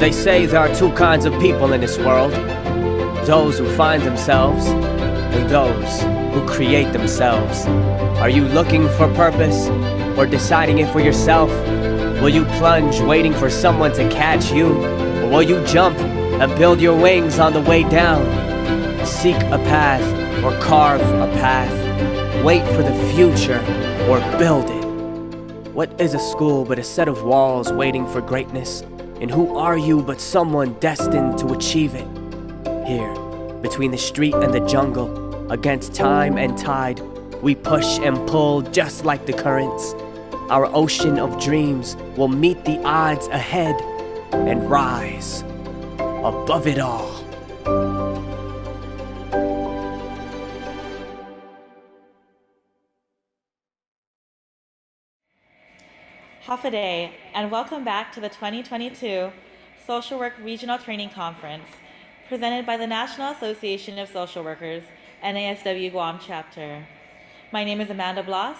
They say there are two kinds of people in this world: those who find themselves and those who create themselves. Are you looking for purpose or deciding it for yourself? Will you plunge waiting for someone to catch you, or will you jump and build your wings on the way down? Seek a path or carve a path. Wait for the future or build it. What is a school but a set of walls waiting for greatness? And who are you but someone destined to achieve it? Here, between the street and the jungle, against time and tide, we push and pull just like the currents. Our ocean of dreams will meet the odds ahead and rise above it all. Hafaday, and welcome back to the 2022 Social Work Regional Training Conference, presented by the National Association of Social Workers, NASW Guam Chapter. My name is Amanda Bloss,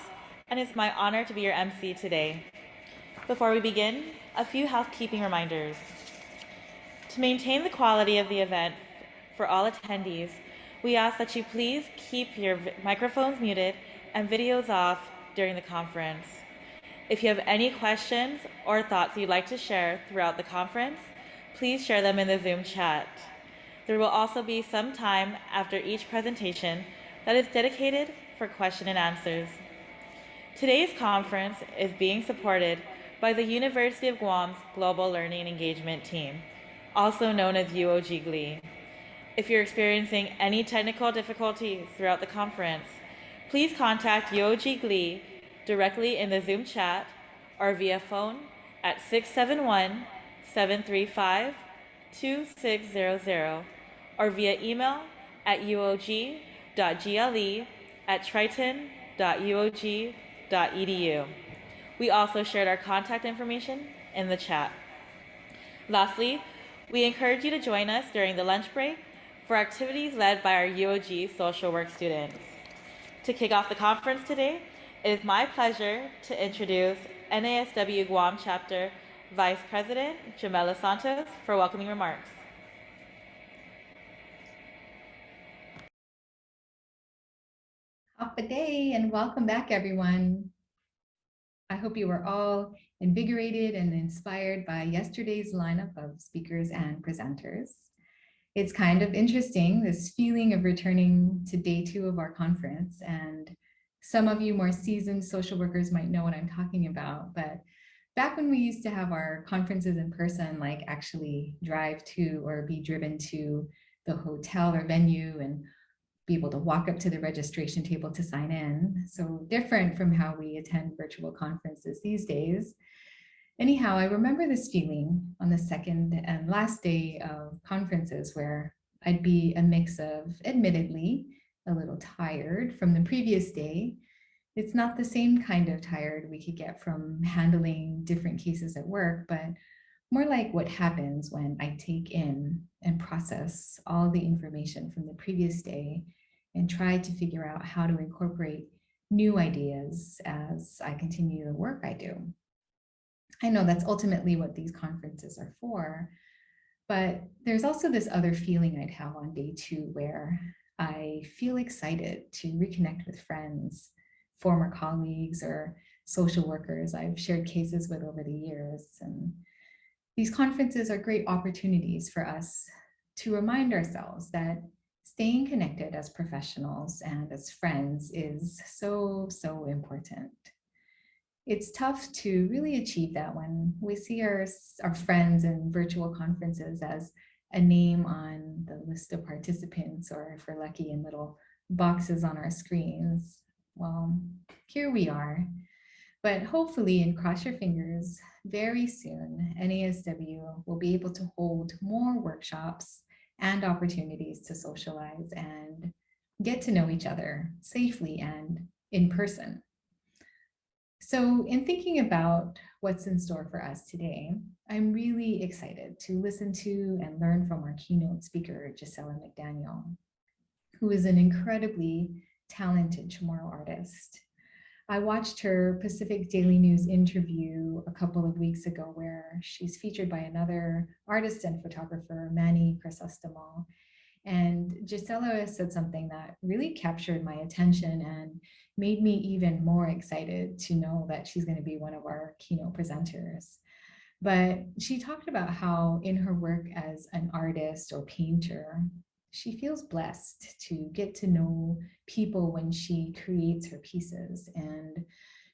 and it's my honor to be your MC today. Before we begin, a few housekeeping reminders. To maintain the quality of the event for all attendees, we ask that you please keep your microphones muted and videos off during the conference. If you have any questions or thoughts you'd like to share throughout the conference, please share them in the Zoom chat. There will also be some time after each presentation that is dedicated for question and answers. Today's conference is being supported by the University of Guam's Global Learning and Engagement Team, also known as UOG-GLE. If you're experiencing any technical difficulties throughout the conference, please contact UOG-GLE directly in the Zoom chat or via phone at 671-735-2600 or via email at uog.gle@triton.uog.edu. We also shared our contact information in the chat. Lastly, we encourage you to join us during the lunch break for activities led by our UOG social work students. To kick off the conference today, it is my pleasure to introduce NASW Guam Chapter Vice President Jamela Santos for welcoming remarks. Off a day and welcome back, everyone. I hope you were all invigorated and inspired by yesterday's lineup of speakers and presenters. It's kind of interesting, this feeling of returning to day 2 of our conference, and some of you more seasoned social workers might know what I'm talking about, but back when we used to have our conferences in person, like actually drive to or be driven to the hotel or venue and be able to walk up to the registration table to sign in. So different from how we attend virtual conferences these days. Anyhow, I remember this feeling on the second and last day of conferences where I'd be a mix of, admittedly, a little tired from the previous day. It's not the same kind of tired we could get from handling different cases at work, but more like what happens when I take in and process all the information from the previous day and try to figure out how to incorporate new ideas as I continue the work I do. I know that's ultimately what these conferences are for, but there's also this other feeling I'd have on day 2 where I feel excited to reconnect with friends, former colleagues, or social workers I've shared cases with over the years. And these conferences are great opportunities for us to remind ourselves that staying connected as professionals and as friends is so, so important. It's tough to really achieve that when we see our friends in virtual conferences as a name on the list of participants, or if we're lucky, in little boxes on our screens. Well, here we are, but hopefully, and cross your fingers, very soon, NASW will be able to hold more workshops and opportunities to socialize and get to know each other safely and in person. So in thinking about what's in store for us today, I'm really excited to listen to and learn from our keynote speaker, Gisela McDaniel, who is an incredibly talented Chamorro artist. I watched her Pacific Daily News interview a couple of weeks ago where she's featured by another artist and photographer, Manny Crisostomo. And Gisela said something that really captured my attention and made me even more excited to know that she's going to be one of our keynote presenters. But she talked about how in her work as an artist or painter, she feels blessed to get to know people when she creates her pieces. And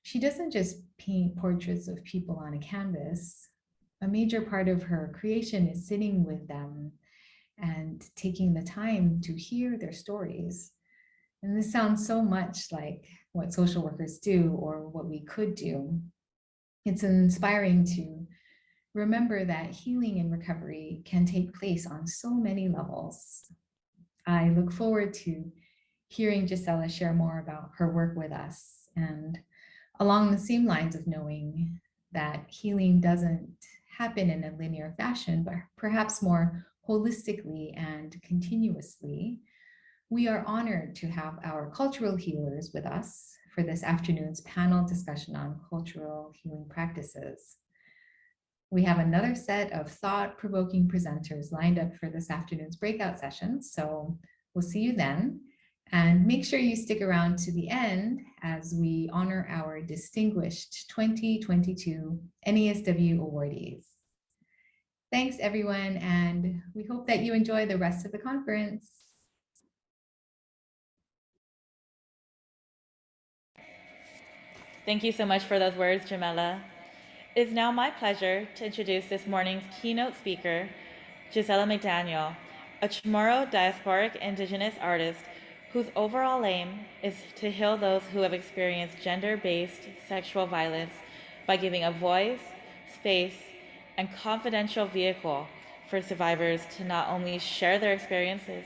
she doesn't just paint portraits of people on a canvas. A major part of her creation is sitting with them and taking the time to hear their stories. And this sounds so much like what social workers do or what we could do. It's inspiring to remember that healing and recovery can take place on so many levels. I look forward to hearing Gisela share more about her work with us, and along the same lines of knowing that healing doesn't happen in a linear fashion, but perhaps more holistically and continuously. We are honored to have our cultural healers with us for this afternoon's panel discussion on cultural healing practices. We have another set of thought-provoking presenters lined up for this afternoon's breakout session, so we'll see you then. And make sure you stick around to the end as we honor our distinguished 2022 NASW awardees. Thanks, everyone, and we hope that you enjoy the rest of the conference. Thank you so much for those words, Jamela. It is now my pleasure to introduce this morning's keynote speaker, Gisela McDaniel, a Chamorro diasporic indigenous artist whose overall aim is to heal those who have experienced gender-based sexual violence by giving a voice, space, and confidential vehicle for survivors to not only share their experiences,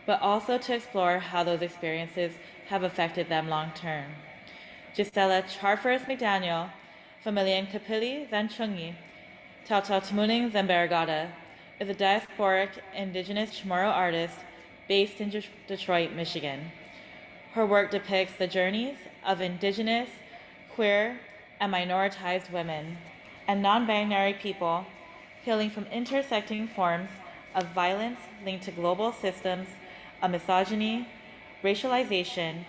but also to explore how those experiences have affected them long-term. Gisela Charfers McDaniel, Familian Kapili Zanchungi, Tautau Tmuning Zambaragada, is a diasporic indigenous Chamorro artist based in Detroit, Michigan. Her work depicts the journeys of indigenous, queer, and minoritized women and non-binary people healing from intersecting forms of violence linked to global systems of misogyny, racialization,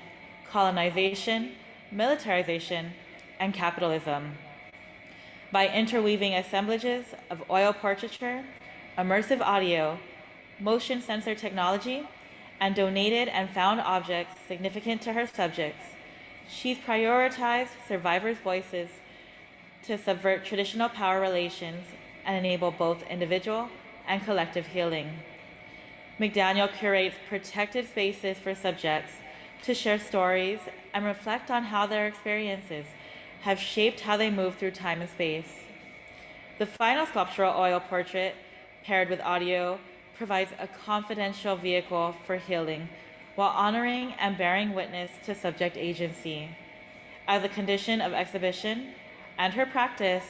colonization, militarization, and capitalism. By interweaving assemblages of oil portraiture, immersive audio, motion sensor technology, and donated and found objects significant to her subjects, she's prioritized survivors' voices to subvert traditional power relations and enable both individual and collective healing. McDaniel curates protected spaces for subjects to share stories and reflect on how their experiences have shaped how they move through time and space. The final sculptural oil portrait, paired with audio, provides a confidential vehicle for healing while honoring and bearing witness to subject agency. As a condition of exhibition and her practice,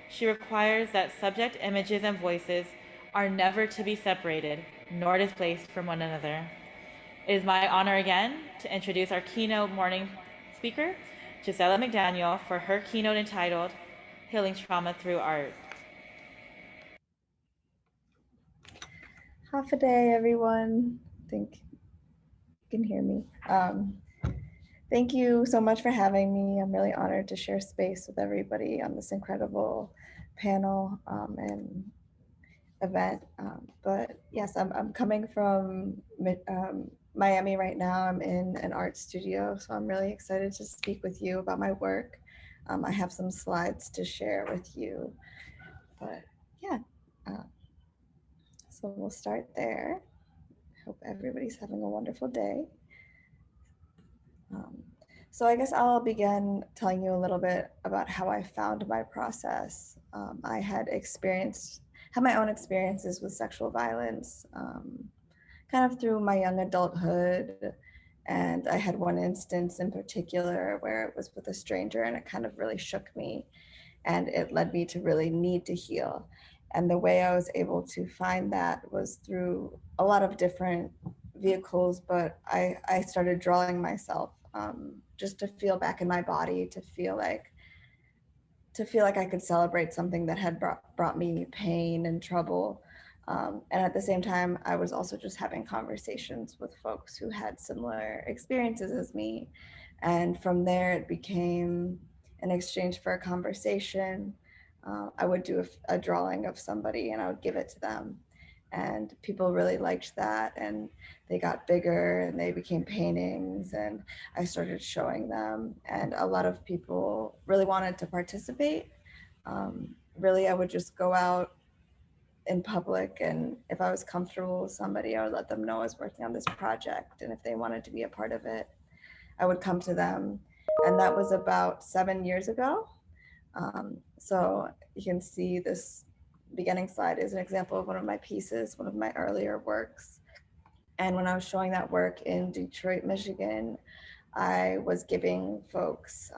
she requires that subject images and voices are never to be separated nor displaced from one another. It is my honor again to introduce our keynote morning speaker, Gisela McDaniel, for her keynote entitled Healing Trauma Through Art. Half a day, everyone. I think you can hear me. Thank you so much for having me. I'm really honored to share space with everybody on this incredible panel and event. But yes, I'm coming from Miami right now. I'm in an art studio, so I'm really excited to speak with you about my work. I have some slides to share with you, but yeah. So we'll start there. Hope everybody's having a wonderful day. So I guess I'll begin telling you a little bit about how I found my process. I had my own experiences with sexual violence, kind of through my young adulthood. And I had one instance in particular where it was with a stranger and it kind of really shook me. And it led me to really need to heal. And the way I was able to find that was through a lot of different vehicles, but I started drawing myself. just to feel back in my body, to feel like I could celebrate something that had brought me pain and trouble. And at the same time, I was also just having conversations with folks who had similar experiences as me. And from there, it became an exchange for a conversation. I would do a drawing of somebody and I would give it to them. And people really liked that. And they got bigger and they became paintings. And I started showing them. And a lot of people really wanted to participate. Really, I would just go out in public, and if I was comfortable with somebody, I would let them know I was working on this project, and if they wanted to be a part of it, I would come to them. And that was about 7 years ago. So you can see this beginning slide is an example of one of my pieces, one of my earlier works. And when I was showing that work in Detroit, Michigan, I was giving folks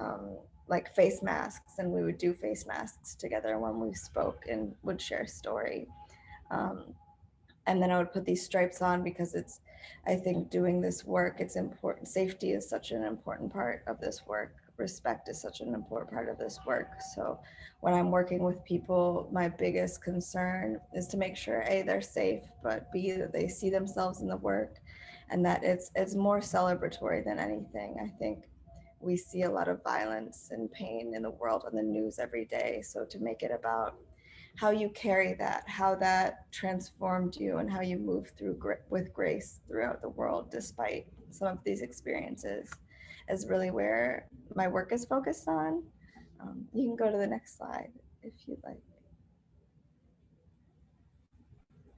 like face masks, and we would do face masks together when we spoke and would share story. And then I would put these stripes on because I think doing this work, it's important. Safety is such an important part of this work. Respect is such an important part of this work. So when I'm working with people, my biggest concern is to make sure A, they're safe, but B, that they see themselves in the work, and that it's more celebratory than anything. I think we see a lot of violence and pain in the world on the news every day. So to make it about how you carry that, how that transformed you, and how you move through with grace throughout the world despite some of these experiences is really where my work is focused on. You can go to the next slide if you'd like.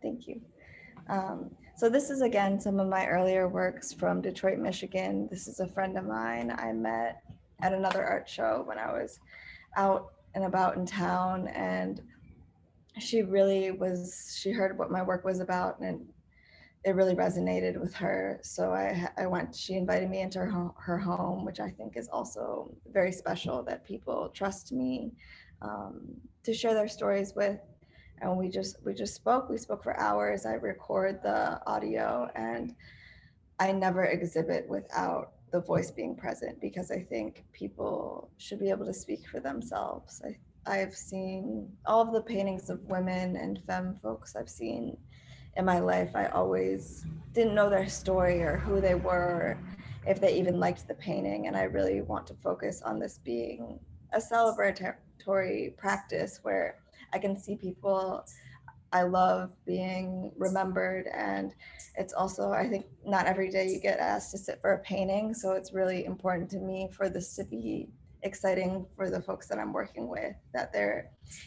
Thank you. So this is, again, some of my earlier works from Detroit, Michigan. This is a friend of mine I met at another art show when I was out and about in town, and she heard what my work was about, and it really resonated with her. So she invited me into her home, which I think is also very special, that people trust me to share their stories with. And we spoke for hours. I record the audio, and I never exhibit without the voice being present, because I think people should be able to speak for themselves. I've seen all of the paintings of women and femme folks I've seen in my life. I always didn't know their story or who they were, if they even liked the painting. And I really want to focus on this being a celebratory practice where I can see people I love being remembered. And it's also, I think, not every day you get asked to sit for a painting. So it's really important to me for this to be exciting for the folks that I'm working with, that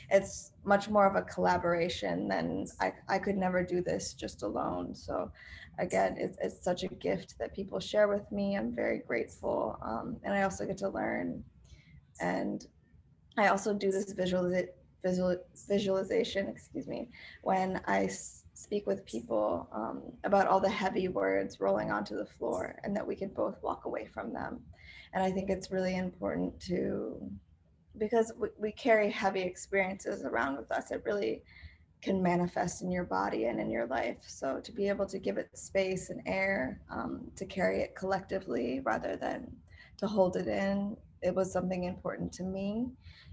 it's much more of a collaboration than I could never do this just alone. So again, it's such a gift that people share with me. I'm very grateful. And I also get to learn. And I also do this visualization, when I speak with people about all the heavy words rolling onto the floor, and that we can both walk away from them. And I think it's really important because we carry heavy experiences around with us. It really can manifest in your body and in your life. So to be able to give it space and air, to carry it collectively rather than to hold it in, it was something important to me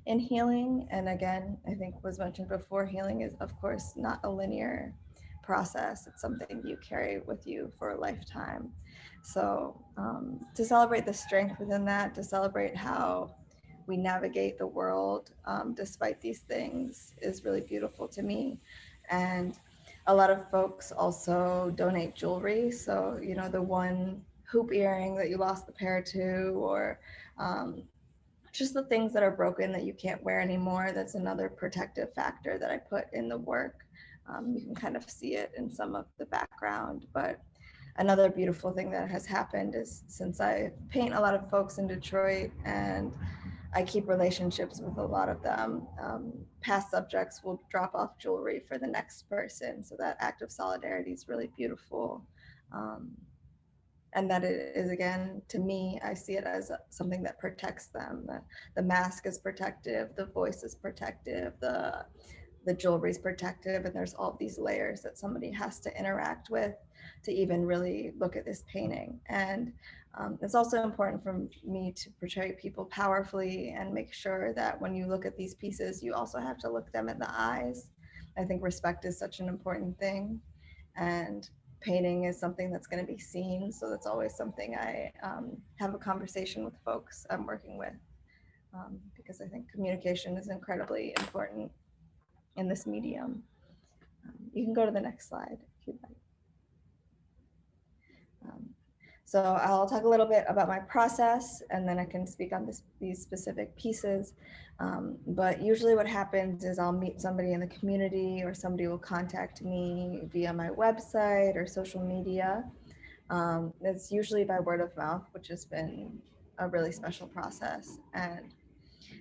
in healing. And again, I think was mentioned before, healing is, of course, not a linear process. It's something you carry with you for a lifetime. So to celebrate the strength within that, to celebrate how we navigate the world despite these things, is really beautiful to me. And a lot of folks also donate jewelry. So, the one hoop earring that you lost the pair to, or just the things that are broken that you can't wear anymore. That's another protective factor that I put in the work. You can kind of see it in some of the background. But another beautiful thing that has happened is, since I paint a lot of folks in Detroit and I keep relationships with a lot of them, past subjects will drop off jewelry for the next person. So that act of solidarity is really beautiful. And that it is, again, to me, I see it as something that protects them. The mask is protective, the voice is protective, the the jewelry is protective, and there's all these layers that somebody has to interact with to even really look at this painting. And it's also important for me to portray people powerfully and make sure that when you look at these pieces, you also have to look them in the eyes. I think respect is such an important thing, and painting is something that's going to be seen. So that's always something I have a conversation with folks I'm working with, because I think communication is incredibly important in this medium. You can go to the next slide if you'd like. So I'll talk a little bit about my process, and then I can speak on these specific pieces. But usually what happens is I'll meet somebody in the community, or somebody will contact me via my website or social media. It's usually by word of mouth, which has been a really special process. And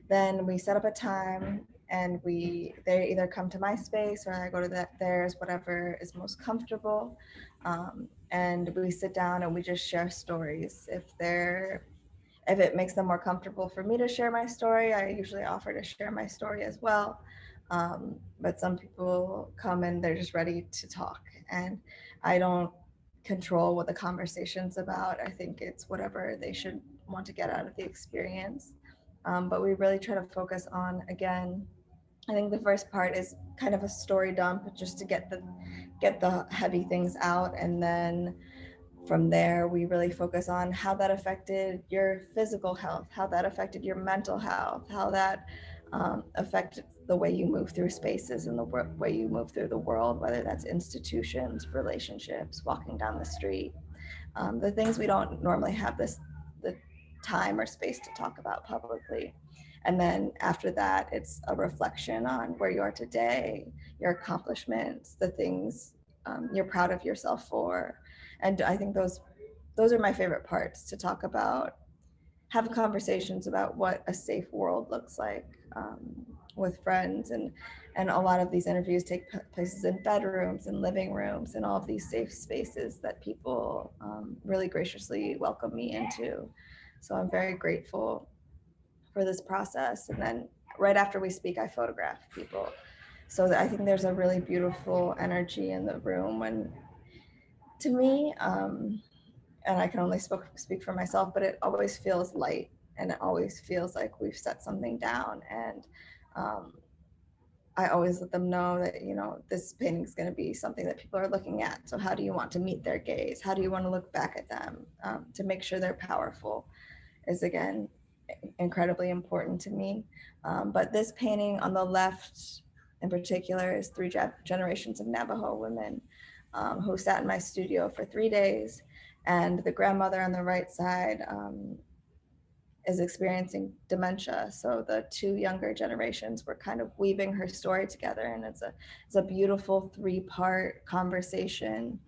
then we set up a time, and they either come to my space or I go to theirs, whatever is most comfortable. And we sit down and we just share stories. If it makes them more comfortable for me to share my story, I usually offer to share my story as well. But some people come and they're just ready to talk, and I don't control what the conversation's about. I think it's whatever they should want to get out of the experience. But we really try to focus on, again, I think the first part is kind of a story dump, just to get the heavy things out, and then from there we really focus on how that affected your physical health, how that affected your mental health, how that affected the way you move through spaces and the way you move through the world, whether that's institutions, relationships, walking down the street, the things we don't normally have the time or space to talk about publicly. And then after that, it's a reflection on where you are today, your accomplishments, the things you're proud of yourself for. And I think those are my favorite parts, to talk about, have conversations about what a safe world looks like, with friends. And a lot of these interviews take places in bedrooms and living rooms and all of these safe spaces that people really graciously welcome me into. So I'm very grateful for this process. And then right after we speak, I photograph people. So I think there's a really beautiful energy in the room when, to me, and I can only speak for myself, but it always feels light, and it always feels like we've set something down. And I always let them know that, this painting is going to be something that people are looking at. So how do you want to meet their gaze? How do you want to look back at them, to make sure they're powerful, is, again, incredibly important to me. But this painting on the left in particular is 3 generations of Navajo women who sat in my studio for 3 days. And the grandmother on the right side is experiencing dementia. So the 2 younger generations were kind of weaving her story together. And it's a beautiful 3-part conversation.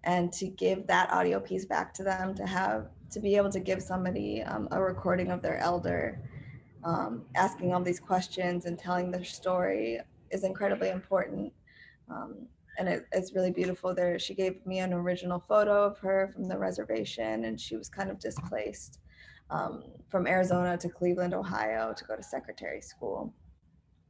And to give that audio piece back to them, to be able to give somebody a recording of their elder asking all these questions and telling their story is incredibly important. And it's really beautiful. There, she gave me an original photo of her from the reservation, and she was kind of displaced from Arizona to Cleveland, Ohio, to go to secretary school.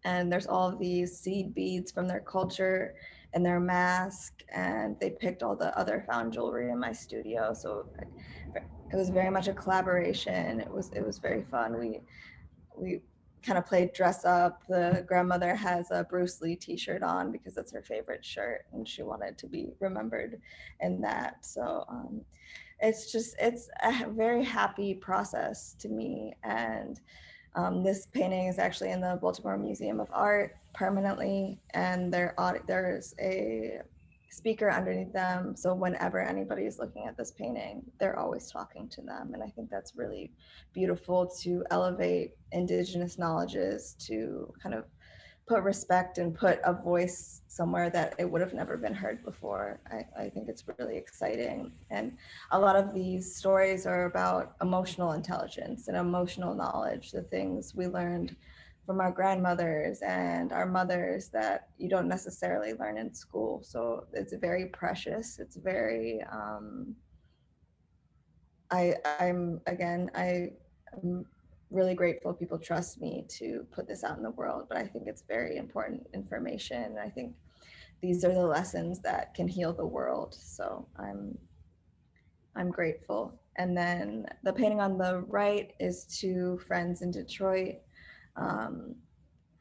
And there's all of these seed beads from their culture and their mask, and they picked all the other found jewelry in my studio. So it was very much a collaboration. It was very fun. We kind of played dress up. The grandmother has a Bruce Lee t-shirt on because that's her favorite shirt, and she wanted to be remembered in that. So it's a very happy process to me. And this painting is actually in the Baltimore Museum of Art permanently, and there's a speaker underneath them. So whenever anybody is looking at this painting, they're always talking to them. And I think that's really beautiful, to elevate Indigenous knowledges, to kind of put respect and put a voice somewhere that it would have never been heard before. I think it's really exciting. And a lot of these stories are about emotional intelligence and emotional knowledge, the things we learned from our grandmothers and our mothers that you don't necessarily learn in school. So it's very precious. It's very, I'm really grateful people trust me to put this out in the world, but I think it's very important information. I think these are the lessons that can heal the world. So I'm grateful. And then the painting on the right is two friends in Detroit.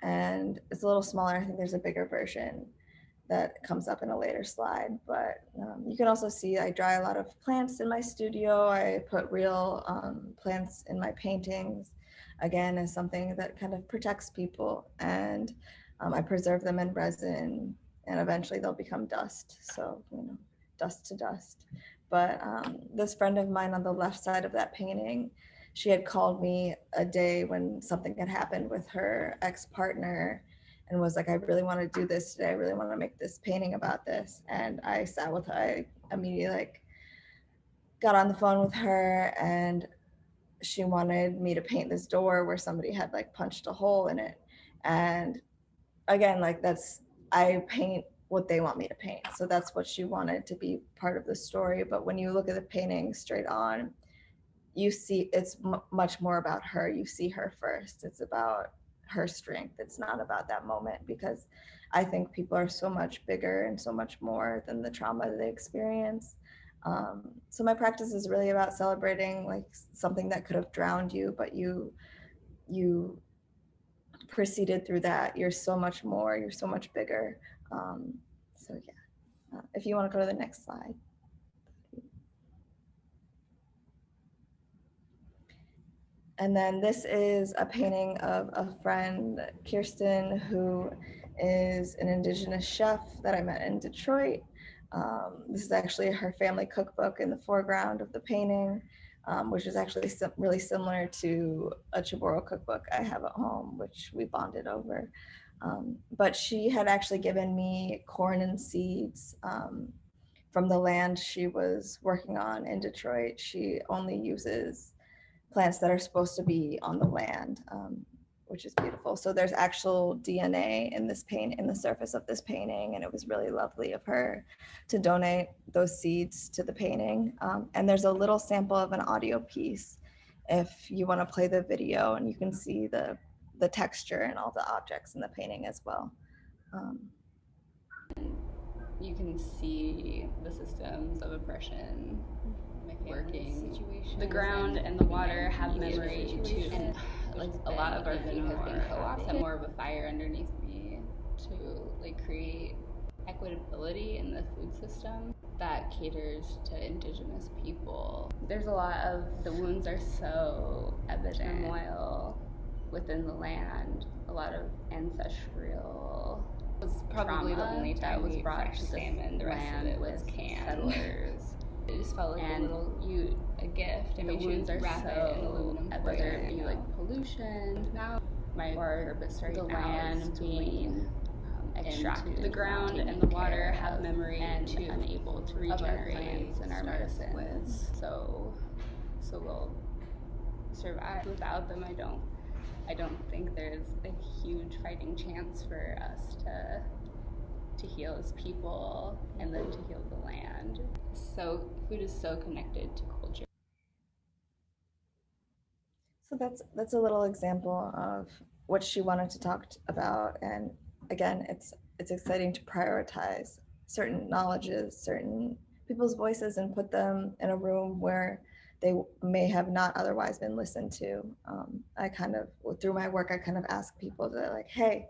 And it's a little smaller. I think there's a bigger version that comes up in a later slide, but you can also see I dry a lot of plants in my studio. I put real plants in my paintings, again, as something that kind of protects people. And I preserve them in resin, and eventually they'll become dust. So, dust to dust. But this friend of mine on the left side of that painting, she had called me a day when something had happened with her ex-partner and was like, I really want to do this today. I really want to make this painting about this. And I sat with her. I immediately got on the phone with her, and she wanted me to paint this door where somebody had punched a hole in it. And again, I paint what they want me to paint. So that's what she wanted to be part of the story. But when you look at the painting straight on, you see it's much more about her. You see her first. It's about her strength. It's not about that moment, because I think people are so much bigger and so much more than the trauma that they experience. So my practice is really about celebrating something that could have drowned you, but you proceeded through that. You're so much more. You're so much bigger. So yeah, if you want to go to the next slide. And then this is a painting of a friend, Kirsten, who is an Indigenous chef that I met in Detroit. This is actually her family cookbook in the foreground of the painting, which is actually really similar to a Chamorro cookbook I have at home, which we bonded over. But she had actually given me corn and seeds from the land she was working on in Detroit. She only uses plants that are supposed to be on the land, which is beautiful. So there's actual DNA in this in the surface of this painting, and it was really lovely of her to donate those seeds to the painting. And there's a little sample of an audio piece if you want to play the video, and you can see the texture and all the objects in the painting as well. You can see the systems of oppression working. The ground and the water have memory too. And a lot of our food has been co-opted. More of a fire underneath me to create equitability in the food system that caters to Indigenous people. There's a lot of the wounds are so evident. Turmoil within the land, a lot of ancestral. It was probably the only time was brought to salmon. The rest of it was canned. Settlers. It just felt like a gift. And the wounds are so evident, whether it be pollution. Now my purpose right now is being extracted. The ground and the water have memory and unable to regenerate and our medicines. So we'll survive. Without them, I don't think there's a huge fighting chance for us to heal as people and then to heal the land. So food is so connected to culture. So that's a little example of what she wanted to talk about. And again, it's exciting to prioritize certain knowledges, certain people's voices, and put them in a room where they may have not otherwise been listened to. Through my work, I kind of ask people to hey,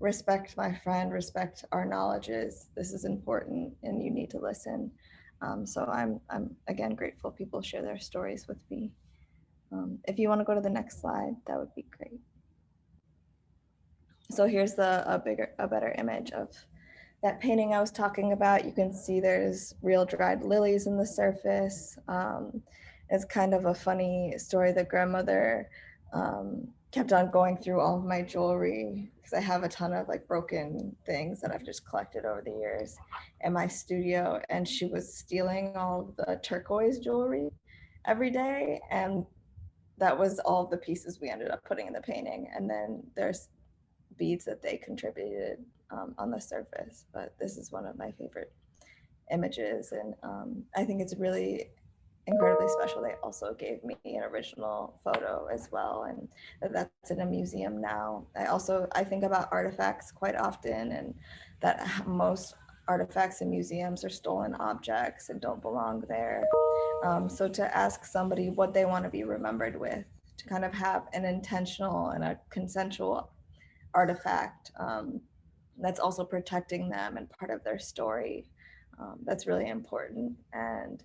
respect my friend, respect our knowledges. This is important and you need to listen. So I'm again grateful people share their stories with me. If you want to go to the next slide, that would be great. So here's a better image of that painting I was talking about. You can see there's real dried lilies in the surface. It's kind of a funny story. The grandmother kept on going through all of my jewelry because I have a ton of broken things that I've just collected over the years in my studio, and she was stealing all of the turquoise jewelry every day, and that was all the pieces we ended up putting in the painting. And then there's beads that they contributed on the surface, but this is one of my favorite images. And I think it's really incredibly special. They also gave me an original photo as well, and that's in a museum now. I think about artifacts quite often, and that most artifacts in museums are stolen objects and don't belong there. So to ask somebody what they want to be remembered with, to kind of have an intentional and a consensual artifact that's also protecting them and part of their story, that's really important. And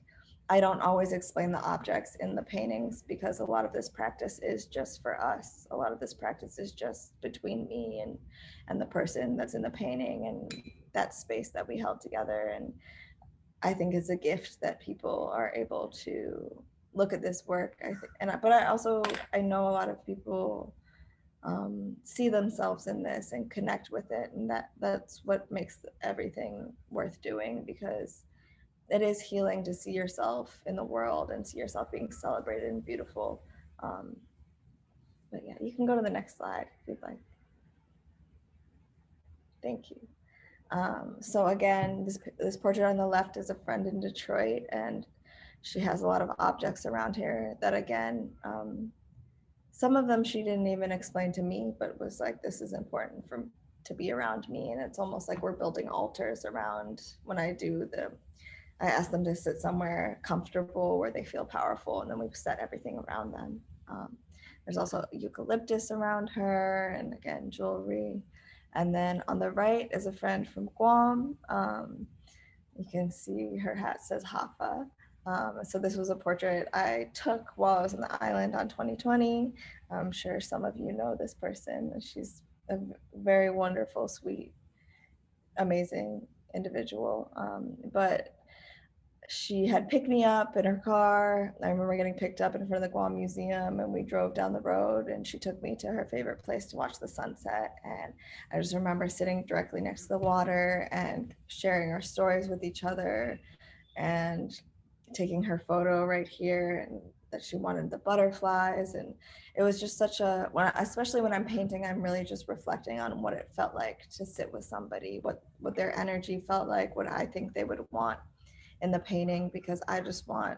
I don't always explain the objects in the paintings because a lot of this practice is just for us. A lot of this practice is just between me and the person that's in the painting, and that space that we held together. And I think it's a gift that people are able to look at this work. But I know a lot of people see themselves in this and connect with it, and that's what makes everything worth doing, because it is healing to see yourself in the world and see yourself being celebrated and beautiful. But yeah, you can go to the next slide if you'd like. Thank you. So again, this portrait on the left is a friend in Detroit, and she has a lot of objects around here that, again, some of them she didn't even explain to me, but was like, this is important to be around me. And it's almost like we're building altars around when I ask them to sit somewhere comfortable where they feel powerful, and then we've set everything around them. There's also eucalyptus around her, and again, jewelry. And then on the right is a friend from Guam. You can see her hat says Hafa. So this was a portrait I took while I was on the island on 2020. I'm sure some of you know this person. She's a very wonderful, sweet, amazing individual. But she had picked me up in her car. I remember getting picked up in front of the Guam Museum, and we drove down the road, and she took me to her favorite place to watch the sunset. And I just remember sitting directly next to the water and sharing our stories with each other, and taking her photo right here, and that she wanted the butterflies. And it was just especially when I'm painting, I'm really just reflecting on what it felt like to sit with somebody, what their energy felt like, what I think they would want in the painting, because I just want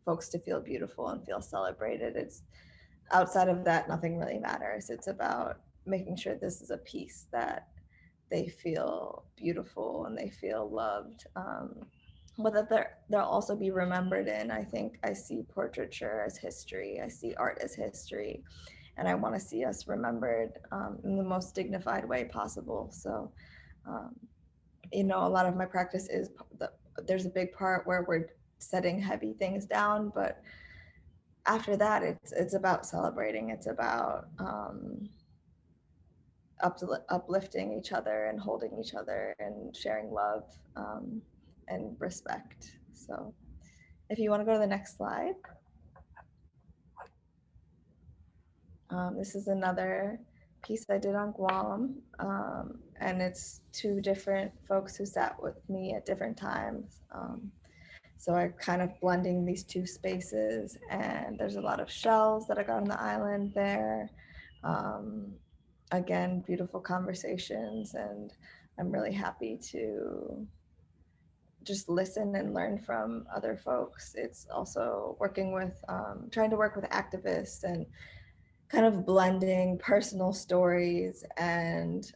folks to feel beautiful and feel celebrated. It's outside of that, nothing really matters. It's about making sure this is a piece that they feel beautiful and they feel loved, but that they'll also be remembered in. I think I see portraiture as history. I see art as history, and I want to see us remembered in the most dignified way possible. So, a lot of my practice is there's a big part where we're setting heavy things down, but after that, it's about celebrating. It's about uplifting each other and holding each other and sharing love and respect. So if you want to go to the next slide. This is another piece I did on Guam, and it's two different folks who sat with me at different times. So I kind of blending these two spaces, and there's a lot of shells that I got on the island there. Again, beautiful conversations, and I'm really happy to just listen and learn from other folks. It's also trying to work with activists and kind of blending personal stories and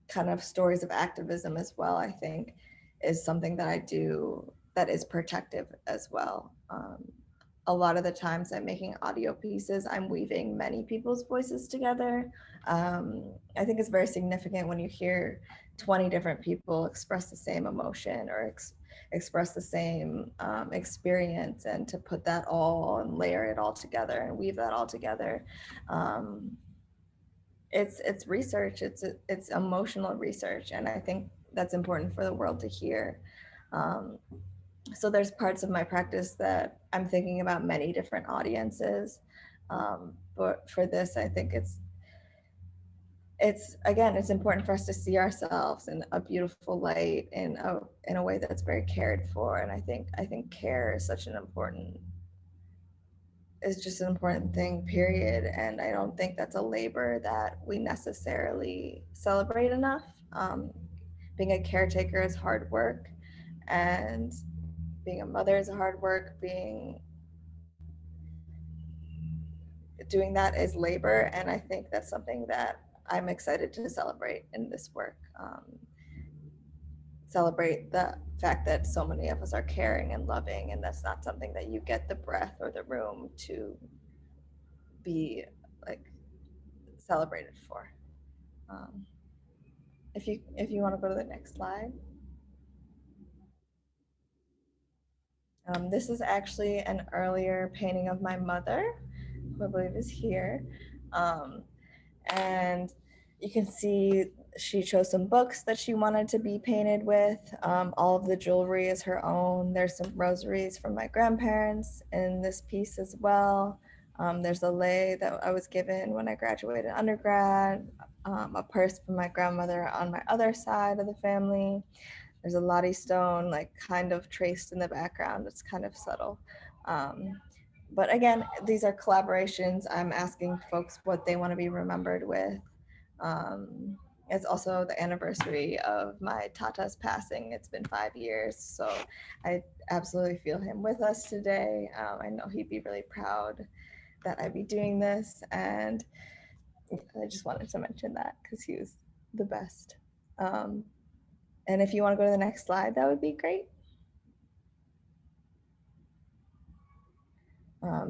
kind of stories of activism as well, I think is something that I do that is protective as well. A lot of the times I'm making audio pieces, I'm weaving many people's voices together. I think it's very significant when you hear 20 different people express the same emotion or express the same experience, and to put that all and layer it all together and weave that all together. It's research, it's emotional research, and I think that's important for the world to hear. So there's parts of my practice that I'm thinking about many different audiences, but for this, I think it's important for us to see ourselves in a beautiful light in a way that's very cared for. And I think care is just an important thing, period. And I don't think that's a labor that we necessarily celebrate enough. Being a caretaker is hard work, and being a mother is hard work, doing that is labor, and I think that's something that I'm excited to celebrate in this work. Celebrate the fact that so many of us are caring and loving, and that's not something that you get the breath or the room to be like celebrated for. If you want to go to the next slide. This is actually an earlier painting of my mother, who I believe is here. And you can see she chose some books that she wanted to be painted with. All of the jewelry is her own. There's some rosaries from my grandparents in this piece as well. There's a lei that I was given when I graduated undergrad, a purse from my grandmother on my other side of the family. There's a Lottie stone, like kind of traced in the background. It's kind of subtle. But again, these are collaborations. I'm asking folks what they want to be remembered with. It's also the anniversary of my Tata's passing. It's been 5 years, so I absolutely feel him with us today. I know he'd be really proud that I'd be doing this, and I just wanted to mention that because he was the best. And if you want to go to the next slide, that would be great.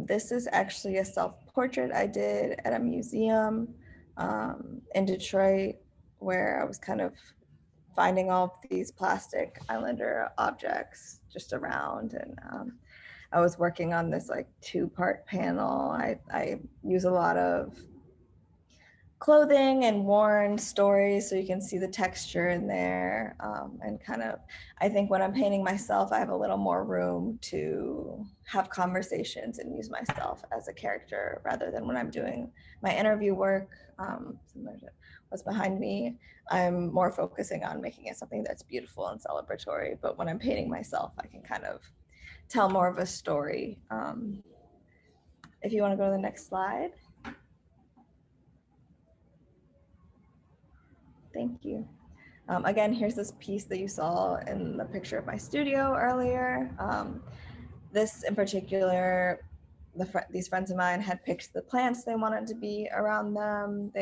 This is actually a self-portrait I did at a museum in Detroit, where I was kind of finding all of these plastic Islander objects just around. And I was working on this like 2-part panel. I use a lot of clothing and worn stories, so you can see the texture in there, and kind of, I think when I'm painting myself, I have a little more room to have conversations and use myself as a character, rather than when I'm doing my interview work. What's behind me, I'm more focusing on making it something that's beautiful and celebratory, but when I'm painting myself, I can kind of tell more of a story. If you want to go to the next slide. Thank you. Again, here's this piece that you saw in the picture of my studio earlier. This in particular, these friends of mine had picked the plants they wanted to be around them.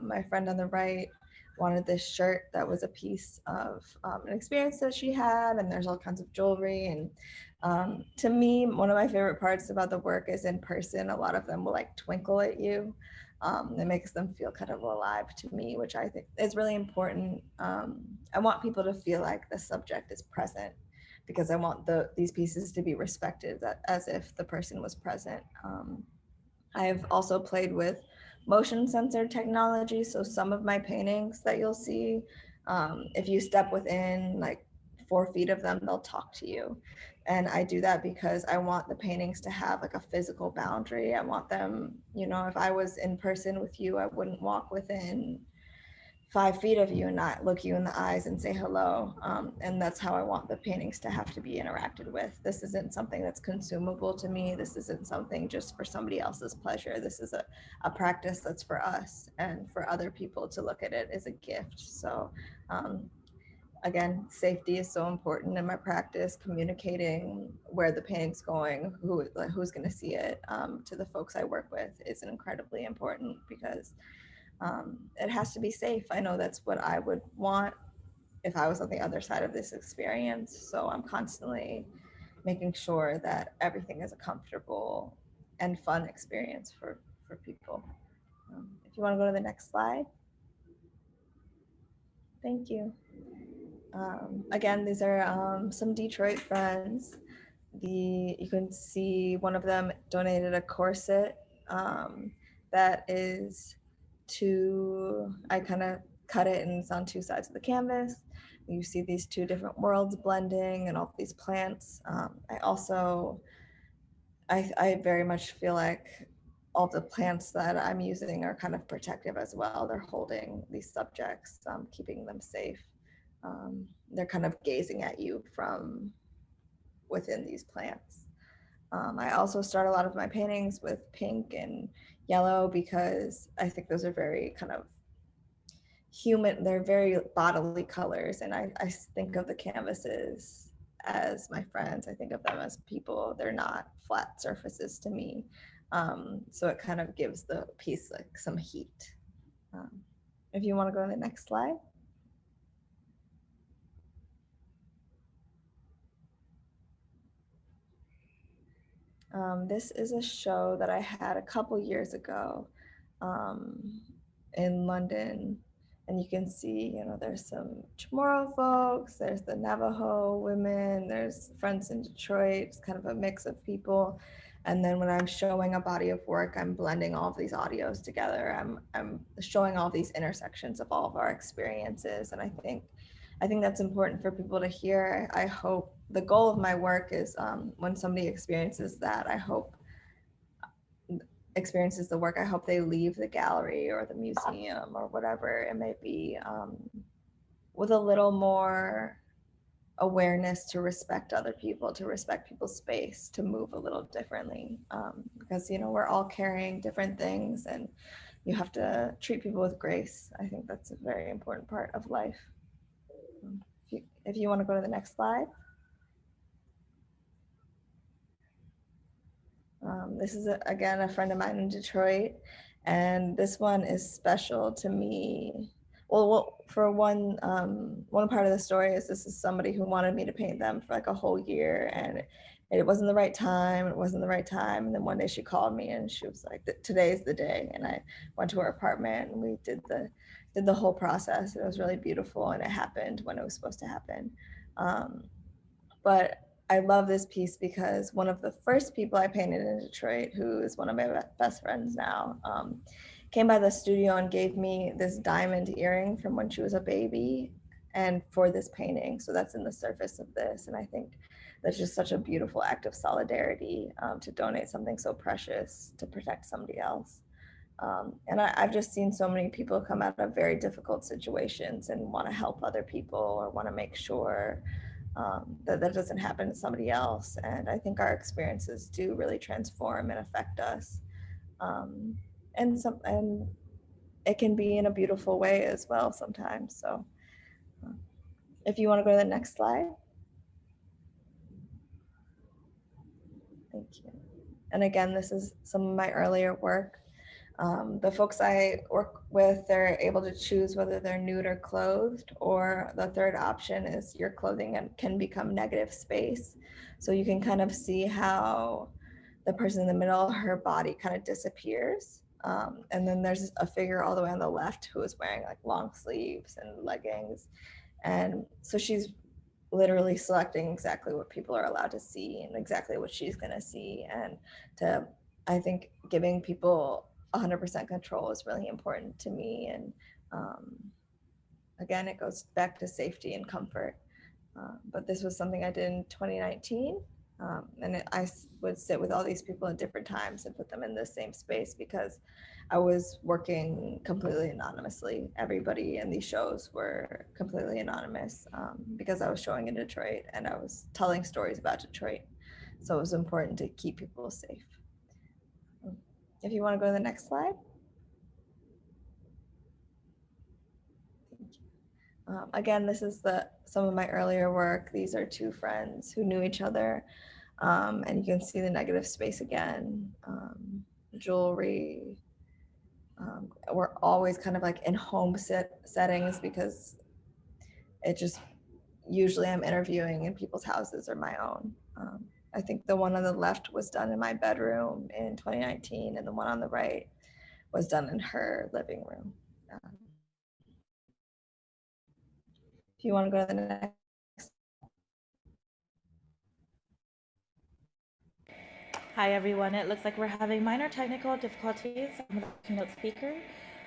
My friend on the right wanted this shirt that was a piece of an experience that she had, and there's all kinds of jewelry. And to me, one of my favorite parts about the work is in person. A lot of them will like twinkle at you. It makes them feel kind of alive to me, which I think is really important. I want people to feel like the subject is present, because I want these pieces to be respected as if the person was present. I've also played with motion sensor technology. So some of my paintings that you'll see, if you step within like 4 feet of them, they'll talk to you. And I do that because I want the paintings to have like a physical boundary. I want them, if I was in person with you, I wouldn't walk within 5 feet of you and not look you in the eyes and say hello. And that's how I want the paintings to have to be interacted with. This isn't something that's consumable to me. This isn't something just for somebody else's pleasure. This is a practice that's for us, and for other people to look at it is a gift. So again, safety is so important in my practice. Communicating where the painting's going, who's going to see it, to the folks I work with is incredibly important, because it has to be safe. I know that's what I would want if I was on the other side of this experience. So I'm constantly making sure that everything is a comfortable and fun experience for people. If you want to go to the next slide. Thank you. Again, these are some Detroit friends. You can see one of them donated a corset that is I kind of cut it and it's on 2 sides of the canvas. You see these 2 different worlds blending and all these plants. I very much feel like all the plants that I'm using are kind of protective as well. They're holding these subjects, keeping them safe. They're kind of gazing at you from within these plants. I also start a lot of my paintings with pink and yellow, because I think those are very kind of human, they're very bodily colors. And I think of the canvases as my friends. I think of them as people. They're not flat surfaces to me. So it kind of gives the piece like some heat. If you want to go to the next slide. This is a show that I had a couple years ago in London. And you can see, there's some Chamorro folks, there's the Navajo women, there's friends in Detroit. It's kind of a mix of people. And then when I'm showing a body of work, I'm blending all of these audios together. I'm showing all these intersections of all of our experiences. And I think that's important for people to hear. I hope the goal of my work is when somebody experiences that, experiences the work, I hope they leave the gallery or the museum or whatever it may be with a little more awareness to respect other people, to respect people's space, to move a little differently. Because, we're all carrying different things and you have to treat people with grace. I think that's a very important part of life. If you want to go to the next slide. This is, again, a friend of mine in Detroit, and this one is special to me. Well, for one part of the story is this is somebody who wanted me to paint them for like a whole year, and it wasn't the right time. And then one day she called me and she was like, "Today's the day." And I went to her apartment and we did the whole process. It was really beautiful, and it happened when it was supposed to happen. But I love this piece because one of the first people I painted in Detroit, who is one of my best friends now, came by the studio and gave me this diamond earring from when she was a baby and for this painting. So that's in the surface of this. And I think that's just such a beautiful act of solidarity to donate something so precious to protect somebody else. And I've just seen so many people come out of very difficult situations and want to help other people or want to make sure that doesn't happen to somebody else. And I think our experiences do really transform and affect us. And it can be in a beautiful way as well sometimes. So if you want to go to the next slide. Thank you. And again, this is some of my earlier work. The folks I work with, they're able to choose whether they're nude or clothed, or the third option is your clothing can become negative space. So you can kind of see how the person in the middle, her body kind of disappears. And then there's a figure all the way on the left who is wearing like long sleeves and leggings. And so she's literally selecting exactly what people are allowed to see and exactly what she's going to see. And I think giving people 100% control is really important to me. And again, it goes back to safety and comfort. But this was something I did in 2019. And I would sit with all these people at different times and put them in the same space because I was working completely anonymously. Everybody in these shows were completely anonymous because I was showing in Detroit and I was telling stories about Detroit. So it was important to keep people safe. If you want to go to the next slide. Thank you. Again, this is some of my earlier work. These are two friends who knew each other. And you can see the negative space again. Jewelry. We're always kind of like in home settings because it just, usually I'm interviewing in people's houses or my own. I think the one on the left was done in my bedroom in 2019, and the one on the right was done in her living room. If you want to go to the next. Hi everyone, it looks like we're having minor technical difficulties with the keynote speaker.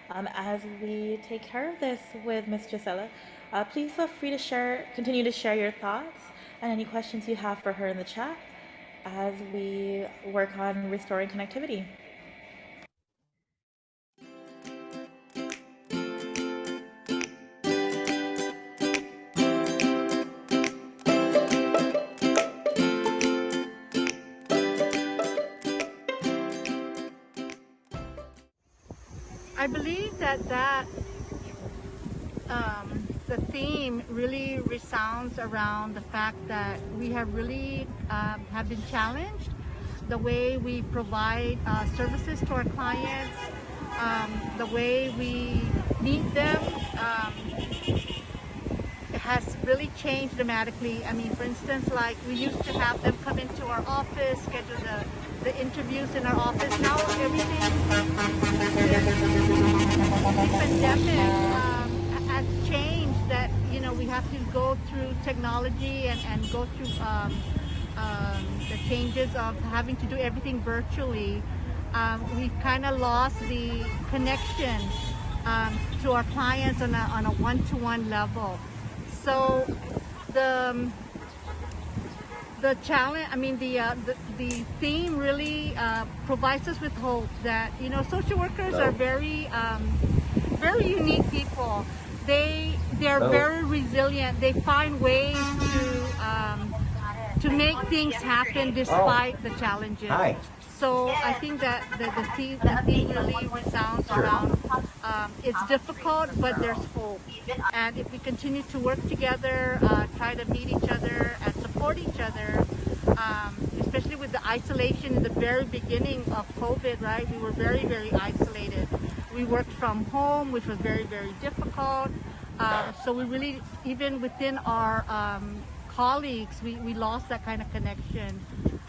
As we take care of this with Ms. Gisela, please feel free to continue to share your thoughts and any questions you have for her in the chat as we work on restoring connectivity. I believe that the theme really resounds around the fact that we have really have been challenged the way we provide services to our clients, the way we meet them. It has really changed dramatically. I mean, for instance, like we used to have them come into our office, schedule the interviews in our office. Now everything, the pandemic has changed that, you know, we have to go through technology and go through the changes of having to do everything virtually. We've kind of lost the connection to our clients on a one-to-one level. So the challenge, I mean, the theme really provides us with hope that, you know, social workers are very unique people. They're very resilient. They find ways to make things happen despite the challenges. So I think that the theme really resounds around it's difficult, but there's hope. And if we continue to work together, try to meet each other and support each other, especially with the isolation in the very beginning of COVID, right? We were very, very isolated. We worked from home, which was very, very difficult. So we really, even within our colleagues, we lost that kind of connection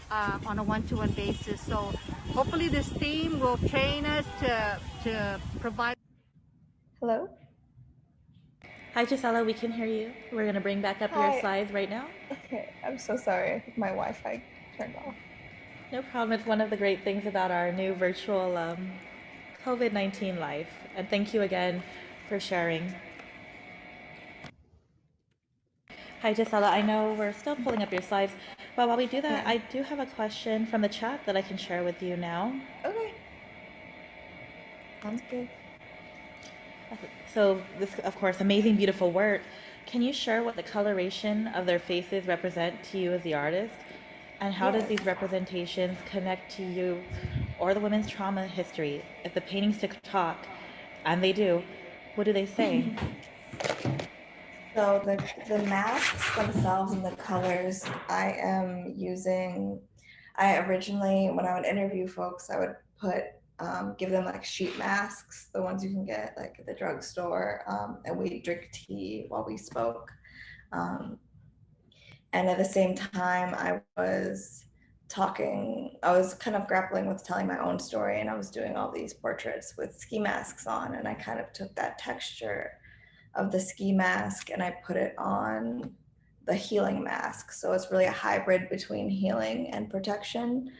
on a one-to-one basis. So hopefully this theme will train us to provide. Hello? Hi, Gisela, we can hear you. We're going to bring back up your Hi. slides right now. Okay, I'm so sorry. I think my Wi-Fi turned off. No problem. It's one of the great things about our new virtual COVID-19 life. And thank you again for sharing. Hi, Gisela. I know we're still pulling up your slides, but while we do that, I do have a question from the chat that I can share with you now. Okay. Sounds good. So this, of course, amazing, beautiful work. Can you share what the coloration of their faces represent to you as the artist? And how does these representations connect to you or the women's trauma history? If the paintings could talk, and they do, what do they say? So the masks themselves and the colors I am using, I originally, when I would interview folks, I would give them like sheet masks, the ones you can get like at the drugstore, and we'd drink tea while we spoke. And at the same time, I was kind of grappling with telling my own story, and I was doing all these portraits with ski masks on, and I kind of took that texture of the ski mask and I put it on the healing mask. So it's really a hybrid between healing and protection.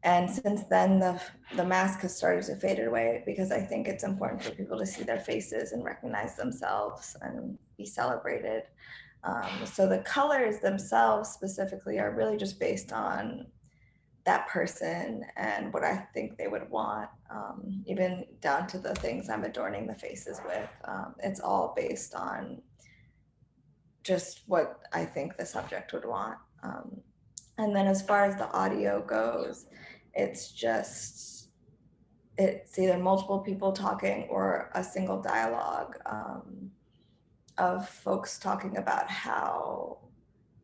And since then, the mask has started to fade away because I think it's important for people to see their faces and recognize themselves and be celebrated. So the colors themselves specifically are really just based on that person and what I think they would want, even down to the things I'm adorning the faces with. It's all based on just what I think the subject would want. And then as far as the audio goes, it's either multiple people talking or a single dialogue of folks talking about how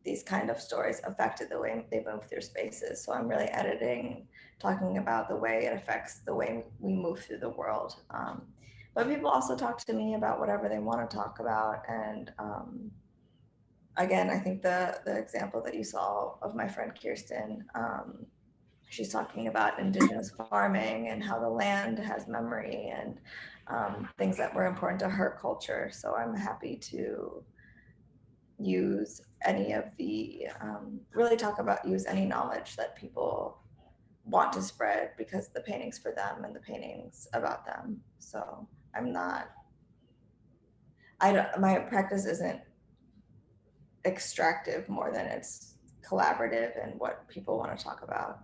these kind of stories affected the way they move through spaces. So I'm really talking about the way it affects the way we move through the world. But people also talk to me about whatever they want to talk about. And again, I think the example that you saw of my friend Kirsten, she's talking about indigenous farming and how the land has memory and things that were important to her culture. So I'm happy to use any of the, use any knowledge that people want to spread, because the painting's for them and the painting's about them. So my practice isn't extractive more than it's collaborative and what people want to talk about.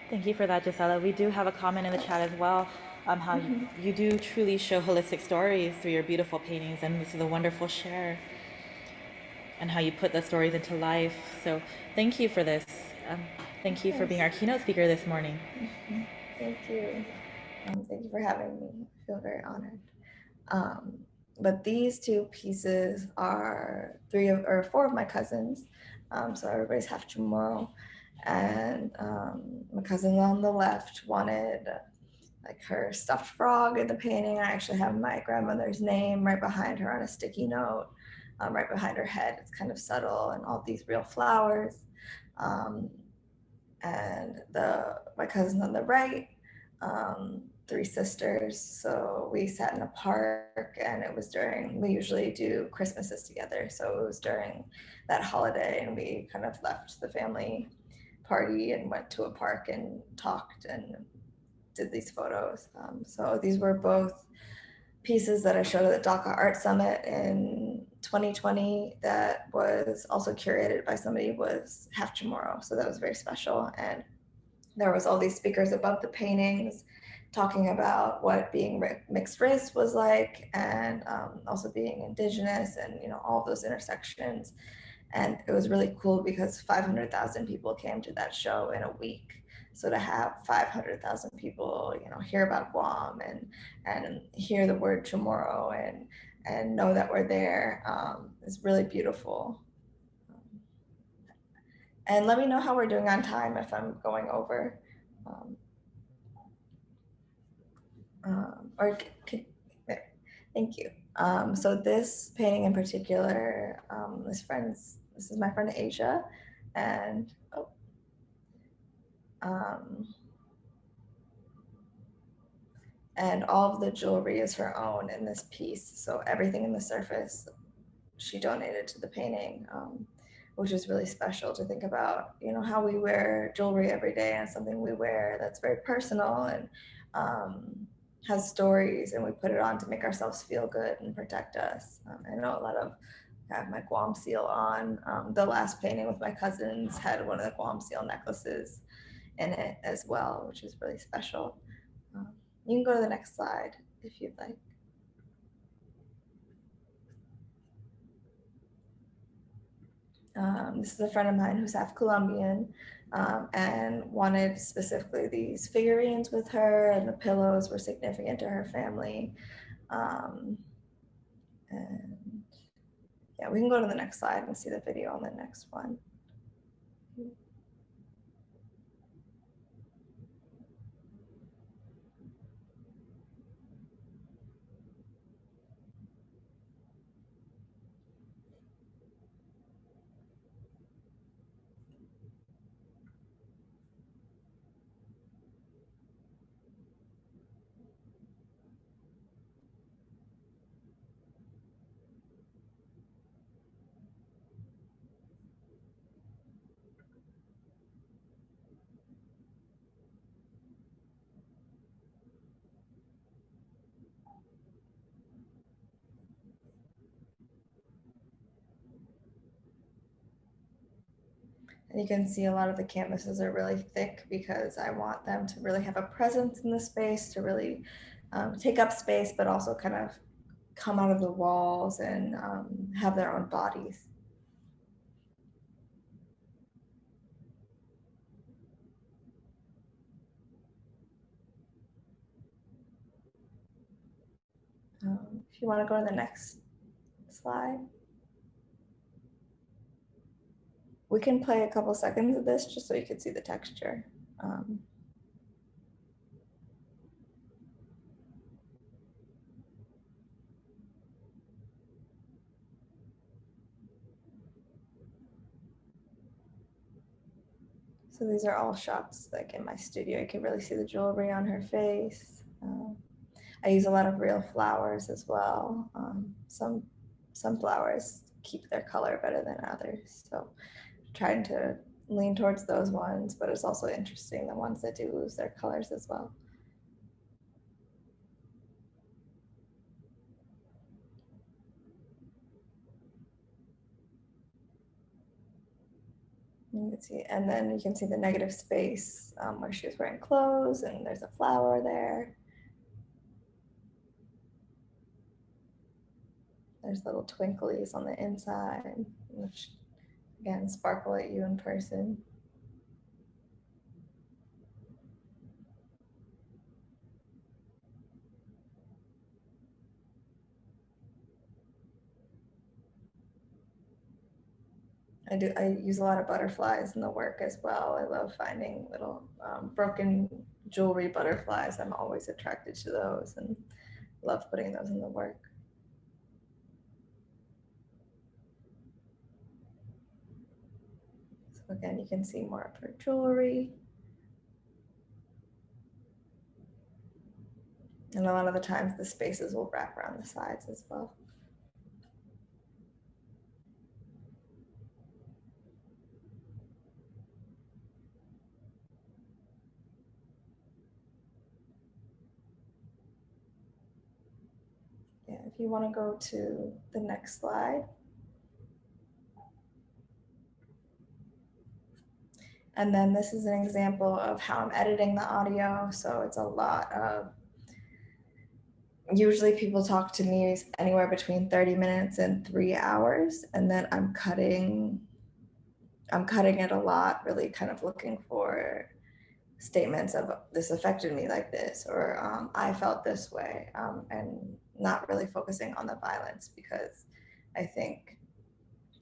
Thank you for that, Gisela. We do have a comment in the chat as well, how you do truly show holistic stories through your beautiful paintings, and this is a wonderful share, and how you put the stories into life. So thank you for this. Thank you for being our keynote speaker this morning. Thank you. Thank you for having me. I feel very honored. But these two pieces are four of my cousins. So everybody's half Chamorro. And my cousin on the left wanted like her stuffed frog in the painting. I actually have my grandmother's name right behind her on a sticky note, right behind her head. It's kind of subtle, and all these real flowers. And my cousin on the right, three sisters. So we sat in a park, and it was we usually do Christmases together. So it was during that holiday, and we kind of left the family party and went to a park and talked and did these photos. So these were both pieces that I showed at the DACA Art Summit in 2020 that was also curated by somebody who was half Chamorro. So that was very special. And there was all these speakers above the paintings talking about what being mixed race was like, and also being indigenous, and all those intersections. And it was really cool because 500,000 people came to that show in a week. So to have 500,000 people, hear about Guam and hear the word Chamorro and know that we're there is really beautiful. And let me know how we're doing on time if I'm going over. Thank you. So this painting in particular, this is my friend Asia, and and all of the jewelry is her own in this piece. So everything in the surface she donated to the painting, which is really special to think about, how we wear jewelry every day, and something we wear that's very personal and has stories, and we put it on to make ourselves feel good and protect us. I know I have my Guam seal on. The last painting with my cousins had one of the Guam seal necklaces in it as well, which is really special. You can go to the next slide if you'd like. This is a friend of mine who's half Colombian, and wanted specifically these figurines with her, and the pillows were significant to her family. And yeah, we can go to the next slide and see the video on the next one. And you can see a lot of the canvases are really thick because I want them to really have a presence in the space, to really take up space, but also kind of come out of the walls and have their own bodies. If you want to go to the next slide. We can play a couple seconds of this just so you can see the texture. So these are all shots like in my studio. You can really see the jewelry on her face. I use a lot of real flowers as well. Some flowers keep their color better than others. So trying to lean towards those ones, but it's also interesting the ones that do lose their colors as well. You can see, and then you can see the negative space where she was wearing clothes, and there's a flower there. There's little twinklies on the inside, which again sparkle at you in person. I use a lot of butterflies in the work as well. I love finding little broken jewelry butterflies. I'm always attracted to those and love putting those in the work. So again, you can see more of her jewelry. And a lot of the times the spaces will wrap around the sides as well. Yeah, if you want to go to the next slide. And then this is an example of how I'm editing the audio. So it's a lot of, usually people talk to me anywhere between 30 minutes and 3 hours. And then I'm cutting it a lot, really kind of looking for statements of this affected me like this, or I felt this way, and not really focusing on the violence, because I think,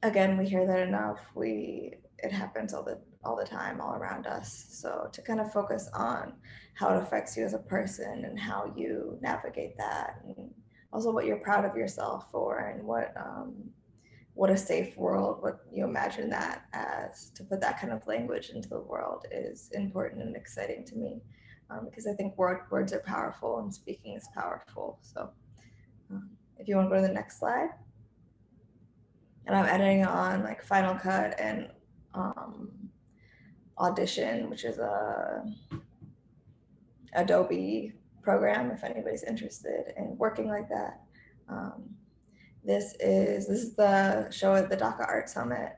again, we hear that enough. It happens all the time, all around us. So to kind of focus on how it affects you as a person and how you navigate that, and also what you're proud of yourself for, and what a safe world, what you imagine that as, to put that kind of language into the world is important and exciting to me, because I think words are powerful and speaking is powerful. So if you want to go to the next slide. And I'm editing on like Final Cut and Audition, which is a Adobe program, if anybody's interested in working like that. This is the show at the DACA Art Summit,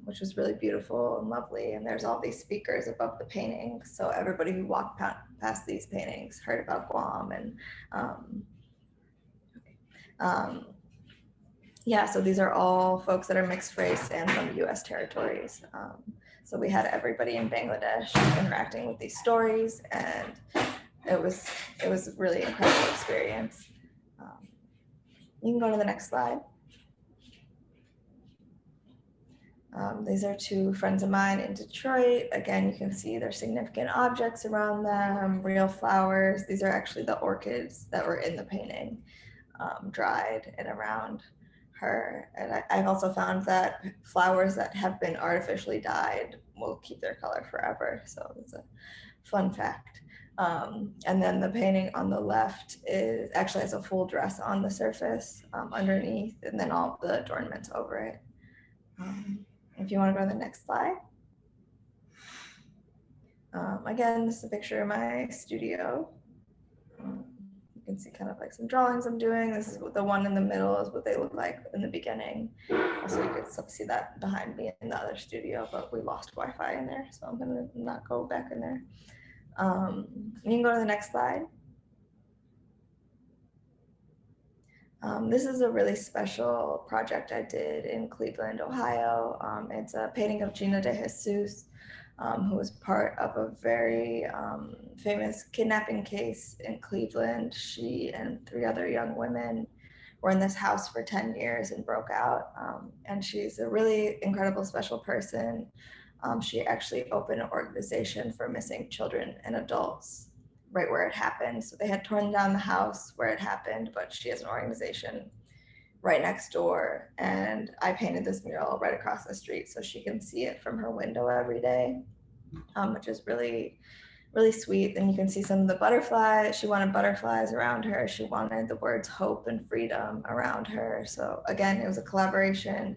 which was really beautiful and lovely. And there's all these speakers above the paintings. So everybody who walked past these paintings heard about Guam. And yeah, so these are all folks that are mixed race and from the US territories. So we had everybody in Bangladesh interacting with these stories, and it was a really incredible experience. You can go to the next slide. These are two friends of mine in Detroit. Again, you can see there's significant objects around them, real flowers. These are actually the orchids that were in the painting, dried and around her. And I've also found that flowers that have been artificially dyed will keep their color forever. So it's a fun fact. And then the painting on the left actually has a full dress on the surface underneath, and then all the adornments over it. If you want to go to the next slide. Again, this is a picture of my studio. You can see kind of like some drawings I'm doing. This is what the one in the middle is what they look like in the beginning. Also, you can see that behind me in the other studio, but we lost Wi-Fi in there, so I'm gonna not go back in there. You can go to the next slide. This is a really special project I did in Cleveland, Ohio. It's a painting of Gina de Jesus, who was part of a very famous kidnapping case in Cleveland. She and 3 other young women were in this house for 10 years and broke out. And she's a really incredible, special person. She actually opened an organization for missing children and adults right where it happened. So they had torn down the house where it happened, but she has an organization right next door. And I painted this mural right across the street so she can see it from her window every day, which is really, really sweet. And you can see some of the butterflies. She wanted butterflies around her. She wanted the words hope and freedom around her. So again, it was a collaboration.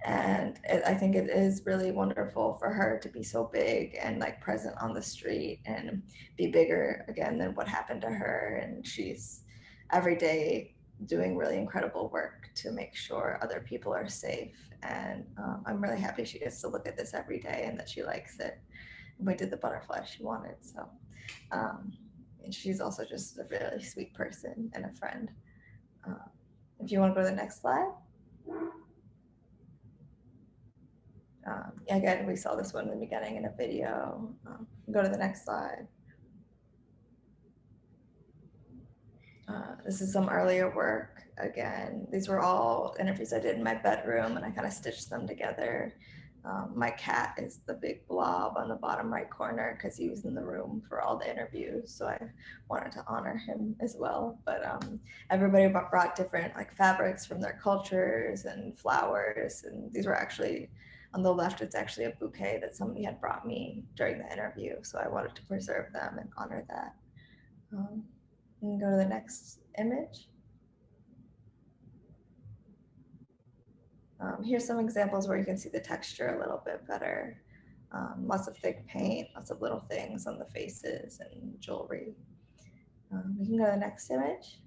And I think it is really wonderful for her to be so big and like present on the street and be bigger again than what happened to her. And she's every day doing really incredible work to make sure other people are safe. And I'm really happy she gets to look at this every day and that she likes it. And we did the butterfly she wanted. So, and she's also just a really sweet person and a friend. If you want to go to the next slide. Again, we saw this one in the beginning in a video. Go to the next slide. This is some earlier work. Again, these were all interviews I did in my bedroom, and I kind of stitched them together. My cat is the big blob on the bottom right corner because he was in the room for all the interviews. So I wanted to honor him as well. But everybody brought different like fabrics from their cultures and flowers. And these were actually, on the left, it's actually a bouquet that somebody had brought me during the interview. So I wanted to preserve them and honor that. And go to the next image. Here's some examples where you can see the texture a little bit better. Lots of thick paint, lots of little things on the faces and jewelry. We can go to the next image.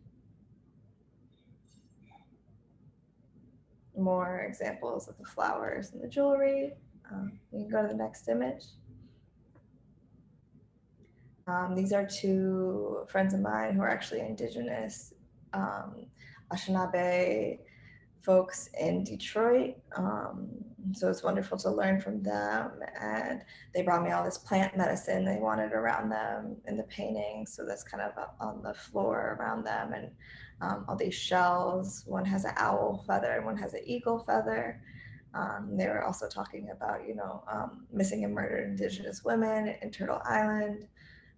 More examples of the flowers and the jewelry. We can go to the next image. These are two friends of mine who are actually indigenous Anishinaabe folks in Detroit. So it's wonderful to learn from them. And they brought me all this plant medicine they wanted around them in the painting. So that's kind of up on the floor around them. And all these shells, one has an owl feather and one has an eagle feather. They were also talking about, missing and murdered indigenous women in Turtle Island.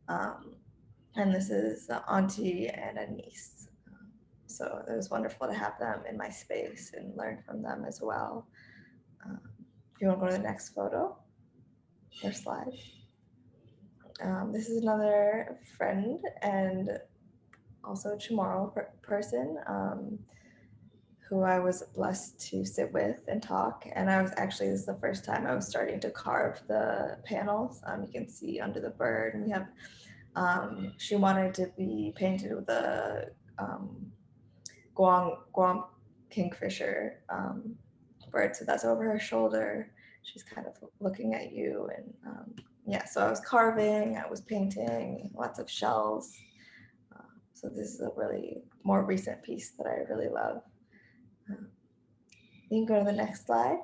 And this is an auntie and a niece. So it was wonderful to have them in my space and learn from them as well. If you want to go to the next photo or slide. This is another friend and also a Chamorro person who I was blessed to sit with and talk. And this is the first time I was starting to carve the panels. You can see under the bird, and we have, she wanted to be painted with a Guam kingfisher bird. So that's over her shoulder. She's kind of looking at you. And so I was carving, I was painting, lots of shells. So this is a really more recent piece that I really love. You can go to the next slide.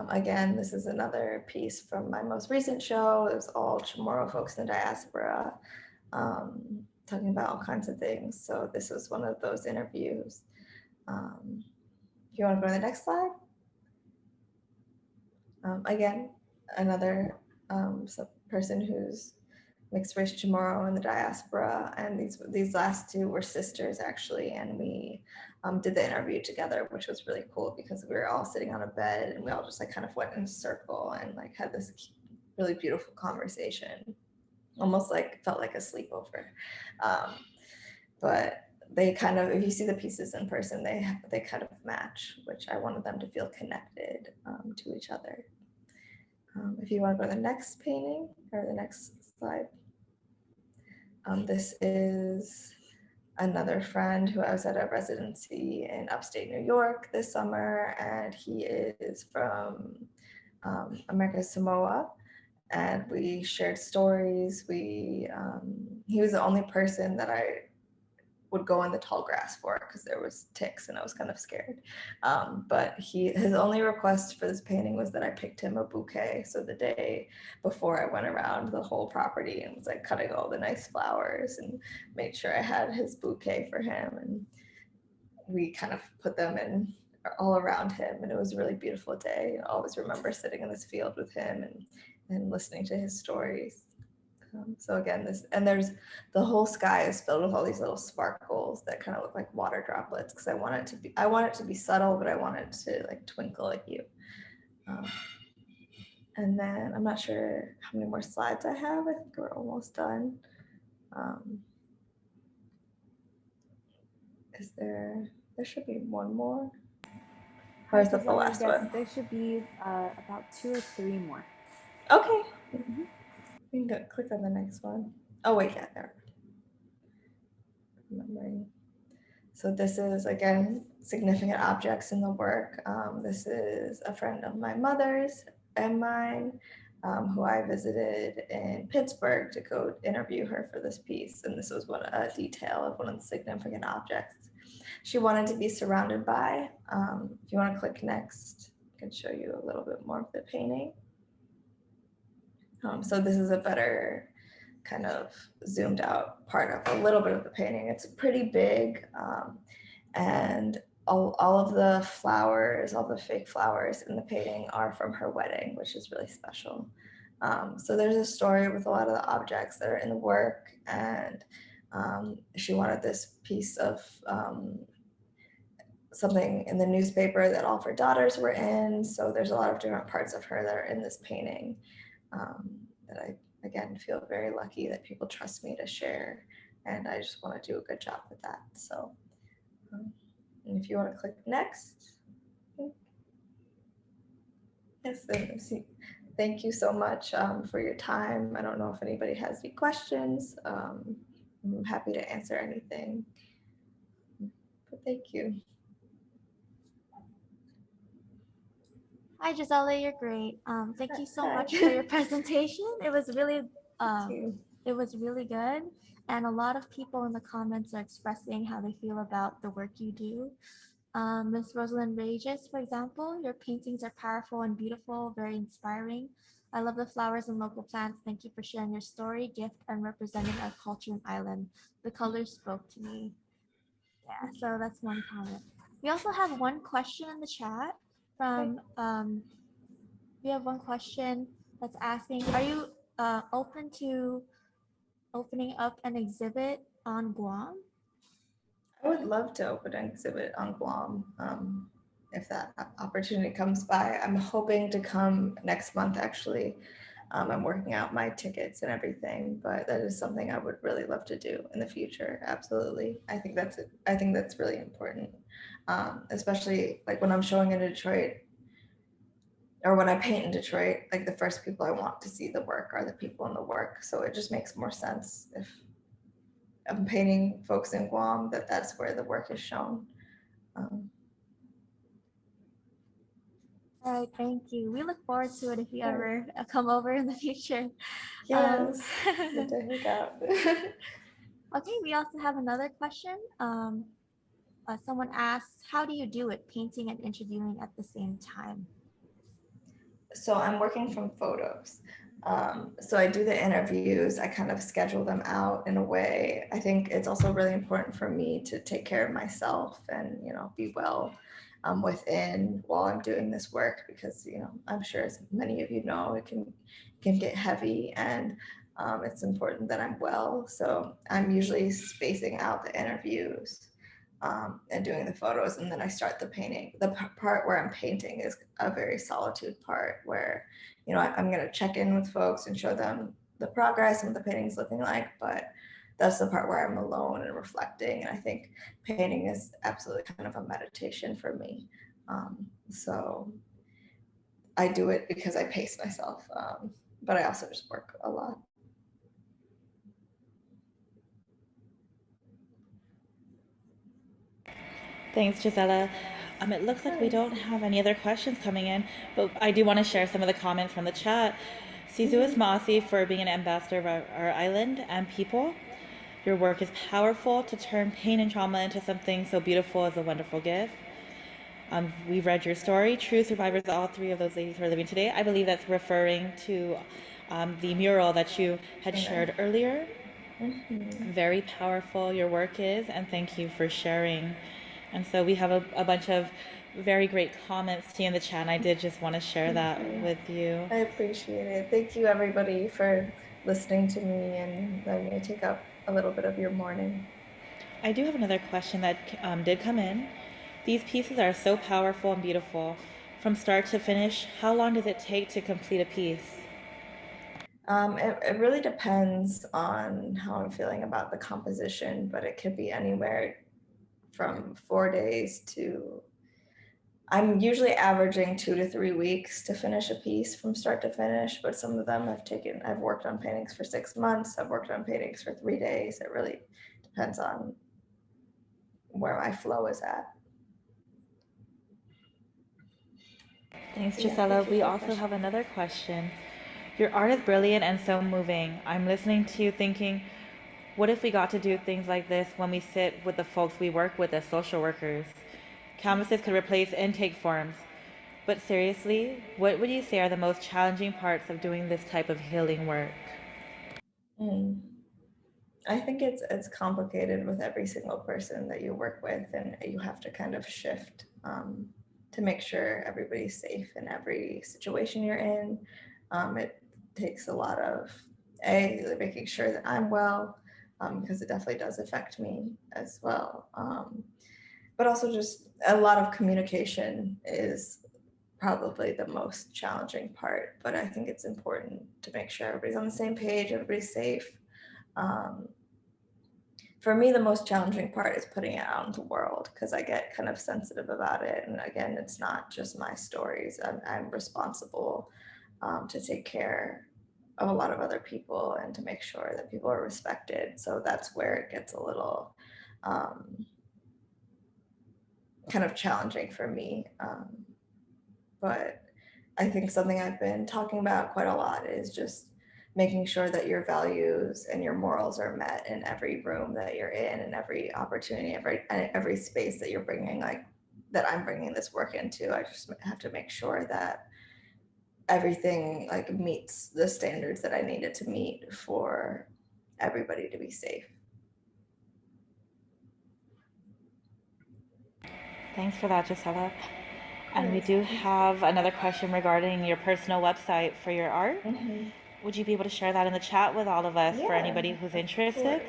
Again, this is another piece from my most recent show. It was all Chamorro folks in the diaspora, talking about all kinds of things. So this was one of those interviews. If you want to go to the next slide. Again, another person who's mixed race Chamorro in the diaspora, and these last two were sisters actually, and we did the interview together, which was really cool because we were all sitting on a bed and we all just like kind of went in a circle and like had this really beautiful conversation, almost like felt like a sleepover. But they kind of, if you see the pieces in person, they kind of match, which I wanted them to feel connected to each other. If you want to go to the next painting or the next slide. This is another friend who I was at a residency in upstate New York this summer, and he is from American Samoa, and we shared stories. He was the only person that I would go in the tall grass for because there was ticks and I was kind of scared. But his only request for this painting was that I picked him a bouquet. So the day before I went around the whole property and was like cutting all the nice flowers and made sure I had his bouquet for him. And we kind of put them in all around him. And it was a really beautiful day. I always remember sitting in this field with him and listening to his stories. So again, there's the whole sky is filled with all these little sparkles that kind of look like water droplets because I want it to be subtle, but I want it to like twinkle at you. And then I'm not sure how many more slides I have. I think we're almost done. There should be one more. Or is that the last one? There should be about 2 or 3 more. Okay. Mm-hmm. You can click on the next one. Oh wait, yeah, there. Remembering. So this is, again, significant objects in the work. This is a friend of my mother's and mine, who I visited in Pittsburgh to go interview her for this piece. And this was a detail of one of the significant objects she wanted to be surrounded by. If you want to click next, I can show you a little bit more of the painting. So this is a better kind of zoomed out part of a little bit of the painting. It's pretty big, and all of the flowers, all the fake flowers in the painting are from her wedding, which is really special. So there's a story with a lot of the objects that are in the work, and she wanted this piece of something in the newspaper that all of her daughters were in. So there's a lot of different parts of her that are in this painting that I, again, feel very lucky that people trust me to share. And I just want to do a good job with that. So and if you want to click next. Yes, and thank you so much for your time. I don't know if anybody has any questions. I'm happy to answer anything. But thank you. Hi, Gisela, you're great. Thank you so much for your presentation. It was really good. And a lot of people in the comments are expressing how they feel about the work you do. Ms. Rosalind Regis, for example, your paintings are powerful and beautiful, very inspiring. I love the flowers and local plants. Thank you for sharing your story, gift, and representing our culture and island. The colors spoke to me. Yeah, so that's one comment. We also have one question in the chat from, we have one question that's asking, are you open to opening up an exhibit on Guam? I would love to open an exhibit on Guam if that opportunity comes by. I'm hoping to come next month, actually. I'm working out my tickets and everything, but that is something I would really love to do in the future. Absolutely. I think that's really important, especially like when I'm showing in Detroit or when I paint in Detroit, like the first people I want to see the work are the people in the work. So it just makes more sense if I'm painting folks in Guam, that's where the work is shown. All right, thank you. We look forward to it if you ever come over in the future. Yes, good to hang out. Okay, we also have another question. Someone asks, how do you do it, painting and interviewing at the same time? So I'm working from photos. So I do the interviews, I kind of schedule them out in a way. I think it's also really important for me to take care of myself and, be well within while I'm doing this work, because, I'm sure as many of you know, it can get heavy, and it's important that I'm well. So I'm usually spacing out the interviews and doing the photos, and then I start the painting. The part where I'm painting is a very solitude part where, I'm going to check in with folks and show them the progress and what the painting's looking like, but that's the part where I'm alone and reflecting. And I think painting is absolutely kind of a meditation for me. So I do it because I pace myself, but I also just work a lot. Thanks, Gisela. It looks like we don't have any other questions coming in, but I do want to share some of the comments from the chat. Sizu Masi for being an ambassador of our island and people. Your work is powerful. To turn pain and trauma into something so beautiful is a wonderful gift. We've read your story, true survivors, all three of those ladies who are living today. I believe that's referring to the mural that you had shared earlier. Very powerful your work is, and thank you for sharing. And so we have a bunch of very great comments to you in the chat, and I did just want to share that with you. I appreciate it. Thank you, everybody, for listening to me and letting me take up a little bit of your morning. I do have another question that did come in. These pieces are so powerful and beautiful. From start to finish, how long does it take to complete a piece? It really depends on how I'm feeling about the composition, but it could be anywhere from 4 days to, I'm usually averaging 2 to 3 weeks to finish a piece from start to finish, but some of them I've worked on paintings for 6 months, I've worked on paintings for 3 days. It really depends on where my flow is at. Thanks, Gisela. We also have another question. Your art is brilliant and so moving. I'm listening to you thinking, what if we got to do things like this when we sit with the folks we work with as social workers? Canvases could replace intake forms. But seriously, what would you say are the most challenging parts of doing this type of healing work? I think it's complicated with every single person that you work with, and you have to kind of shift to make sure everybody's safe in every situation you're in. It takes a lot of making sure that I'm well, because it definitely does affect me as well. But also just a lot of communication is probably the most challenging part, but I think it's important to make sure everybody's on the same page, everybody's safe. For me, the most challenging part is putting it out into the world, because I get kind of sensitive about it. And again, it's not just my stories. I'm responsible to take care of a lot of other people and to make sure that people are respected. So that's where it gets a little kind of challenging for me. But I think something I've been talking about quite a lot is just making sure that your values and your morals are met in every room that you're in, and every opportunity, every space that you're bringing, like that I'm bringing this work into. I just have to make sure that everything like meets the standards that I need it to meet for everybody to be safe. Thanks for that, Gisela. And we do have another question regarding your personal website for your art. Would you be able to share that in the chat with all of us for anybody who's interested?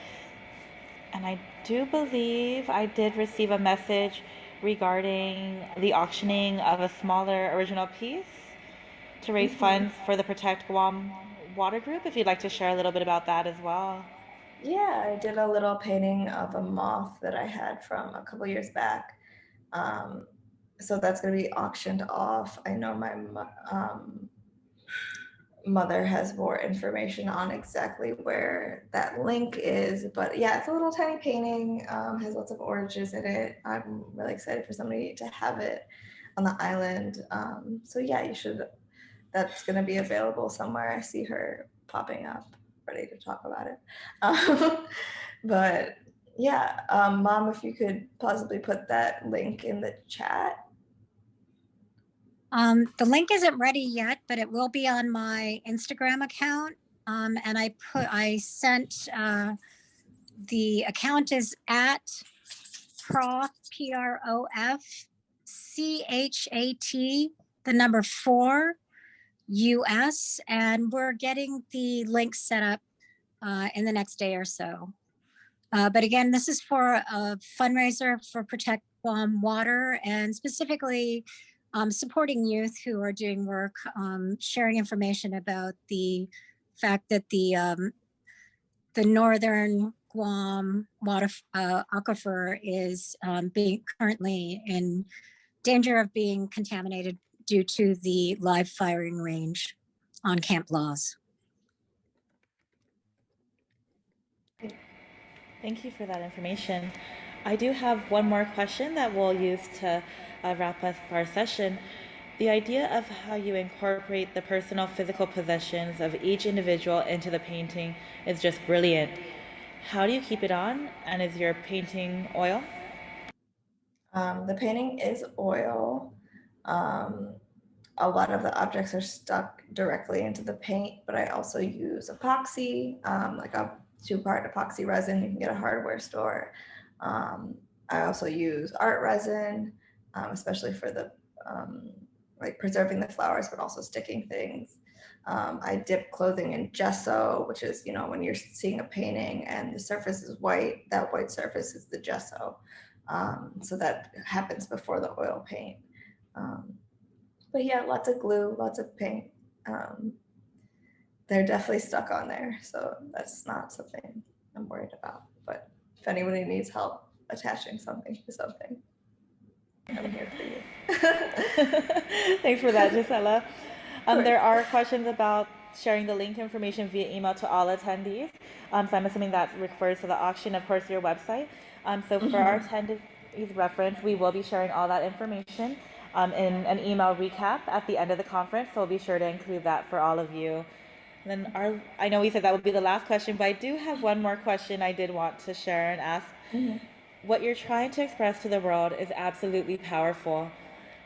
And I do believe I did receive a message regarding the auctioning of a smaller original piece to raise funds for the Protect Guam Water Group, if you'd like to share a little bit about that as well. Yeah, I did a little painting of a moth that I had from a couple years back. So that's going to be auctioned off. I know my mother has more information on exactly where that link is, but yeah, it's a little tiny painting, has lots of oranges in it. I'm really excited for somebody to have it on the island. So yeah, that's going to be available somewhere. I see her popping up, ready to talk about it. But yeah, Mom, if you could possibly put that link in the chat. The link isn't ready yet, but it will be on my Instagram account. And I sent, the account is at Prof, PROFCHAT, the number 4 US, and we're getting the link set up in the next day or so. But again, this is for a fundraiser for Protect Guam Water, and specifically supporting youth who are doing work, sharing information about the fact that the northern Guam water aquifer is being currently in danger of being contaminated due to the live firing range on Camp Laws. Thank you for that information. I do have one more question that we'll use to wrap up our session. The idea of how you incorporate the personal physical possessions of each individual into the painting is just brilliant. How do you keep it on? And is your painting oil? The painting is oil. A lot of the objects are stuck directly into the paint, but I also use epoxy, like a 2-part epoxy resin you can get at a hardware store. I also use art resin, especially for the like preserving the flowers, but also sticking things. I dip clothing in gesso, which is, when you're seeing a painting and the surface is white, that white surface is the gesso. So that happens before the oil paint. But yeah, lots of glue, lots of paint. They're definitely stuck on there, so that's not something I'm worried about. But if anybody needs help attaching something to something, I'm here for you. Thanks for that, Gisela. There are questions about sharing the link information via email to all attendees. So I'm assuming that refers to the auction, of course, your website. So for our attendees' reference, we will be sharing all that information in an email recap at the end of the conference. So we'll be sure to include that for all of you. And then I know we said that would be the last question, but I do have one more question I did want to share and ask. What you're trying to express to the world is absolutely powerful.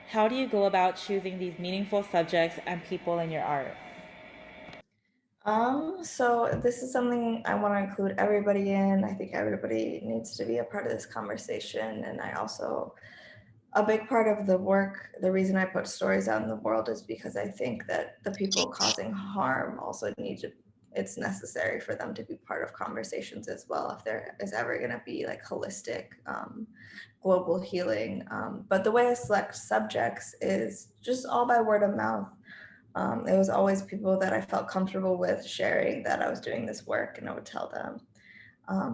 How do you go about choosing these meaningful subjects and people in your art? So this is something I want to include everybody in. I think everybody needs to be a part of this conversation. And I also, a big part of the work, the reason I put stories out in the world is because I think that the people causing harm also need to, it's necessary for them to be part of conversations as well, if there is ever going to be like holistic global healing. But the way I select subjects is just all by word of mouth. It was always people that I felt comfortable with sharing that I was doing this work, and I would tell them.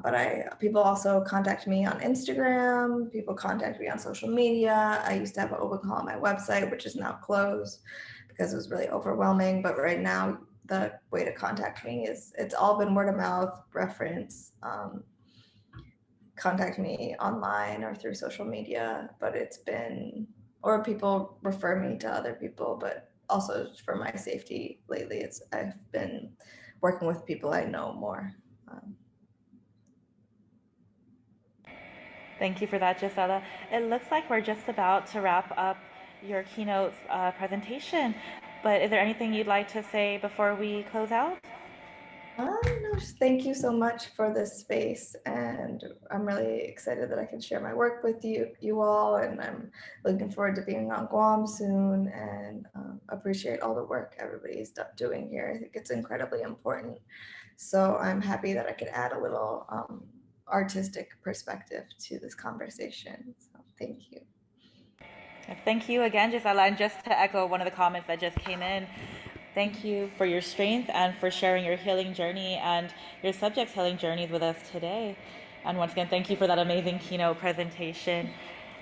But people also contact me on Instagram, people contact me on social media. I used to have an open call on my website, which is now closed because it was really overwhelming. But right now, the way to contact me is, it's all been word of mouth, reference, contact me online or through social media, but it's been, or people refer me to other people, but also for my safety lately, I've been working with people I know more. Thank you for that, Gisela. It looks like we're just about to wrap up your keynote presentation, but is there anything you'd like to say before we close out? No, just thank you so much for this space, and I'm really excited that I can share my work with you all, and I'm looking forward to being on Guam soon, and appreciate all the work everybody's doing here. I think it's incredibly important. So I'm happy that I could add a little artistic perspective to this conversation. So thank you. Thank you again, Gisela. And just to echo one of the comments that just came in, thank you for your strength and for sharing your healing journey and your subject's healing journeys with us today. And once again, thank you for that amazing keynote presentation.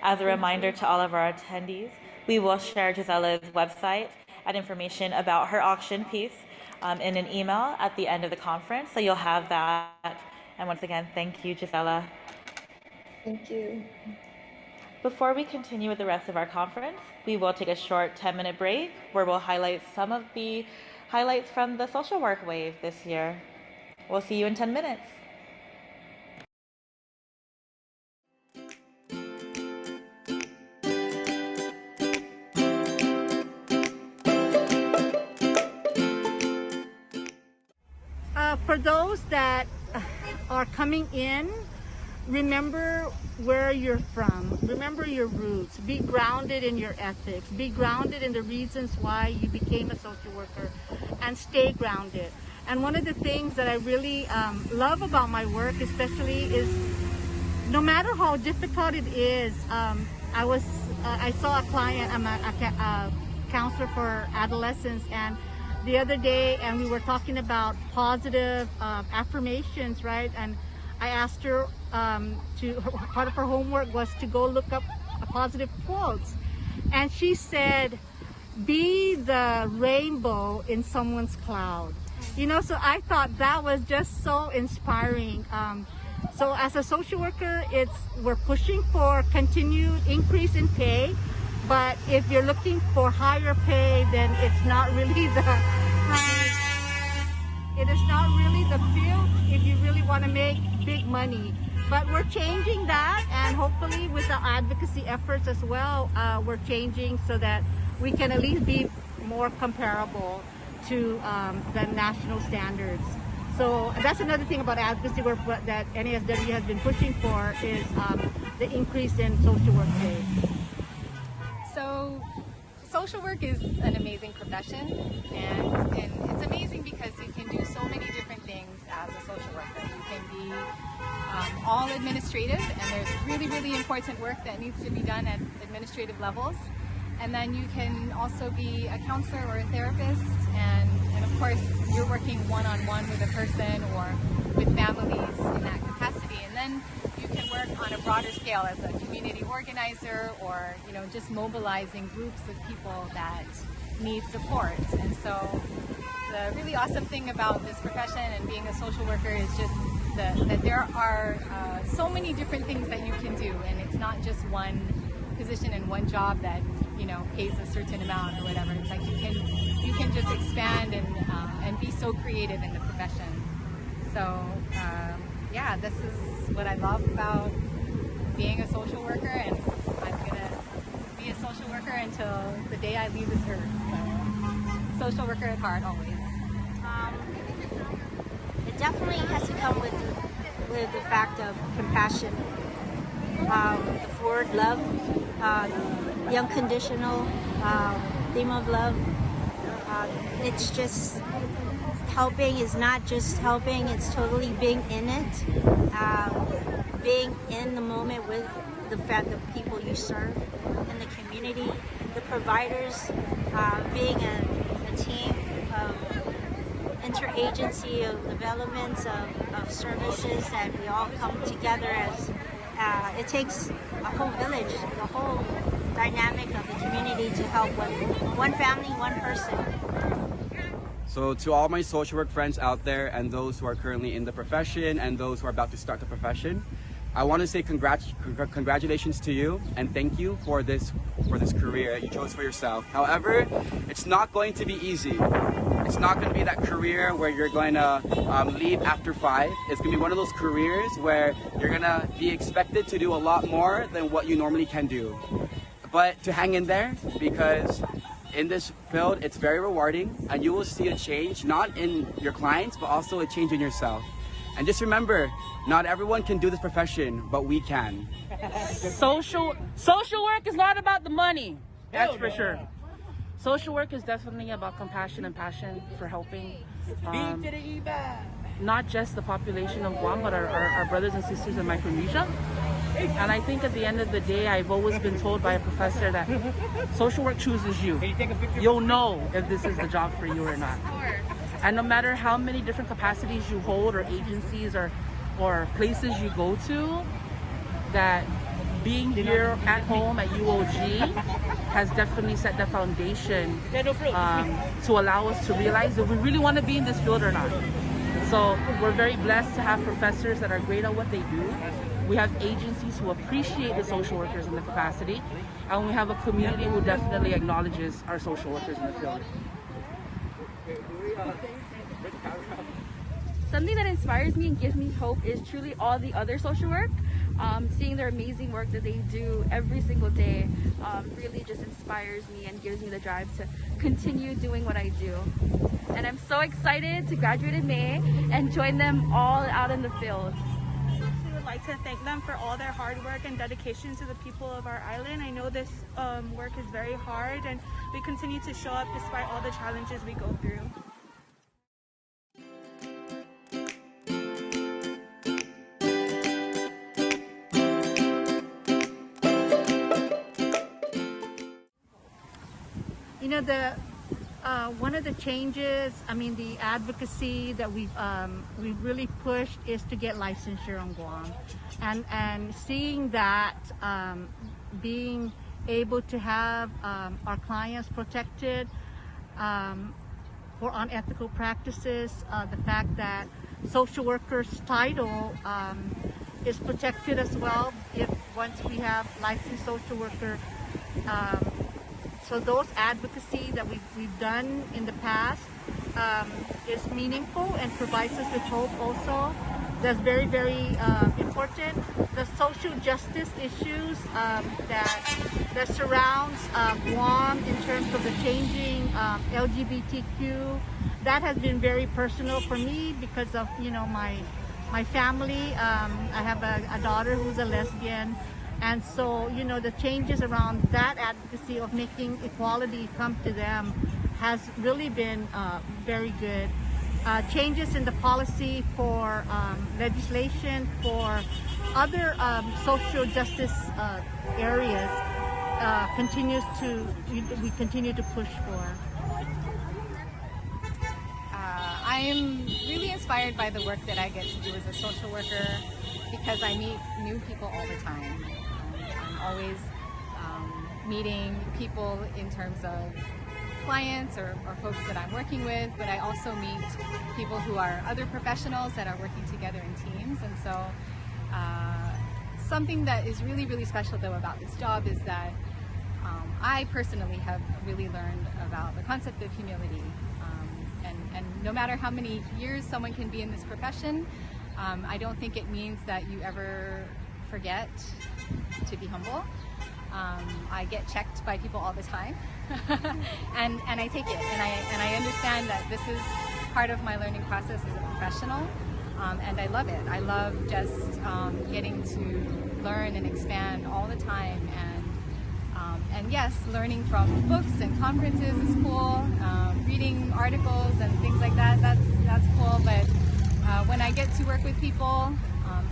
As a reminder to all of our attendees, we will share Gisela's website and information about her auction piece in an email at the end of the conference. So you'll have that. And once again, thank you, Gisela. Thank you. Before we continue with the rest of our conference, we will take a short 10-minute break where we'll highlight some of the highlights from the social work wave this year. We'll see you in 10 minutes. For those that are coming in, remember where you're from. Remember your roots. Be grounded in your ethics. Be grounded in the reasons why you became a social worker, and stay grounded. And one of the things that I really love about my work especially is, no matter how difficult it is, I saw a client, I'm a counselor for adolescents, and the other day, and we were talking about positive affirmations, right? And I asked her part of her homework was to go look up positive quotes. And she said, be the rainbow in someone's cloud. You know, so I thought that was just so inspiring. So as a social worker, we're pushing for continued increase in pay. But if you're looking for higher pay, then it's not really it is not really the field if you really want to make big money. But we're changing that, and hopefully with the advocacy efforts as well, we're changing so that we can at least be more comparable to the national standards. So that's another thing about advocacy work that NASW has been pushing for, is the increase in social work pay. So social work is an amazing profession, and it's amazing because you can do so many different things as a social worker. You can be all administrative, and there's really, really important work that needs to be done at administrative levels. And then you can also be a counselor or a therapist, and of course you're working one-on-one with a person or with families in that capacity. And then you can work on a broader scale as a community organizer, or just mobilizing groups of people that need support. And so the really awesome thing about this profession and being a social worker is just that there are so many different things that you can do, and it's not just one position and one job that pays a certain amount or whatever. It's like you can just expand and be so creative in the profession. So yeah, this is what I love about being a social worker, and I'm gonna be a social worker until the day I leave this earth. So social worker at heart always. definitely has to come with the fact of compassion. The word love, the unconditional theme of love. It's just helping is not just helping, it's totally being in it, being in the moment with the people you serve in the community, the providers, being a team of interagency of developments of services that we all come together as it takes a whole village, the whole dynamic of the community to help one family, one person. So to all my social work friends out there and those who are currently in the profession and those who are about to start the profession, I want to say congratulations to you and thank you for this career you chose for yourself. However, it's not going to be easy. It's not going to be that career where you're going to leave after 5. It's going to be one of those careers where you're going to be expected to do a lot more than what you normally can do. But to hang in there, because in this field, it's very rewarding and you will see a change, not in your clients, but also a change in yourself. And just remember, not everyone can do this profession, but we can. Social work is not about the money, that's for sure. Social work is definitely about compassion and passion for helping not just the population of Guam, but our brothers and sisters in Micronesia. And I think at the end of the day, I've always been told by a professor that social work chooses you. You'll know if this is the job for you or not. And no matter how many different capacities you hold or agencies or places you go to, that being here at home at UOG has definitely set the foundation to allow us to realize if we really want to be in this field or not. So we're very blessed to have professors that are great at what they do. We have agencies who appreciate the social workers in the capacity, and we have a community who definitely acknowledges our social workers in the field. Something that inspires me and gives me hope is truly all the other social work. Seeing their amazing work that they do every single day really just inspires me and gives me the drive to continue doing what I do. And I'm so excited to graduate in May and join them all out in the field. We would like to thank them for all their hard work and dedication to the people of our island. I know this work is very hard and we continue to show up despite all the challenges we go through. You know, one of the changes, the advocacy that we've really pushed is to get licensure on Guam, and seeing that being able to have our clients protected for unethical practices, the fact that social workers title is protected as well if once we have licensed social worker. So those advocacy that we've done in the past is meaningful and provides us with hope also. That's very, very important. The social justice issues that surrounds Guam in terms of the changing LGBTQ, that has been very personal for me because of, my family. I have a daughter who's a lesbian. And so, the changes around that advocacy of making equality come to them has really been very good. Changes in the policy for legislation for other social justice areas we continue to push for. I am really inspired by the work that I get to do as a social worker because I meet new people all the time. I'm always meeting people in terms of clients or folks that I'm working with, but I also meet people who are other professionals that are working together in teams. And so something that is really, really special though about this job is that I personally have really learned about the concept of humility. And no matter how many years someone can be in this profession, I don't think it means that you ever forget to be humble. I get checked by people all the time, and I take it, and I understand that this is part of my learning process as a professional. and I love it. I love just getting to learn and expand all the time, and yes, learning from books and conferences is cool. Reading articles and things like that, that's cool. But when I get to work with people,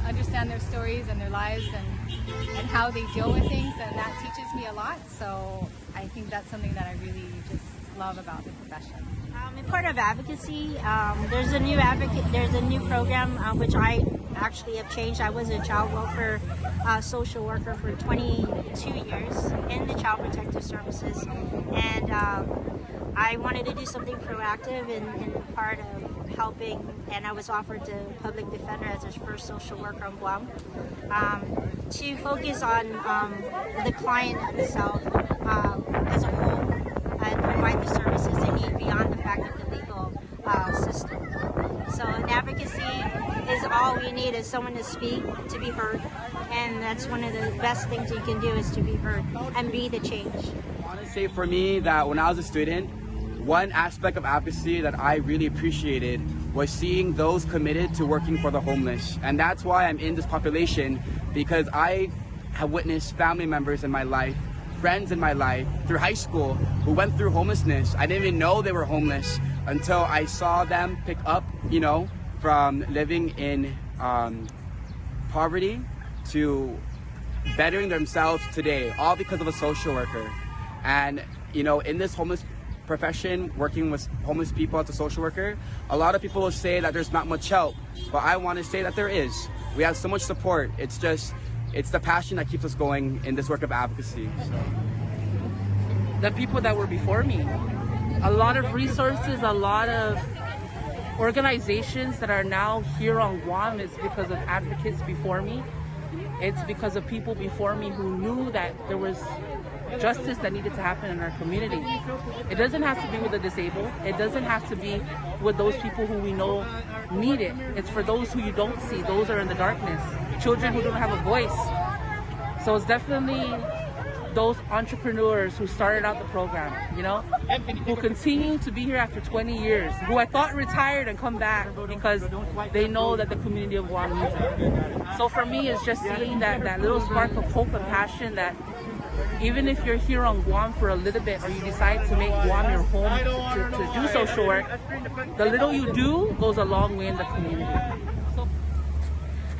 understand their stories and their lives and how they deal with things, and that teaches me a lot. So I think that's something that I really just love about the profession. In part of advocacy, there's a new program which I actually have changed. I was a child welfare social worker for 22 years in the Child Protective Services, and I wanted to do something proactive in part of helping, and I was offered the public defender as his first social worker on Guam, to focus on the client itself as a whole and provide the services they need beyond the fact of the legal system. So in advocacy is all we need is someone to speak, to be heard, and that's one of the best things you can do is to be heard and be the change. I want to say for me that when I was a student, one aspect of advocacy that I really appreciated was seeing those committed to working for the homeless. And that's why I'm in this population, because I have witnessed family members in my life, friends in my life through high school who went through homelessness. I didn't even know they were homeless until I saw them pick up, from living in poverty to bettering themselves today, all because of a social worker. And, in this homeless profession, working with homeless people as a social worker, a lot of people will say that there's not much help, but I want to say that there is. We have so much support. It's the passion that keeps us going in this work of advocacy. The people that were before me, a lot of resources, a lot of organizations that are now here on Guam is because of advocates before me. It's because of people before me who knew that there was justice that needed to happen in our community. It doesn't have to be with the disabled. It doesn't have to be with those people who we know need it. It's for those who you don't see, those are in the darkness, children who don't have a voice. So it's definitely those entrepreneurs who started out the program, who continue to be here after 20 years, who I thought retired and come back because they know that the community of Guam needs it. So for me, it's just seeing that little spark of hope and passion that even if you're here on Guam for a little bit, or you decide to make Guam your home to do social work, the little you do goes a long way in the community.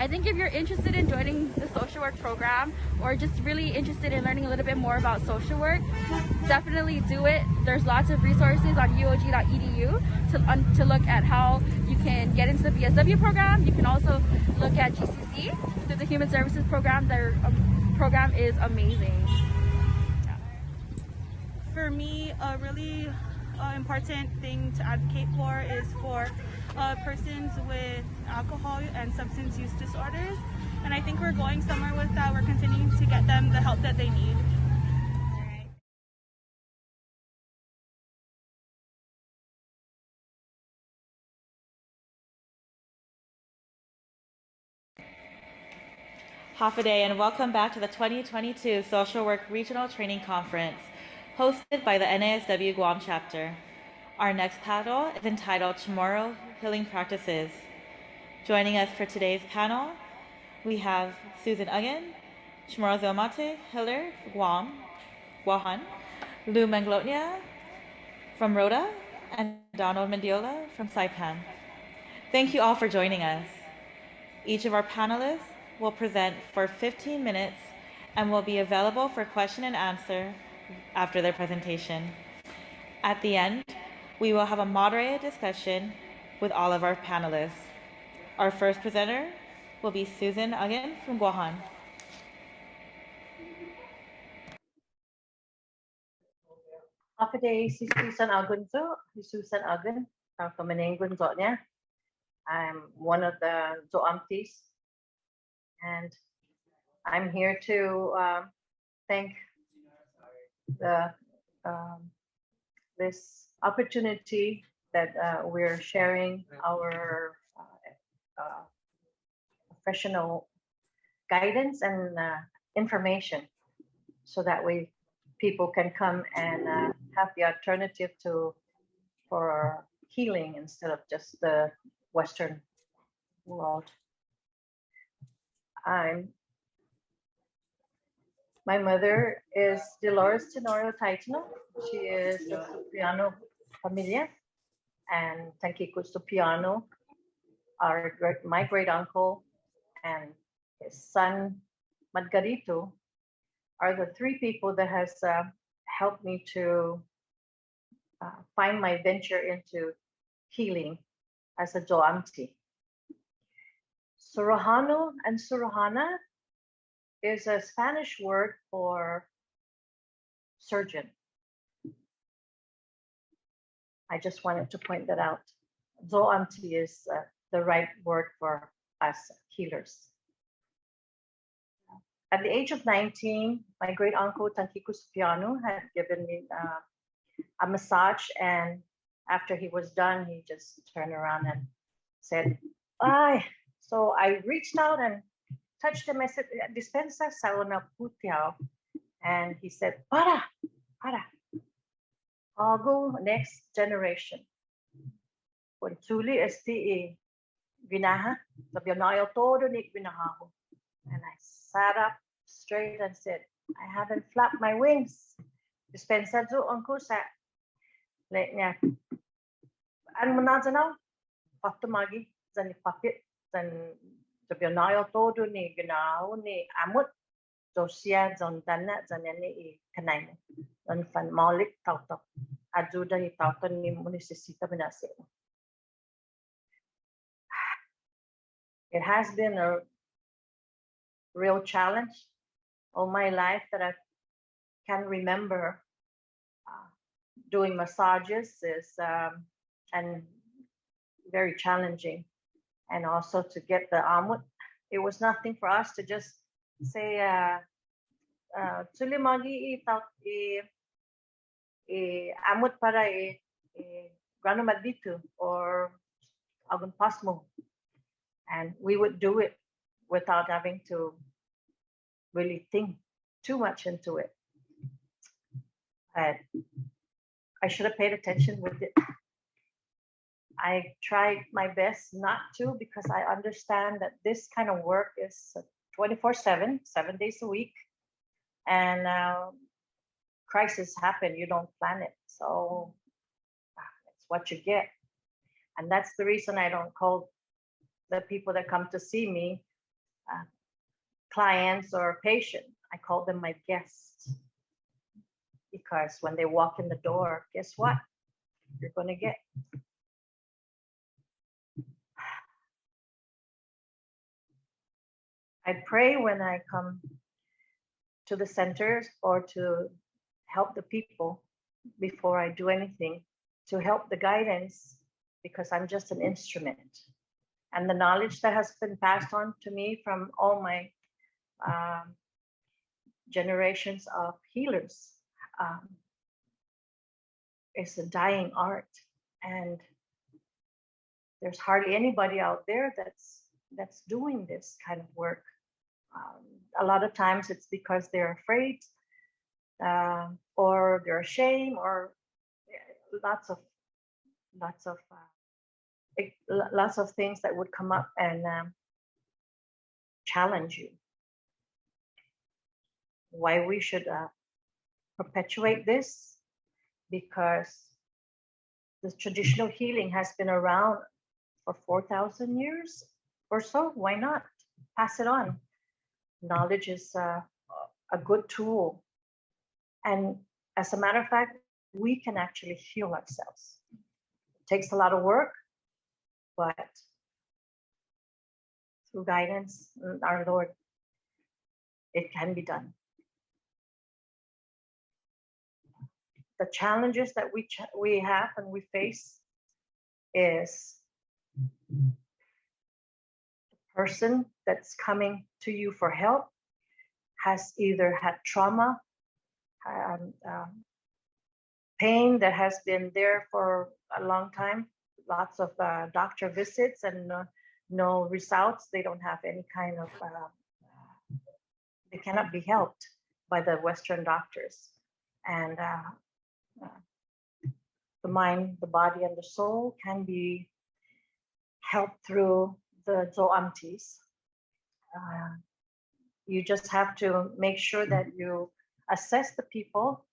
I think if you're interested in joining the social work program or just really interested in learning a little bit more about social work, definitely do it. There's lots of resources on uog.edu to look at how you can get into the BSW program. You can also look at GCC through the Human Services program. Their program is amazing. For me, a really important thing to advocate for is for persons with alcohol and substance use disorders, and I think we're going somewhere with that. We're continuing to get them the help that they need. Half a day, and welcome back to the 2022 Social Work Regional Training Conference, hosted by the NASW Guam chapter. Our next panel is entitled Cultural Healing Practices. Joining us for today's panel, we have Susan Uggan, Shmoro Zomate Hiller, Guahan, Lou Manglotnia from Rhoda, and Donald Mendiola from Saipan. Thank you all for joining us. Each of our panelists will present for 15 minutes and will be available for question and answer after their presentation. At the end, we will have a moderated discussion with all of our panelists. Our first presenter will be Susan Uggan from Guahan. Today, si Susan Uggan from Manengun Zotnya. I'm one of the Zoamtis, and I'm here to thank this opportunity that we're sharing our professional guidance and information, so that people can come and have the alternative for healing instead of just the Western world. My mother is Dolores Tenorio Taitano. She is a Supriano Familia, and Tanquico Supiano, my great uncle, and his son Margarito are the three people that has helped me to find my venture into healing as a Joamti. Surahano and Surahana is a Spanish word for surgeon. I just wanted to point that out. Zoamti is the right word for us healers. At the age of 19, my great uncle Tanquico Supiano had given me a massage, and after he was done, he just turned around and said, "Ay." So I reached out and touched him. I said, "Dispensa sa una putiao," and he said, "Para. I'll go next generation. When truly esti ginaha, sabionayo todo ni ginahaho." And I sat up straight and said, "I haven't flapped my wings. Dispensa do uncle sa let niya. An manazanaw, patumagi, zani papit, zan sabionayo todo ni ginahaho ni amut. Dosia zon dana zanani kanay mo. Zon fan maulik tauto. Ajuda hi tauto ni mo necesita binase. It has been a real challenge all my life that I can remember. Doing massages is and very challenging, and also to get the amut. It was nothing for us to just say tulimagi amut para grano maldito or agun pasmo, and we would do it without having to really think too much into it. I should have paid attention with it. I tried my best not to, because I understand that this kind of work is 24/7, 7 days a week, and crises happen. You don't plan it, so it's what you get, and that's the reason I don't call the people that come to see me clients or patients. I call them my guests, because when they walk in the door, guess what you're going to get? I pray when I come to the centers or to help the people before I do anything, to help the guidance, because I'm just an instrument. And the knowledge that has been passed on to me from all my generations of healers is a dying art. And there's hardly anybody out there that's doing this kind of work. A lot of times it's because they're afraid, or they're ashamed, or lots of things that would come up and challenge you. Why we should perpetuate this? Because the traditional healing has been around for 4,000 years or so. Why not pass it on? Knowledge is a good tool. And as a matter of fact, we can actually heal ourselves. It takes a lot of work, but through guidance, our Lord, it can be done. The challenges that we have and we face is the person that's coming to you for help has either had trauma, pain that has been there for a long time, lots of doctor visits and no results. They don't have any kind of, they cannot be helped by the Western doctors. And the mind, the body, and the soul can be helped through the zoamtis, you just have to make sure that you assess the people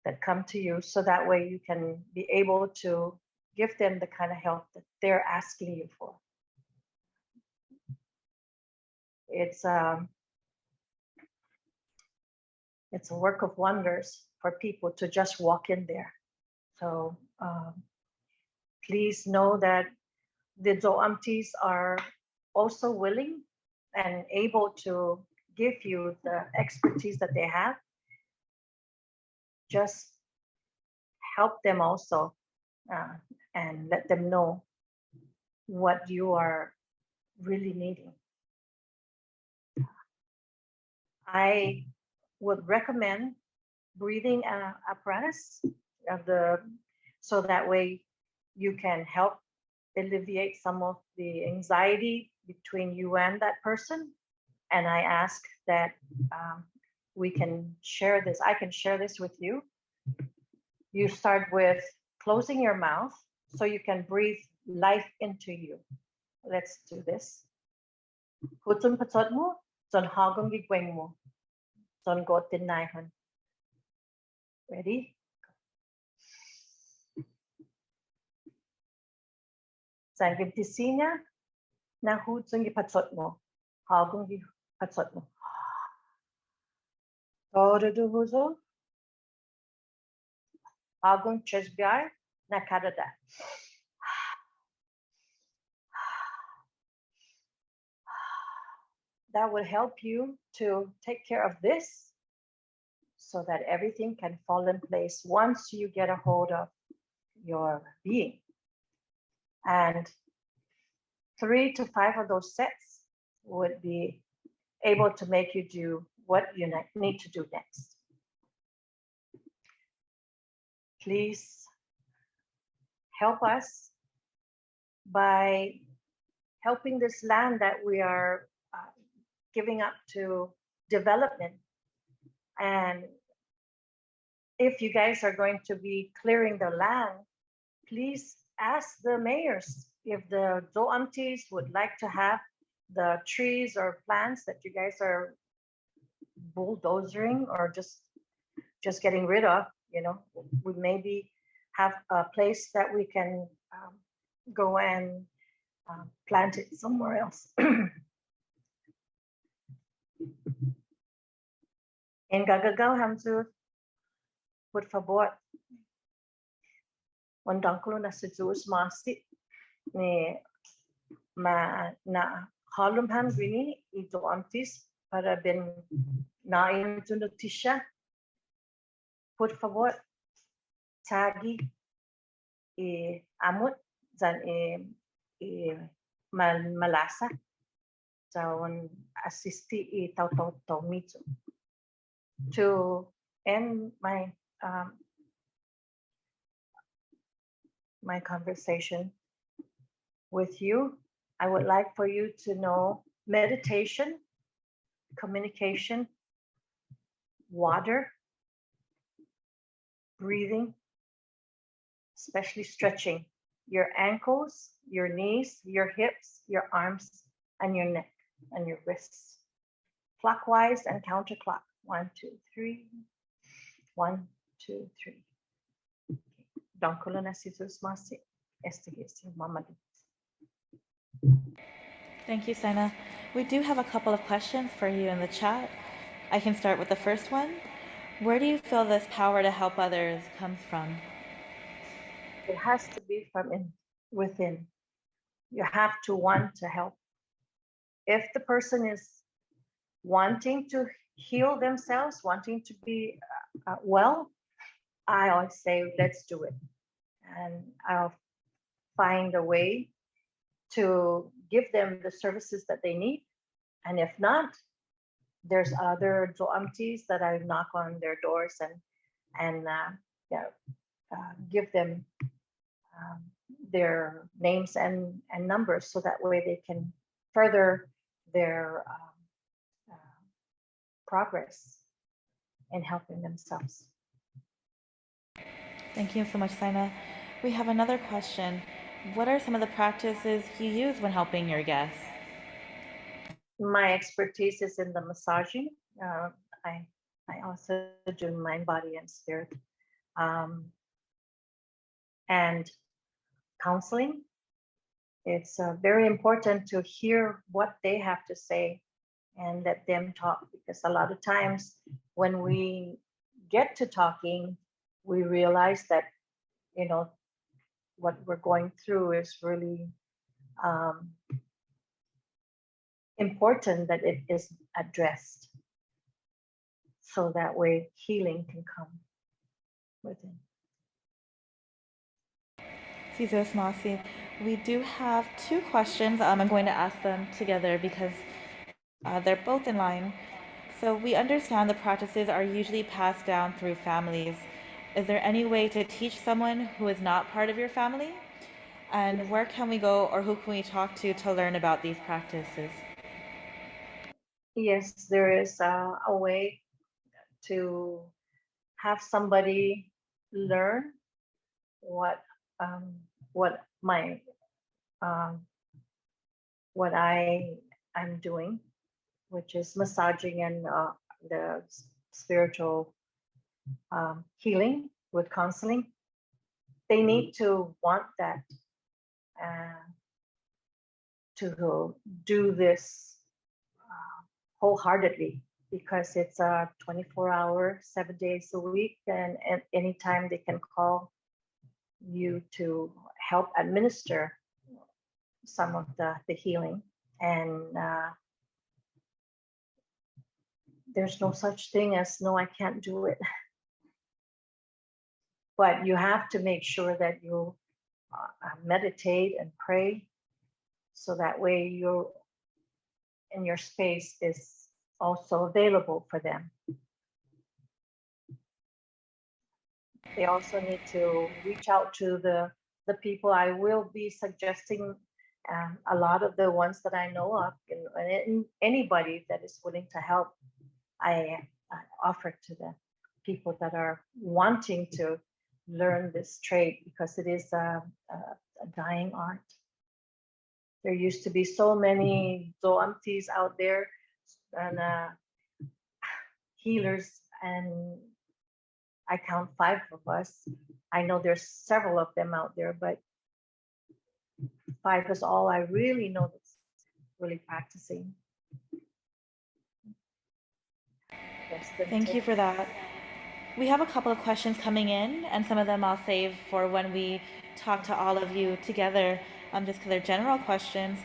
that come to you, so that way you can be able to give them the kind of help that they're asking you for. It's a work of wonders for people to just walk in there. So please know that the zoamtis are also willing and able to give you the expertise that they have. Just help them also and let them know what you are really needing. I would recommend breathing apparatus so that way you can help alleviate some of the anxiety between you and that person. And I ask that we can share this. I can share this with you. You start with closing your mouth so you can breathe life into you. Let's do this. Hutun patotmu, son hagum gigwengmu, son gotin naihan. Ready? Sangim tisinya, na hutun gipatotmu, hagum gipatotmu. Tora du huzo, hagum chesbiar, na kadada. That will help you to take care of this so that everything can fall in place once you get a hold of your being. And 3 to 5 of those sets would be able to make you do what you need to do next. Please help us by helping this land that we are giving up to development. And if you guys are going to be clearing the land, please ask the mayors if the zoamtis would like to have the trees or plants that you guys are bulldozering or just getting rid of. You know, we maybe have a place that we can go and plant it somewhere else. En gagagaw hamzu, por favor, ondanklo na sejus masti ni ma na halum ham grini ito antis para ben na into noticia. Por favor, tagi amut dan malasa dan assisti tau mitu. To end my my conversation with you, I would like for you to know meditation, communication, water, breathing, especially stretching your ankles, your knees, your hips, your arms, and your neck and your wrists, clockwise and counterclock. 1, 2, 3. 1, 2, 3. Thank you, Sana. We do have a couple of questions for you in the chat. I can start with the first one. Where do you feel this power to help others comes from? It has to be from within. You have to want to help. If the person is wanting to heal themselves, wanting to be well, I always say, let's do it. And I'll find a way to give them the services that they need. And if not, there's other zoamtis that I knock on their doors and give them their names and numbers so that way they can further their progress in helping themselves. Thank you so much, Sana. We have another question. What are some of the practices you use when helping your guests? My expertise is in the massaging. I also do mind, body, and spirit, and counseling. It's very important to hear what they have to say and let them talk, because a lot of times when we get to talking, we realize that, you know, what we're going through is really important that it is addressed, so that way healing can come within. Cesar Smasi, we do have two questions. I'm going to ask them together because they're both in line. So we understand the practices are usually passed down through families. Is there any way to teach someone who is not part of your family? And where can we go, or who can we talk to learn about these practices? Yes, there is a way to have somebody learn what um, what my what I'm doing, which is massaging and the spiritual healing with counseling. They need to want that, to do this wholeheartedly, because it's a 24-hour, 7 days a week, and anytime they can call you to help administer some of the healing. And there's no such thing as no, I can't do it. But you have to make sure that you meditate and pray, so that way you're in your space is also available for them. They also need to reach out to the people. I will be suggesting a lot of the ones that I know of, and anybody that is willing to help, I offer to the people that are wanting to learn this trade, because it is a dying art. There used to be so many zoantis out there, and healers, and I count 5 of us. I know there's several of them out there, but 5 is all I really know that's really practicing. Thank you for that. We have a couple of questions coming in, and some of them I'll save for when we talk to all of you together, just because they're general questions.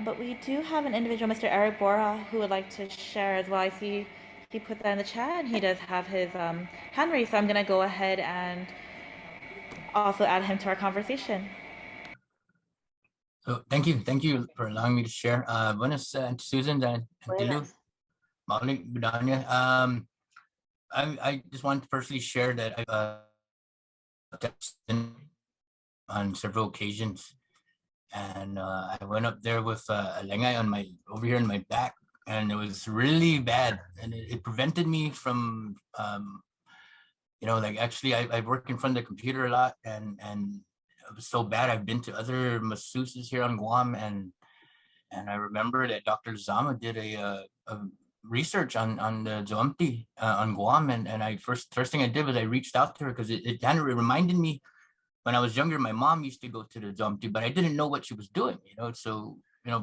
But we do have an individual, Mr. Eric Bora, who would like to share as well. I see he put that in the chat, and he does have his hand raised, so I'm going to go ahead and also add him to our conversation. So thank you for allowing me to share. Buenas, Susan and Dilu, Maulik, Budanya. I just want to personally share that I've on several occasions, and I went up there with a lengai on over here in my back, and it was really bad, and it prevented me from like actually I work in front of the computer a lot, and it was so bad. I've been to other masseuses here on Guam, and I remember that Dr. Zama did a research on the Zoamti on Guam, and I first thing I did was I reached out to her, because it kind of reminded me when I was younger. My mom used to go to the Zoamti, but I didn't know what she was doing, so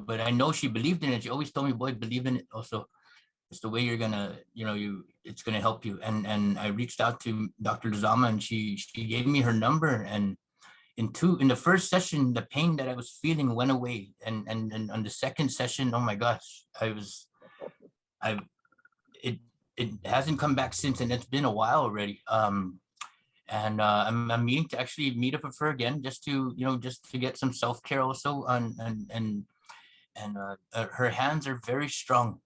but I know she believed in it. She always told me, boy, believe in it also. It's the way you're gonna, it's gonna help you. And I reached out to Dr. Zama, and she gave me her number, and in the first session, the pain that I was feeling went away. And on the second session, oh my gosh, it hasn't come back since, and it's been a while already. And I'm meaning to actually meet up with her again, just to get some self-care also. And her hands are very strong.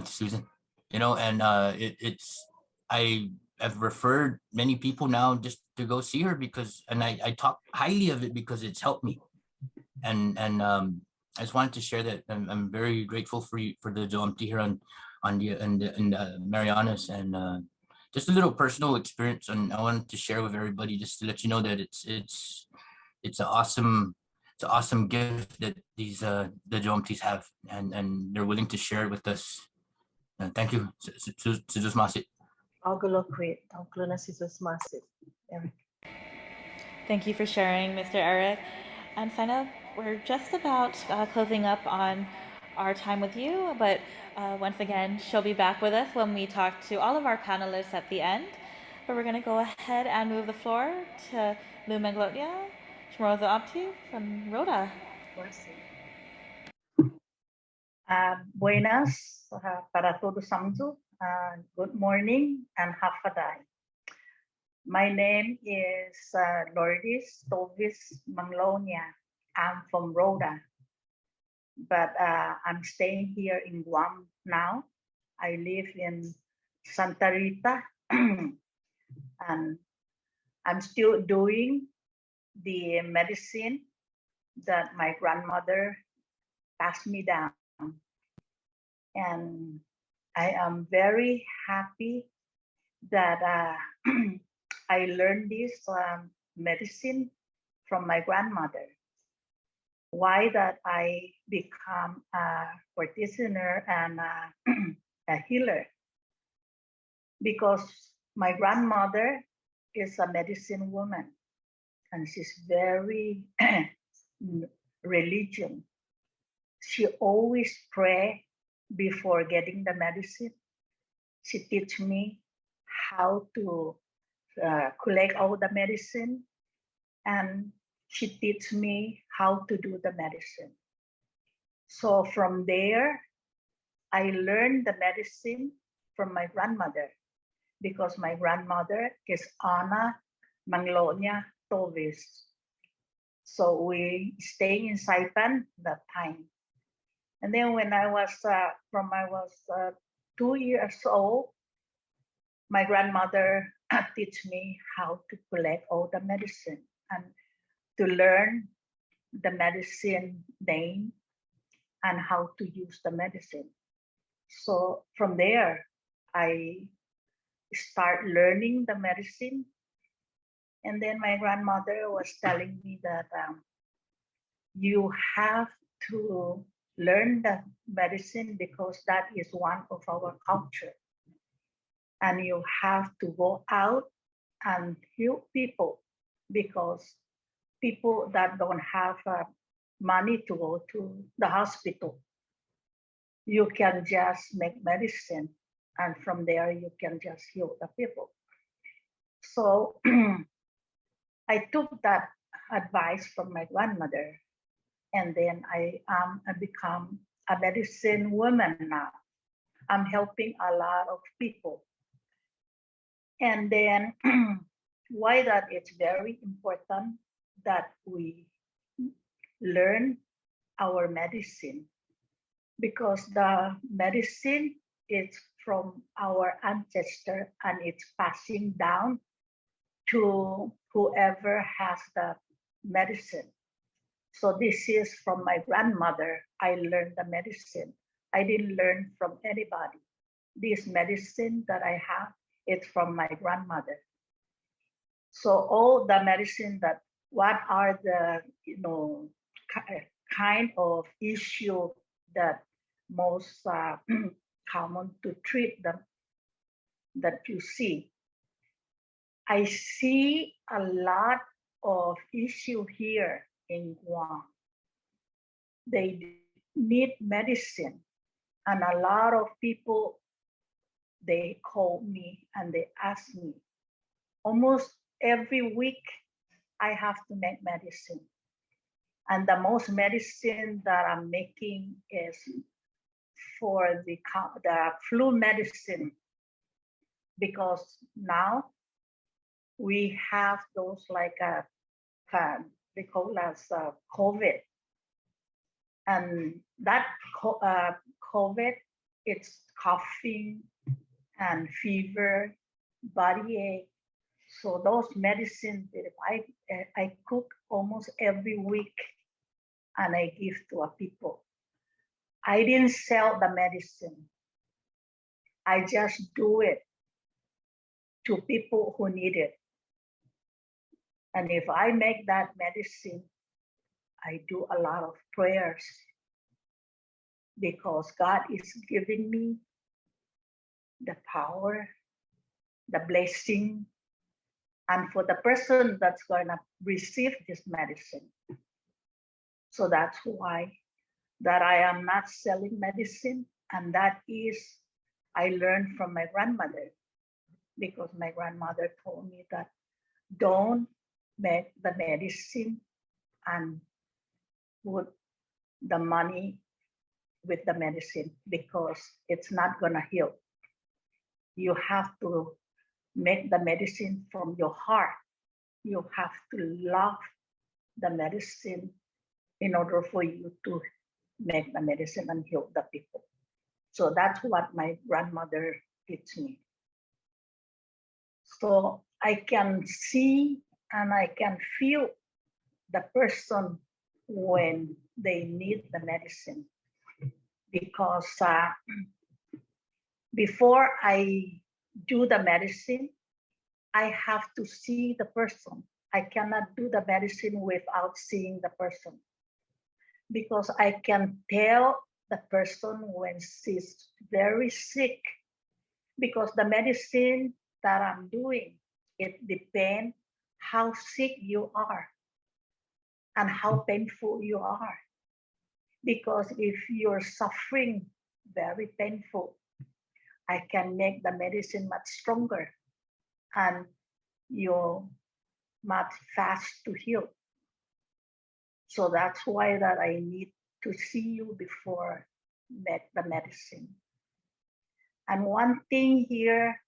Susan, and I have referred many people now just to go see her, because, and I talk highly of it because it's helped me. And I just wanted to share that I'm very grateful for the Zoamti here on the Marianas, and just a little personal experience, and I wanted to share with everybody just to let you know that it's an awesome gift that these the Jomtis have, and they're willing to share it with us. Thank you. Thank you for sharing, Mr. Eric. And Saina, we're just about closing up on our time with you, but once again, she'll be back with us when we talk to all of our panelists at the end. But we're going to go ahead and move the floor to Lou Manglotnia, Shmoroza Opti from Rhoda. Buenas para todos samju. Good morning and hafadai. My name is Lourdes Tovis Manglonia. I'm from Rhoda, but I'm staying here in Guam now. I live in Santa Rita, and I'm still doing the medicine that my grandmother passed me down. And I am very happy that I learned this medicine from my grandmother. Why that I become a practitioner and a healer? Because my grandmother is a medicine woman, and she's very religion. She always pray before getting the medicine. She teach me how to collect all the medicine, and she teach me how to do the medicine. So from there, I learned the medicine from my grandmother, because my grandmother is Ana Manglonia Tovis. So we stay in Saipan that time. And then when I was 2 years old, my grandmother teach me how to collect all the medicine and to learn the medicine name and how to use the medicine. So from there, I start learning the medicine. And then my grandmother was telling me that you have to learn the medicine because that is one of our culture. And you have to go out and help people, because people that don't have money to go to the hospital, you can just make medicine, and from there you can just heal the people. So I took that advice from my grandmother, and then I become a medicine woman now. I'm helping a lot of people. And then why that it's very important that we learn our medicine, because the medicine is from our ancestor and it's passing down to whoever has the medicine. So this is from my grandmother. I learned the medicine. I didn't learn from anybody. This medicine that I have, it's from my grandmother. So all the medicine that, what are the kind of issue that most common to treat them that you see? I see a lot of issue here in Guam. They need medicine, and a lot of people, they call me and they ask me. Almost every week, I have to make medicine. And the most medicine that I'm making is for the flu medicine, because now we have those like they call us COVID. And that COVID, it's coughing and fever, body ache. So those medicines that I cook almost every week and I give to people. I didn't sell the medicine. I just do it to people who need it. And if I make that medicine, I do a lot of prayers because God is giving me the power, the blessing, and for the person that's going to receive this medicine. So that's why that I am not selling medicine, and that is I learned from my grandmother, because my grandmother told me that don't make the medicine and put the money with the medicine because it's not going to heal. You have to make the medicine from your heart. You have to love the medicine in order for you to make the medicine and heal the people. So that's what my grandmother teach me. So I can see and I can feel the person when they need the medicine, because before I do the medicine, I have to see the person. I cannot do the medicine without seeing the person, because I can tell the person when she's very sick, because the medicine that I'm doing, it depends how sick you are and how painful you are. Because if you're suffering very painful, I can make the medicine much stronger and you're much fast to heal. So that's why that I need to see you before make the medicine. And one thing here,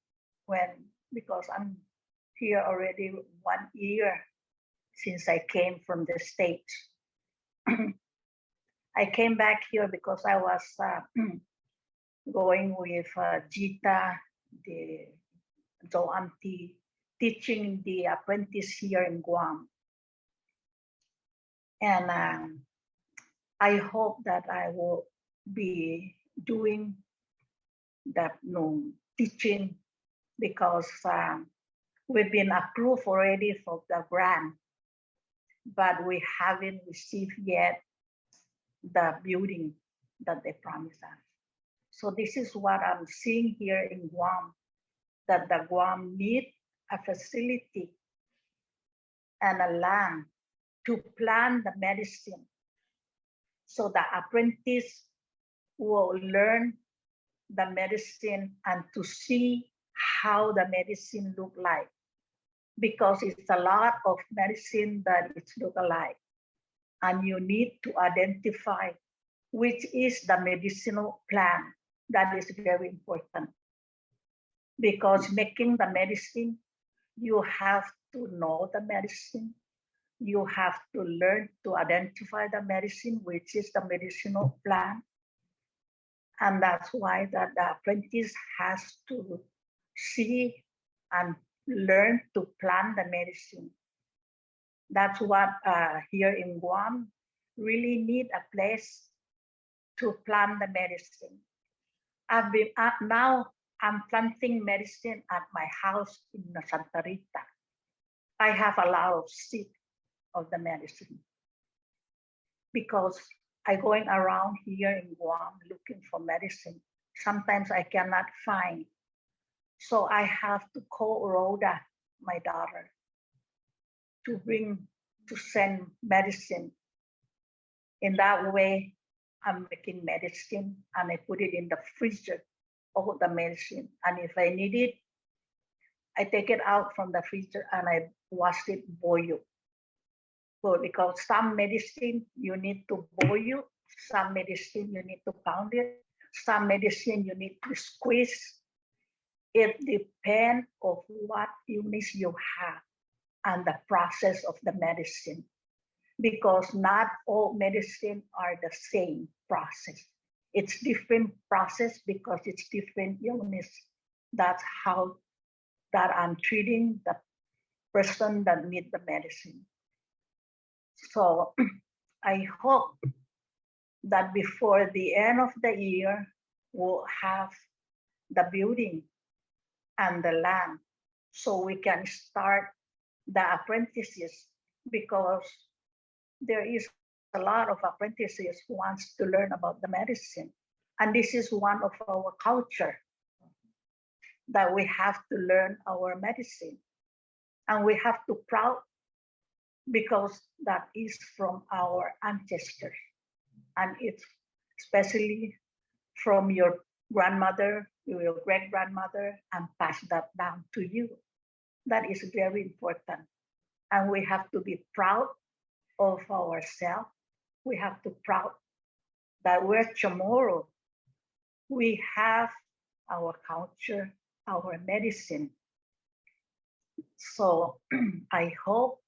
because I'm here already 1 year since I came from the States. I came back here because I was going with Gita, the auntie, teaching the apprentice here in Guam. And I hope that I will be doing that teaching, because we've been approved already for the grant, but we haven't received yet the building that they promised us. So this is what I'm seeing here in Guam, that the Guam need a facility and a land to plant the medicine, so the apprentice will learn the medicine and to see how the medicine look like, because it's a lot of medicine that it look alike, and you need to identify which is the medicinal plant. That is very important, because making the medicine, you have to know the medicine. You have to learn to identify the medicine, which is the medicinal plant. And that's why that the apprentice has to see and learn to plant the medicine. That's what here in Guam really need a place to plant the medicine. I've been now I'm planting medicine at my house in Santa Rita. I have a lot of seed of the medicine, because I'm going around here in Guam looking for medicine. Sometimes I cannot find. So I have to call Rhoda, my daughter, to send medicine. In that way, I'm making medicine and I put it in the freezer, all the medicine. And if I need it, I take it out from the freezer and I wash it, boil. So because some medicine you need to boil, some medicine you need to pound it, some medicine you need to squeeze. It depends on what illness you have and the process of the medicine, because not all medicine are the same process. It's different process because it's different illness. That's how that I'm treating the person that need the medicine. So I hope that before the end of the year, we'll have the building and the land so we can start the apprentices, because there is a lot of apprentices who wants to learn about the medicine. And this is one of our culture, that we have to learn our medicine. And we have to proud, because that is from our ancestors. And it's especially from your grandmother, your great-grandmother, and pass that down to you. That is very important. And we have to be proud of ourselves. We have to proud that we're Chamorro. We have our culture, our medicine. So I hope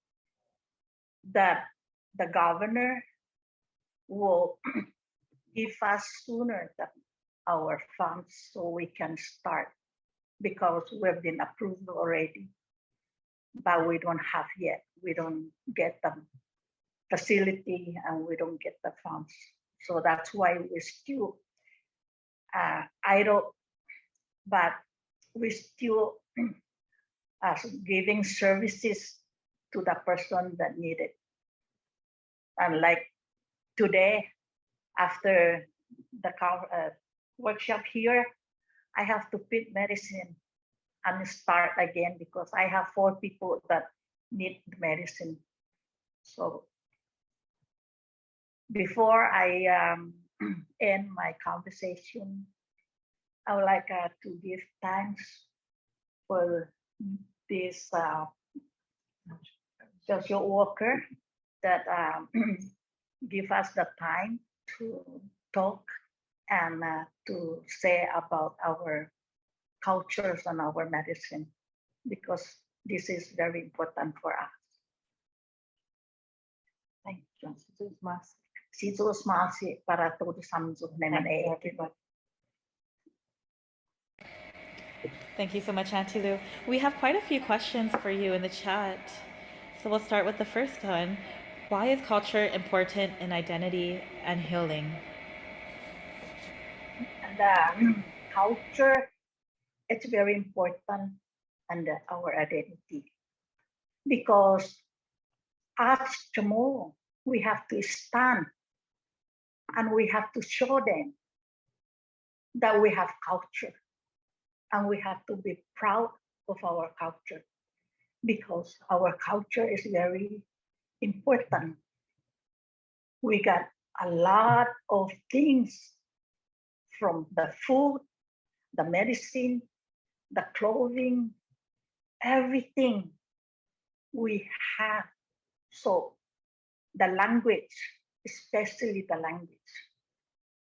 that the governor will give us sooner our funds so we can start, because we've been approved already, but we don't have yet. We don't get the facility and we don't get the funds. So that's why we're still idle, but we still giving services to the person that need it. And like today, after the workshop here, I have to pick medicine and start again, because I have 4 people that need medicine. So before I end my conversation, I would like to give thanks for this social worker that give us the time to talk and to say about our cultures and our medicine, because this is very important for us. Thank you. Para todos everybody. Thank you so much, Auntie Lou. We have quite a few questions for you in the chat. So we'll start with the first one. Why is culture important in identity and healing? The culture, it's very important and our identity, because as tomorrow we have to stand and we have to show them that we have culture, and we have to be proud of our culture, because our culture is very important. We got a lot of things, from the food, the medicine, the clothing, everything we have. So the language, especially the language,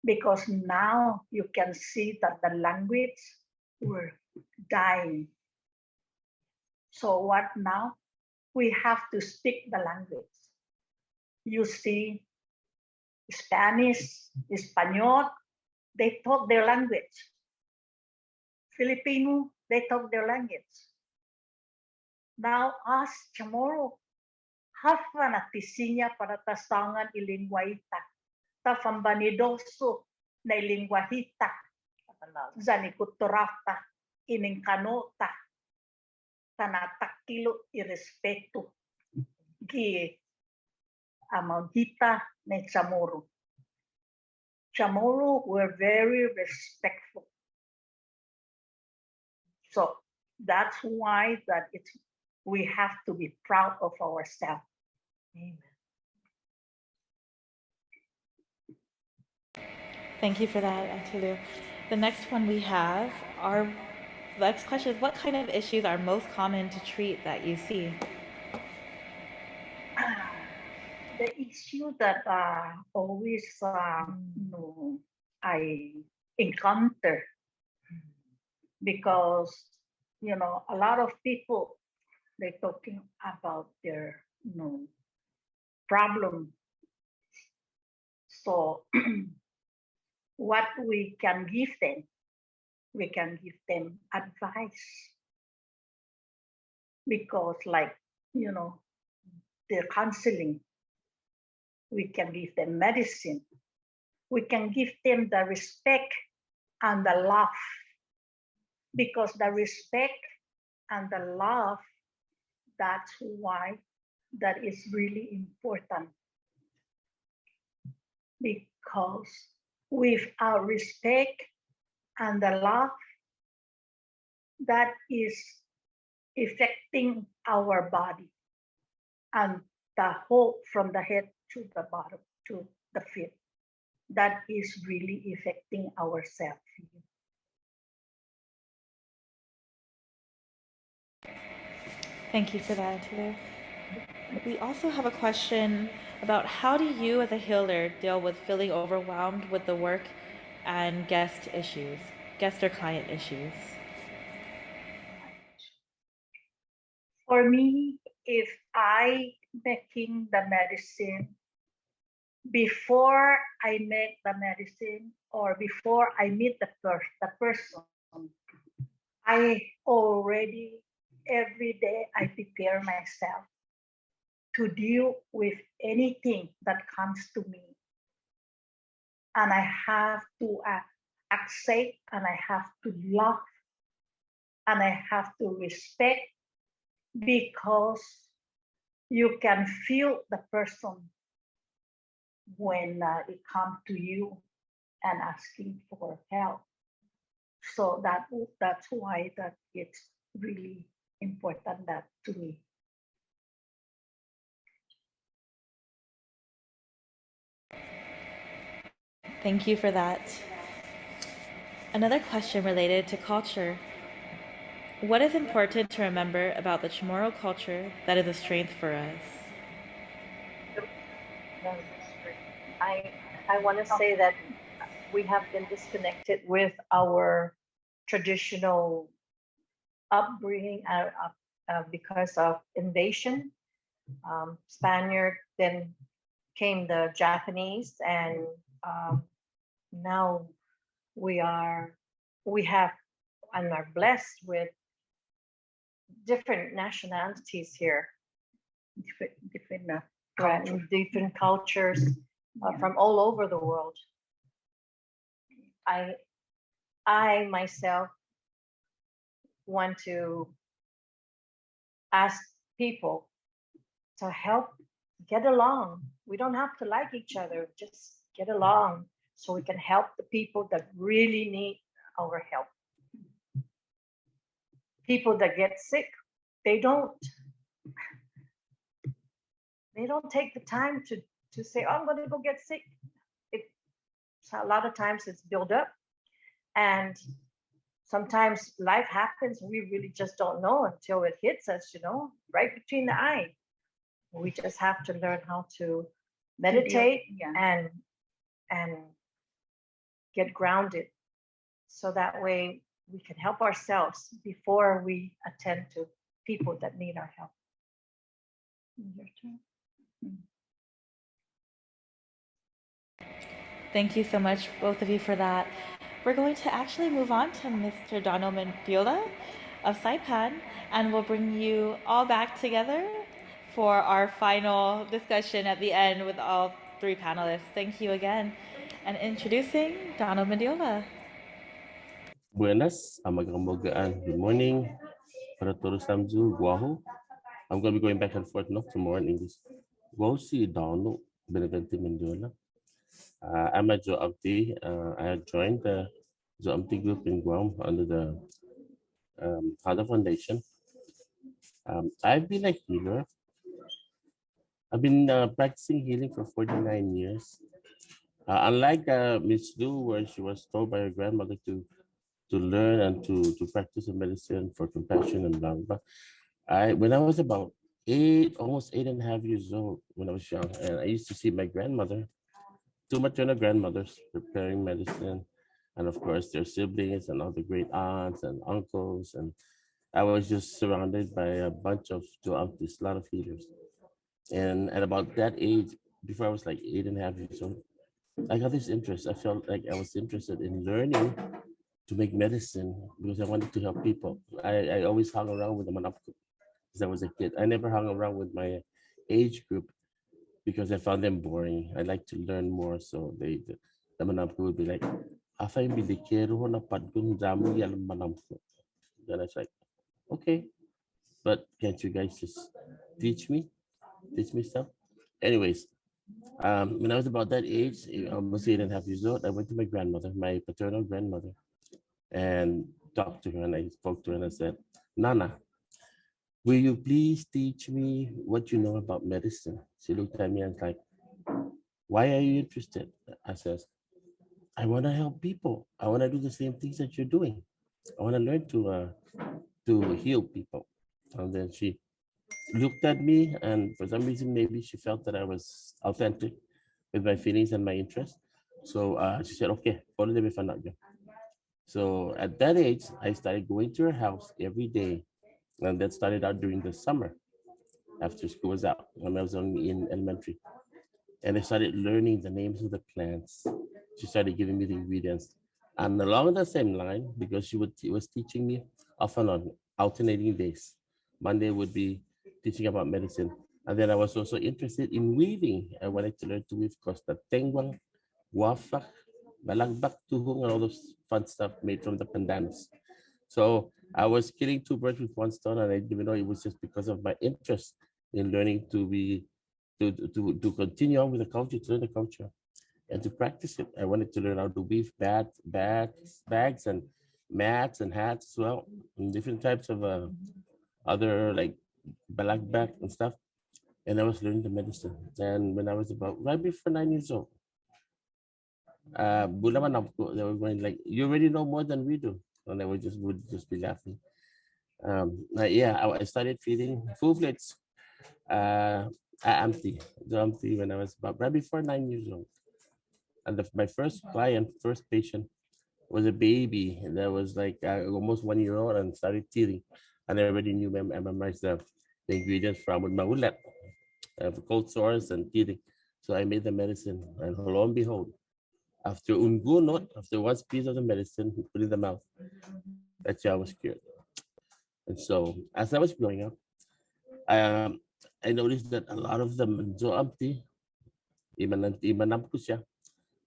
because now you can see that the language were dying. So what now? We have to speak the language. You see, Spanish, Espanol, they talk their language. Filipino, they talk their language. Now us, Chamorro, hafa na tisinya para tasangan ilingwaita. Ta fambanidoso na ilingwahita. Zanikuturata, iningkanota. Tanatakilo irrespeto. Gi amauhita na Chamorro. Chamorro were very respectful. So that's why that we have to be proud of ourselves. Amen. Thank you for that, Auntie Lou. The next one we have, the next question is, what kind of issues are most common to treat that you see? The issue that always I encounter, because a lot of people, they're talking about their problem. So what we can give them advice, because their counseling, we can give them medicine, we can give them the respect and the love, because the respect and the love. That's why that is really important, because without respect and the love, that is affecting our body and the whole from the head to the bottom to the feet. That is really affecting our self. Thank you for that, Tulu. We also have a question about how do you as a healer deal with feeling overwhelmed with the work and guest or client issues? For me, if I making the medicine, before I make the medicine or before I meet the person, I already every day I prepare myself to deal with anything that comes to me. And I have to accept, and I have to love, and I have to respect, because you can feel the person when it comes to you and asking for help. So that's why that it's really important that to me. Thank you for that. Another question related to culture. What is important to remember about the Chamorro culture that is a strength for us? I want to say that we have been disconnected with our traditional upbringing because of invasion. Spaniard, then came the Japanese, and now we have and are blessed with different nationalities here, different cultures from all over the world. I myself want to ask people to help get along. We don't have to like each other, just get along so we can help the people that really need our help. People that get sick, they don't take the time to say, oh, I'm going to go get sick. A lot of times it's built up, and sometimes life happens. We really just don't know until it hits us, right between the eye. We just have to learn how to meditate and get grounded, so that way we can help ourselves before we attend to people that need our help. Your turn. Thank you so much, both of you, for that. We're going to actually move on to Mr. Donald Mendiola of Saipan, and we'll bring you all back together for our final discussion at the end with all three panelists. Thank you again. And introducing Donald Mendiola. Buenas, amagambogaan. Good morning. Para todos samzu guaho. I'm going to be going back and forth not tomorrow in English. Guaho si Donald Benavente Mendiola. I'm a Joamti. I had joined the Joamti group in Guam under the Hada Foundation. I've been a healer. I've been practicing healing for 49 years. Unlike Miss Lu, where she was told by her grandmother to learn and to practice the medicine for compassion and blah, blah, blah. When I was about almost 8.5 years old, when I was young, and I used to see my grandmother, two maternal grandmothers preparing medicine, and of course their siblings and all the great aunts and uncles, and I was just surrounded by a bunch of aunties, a lot of healers. And at about that age, before I was like 8.5 years old, I got this interest. I felt like I was interested in learning to make medicine because I wanted to help people. I always hung around with the manapko because I was a kid. I never hung around with my age group because I found them boring. I like to learn more. So the manapko would be like, then I was like, okay. but can't you guys just teach me? Teach me stuff? Anyways, when I was about that age, almost 8.5 years old, I went to my grandmother, my paternal grandmother, and talked to her. And I spoke to her and I said, Nana, will you please teach me what you know about medicine? She looked at me and was like, why are you interested? I says, I want to help people. I want to do the same things that you're doing. I want to learn to heal people. And then she looked at me, and for some reason, maybe she felt that I was authentic with my feelings and my interests. So she said, okay, follow them if I'm not you. So at that age, I started going to her house every day. And that started out during the summer after school was out when I was only in elementary. And I started learning the names of the plants. She started giving me the ingredients. And along the same line, because she was teaching me off and on, alternating days. Monday would be teaching about medicine. And then I was also interested in weaving. I wanted to learn to weave costa tengwang, wafak, balagbak, tuhong, and all those fun stuff made from the pandanus. So I was killing two birds with one stone, and I didn't even know it was just because of my interest in learning to continue on with the culture, to learn the culture, and to practice it. I wanted to learn how to weave bags and mats and hats as well, and different types of other like balagbak and stuff. And I was learning the medicine. And when I was about right before 9 years old, they were going like, you already know more than we do. And they would just be laughing. I started feeding full plates empty when I was about right before 9 years old. And my first patient was a baby that was like almost 1 year old and started teething. And I already knew, I memorized the ingredients from maulat for cold sores and teething. So I made the medicine, and lo and behold, after after one piece of the medicine, put in the mouth, that child was cured. And so as I was growing up, I noticed that a lot of them,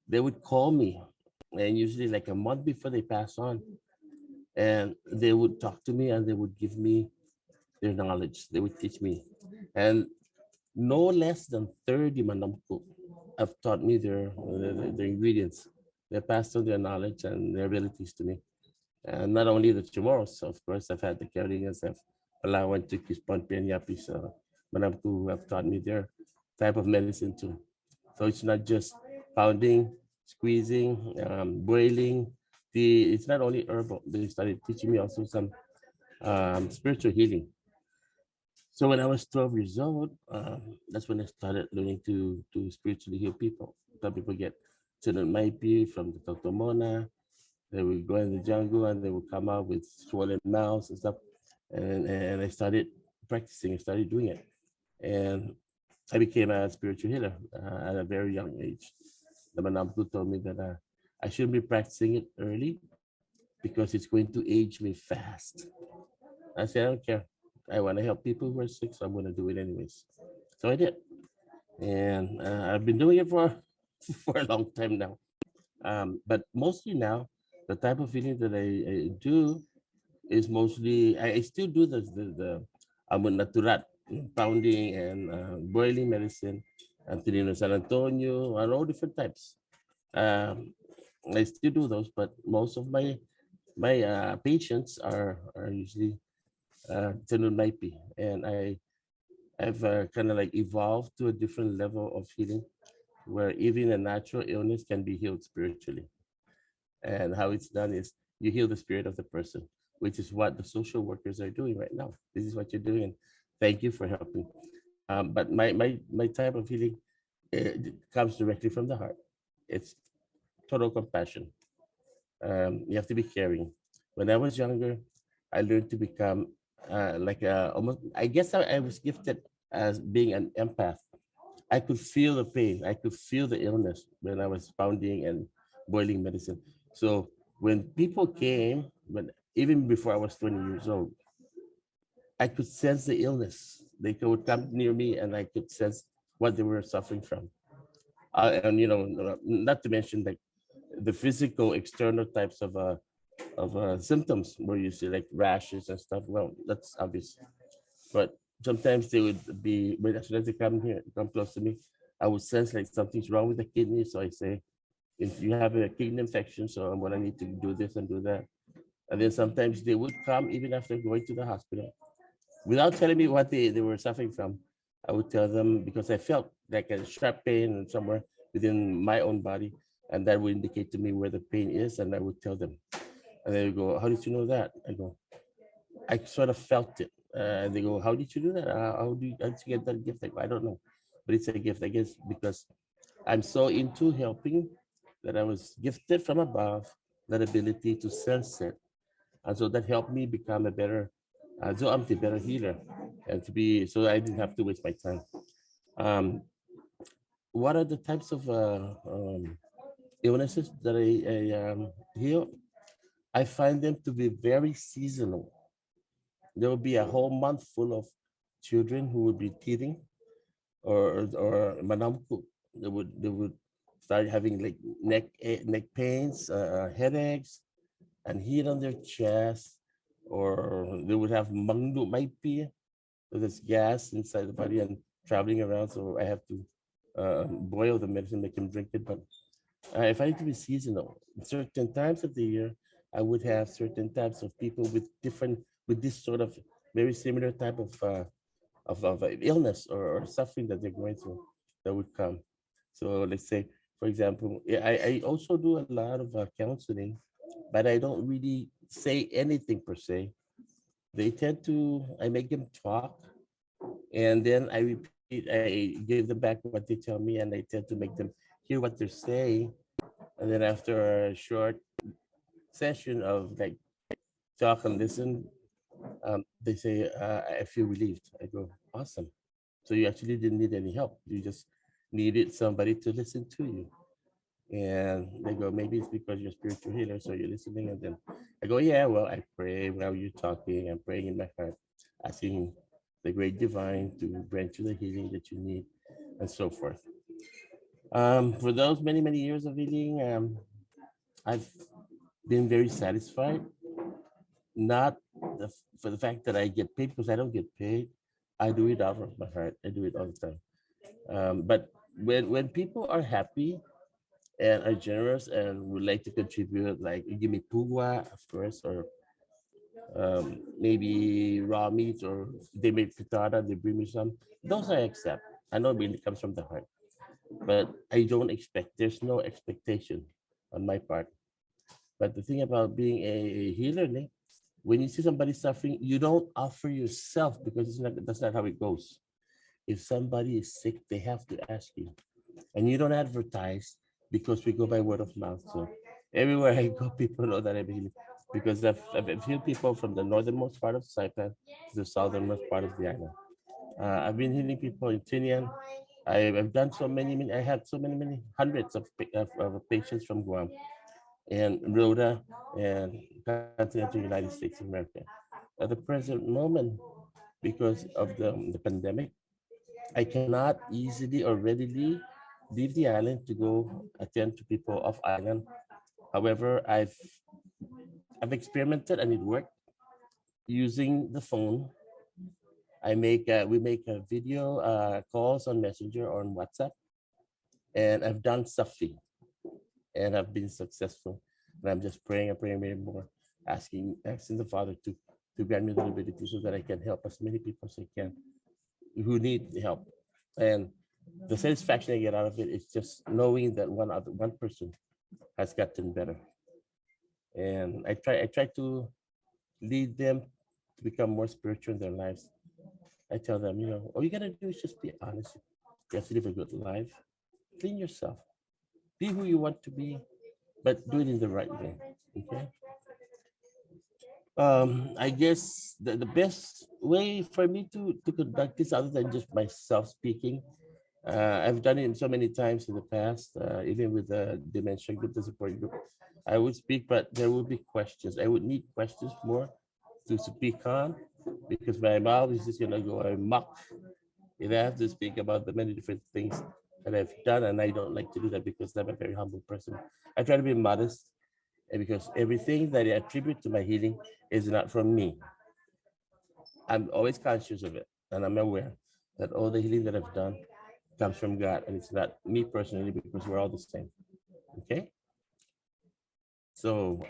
they would call me, and usually like a month before they pass on, and they would talk to me and they would give me their knowledge. They would teach me. And no less than 30 manamko have taught me their ingredients. They passed on their knowledge and their abilities to me. And not only the tomorrows, of course, I've had the Carolinians, Palawan, Tukis, Ponpian, Yapis, manamko who have taught me their type of medicine too. So it's not just pounding, squeezing, boiling. It's not only herbal. They started teaching me also some spiritual healing. So when I was 12 years old, that's when I started learning to spiritually heal people. Some people get maipi from the Totomona. They would go in the jungle and they would come out with swollen mouths and stuff. And I started practicing. I started doing it. And I became a spiritual healer at a very young age. The Manamku told me that I shouldn't be practicing it early because it's going to age me fast. I said, I don't care. I want to help people who are sick, so I'm going to do it anyways. So I did. And I've been doing it for a long time now. But mostly now, the type of healing that I do is mostly, I still do the natural pounding and boiling medicine, Antonino San Antonio, and all different types. I still do those, but most of my patients are usually Tenunaipi, and I've kind of like evolved to a different level of healing, where even a natural illness can be healed spiritually. And how it's done is you heal the spirit of the person, which is what the social workers are doing right now. This is what you're doing, and thank you for helping. But my type of healing comes directly from the heart. It's total compassion. You have to be caring. When I was younger, I learned to become almost, I guess I was gifted as being an empath. I could feel the pain. I could feel the illness when I was pounding and boiling medicine. So when people came, even before I was 20 years old, I could sense the illness. They would come near me and I could sense what they were suffering from. And not to mention like the physical external types of symptoms where you see like rashes and stuff. Well, that's obvious. But sometimes they would be, but as soon as they come close to me, I would sense like something's wrong with the kidney. So I say, if you have a kidney infection, so I'm gonna need to do this and do that. And then sometimes they would come even after going to the hospital without telling me what they were suffering from. I would tell them because I felt like a sharp pain somewhere within my own body, and that would indicate to me where the pain is, and I would tell them. And they would go, "How did you know that?" I go, "I sort of felt it." And they go, "How did you do that? How did you get that gift?" I go, "I don't know, but it's a gift, I guess, because I'm so into helping that I was gifted from above that ability to sense it, and so that helped me become a better, so I'm the better healer, and to be so I didn't have to waste my time. Um, what are the types of illnesses that I heal? I find them to be very seasonal. There will be a whole month full of children who would be teething or manamku. They would start having like neck pains, headaches, and heat on their chest, or they would have mangdu maipi, so there's gas inside the body and traveling around. So I have to boil the medicine, make them drink it. But I find it to be seasonal. Certain times of the year, I would have certain types of people with this sort of very similar type of illness or suffering that they're going through that would come. So let's say, for example, I also do a lot of counseling, but I don't really say anything per se. I make them talk, and then I give them back what they tell me, and I tend to make them hear what they're saying. And then after a short session of like talk and listen, they say, I feel relieved. I go, awesome. So you actually didn't need any help. You just needed somebody to listen to you. And they go, maybe it's because you're a spiritual healer, so you're listening. And then I go, yeah, well, I pray while you're talking. I'm praying in my heart, asking the great divine to grant you the healing that you need, and so forth. For those many, many years of healing, I've been very satisfied, not for the fact that I get paid, because I don't get paid. I do it out of my heart. I do it all the time. But when people are happy and are generous and would like to contribute, like give me pugwa, of course, or maybe raw meat, or they make fritada, they bring me some. Those I accept. I know it really comes from the heart, but I don't expect. There's no expectation on my part. But the thing about being a healer, Nick, when you see somebody suffering, you don't offer yourself, because that's not how it goes. If somebody is sick, they have to ask you. And you don't advertise, because we go by word of mouth. So everywhere I go, people know that I'm healing, because I've healed people from the northernmost part of Saipan to the southernmost part of the island. I've been healing people in Tinian. I've done so many, I had so many hundreds of patients from Guam and Rhoda and continental United States of America. At the present moment, because of the pandemic, I cannot easily or readily leave the island to go attend to people off island. However, I've experimented and it worked using the phone. We make a video calls on Messenger or on WhatsApp, and I've done Safi, and I've been successful. And I'm just praying and praying more, asking the Father to grant me the ability so that I can help as many people as I can who need help. And the satisfaction I get out of it is just knowing that one person has gotten better. And I try to lead them to become more spiritual in their lives. I tell them, all you gotta do is just be honest. You have to live a good life. Clean yourself. Be who you want to be, but do it in the right way. Okay. I guess the best way for me to conduct this, other than just myself speaking, I've done it so many times in the past, even with the dementia group, the support group. I would speak, but there would be questions. I would need questions more to speak on, because my mouth is just gonna go amok if I have to speak about the many different things that I've done, and I don't like to do that because I'm a very humble person. I try to be modest, and because everything that I attribute to my healing is not from me. I'm always conscious of it, and I'm aware that all the healing that I've done comes from God, and it's not me personally because we're all the same. Okay, so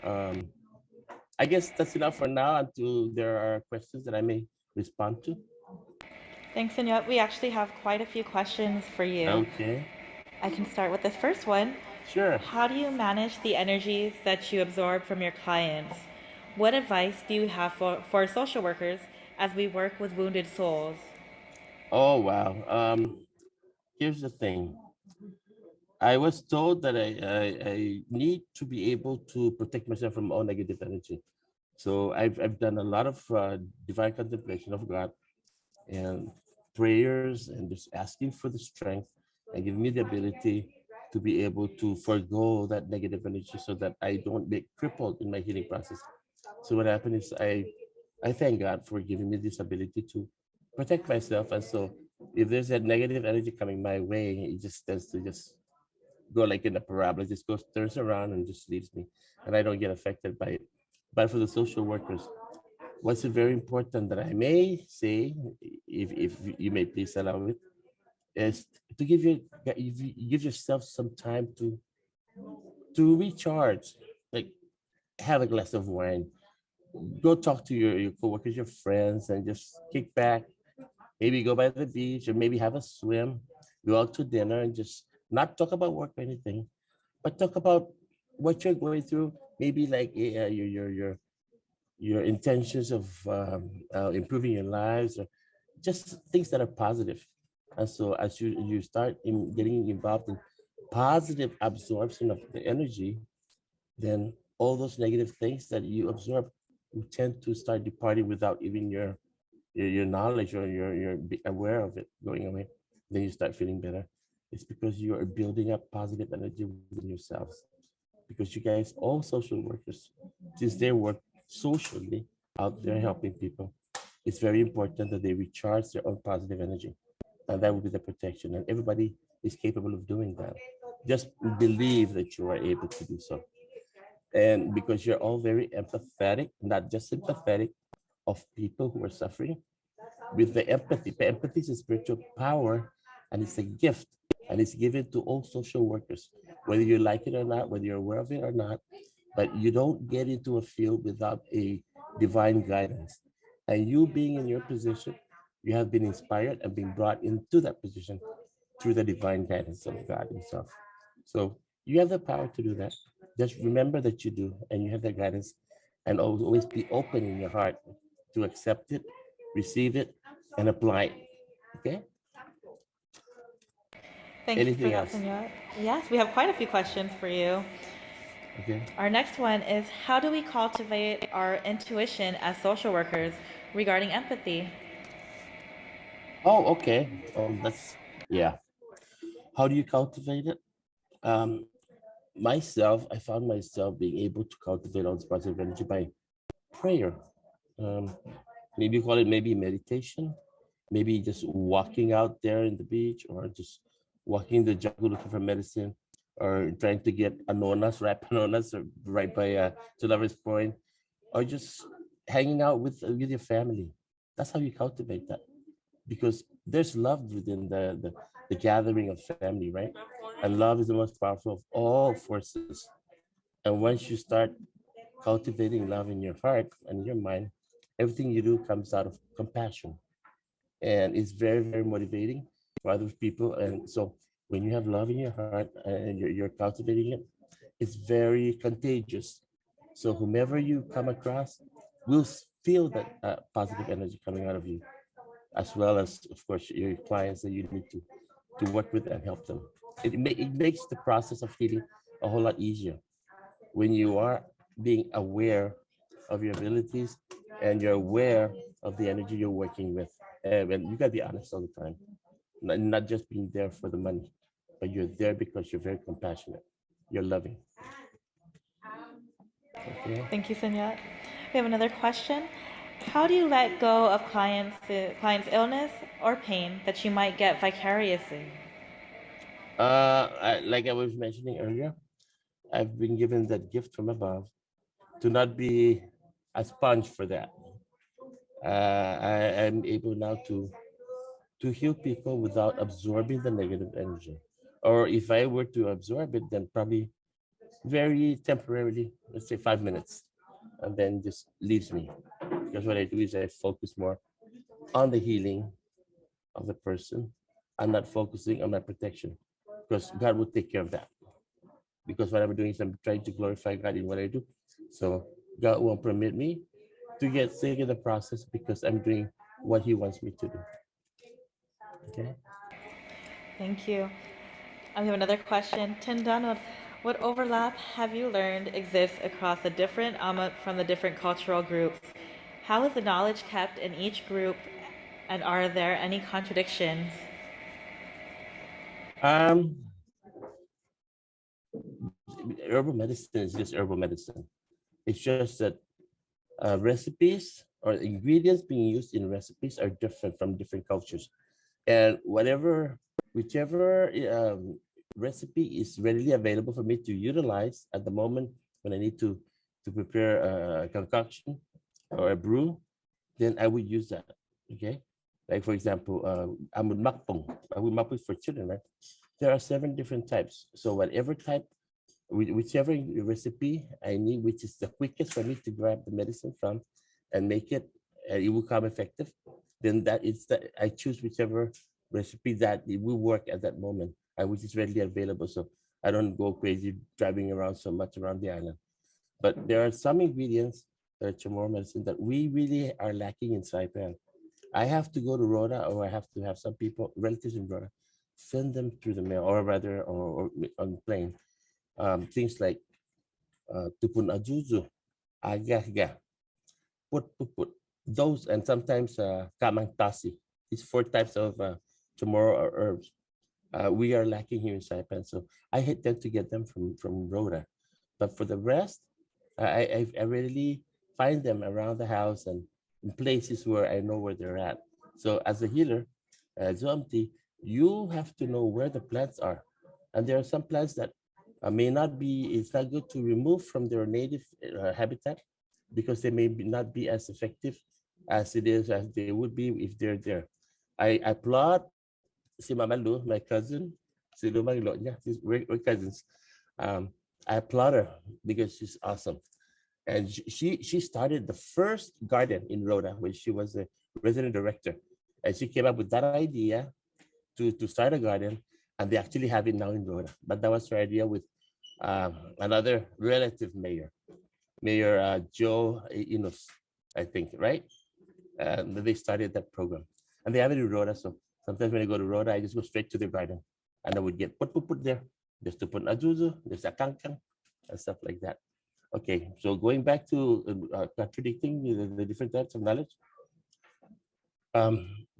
I guess that's enough for now until there are questions that I may respond to. Thanks, Senor. We actually have quite a few questions for you. Okay. I can start with this first one. Sure. How do you manage the energies that you absorb from your clients? What advice do you have for social workers as we work with wounded souls? Oh wow. Here's the thing. I was told that I need to be able to protect myself from all negative energy. So I've done a lot of divine contemplation of God and prayers and just asking for the strength and giving me the ability to be able to forego that negative energy so that I don't get crippled in my healing process. So what happened is I thank God for giving me this ability to protect myself. And so if there's that negative energy coming my way, it just tends to just go like in a parabola, just goes, turns around and just leaves me. And I don't get affected by it. But for the social workers, what's very important that I may say, if you may please allow it, is to give yourself some time to recharge. Like have a glass of wine, go talk to your coworkers, your friends, and just kick back. Maybe go by the beach or maybe have a swim, go out to dinner and just not talk about work or anything, but talk about what you're going through. Maybe like your intentions of improving your lives or just things that are positive. And so as you start getting involved in positive absorption of the energy, then all those negative things that you absorb, you tend to start departing without even your knowledge or your be aware of it going away. Then you start feeling better. It's because you are building up positive energy within yourselves. Because you guys, all social workers, since they work socially out there helping people, it's very important that they recharge their own positive energy. And that would be the protection. And everybody is capable of doing that. Just believe that you are able to do so. And because you're all very empathetic, not just sympathetic of people who are suffering, with the empathy. The empathy is a spiritual power and it's a gift and it's given to all social workers, whether you like it or not, whether you're aware of it or not. But you don't get into a field without a divine guidance. And you being in your position, you have been inspired and been brought into that position through the divine guidance of God Himself. So you have the power to do that. Just remember that you do, and you have that guidance, and always be open in your heart to accept it, receive it, and apply it. Okay? Thank you for Anything that, else? Senor. Yes, we have quite a few questions for you. Okay. Our next one is how do we cultivate our intuition as social workers regarding empathy? Oh, okay. That's yeah. How do you cultivate it? Um, I found myself being able to cultivate all this positive energy by prayer. Um, maybe you call it maybe meditation, maybe just walking out there in the beach or just walking in the jungle looking for medicine or trying to get anonas, ripe anonas right by to Lover's Point, or just hanging out with your family. That's how you cultivate that because there's love within the gathering of family, right? And love is the most powerful of all forces. And once you start cultivating love in your heart and your mind, everything you do comes out of compassion. And it's very, very motivating for other people. And so when you have love in your heart and you're cultivating it, it's very contagious. So whomever you come across will feel that positive energy coming out of you, as well as, of course, your clients that you need to work with and help them. It makes the process of healing a whole lot easier when you are being aware of your abilities and you're aware of the energy you're working with. And you gotta be honest all the time, not just being there for the money, but you're there because you're very compassionate. You're loving. Okay. Thank you, Senor. We have another question. How do you let go of clients' illness or pain that you might get vicariously? Like I was mentioning earlier, I've been given that gift from above to not be a sponge for that. I'm able now to heal people without absorbing the negative energy. Or if I were to absorb it, then probably very temporarily, let's say 5 minutes, and then just leaves me. Because what I do is I focus more on the healing of the person. I'm not focusing on my protection because God will take care of that. Because what I'm doing is I'm trying to glorify God in what I do. So God won't permit me to get sick in the process because I'm doing what He wants me to do. Okay. Thank you. We have another question. Tindan, what overlap have you learned exists across the different from the different cultural groups? How is the knowledge kept in each group, and are there any contradictions? Um, Herbal medicine is just herbal medicine. It's just that recipes or ingredients being used in recipes are different from different cultures. And whichever recipe is readily available for me to utilize at the moment when I need to prepare a concoction or a brew, then I would use that. Okay, like for example, amud makpong. Amud makpong is for children, right? There are 7 different types. So whatever type, whichever recipe I need, which is the quickest for me to grab the medicine from and make it, it will come effective. Then that is that I choose whichever recipe that it will work at that moment, and which is readily available. So I don't go crazy driving around so much around the island. But there are some ingredients that are Chamorro medicine that we really are lacking in Saipan. I have to go to Rhoda, or I have to have some people, relatives in Rhoda, send them through the mail, or rather, or on plane. Things like tupun ajuzu, agahga, put. Those, and sometimes kamang tasi. These 4 types of Chamorro or herbs. We are lacking here in Saipan, so I tend to get them from Rhoda. But for the rest, I really find them around the house and in places where I know where they're at. So as a healer, Zomti, you have to know where the plants are. And there are some plants that may not be, it's not good to remove from their native habitat because they may not be as effective as they would be if they're there. I applaud si Mama Lu, my cousin, si Lu Maglo, yeah, we're cousins. I applaud her because she's awesome. And she started the first garden in Rhoda when she was a resident director. And she came up with that idea to start a garden, and they actually have it now in Rhoda. But that was her idea with another relative mayor, Mayor Joe Inos, I think, right? And they started that program. And they have it in Rhoda. So sometimes when I go to Rhoda, I just go straight to the garden. And I would get put there. There's to put ajuzu, there's a kangkang, and stuff like that. Okay, so going back to contradicting the different types of knowledge.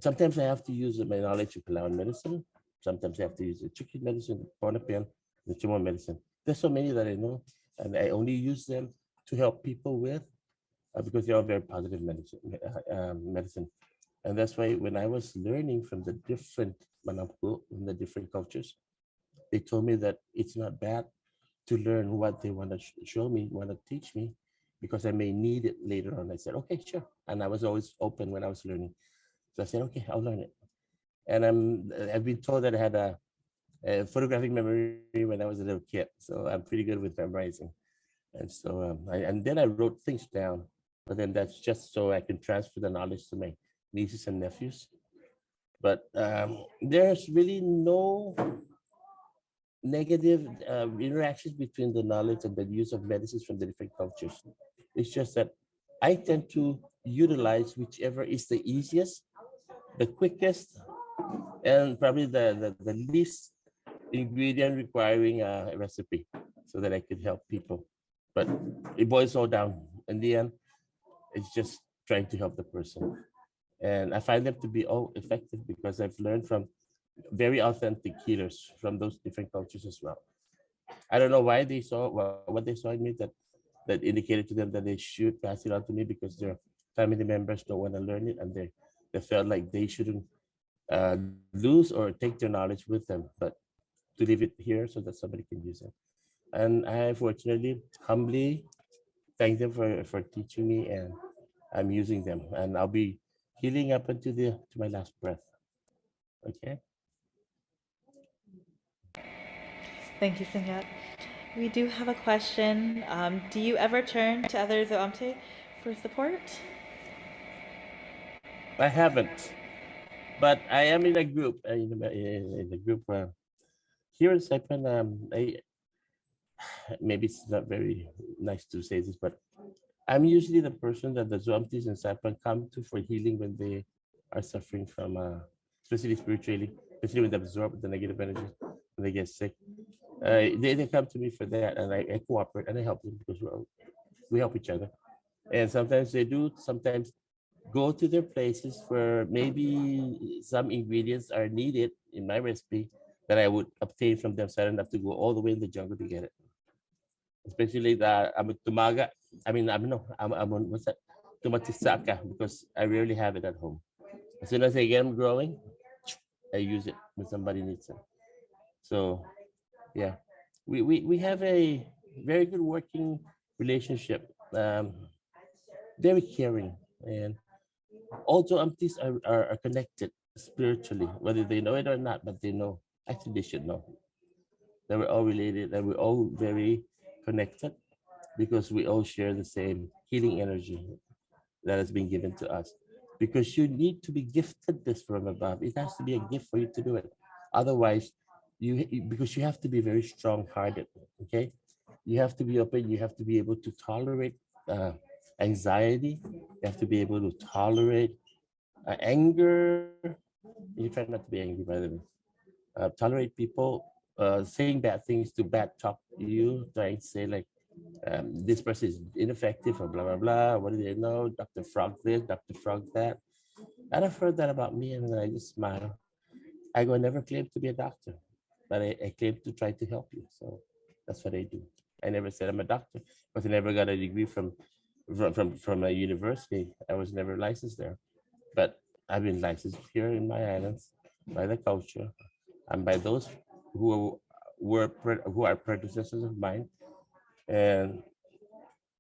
Sometimes I have to use my knowledge of Palawan medicine. Sometimes I have to use the chicken medicine, Ponapian, the Chamorro medicine. There's so many that I know, and I only use them to help people with because they're all very positive medicine. And that's why when I was learning from the different Manampu, from the different cultures, they told me that it's not bad to learn what they want to show me, want to teach me, because I may need it later on. I said, okay, sure. And I was always open when I was learning. So I said, okay, I'll learn it. And I've been told that I had a photographic memory when I was a little kid. So I'm pretty good with memorizing. And so, and then I wrote things down, but then that's just so I can transfer the knowledge to my nieces and nephews. But there's really no negative interactions between the knowledge and the use of medicines from the different cultures. It's just that I tend to utilize whichever is the easiest, the quickest, and probably the least ingredient requiring a recipe so that I could help people. But it boils all down. In the end, it's just trying to help the person. And I find them to be all effective because I've learned from very authentic healers from those different cultures as well. I don't know why they saw what they saw in me that indicated to them that they should pass it on to me because their family members don't want to learn it and they felt like they shouldn't uh, lose or take their knowledge with them, but to leave it here so that somebody can use it. And I fortunately humbly thank them for teaching me, and I'm using them, and I'll be healing up until to my last breath. Okay. Thank you, Sunyat. We do have a question. Do you ever turn to other Zoamte for support? I haven't, but I am in a group. In a group here in Saipan. Maybe it's not very nice to say this, but I'm usually the person that the Zoamtis in Saipan come to for healing when they are suffering from, especially spiritually, especially when they absorb the negative energy, when they get sick. They come to me for that, and I cooperate and I help them because we help each other. And sometimes they do, sometimes go to their places where maybe some ingredients are needed in my recipe that I would obtain from them, so I don't have to go all the way in the jungle to get it. Especially I'm tumaga. I'm on what's that? Tumatisaka, because I rarely have it at home. As soon as I get them growing, I use it when somebody needs it. So yeah, we have a very good working relationship. Very caring, and also aunties are connected spiritually, whether they know it or not, but they know. Actually, they should know that we're all related and we're all very connected because we all share the same healing energy that has been given to us. Because you need to be gifted this from above. It has to be a gift for you to do it. Otherwise, because you have to be very strong-hearted. Okay, you have to be open. You have to be able to tolerate anxiety. You have to be able to tolerate anger. You try not to be angry, by the way. Tolerate people saying bad things to bad talk to you, trying to say like, this person is ineffective or blah, blah, blah. What do they know? Dr. Frog this, Dr. Frog that. And I've heard that about me, and then I just smile. I go, never claim to be a doctor, but I claim to try to help you. So that's what I do. I never said I'm a doctor, because I never got a degree from a university. I was never licensed there. But I've been licensed here in my islands by the culture and by those who are predecessors of mine. And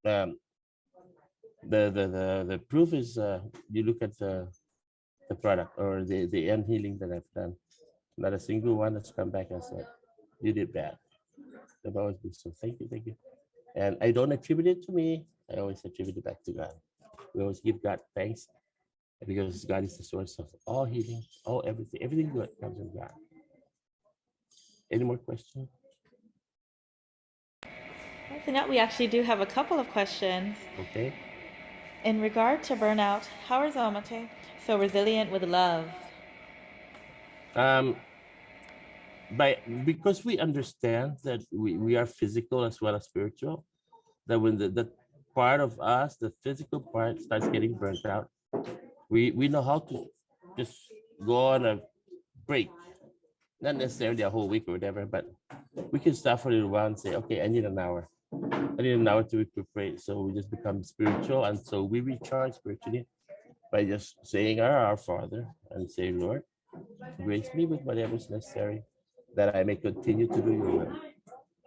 the proof is you look at the product or the end healing that I've done. Not a single one that's come back and said, you did bad. They've always been so, thank you, thank you. And I don't attribute it to me. I always attribute it back to God. We always give God thanks because God is the source of all healing, all everything good comes from God. Any more questions? So now we actually do have a couple of questions. Okay. In regard to burnout, how is Zoamte so resilient with love? Because we understand that we are physical as well as spiritual, that when the part of us, the physical part, starts getting burnt out, we know how to just go on a break, not necessarily a whole week or whatever, but we can stop for a little while and say, okay, I need an hour. I need an hour to recuperate. So we just become spiritual, and so we recharge spiritually by just saying our Father and say, Lord, grace me with whatever is necessary that I may continue to do your will.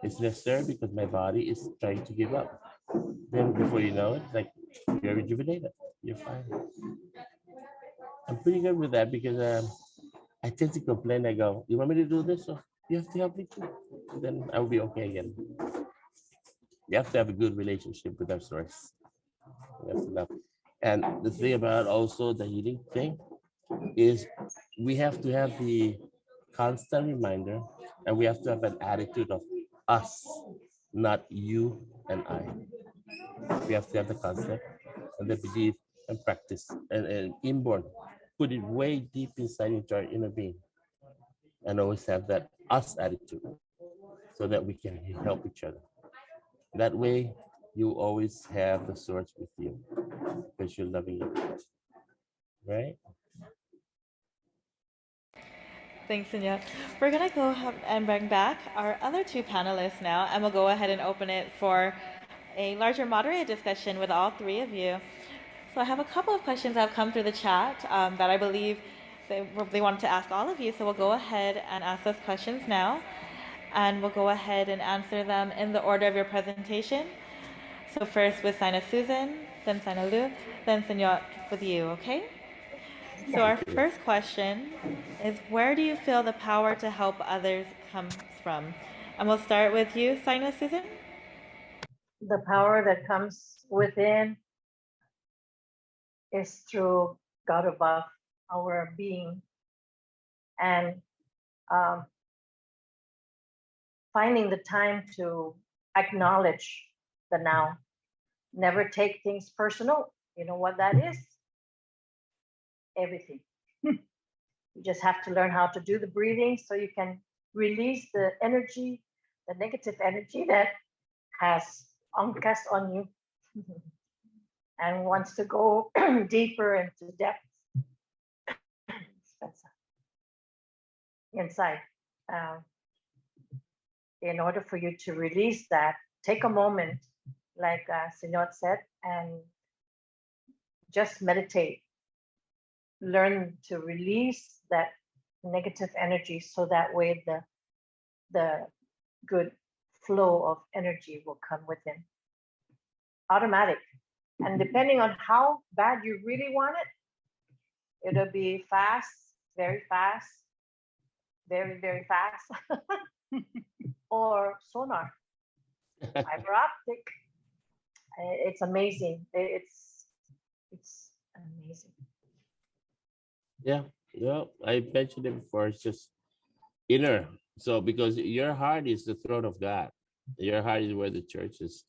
It's necessary because my body is trying to give up. Then before you know it, like, you're rejuvenated. You're fine. I'm pretty good with that because I tend to complain. I go, you want me to do this? So you have to help me too. Then I'll be okay again. You have to have a good relationship with our source. You have to love. And the thing about also the healing thing is we have to have the constant reminder, and we have to have an attitude of us, not you and I. We have to have the concept and the belief and practice and inborn, put it way deep inside into our inner being, and always have that us attitude so that we can help each other. That way, you always have the source with you because you're loving it, right? Thanks, Sunya. We're going to go and bring back our other two panelists now, and we'll go ahead and open it for a larger moderated discussion with all three of you. So I have a couple of questions that have come through the chat that I believe they wanted to ask all of you. So we'll go ahead and ask those questions now, and we'll go ahead and answer them in the order of your presentation. So first with Sina Susan, then Sanalu, then Señor with you, okay? So our first question is, where do you feel the power to help others comes from? And we'll start with you, Sina Susan. The power that comes within is through God above, our being, and finding the time to acknowledge the now. Never take things personal. You know what that is? Everything. You just have to learn how to do the breathing so you can release the energy, the negative energy that has cast on you and wants to go deeper into depth inside. In order for you to release that, take a moment, like Senor said, and just meditate. Learn to release that negative energy so that way the good flow of energy will come within. Automatic. And depending on how bad you really want it, it'll be fast, very, very fast, or sonar, fiber optic. It's amazing. It's amazing. Yeah, I mentioned it before. It's just inner. So because your heart is the throne of God, your heart is where the church is.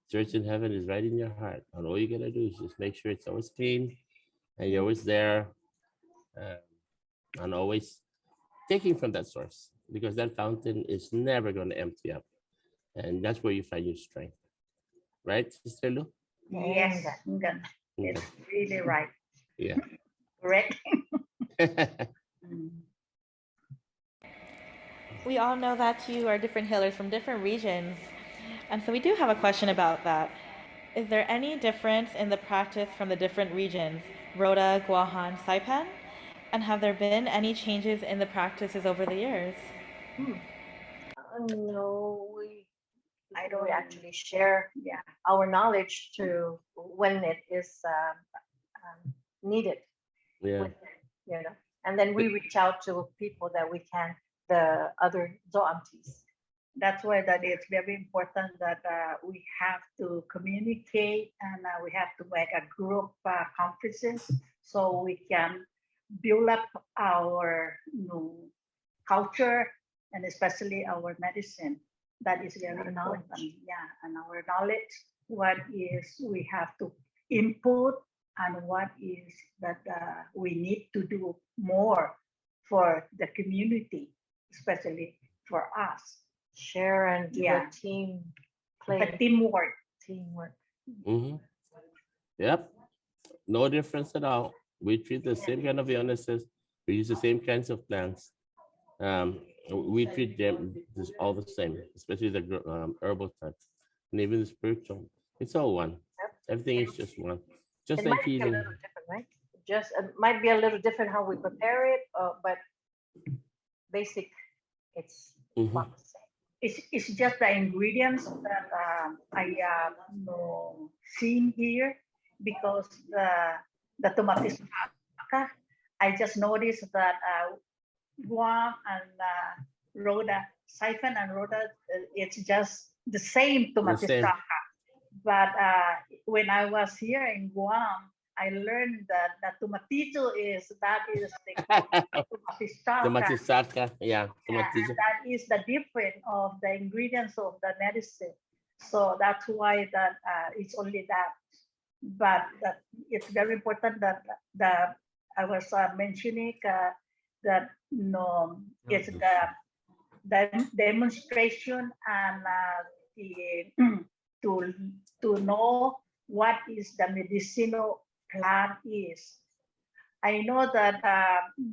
Church in heaven is right in your heart, and all you gotta do is just make sure it's always clean, and you're always there, and always taking from that source, because that fountain is never going to empty up, and that's where you find your strength, right, Sister Lu? Yes, it's really right. Yeah. Correct. We all know that you are different healers from different regions. And so we do have a question about that. Is there any difference in the practice from the different regions, Rhoda, Guahan, Saipan? And have there been any changes in the practices over the years? No, I don't actually share our knowledge to when it is needed. Yeah. You know, and then we reach out to people that we can, the other zoamtis. That's why that it's very important that we have to communicate and we have to make a group conferences so we can build up our culture and especially our medicine. That is very important. Yeah, and our knowledge, what is we have to input and what is that we need to do more for the community, especially for us. Share and do a team play. A teamwork. Mm-hmm. Yep. No difference at all. We treat the same kind of illnesses. We use the same kinds of plants. We treat them all the same, especially the herbal types and even the spiritual. It's all one. Everything is just one. Just it like might be healing. a little different, right? Just might be a little different how we prepare it, but basic, it's about the same. It's just the ingredients that I seen here because the tomatis I just noticed that Guam and Rhoda, Siphon and Rhoda, it's just the same tomatis. But when I was here in Guam, I learned that the tomatito is the tomatista. Yeah, tomatito. That is the difference of the ingredients of the medicine. So that's why that it's only that. But that it's very important that I was mentioning that it's the demonstration and to know what is the medicinal plant is. I know that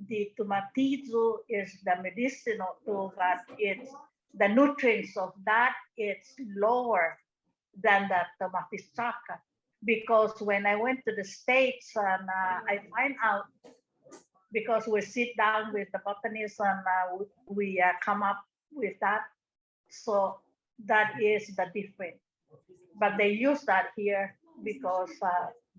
the tomatillo is the medicinal too, but it's the nutrients of that it's lower than the tomatistaca. Because when I went to the States and I find out, because we sit down with the botanists and we come up with that. So that is the difference. But they use that here because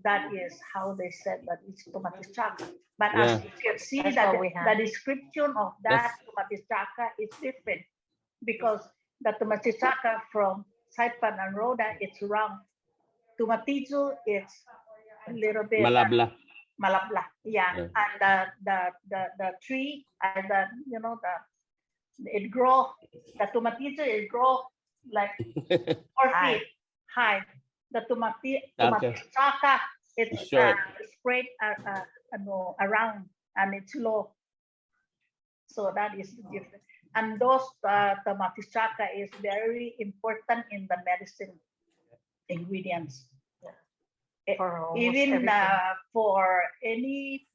that is how they said that it's tomatis chaka. But Yeah. as you can see, That's that what we the have. description of that That's- tomatis chaka is different, because the tomatis chaka from Saipan and Rhoda, it's round. Tomatizo, it's a little bit Malabla. malabla. Yeah. Yeah. And the tree and the it grow, the tomatizo it grow like 4 feet high. The tomatis chaka, it's Short. spread around and it's low. So that is the difference. And those tomatis chaka is very important in the medicine ingredients. Even for any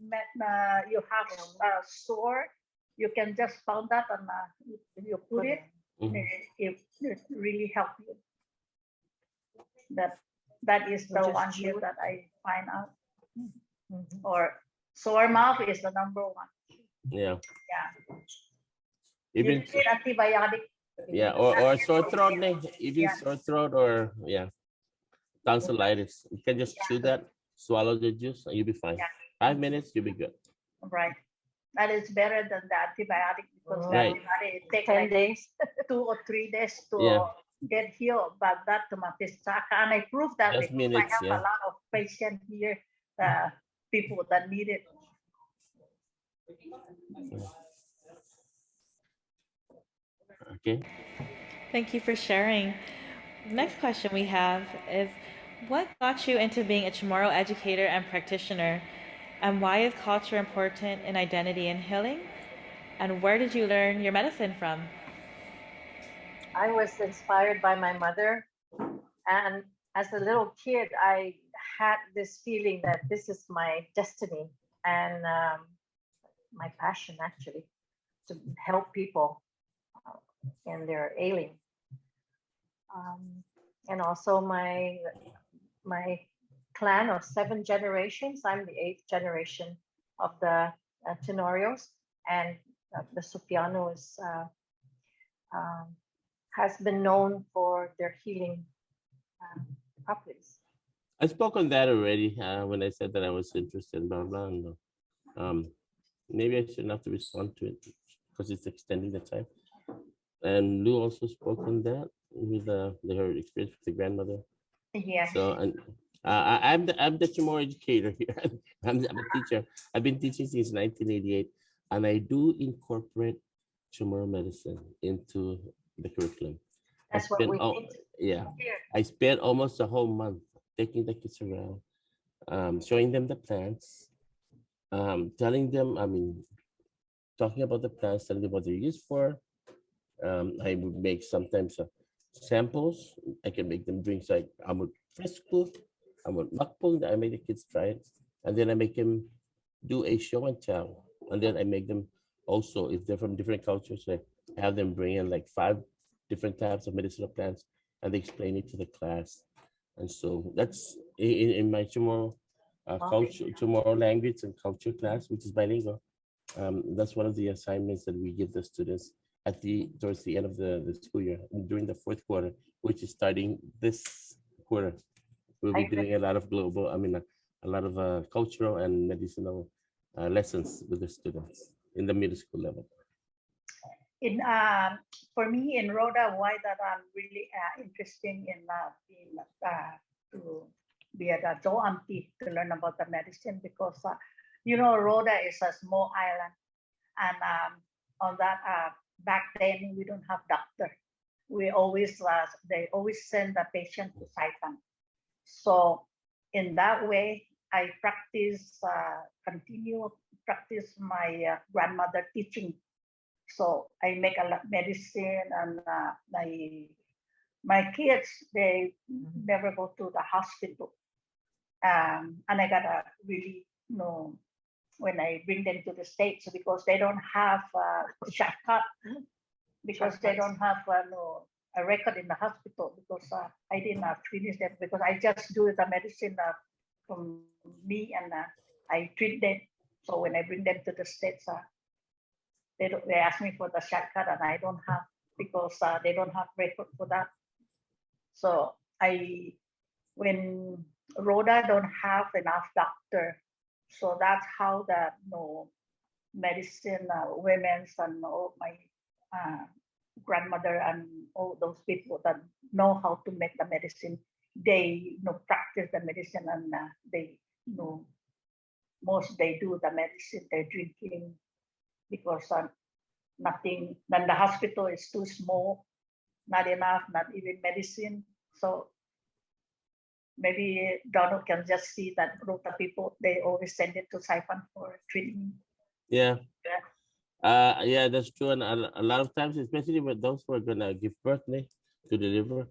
you have sore, you can just pound that and you put it. It really helps you. That is the one here that I find out. Or sore mouth is the number one. Yeah. Yeah. Even You need antibiotic. yeah, or sore throat, even Yeah. sore throat, or tonsillitis. You can just chew that, swallow the juice, and you'll be fine. 5 minutes, you'll be good. Right. That is better than the antibiotic, because the Right. antibiotic takes 10 like days. 2 or 3 days to Yeah. get healed. But that tomatis chaka, and I prove that Just because minutes, I have yeah. a lot of patients here, people that need it. Okay. Thank you for sharing. Next question we have is, what got you into being a Chamorro educator and practitioner? And why is culture important in identity and healing? And where did you learn your medicine from? I was inspired by my mother. And as a little kid, I had this feeling that this is my destiny and my passion, actually, to help people in their ailing. And also my clan of 7 generations. I'm the 8th generation of the Tenorios, and the Supiano is has been known for their healing properties. I spoke on that already when I said that I was interested in blah, blah, blah. Maybe I shouldn't have to respond to it because it's extending the time. And Lou also spoke on that with her experience with the grandmother. Yes. So, and I'm the Chamorro educator here. I'm a teacher. I've been teaching since 1988, and I do incorporate Chamorro medicine into the curriculum. That's what we need. Yeah, I spent almost a whole month taking the kids around, showing them the plants, telling them, talking about the plants, telling them what they're used for. I would make sometimes samples. I can make them drinks like amut fresco, amut makpong, that I make the kids try it. And then I make them do a show and tell. And then I make them also, if they're from different cultures, I have them bring in like 5 different types of medicinal plants, and they explain it to the class. And so that's in my Chamorro culture, Chamorro language and culture class, which is bilingual. That's one of the assignments that we give the students towards the end of the school year, during the 4th quarter, which is starting this quarter. We'll be doing a lot of a lot of cultural and medicinal lessons with the students in the middle school level. For me in Rhoda, why that I'm really interested in being to be at a Joe Auntie to learn about the medicine, because Rhoda is a small island, and on that back then we don't have doctor. We always they always send the patient to Saipan. So in that way, I continue practice my grandmother teaching. So I make a lot of medicine, and my kids, they never go to the hospital. And I gotta really know when I bring them to the States, because they don't have shortcut, because they don't have a record in the hospital, because I didn't finish them, because I just do the medicine from me, and I treat them. So when I bring them to the States, they ask me for the shortcut, and I don't have, because they don't have record for that. So when Rhoda don't have enough doctor. So that's how the medicine, women's and all my grandmother and all those people that know how to make the medicine, they practice the medicine and they most they do the medicine, they're drinking because nothing, then the hospital is too small, not enough, not even medicine. So maybe Donald can just see that group of people, they always send it to Saipan for treatment. Yeah. Yeah, that's true. And a lot of times, especially with those who are gonna give birth to deliver,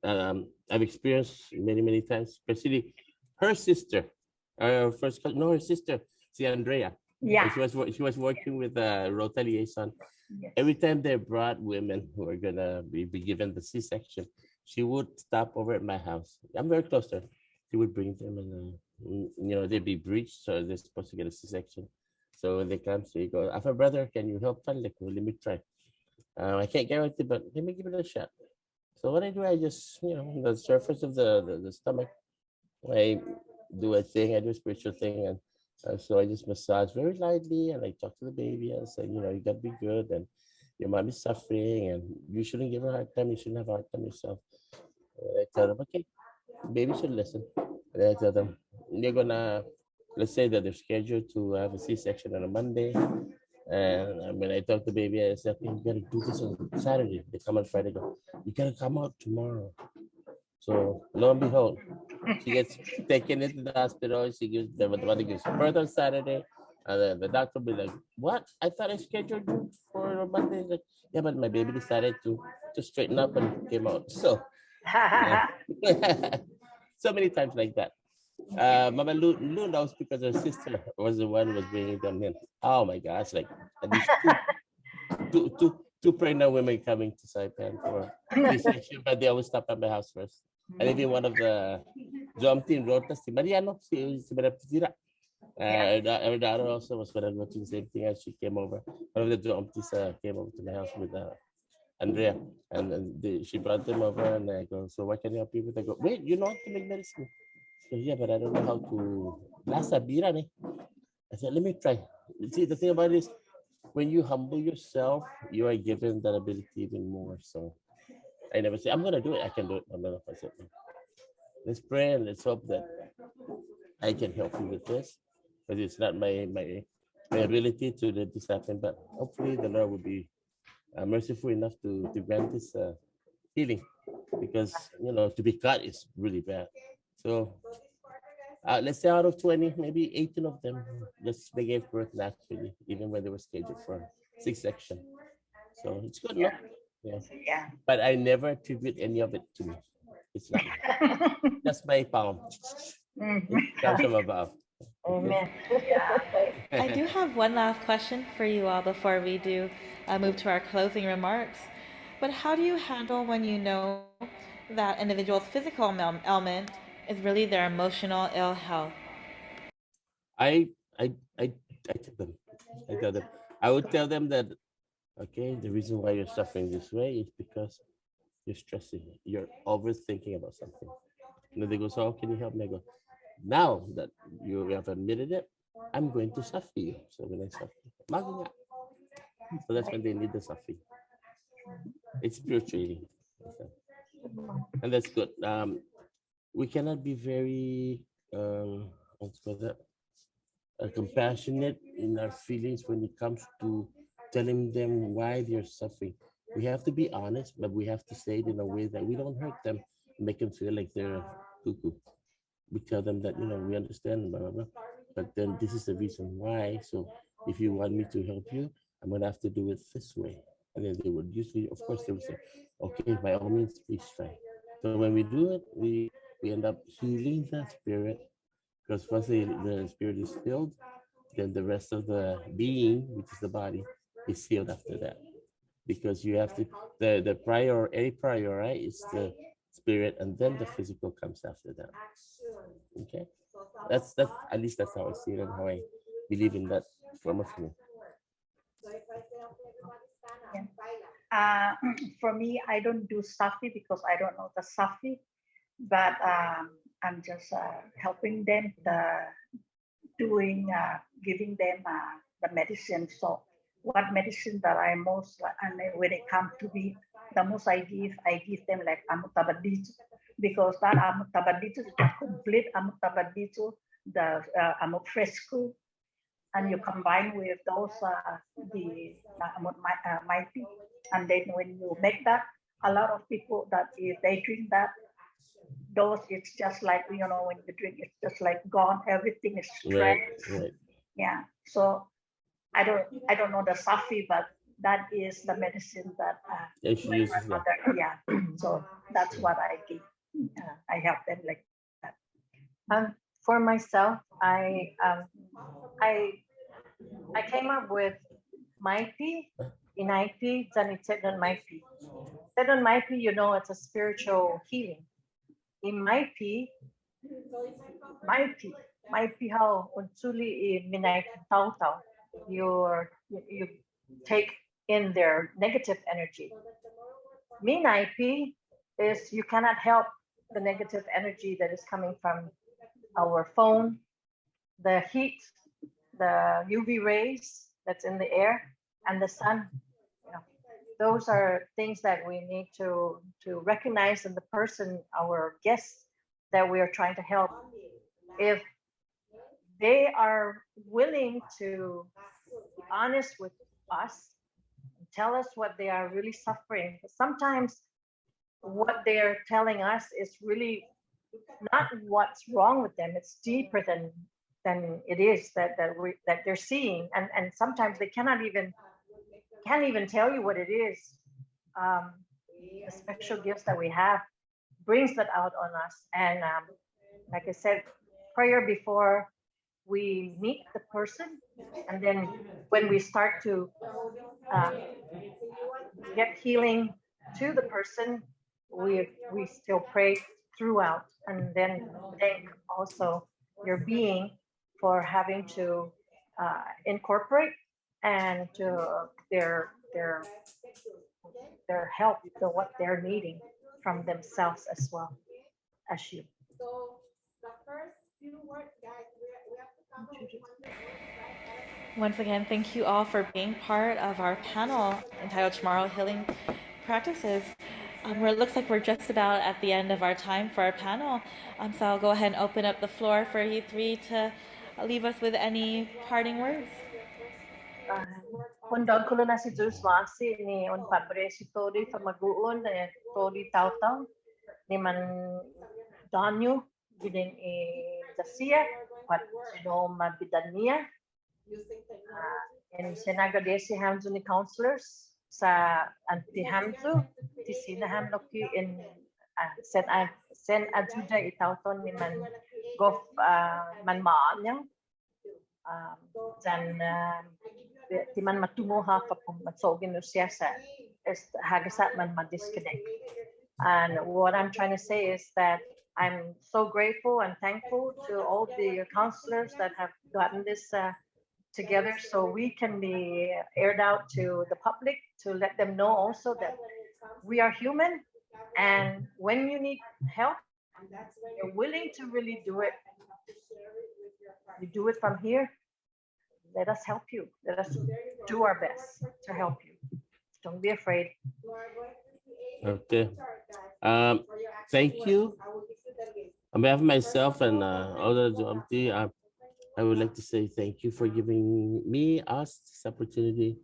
I've experienced many times, especially her sister, her sister, see Andrea. Yeah. She was working with Rota Liaison. Yes. Every time they brought women who are gonna be given the C-section, she would stop over at my house. I'm very close to her. She would bring them and they'd be breached, so they're supposed to get a C-section. So when they come, so you go, I have a brother, can you help? Let me try. I can't guarantee, but let me give it a shot. So what I do, I just, the surface of the stomach, I do a thing, I do a spiritual thing. And so I just massage very lightly and I talk to the baby and say, you got to be good and your mom is suffering and you shouldn't give her a hard time. You shouldn't have a hard time yourself. And I tell them, okay, baby should listen. And I tell them, you're gonna, let's say that they're scheduled to have a C-section on a Monday. And when I talk to baby, I said, okay, you gotta do this on Saturday. They come on Friday, go, you gotta come out tomorrow. So lo and behold, she gets taken into the hospital. She gives the mother gives birth on Saturday. And then the doctor will be like, what? I thought I scheduled you for Monday. Like, yeah, but my baby decided to straighten up and came out. So so many times like that. Mama Lou knows because her sister was the one who was bringing them in. Oh my gosh, like at least two pregnant women coming to Saipan for C-section, but they always stop at my house first. And even one of the Jom team wrote us, si Mariano, si Mariano. Her daughter also was going to go to the same thing as she came over. One of the Jom came over to my house with Andrea, and she brought them over, and I go, so what can I help you with? I go, wait, you know how to make medicine? So, yeah, but I don't know how to. Lasa bira ni. I said, let me try. See, the thing about it is, when you humble yourself, you are given that ability even more. So I never say, I'm going to do it. I can do it. No. I said, no. Let's pray and let's hope that I can help you with this. But it's not my ability to let this happen. But hopefully the Lord will be merciful enough to grant this healing. Because, to be cut is really bad. So let's say out of 20, maybe 18 of them, they gave birth naturally, even when they were scheduled for C-section. So it's good, no? Yeah. But I never attribute any of it to me. It's not. That's my palm. It comes from above. Amen. I do have one last question for you all before we do move to our closing remarks. But how do you handle when you know that individual's physical ailment is really their emotional ill health? I tell them. I would tell them that, okay, the reason why you're suffering this way is because you're stressing. You're overthinking about something. And they go, so how can you help me? I go, now that you have admitted it, I'm going to suffer you. So when I suffer, so that's when they need the suffering. It's spiritually. And that's good. We cannot be very what's called that? Compassionate in our feelings when it comes to telling them why they're suffering. We have to be honest, but we have to say it in a way that we don't hurt them, make them feel like they're cuckoo. We tell them that, we understand, blah, blah, blah, but then this is the reason why. So if you want me to help you, I'm going to have to do it this way. And then they would usually, of course, they would say, okay, by all means, please try. So when we do it, we end up healing the spirit, because once the spirit is healed, then the rest of the being, which is the body, is healed after that. Because you have to, the prior is the spirit, and then the physical comes after that. Okay, that's at least that's how I see it and how I believe in that form of healing. For me, I don't do Safi because I don't know the Safi, but I'm just helping them, giving them the medicine. So what medicine that I most, and when it comes to me, the most I give them like amutabadito, because that amutabadito is the complete amutabadito, the amufresco, and you combine with those the mighty, and then when you make that, a lot of people that if they drink that, those it's just like, you know, when you drink, it's just like gone, everything is stress. Right. Yeah, so I don't know the Safi, but that is the medicine that And she uses that. yeah. So that's what I give. I help them like that. For myself, I came up with Mighty, Inaiti, Zanitedon Mighty. Tedon Mighty, you know, it's a spiritual healing. In Mighty how unsuli Minaiti Tau Tau, you take in their negative energy. Minaiti is you cannot help the negative energy that is coming from our phone, the heat, the UV rays that's in the air, and the sun. You know, those are things that we need to recognize in the person, our guests that we are trying to help. If they are willing to be honest with us, tell us what they are really suffering. Sometimes what they're telling us is really not what's wrong with them. It's deeper than it is that they're seeing, and sometimes they can't even tell you what it is. The special gifts that we have brings that out on us, and like I said, prayer before we meet the person, and then when we start to get healing to the person, we still pray throughout, and then thank also your being for having to incorporate and to their help, what they're needing from themselves as well as you. Once again, thank you all for being part of our panel entitled Tomorrow Healing Practices. It looks like we're just about at the end of our time for our panel. So I'll go ahead and open up the floor for you three to leave us with any parting words. Kundang kulo na si Zeus Masi ni on pabre si Tori Famaguon Tori Tautau ni man Danyo bining Dacia pat sino mabidania and sinagadesi hamzu ni counselors sa anti hamzu ti sinaham loki in sen ajuda itauton ni man gof man maanyang dan timan matunguha kapag matsogin siya sa hagasat man ma-disconnect. And what I'm trying to say is that I'm so grateful and thankful to all the counselors that have gotten this together so we can be aired out to the public to let them know also that we are human, and when you need help, you're willing to really do it. You do it from here. Let us help you. Let us do our best to help you. Don't be afraid. Okay. Thank you. On behalf of myself and other Jomti, I would like to say thank you for giving us this opportunity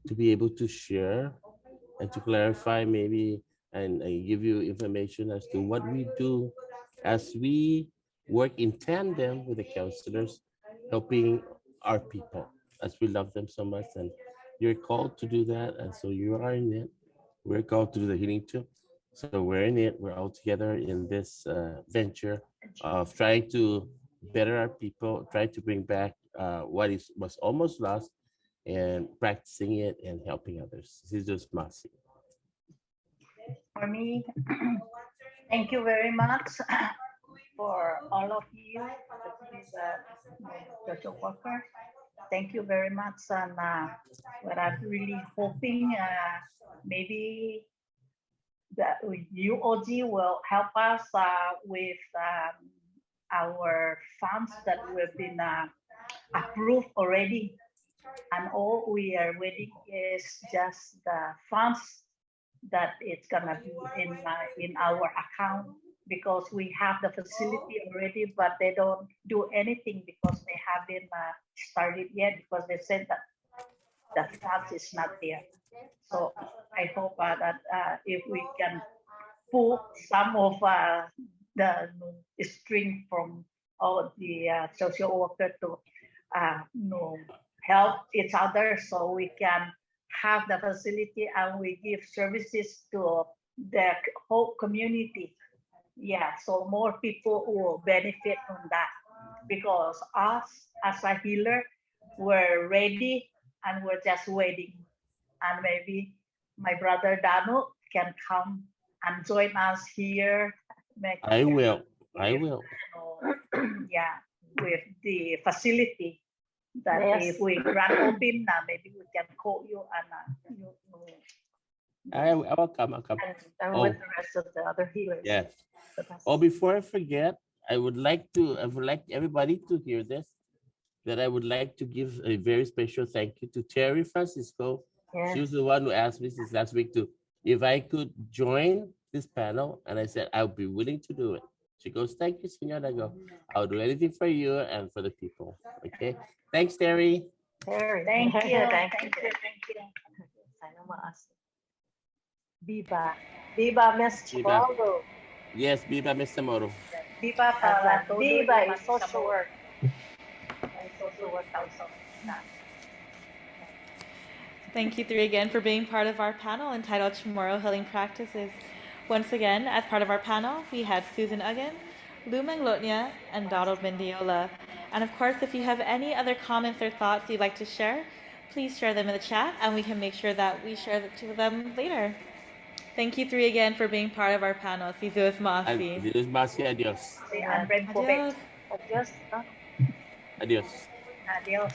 to be able to share and to clarify maybe and give you information as to what we do as we work in tandem with the counselors, helping our people as we love them so much. And you're called to do that. And so you are in it. We're called to do the healing too. So we're in it. We're all together in this venture of trying to better our people, try to bring back what was almost lost, and practicing it and helping others. This is just Masi. For me, thank you very much for all of you, the social workers. Thank you very much, and what I'm really hoping maybe that UOG will help us with our funds that will be approved already, and all we are waiting is just the funds that it's gonna be in our account, because we have the facility already, but they don't do anything because they haven't started yet, because they said that the funds is not there. So I hope that if we can pull some of the string from all the social worker to help each other, so we can have the facility and we give services to the whole community. Yeah, so more people will benefit from that, because us as a healer, we're ready and we're just waiting. And maybe my brother Danu can come and join us here. I will. Yeah, with the facility that Yes. if we grand open, maybe we can call you and I will come. and Oh, with the rest of the other healers. yes. Oh, before I forget, I would like everybody to hear this, that I would like to give a very special thank you to Terry Francisco. Yes. She was the one who asked me this last week if I could join this panel, and I said I'll be willing to do it. She goes, "Thank you, Senor." I go, "I'll do anything for you and for the people." Okay. Thanks, Terry. Terry, thank you. Thank Thank you. you. Thank you. Sana maas. Viva Mr. Moro. Yes, Viva Mr. Moro. Viva para todo Viva y el social work. social work also. Thank you three again for being part of our panel entitled Cultural Healing Practices. Once again, as part of our panel, we had Susan Uggan, Lou Manglotnia, and Donald Mendiola. And of course, if you have any other comments or thoughts you'd like to share, please share them in the chat and we can make sure that we share them later. Thank you three again for being part of our panel. Si Zeus Masi. Zeus Masi, adios. Adios. Adios. Adios. Adios.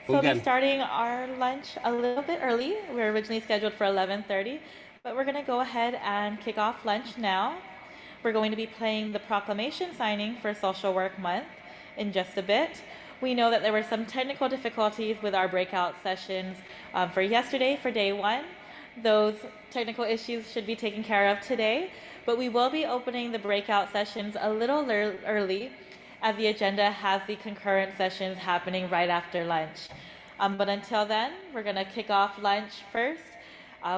So we'll be starting our lunch a little bit early. We were originally scheduled for 11:30, but we're going to go ahead and kick off lunch now. We're going to be playing the proclamation signing for Social Work Month in just a bit. We know that there were some technical difficulties with our breakout sessions for yesterday, for day one. Those technical issues should be taken care of today, but we will be opening the breakout sessions a little early, as the agenda has the concurrent sessions happening right after lunch. But until then, we're going to kick off lunch first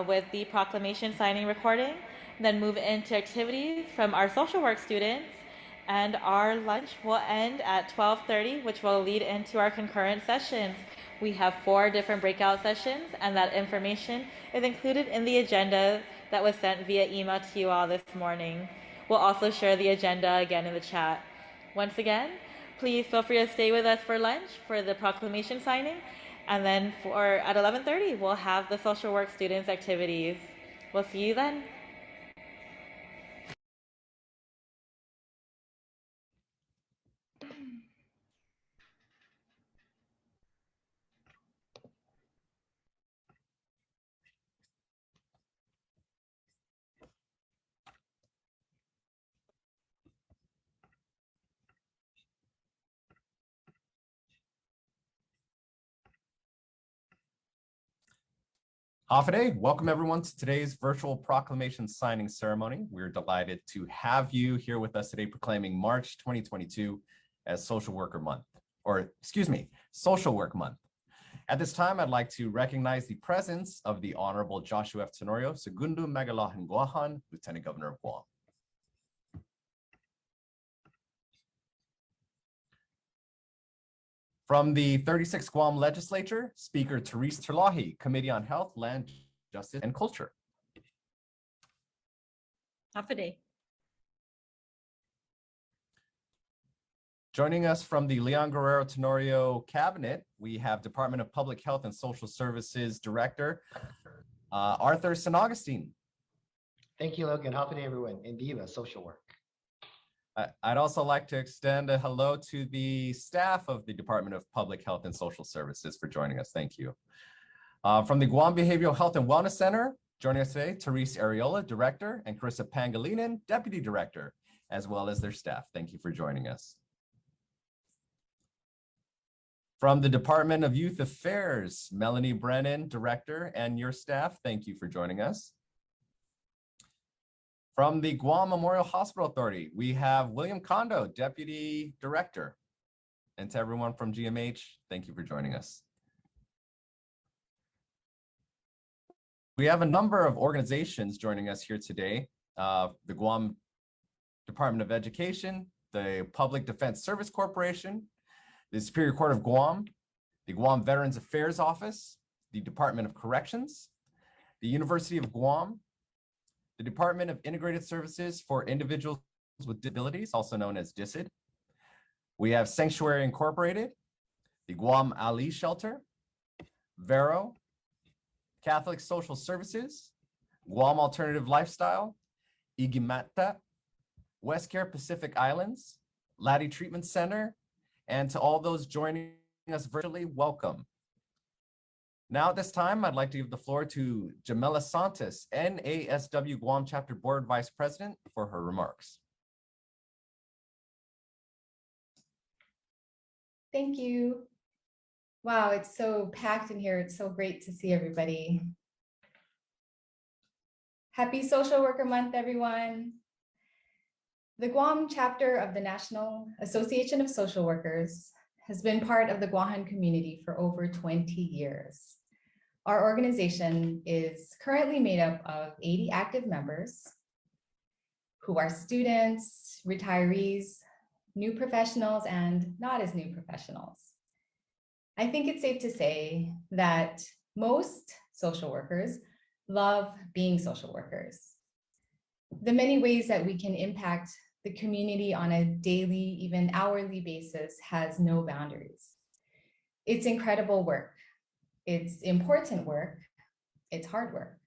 with the proclamation signing recording, then move into activities from our social work students, and our lunch will end at 12:30, which will lead into our concurrent sessions. We have 4 different breakout sessions, and that information is included in the agenda that was sent via email to you all this morning. We'll also share the agenda again in the chat. Once again, please feel free to stay with us for lunch for the proclamation signing, and then at 11:30 we'll have the social work students activities. We'll see you then. Hafa, welcome everyone to today's virtual proclamation signing ceremony. We're delighted to have you here with us today proclaiming March 2022 as Social Worker Month, or excuse me, Social Work Month. At this time, I'd like to recognize the presence of the Honorable Joshua F. Tenorio, Segundo Magalohan Guahan, Lieutenant Governor of Guam. From the 36th Guam Legislature, Speaker Therese Terlahi, Committee on Health, Land, Justice, and Culture. Hafa. Joining us from the Leon Guerrero Tenorio Cabinet, we have Department of Public Health and Social Services Director, Arthur San Augustine. Thank you, Logan. Hafa everyone, and Viva Social Work. I'd also like to extend a hello to the staff of the Department of Public Health and Social Services for joining us. Thank you. From the Guam Behavioral Health and Wellness Center, joining us today, Therese Areola, Director, and Carissa Pangilinan, Deputy Director. as well as their staff. Thank you for joining us. From the Department of Youth Affairs, Melanie Brennan, Director, and your staff, thank you for joining us. From the Guam Memorial Hospital Authority, we have William Kondo, Deputy Director. And to everyone from GMH, thank you for joining us. We have a number of organizations joining us here today. The Guam Department of Education, the Public Defense Service Corporation, the Superior Court of Guam, the Guam Veterans Affairs Office, the Department of Corrections, the University of Guam, the Department of Integrated Services for Individuals with Disabilities, also known as DISID. We have Sanctuary Incorporated, the Guam Ali Shelter, Vero, Catholic Social Services, Guam Alternative Lifestyle, Igimata, Westcare Pacific Islands, Laddie Treatment Center, and to all those joining us virtually, welcome. Now at this time, I'd like to give the floor to Jamela Santos, NASW Guam Chapter Board Vice President, for her remarks. Thank you. Wow, it's so packed in here. It's so great to see everybody. Happy Social Worker Month, everyone. The Guam chapter of the National Association of Social Workers has been part of the Guahan community for over 20 years. Our organization is currently made up of 80 active members who are students, retirees, new professionals, and not as new professionals. I think it's safe to say that most social workers love being social workers. The many ways that we can impact the community on a daily, even hourly basis has no boundaries. It's incredible work. It's important work. It's hard work.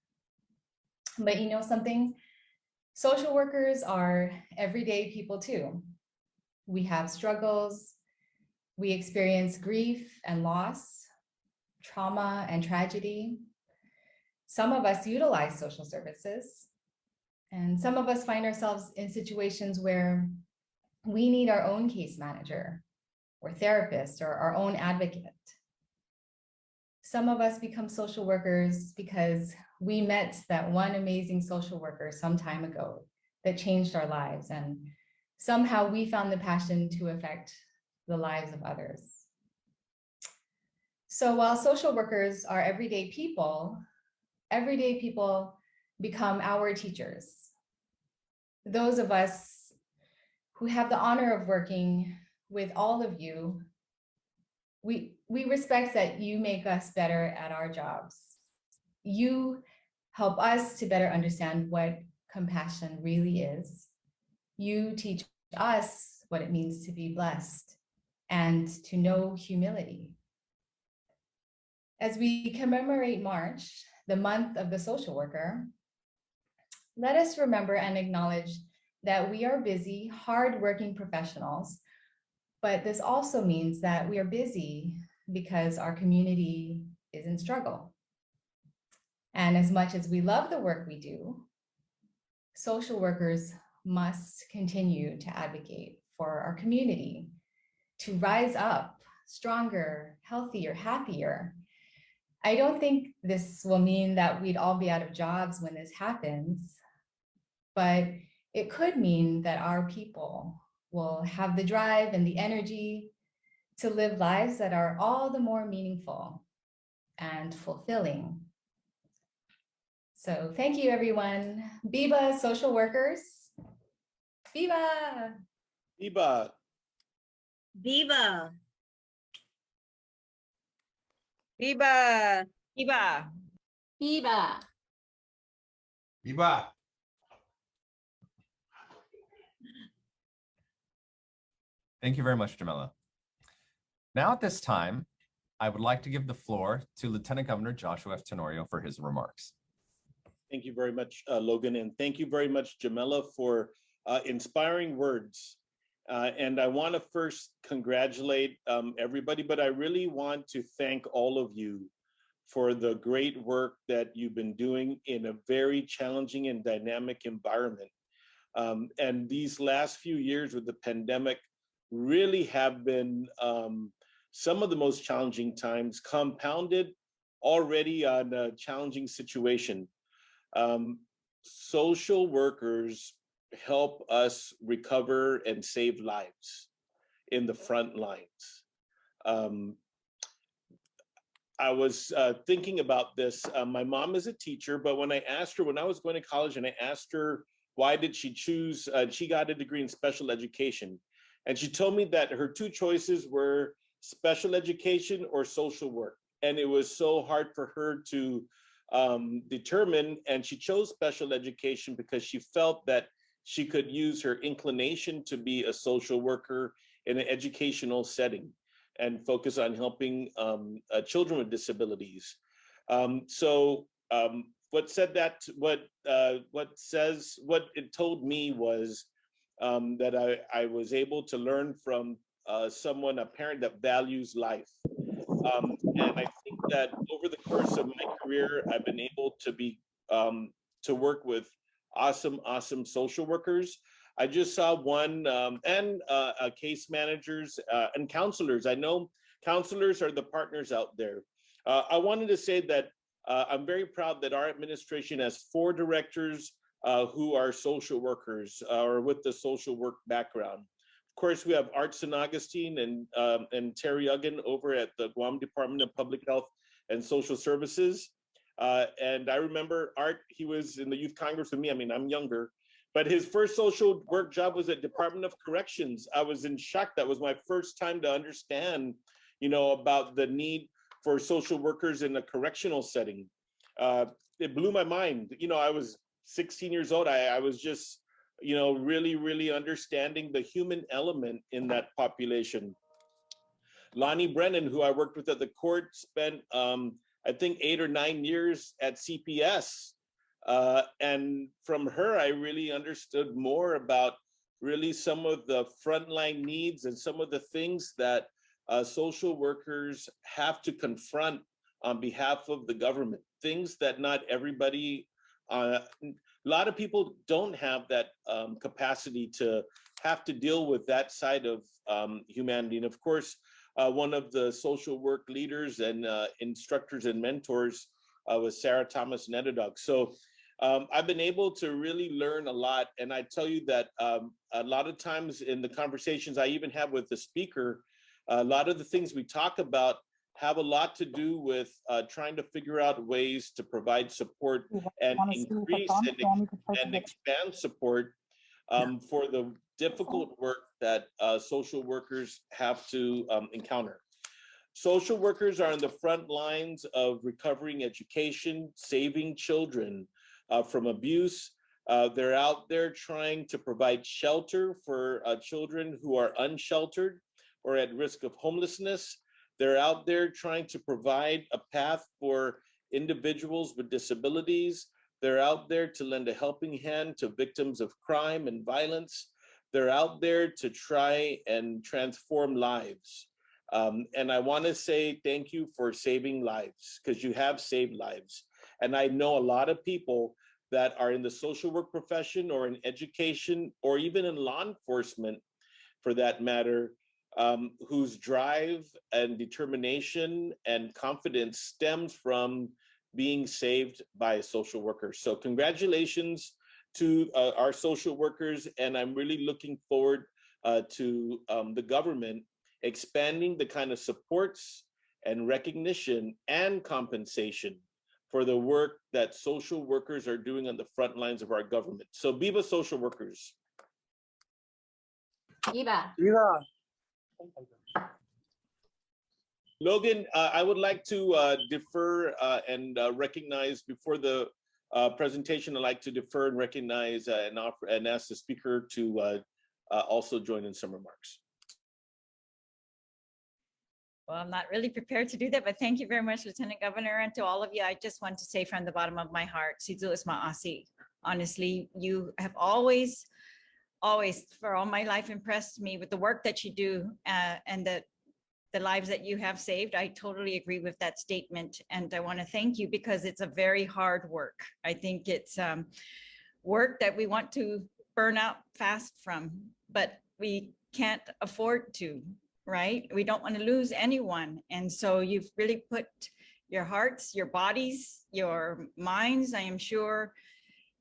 But you know something? Social workers are everyday people too. We have struggles. We experience grief and loss, trauma and tragedy. Some of us utilize social services, and some of us find ourselves in situations where we need our own case manager or therapist or our own advocate. Some of us become social workers because we met that one amazing social worker some time ago that changed our lives, and somehow we found the passion to affect the lives of others. So while social workers are everyday people become our teachers. Those of us who have the honor of working with all of you, we respect that you make us better at our jobs. You help us to better understand what compassion really is. You teach us what it means to be blessed and to know humility. As we commemorate March, the month of the social worker, let us remember and acknowledge that we are busy, hardworking professionals, but this also means that we are busy because our community is in struggle. And as much as we love the work we do, social workers must continue to advocate for our community to rise up stronger, healthier, happier. I don't think this will mean that we'd all be out of jobs when this happens, but it could mean that our people will have the drive and the energy to live lives that are all the more meaningful and fulfilling. So thank you, everyone. Viva social workers. Viva. Viva. Viva. Viva. Viva. Viva. Viva. Thank you very much, Jamela. Now at this time, I would like to give the floor to Lieutenant Governor Joshua F. Tenorio for his remarks. Thank you very much, Logan, and thank you very much, Jamela, for inspiring words. And I want to first congratulate everybody, but I really want to thank all of you for the great work that you've been doing in a very challenging and dynamic environment. And these last few years with the pandemic really have been some of the most challenging times, compounded already on a challenging situation. Social workers help us recover and save lives in the front lines. I was thinking about this. My mom is a teacher, but when I asked her, when I was going to college and I asked her, why did she choose, she got a degree in special education. And she told me that her two choices were special education or social work. And it was so hard for her to determine, and she chose special education because she felt that she could use her inclination to be a social worker in an educational setting and focus on helping children with disabilities. What it told me was that I was able to learn from someone, a parent that values life. And I think that over the course of my career, I've been able to work with awesome social workers. I just saw one, and case managers and counselors. I know counselors are the partners out there. I wanted to say that I'm very proud that our administration has 4 directors who are social workers or with the social work background. Of course, we have Art San Agustin and Terry Uggan over at the Guam Department of Public Health and Social Services. And I remember Art, he was in the Youth Congress with me. I mean, I'm younger. But his first social work job was at Department of Corrections. I was in shock. That was my first time to understand, about the need for social workers in a correctional setting. It blew my mind. I was 16 years old. I was just, really understanding the human element in that population. Lonnie Brennan, who I worked with at the court, spent, I think, 8 or 9 years at CPS. And from her, I really understood more about really some of the frontline needs and some of the things that social workers have to confront on behalf of the government, things that not everybody, a lot of people don't have that capacity to have to deal with that side of humanity. And of course, one of the social work leaders and instructors and mentors was Sarah Thomas Nedadog. So I've been able to really learn a lot. And I tell you that a lot of times in the conversations I even have with the speaker, a lot of the things we talk about have a lot to do with trying to figure out ways to provide support and increase and expand support for the difficult work that social workers have to encounter. Social workers are on the front lines of recovering education, saving children from abuse. They're out there trying to provide shelter for children who are unsheltered or at risk of homelessness. They're out there trying to provide a path for individuals with disabilities. They're out there to lend a helping hand to victims of crime and violence. They're out there to try and transform lives. And I want to say thank you for saving lives, because you have saved lives. And I know a lot of people that are in the social work profession or in education or even in law enforcement, for that matter, whose drive and determination and confidence stems from being saved by a social worker. So congratulations to our social workers. And I'm really looking forward to the government expanding the kind of supports and recognition and compensation for the work that social workers are doing on the front lines of our government. So viva social workers. Viva. Viva. Logan, I would like to defer and recognize before the presentation. I'd like to defer and recognize and offer and ask the speaker to also join in some remarks. Well, I'm not really prepared to do that, but thank you very much, Lieutenant Governor, and to all of you. I just want to say from the bottom of my heart, Sizu is ma'asi. Honestly, you have always, for all my life, impressed me with the work that you do and the lives that you have saved. I totally agree with that statement, and I want to thank you because it's a very hard work. I think it's work that we want to burn out fast from, but we can't afford to, right? We don't want to lose anyone. And so you've really put your hearts, your bodies, your minds, I am sure,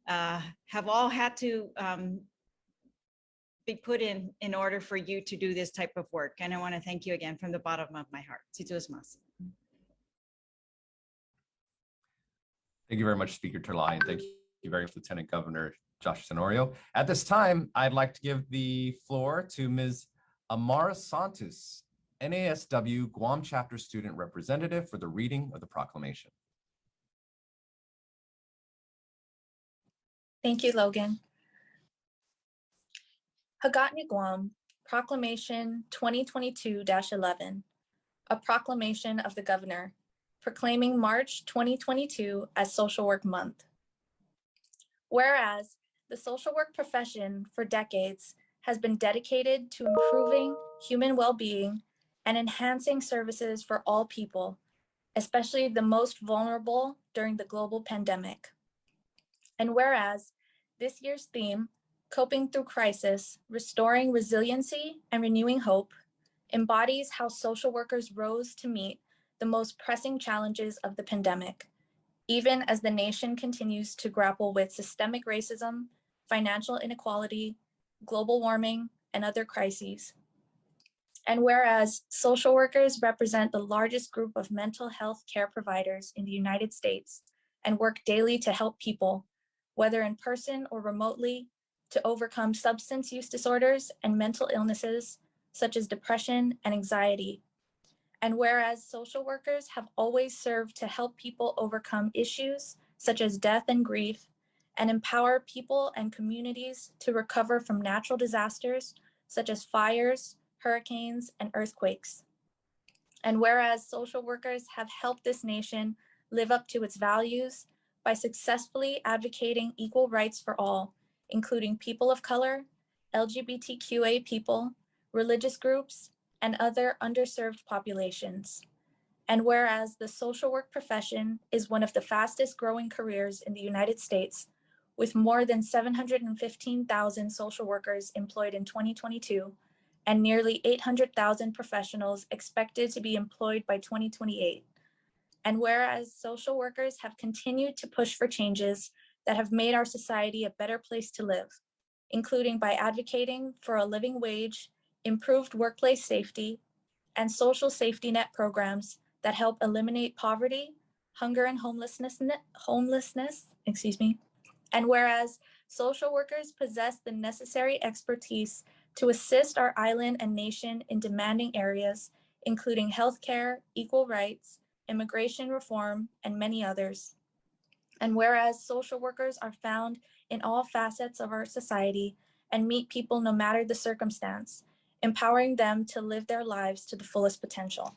have all had to be put in order for you to do this type of work. And I want to thank you again from the bottom of my heart. Thank you very much, Speaker Terlai, and thank you very much, Lieutenant Governor Josh Tenorio. At this time, I'd like to give the floor to Ms. Amara Santos, NASW Guam Chapter Student Representative, for the reading of the proclamation. Thank you, Logan. Hagatni Guam, Proclamation 2022-11, a proclamation of the Governor, proclaiming March 2022 as Social Work Month. Whereas the social work profession for decades has been dedicated to improving human well-being and enhancing services for all people, especially the most vulnerable during the global pandemic. And whereas this year's theme, Coping Through Crisis, Restoring Resiliency and Renewing Hope, embodies how social workers rose to meet the most pressing challenges of the pandemic, even as the nation continues to grapple with systemic racism, financial inequality, global warming, and other crises. And whereas social workers represent the largest group of mental health care providers in the United States and work daily to help people, whether in person or remotely, to overcome substance use disorders and mental illnesses such as depression and anxiety. And whereas social workers have always served to help people overcome issues such as death and grief, and empower people and communities to recover from natural disasters such as fires, hurricanes, and earthquakes. And whereas social workers have helped this nation live up to its values by successfully advocating equal rights for all, including people of color, LGBTQA people, religious groups, and other underserved populations. And whereas the social work profession is one of the fastest growing careers in the United States, with more than 715,000 social workers employed in 2022, and nearly 800,000 professionals expected to be employed by 2028. And whereas social workers have continued to push for changes that have made our society a better place to live, including by advocating for a living wage, improved workplace safety, and social safety net programs that help eliminate poverty, hunger, and homelessness, and whereas social workers possess the necessary expertise to assist our island and nation in demanding areas, including healthcare, equal rights, immigration reform, and many others. And whereas social workers are found in all facets of our society and meet people no matter the circumstance, empowering them to live their lives to the fullest potential.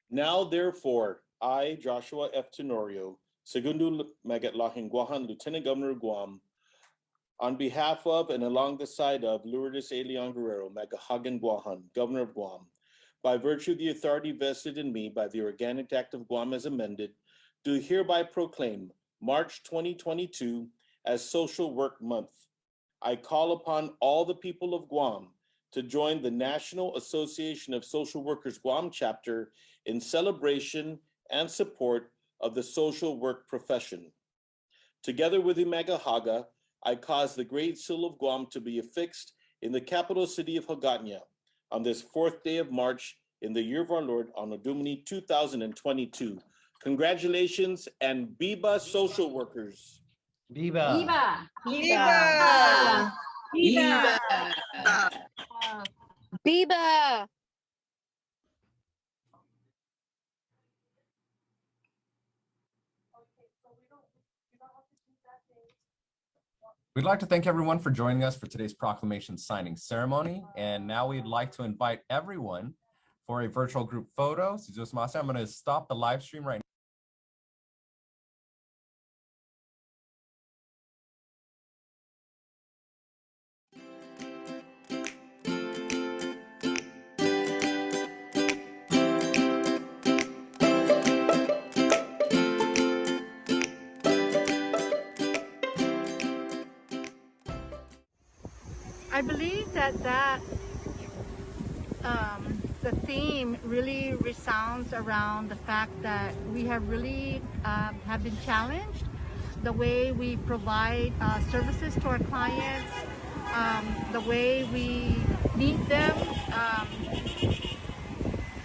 Now, therefore, I, Joshua F. Tenorio, Segundo Magatlahin Guahan, Lieutenant Governor of Guam, on behalf of and along the side of Lourdes A. Leon Guerrero, Magahagan Guahan, Governor of Guam, by virtue of the authority vested in me by the Organic Act of Guam as amended, do hereby proclaim March 2022 as Social Work Month. I call upon all the people of Guam to join the National Association of Social Workers Guam chapter in celebration and support of the social work profession. Together with the Magahaga, I cause the Great Seal of Guam to be affixed in the capital city of Hagatna on this 4th day of March in the year of our Lord, Anno Domini 2022. Congratulations and Biba social workers. Viva! Viva! Viva! Viva! Viva! We'd like to thank everyone for joining us for today's proclamation signing ceremony. And now we'd like to invite everyone for a virtual group photo. I'm going to stop the live stream right now. the theme really resounds around the fact that we have really have been challenged the way we provide services to our clients, the way we meet them.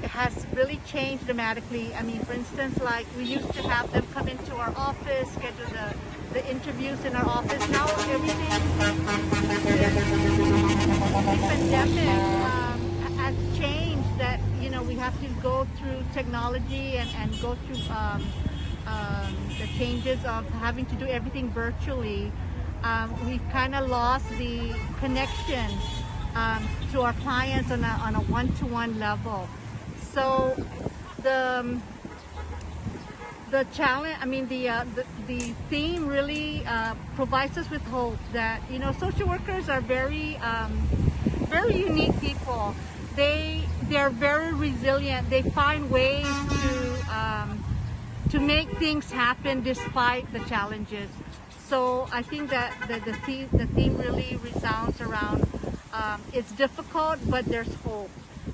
It has really changed dramatically. I mean, for instance, like we used to have them come into our office, schedule the interviews in our office. Now everything, the pandemic has changed that, you know, we have to go through technology and go through the changes of having to do everything virtually. We've kind of lost the connection to our clients on a one-to-one level. So the challenge, I mean, the theme really provides us with hope that, you know, social workers are very unique people. They're very resilient. They find ways to make things happen despite the challenges. So I think that the theme really resounds around it's difficult, but there's hope.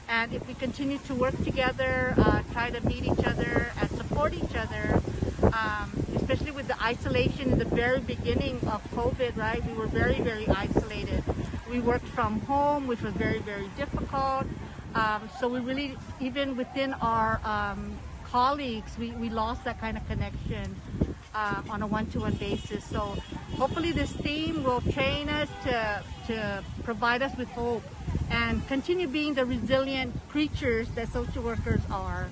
And if we continue to work together, try to meet each other and support each other, especially with the isolation in the very beginning of COVID, right? We were very, very isolated. We worked from home, which was very, very difficult. So we really, even within our colleagues, we lost that kind of connection on a one-to-one basis. So hopefully this theme will train us to provide us with hope and continue being the resilient creatures that social workers are.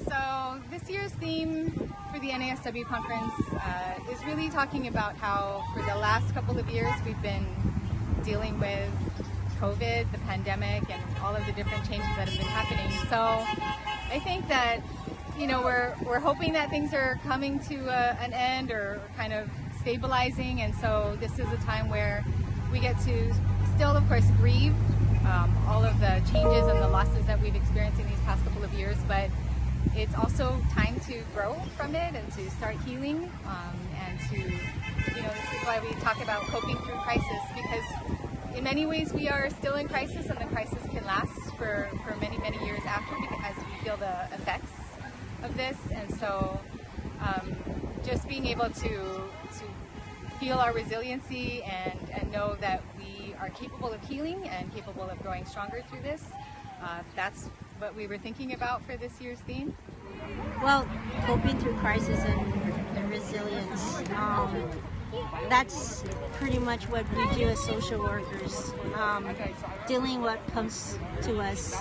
So this year's theme for the NASW conference is really talking about how for the last couple of years we've been dealing with COVID, the pandemic, and all of the different changes that have been happening. So I think that, you know, we're hoping that things are coming to an end or kind of stabilizing, and so this is a time where we get to still, of course, grieve all of the changes and the losses that we've experienced in these past couple of years, but it's also time to grow from it and to start healing, and to, you know, this is why we talk about coping through crisis, because in many ways we are still in crisis, and the crisis can last for many, many years after, as we feel the effects of this. And so just being able to feel our resiliency and know that we are capable of healing and capable of growing stronger through this, that's what we were thinking about for this year's theme. Well, coping through crisis and resilience, that's pretty much what we do as social workers, dealing what comes to us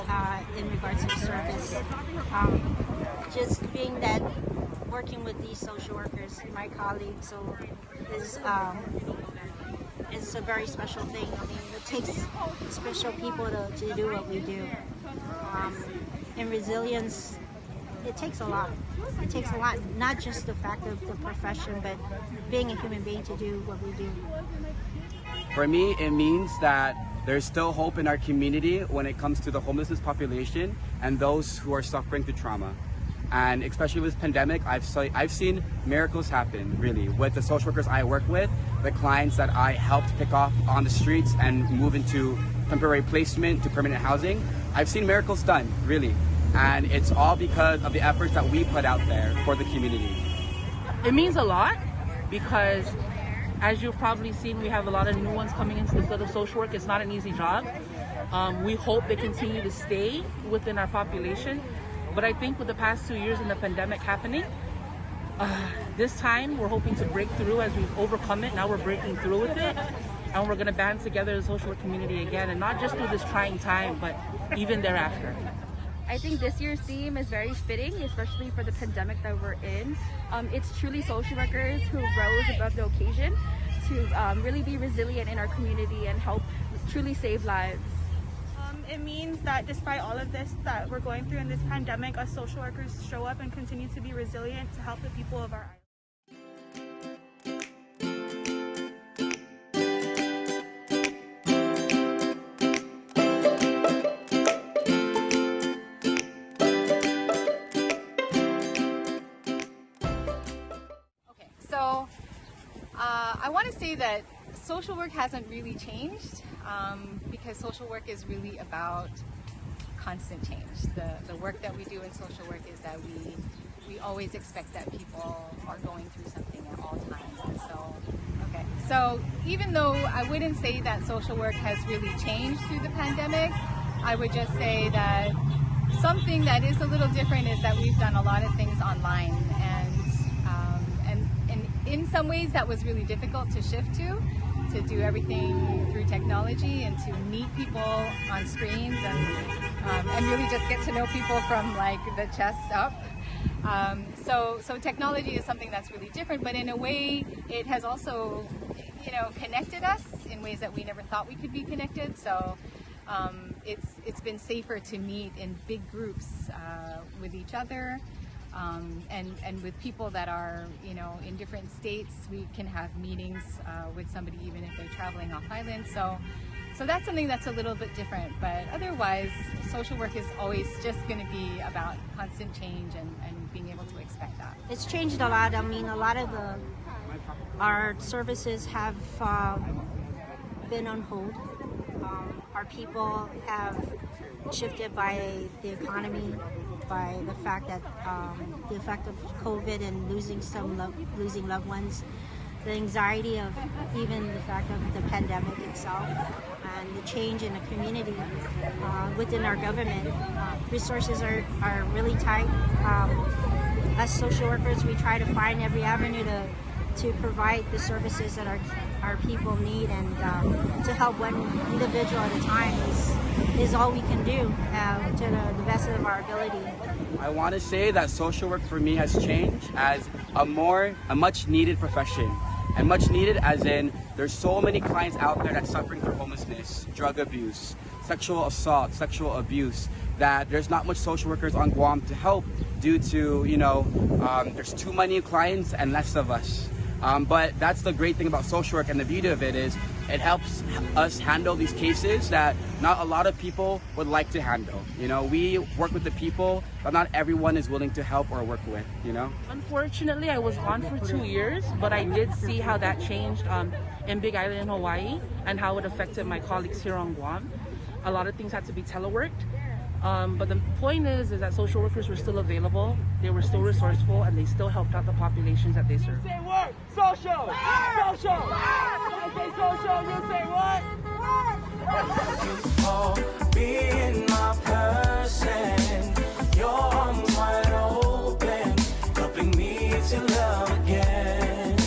in regards to service. Just being that, working with these social workers, my colleagues, so is a very special thing. I mean, it takes special people to do what we do. And resilience, it takes a lot. It takes a lot, not just the fact of the profession, but being a human being to do what we do. For me, it means that there's still hope in our community when it comes to the homelessness population and those who are suffering through trauma. And especially with this pandemic, I've seen miracles happen, really, with the social workers I work with, the clients that I helped pick off on the streets and move into temporary placement to permanent housing. I've seen miracles done, really. And it's all because of the efforts that we put out there for the community. It means a lot because, as you've probably seen, we have a lot of new ones coming into the field of social work. It's not an easy job. We hope they continue to stay within our population. But I think with the past 2 years and the pandemic happening, this time we're hoping to break through. As we've overcome it, now we're breaking through with it. And we're going to band together the social work community again, and not just through this trying time, but even thereafter. I think this year's theme is very fitting, especially for the pandemic that we're in. It's truly social workers who rose above the occasion to really be resilient in our community and help truly save lives. It means that despite all of this that we're going through in this pandemic, us social workers show up and continue to be resilient to help the people of our island. So I want to say that social work hasn't really changed. because social work is really about constant change. The work that we do in social work is that we always expect that people are going through something at all times. And so even though I wouldn't say that social work has really changed through the pandemic, I would just say that something that is a little different is that we've done a lot of things online, and in some ways that was really difficult to shift to do everything through technology and to meet people on screens and really just get to know people from like the chest up. So technology is something that's really different, but in a way it has also, connected us in ways that we never thought we could be connected. So it's been safer to meet in big groups with each other. And with people that are, in different states, we can have meetings with somebody even if they're traveling off island. So that's something that's a little bit different. But otherwise, social work is always just going to be about constant change and being able to expect that. It's changed a lot. I mean, a lot of our services have been on hold. Our people have shifted by the economy, by the fact that the effect of COVID and losing loved ones, the anxiety of even the fact of the pandemic itself, and the change in the community within our government. Resources are really tight. As social workers, we try to find every avenue to provide the services that our people need, and to help one individual at a time is all we can do to the best of our ability. I want to say that social work for me has changed as a much needed profession. And much needed as in there's so many clients out there that's suffering from homelessness, drug abuse, sexual assault, sexual abuse, that there's not much social workers on Guam to help due to, there's too many clients and less of us. But that's the great thing about social work, and the beauty of it is it helps us handle these cases that not a lot of people would like to handle. We work with the people, but not everyone is willing to help or work with, Unfortunately, I was gone for 2 years, but I did see how that changed in Big Island, Hawaii, and how it affected my colleagues here on Guam. A lot of things had to be teleworked. But the point is that social workers were still available, they were still resourceful, and they still helped out the populations that they serve. Say work, social, social. I say social, you say what? For being my person, your arms wide open, helping me to love again.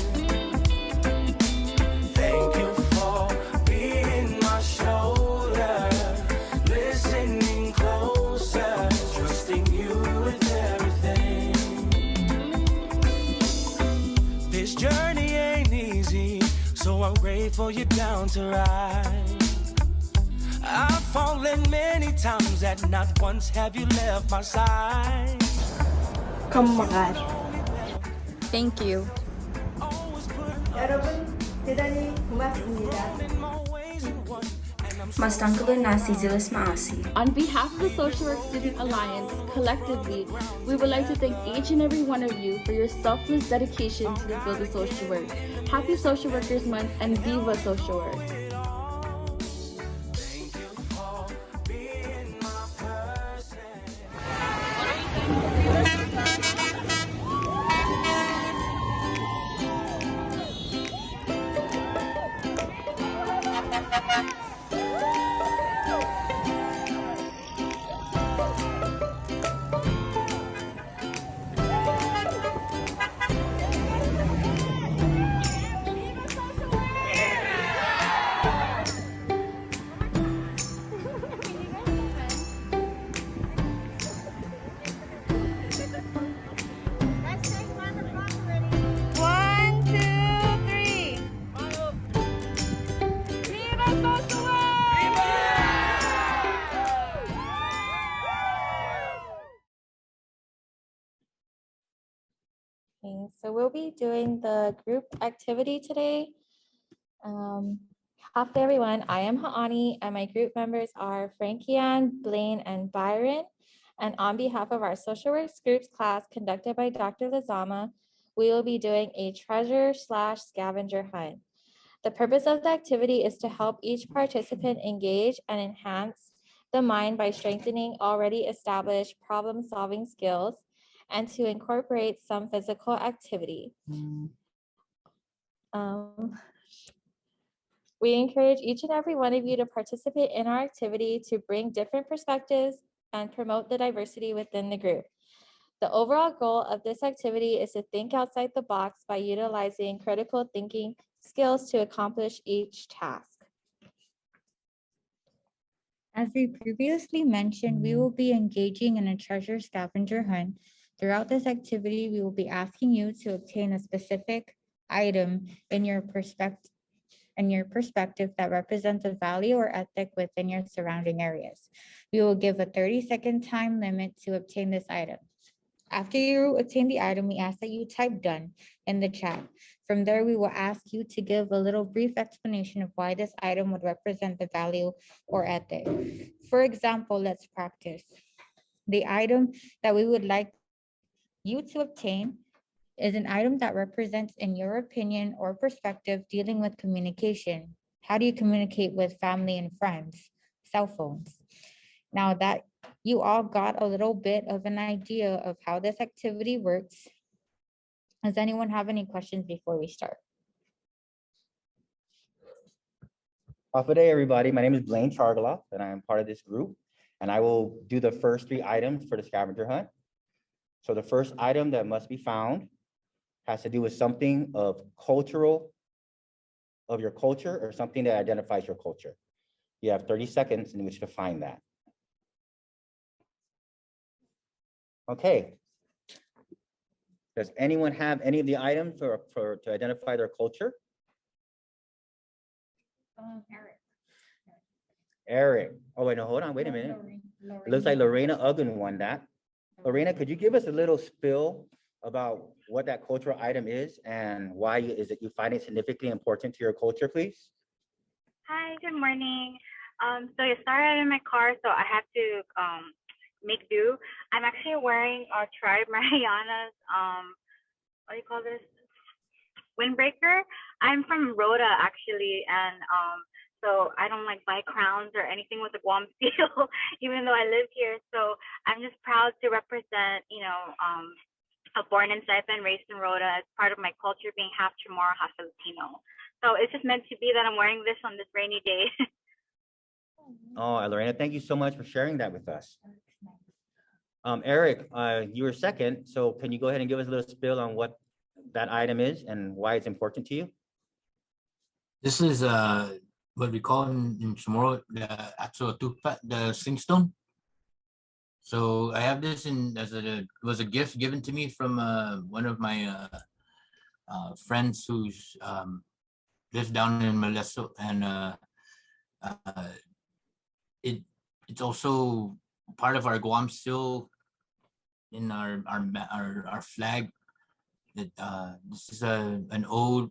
Thank you for being my shoulder, listening closer, trusting you with everything. This journey ain't easy, so I'm grateful you're down to ride. I've fallen many times and not once have you left my side. Come on. Thank you. 여러분 대단히 고맙습니다. Mas tanggalin na si Zilis Maasi. On behalf of the Social Work Student Alliance, collectively, we would like to thank each and every one of you for your selfless dedication to the field of social work. Happy Social Workers Month and Viva Social Work! Okay, so we'll be doing the group activity today. Hi everyone, I am Ha'ani and my group members are Frankian, Blaine, and Byron. And on behalf of our social works groups class conducted by Dr. Lizama, we will be doing a treasure/scavenger hunt. The purpose of the activity is to help each participant engage and enhance the mind by strengthening already established problem-solving skills and to incorporate some physical activity. We encourage each and every one of you to participate in our activity to bring different perspectives and promote the diversity within the group. The overall goal of this activity is to think outside the box by utilizing critical thinking skills to accomplish each task. As we previously mentioned, we will be engaging in a treasure scavenger hunt. Throughout this activity, we will be asking you to obtain a specific item in your perspective that represents a value or ethic within your surrounding areas. We will give a 30-second time limit to obtain this item. After you obtain the item, we ask that you type "done" in the chat. From there, we will ask you to give a little brief explanation of why this item would represent the value or ethic. For example, let's practice. The item that we would like you to obtain is an item that represents, in your opinion or perspective, dealing with communication. How do you communicate with family and friends? Cell phones. Now that you all got a little bit of an idea of how this activity works, does anyone have any questions before we start? Good day, everybody. My name is Blaine Chargaloff, and I am part of this group. And I will do the first 3 items for the scavenger hunt. So the first item that must be found has to do with something of your culture or something that identifies your culture. You have 30 seconds in which to find that. Okay. Does anyone have any of the items to identify their culture? Eric. Oh, wait, no, hold on, wait a minute. It looks like Lorena Uggen won that. Lorena, could you give us a little spill about what that cultural item is and why is it you find it significantly important to your culture, please? Hi, good morning. So you started in my car, so I had to make do. I'm actually wearing our tribe Mariana's what do you call this? Windbreaker. I'm from Rhoda actually, and so I don't like buy crowns or anything with the Guam seal, even though I live here. So I'm just proud to represent, born in Saipan, raised in Rhoda, as part of my culture, being half Chamorro, half Filipino. So it's just meant to be that I'm wearing this on this rainy day. Oh, Lorena, thank you so much for sharing that with us. Eric, you were second, so can you go ahead and give us a little spill on what that item is and why it's important to you? This is what we call in Chamorro the Atso Tukpa, the singstone. So I have this it was a gift given to me from one of my friends who's lives down in Maleso, and it's also part of our Guam seal in our flag. That this is an ode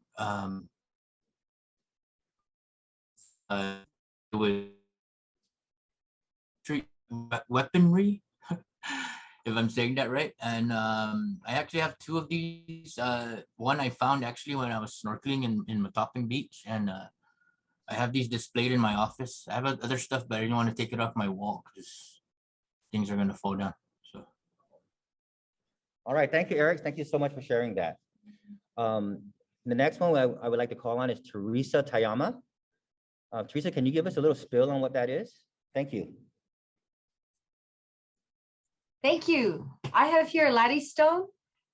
with weaponry, if I'm saying that right. And I actually have 2 of these. One I found actually when I was snorkeling in Matapang Beach, and I have these displayed in my office. I have other stuff, but I didn't want to take it off my wall because things are going to fall down. So. All right, thank you, Eric. Thank you so much for sharing that. The next one I would like to call on is Teresa Tayama. Teresa, can you give us a little spill on what that is? Thank you. Thank you. I have here Laddie Stone,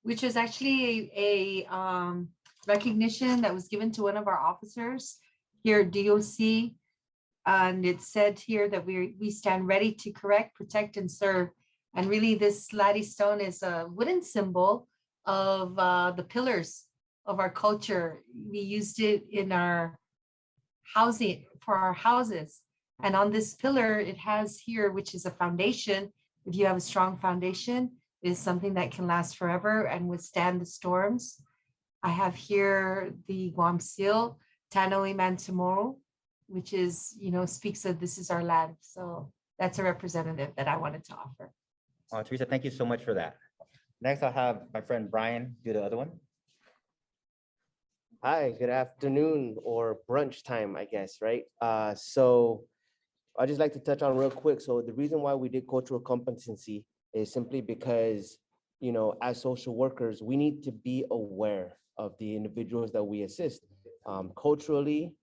which is actually a recognition that was given to one of our officers here at DOC. And it said here that we stand ready to correct, protect, and serve. And really this Laddie Stone is a wooden symbol of the pillars of our culture. We used it in our housing, for our houses. And on this pillar, it has here, which is a foundation. If you have a strong foundation, it is something that can last forever and withstand the storms. I have here the Guam seal, Tanoi Mantamoro, which is, speaks of this is our land. So that's a representative that I wanted to offer. Teresa, thank you so much for that. Next, I'll have my friend Brian do the other one. Hi, good afternoon or brunch time, I guess, right? So I just like to touch on real quick. So the reason why we did cultural competency is simply because, as social workers, we need to be aware of the individuals that we assist. Culturally,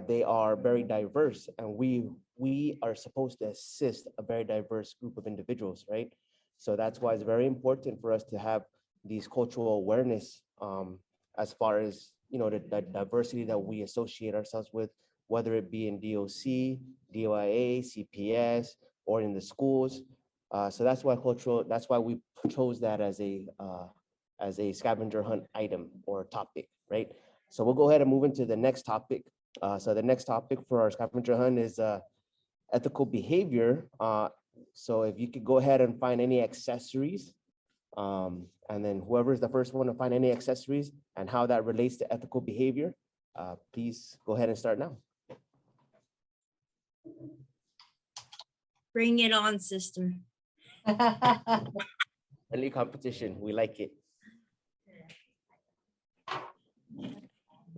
they are very diverse, and we are supposed to assist a very diverse group of individuals, right? So that's why it's very important for us to have these cultural awareness, as far as the diversity that we associate ourselves with, whether it be in DOC, DOIA, CPS, or in the schools. So that's why we chose that as a scavenger hunt item or topic, right? So we'll go ahead and move into the next topic. So the next topic for our scavenger hunt is ethical behavior. So if you could go ahead and find any accessories, and then whoever is the first one to find any accessories and how that relates to ethical behavior, please go ahead and start now. Bring it on, sister. Friendly competition, we like it.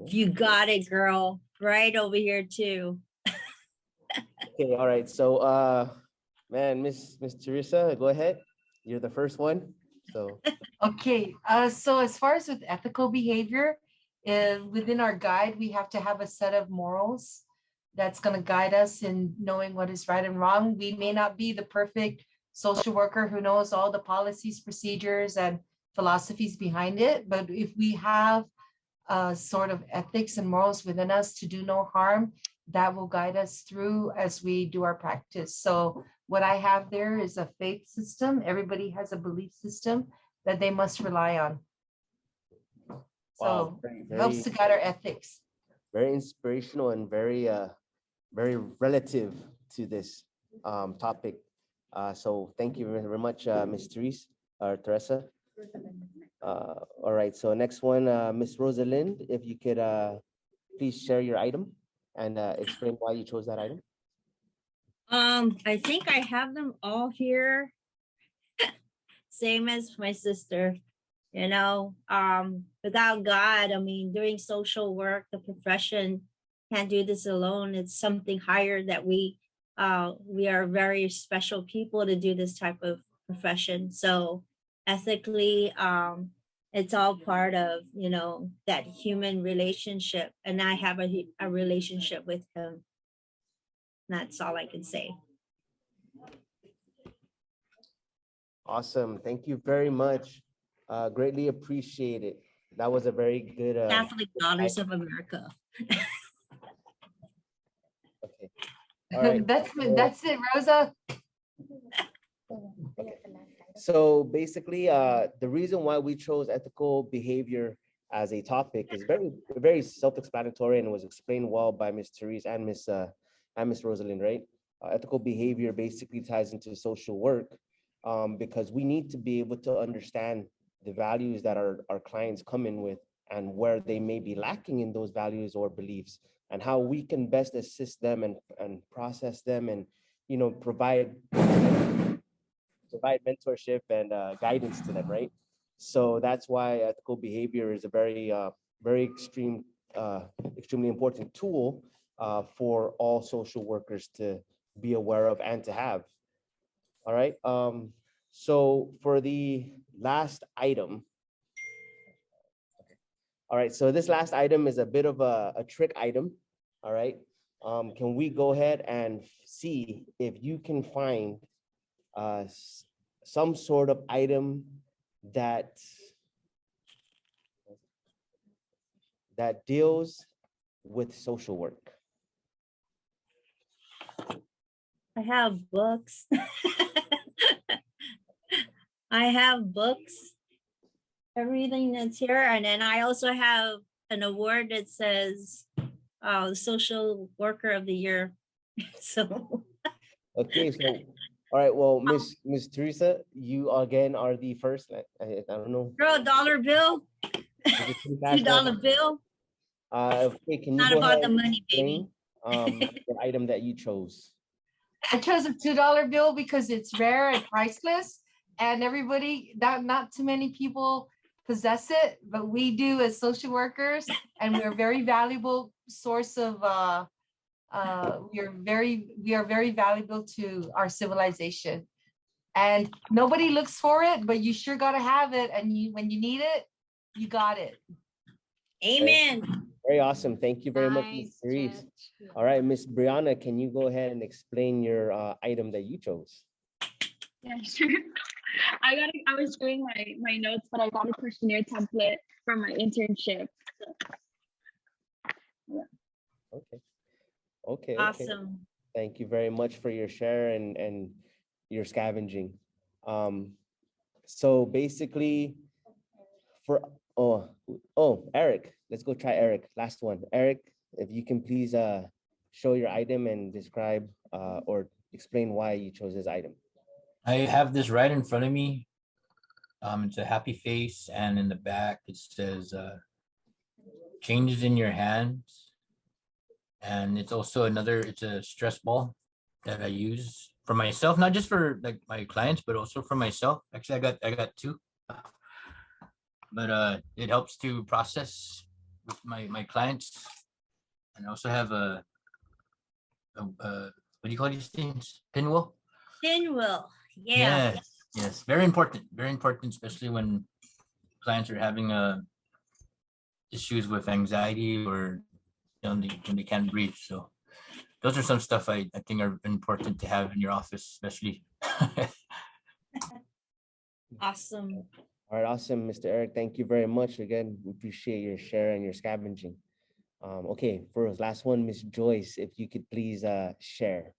You got it, girl. Right over here too. Okay, all right. So, man, Miss Teresa, go ahead. You're the first one. So, Okay, so as far as with ethical behavior, within our guide, we have to have a set of morals that's going to guide us in knowing what is right and wrong. We may not be the perfect social worker who knows all the policies, procedures, and philosophies behind it, but if we have sort of ethics and morals within us to do no harm, that will guide us through as we do our practice. So what I have there is a faith system. Everybody has a belief system that they must rely on. wow, So helps to guide our ethics. very inspirational and very relative to this topic. So thank you very much, Ms. Teresa. All right, so next one, Miss Rosalind, if you could please share your item and explain why you chose that item. I think I have them all here. Same as my sister. Without God, doing social work, the profession can't do this alone. It's something higher that we are very special people to do this type of profession. So ethically, it's all part of, that human relationship. And I have a relationship with him. That's all I can say. Awesome, thank you very much. Greatly appreciate it. That was a very good. Catholic Daughters of America. Okay. All right. That's it, Rosa. So basically, the reason why we chose ethical behavior as a topic is very self-explanatory, and it was explained well by Ms. Therese and Miss Rosalind, right? Ethical behavior basically ties into social work, because we need to be able to understand the values that our clients come in with and where they may be lacking in those values or beliefs, and how we can best assist them and process them and provide mentorship and guidance to them, right? So that's why ethical behavior is a very extremely important tool for all social workers to be aware of and to have. All right. So for the last item, all right. So this last item is a bit of a trick item. All right. Can we go ahead and see if you can find some sort of item that deals with social work? I have books. I have books, everything that's here. And then I also have an award that says Social Worker of the Year. So. Okay, so, all right, well, Miss Teresa, you again are the first. I don't know. Throw a dollar bill. $2 bill. Okay, can you Not go about ahead the and money, baby. explain the item that you chose? I chose a $2 bill because it's rare and priceless, and everybody, not too many people possess it, but we do as social workers, and we're a very valuable source of we are very valuable to our civilization. And nobody looks for it, but you sure got to have it. And when you need it, you got it. Amen. Very awesome. Thank you very much, Nice, Ms. Therese. Jet. All right, Miss Brianna, can you go ahead and explain your item that you chose? Yeah, sure. I was doing my notes, but I got a questionnaire template for my internship. So, yeah. Okay. Okay. Awesome. Thank you very much for your share and your scavenging. So basically Eric, let's go try Eric. Last one. Eric, if you can please show your item and describe or explain why you chose this item. I have this right in front of me. It's a happy face, and in the back it says changes in your hands. And it's also it's a stress ball that I use for myself, not just for like my clients, but also for myself. Actually, I got two. But it helps to process with my clients. And I also have a what do you call these things? Pinwheel? Pinwheel. Yeah. Yes, very important, especially when clients are having issues with anxiety or when they can't breathe. So those are some stuff I think are important to have in your office, especially. Awesome. All right, awesome, Mr. Eric. Thank you very much. Again, we appreciate your share and your scavenging. Okay, for us, last one, Miss Joyce, if you could please share.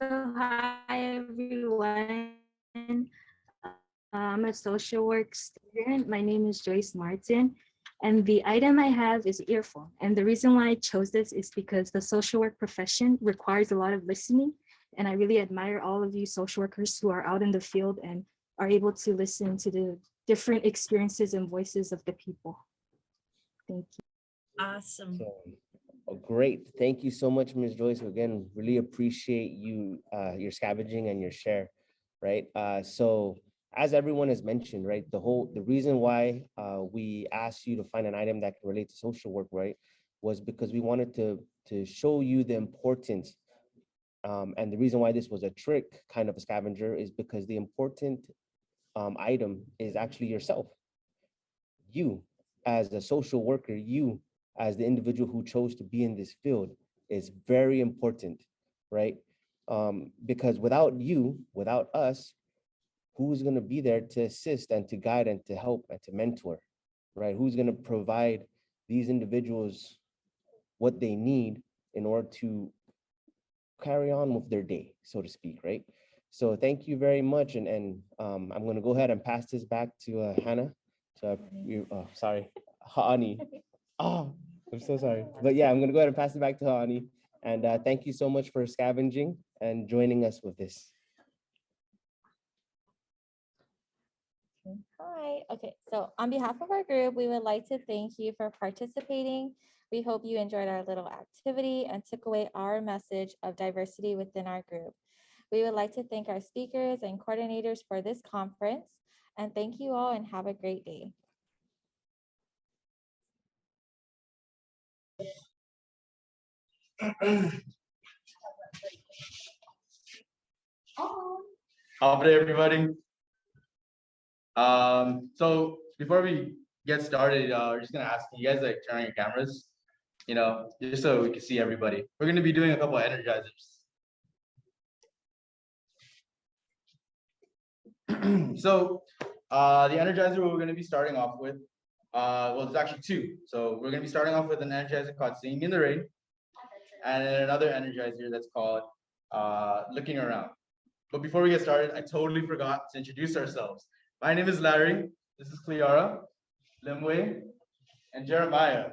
So hi everyone. I'm a social work student. My name is Joyce Martin, and the item I have is earphone. And the reason why I chose this is because the social work profession requires a lot of listening, and I really admire all of you social workers who are out in the field and are able to listen to the different experiences and voices of the people. Thank you. Awesome. Great. Thank you so much, Ms. Joyce. Again, really appreciate you, your scavenging and your share, right? So as everyone has mentioned, right, the reason why we asked you to find an item that can relate to social work, right, was because we wanted to show you the importance. And the reason why this was a trick kind of a scavenger is because the important item is actually yourself. You as a social worker, you as the individual who chose to be in this field is very important, right? Because without you, without us, who's going to be there to assist and to guide and to help and to mentor, right? Who's going to provide these individuals what they need in order to carry on with their day, so to speak, right? So thank you very much. And I'm going to go ahead and pass this back to Hannah. Sorry, Haani. Oh, I'm so sorry. But yeah, I'm going to go ahead and pass it back to Haani. And thank you so much for scavenging and joining us with this. Hi. Okay, so on behalf of our group, we would like to thank you for participating. We hope you enjoyed our little activity and took away our message of diversity within our group. We would like to thank our speakers and coordinators for this conference, and thank you all and have a great day. How day, everybody. So before we get started, we're just gonna ask you guys like turn on your cameras, just so we can see everybody. We're gonna be doing a couple of energizers. So the energizer we're gonna be starting off with, well, there's actually two. So we're gonna be starting off with an energizer called Singing in the Rain, and then another energizer that's called Looking Around. But before we get started, I totally forgot to introduce ourselves. My name is Larry. This is Cleara, Limway, and Jeremiah.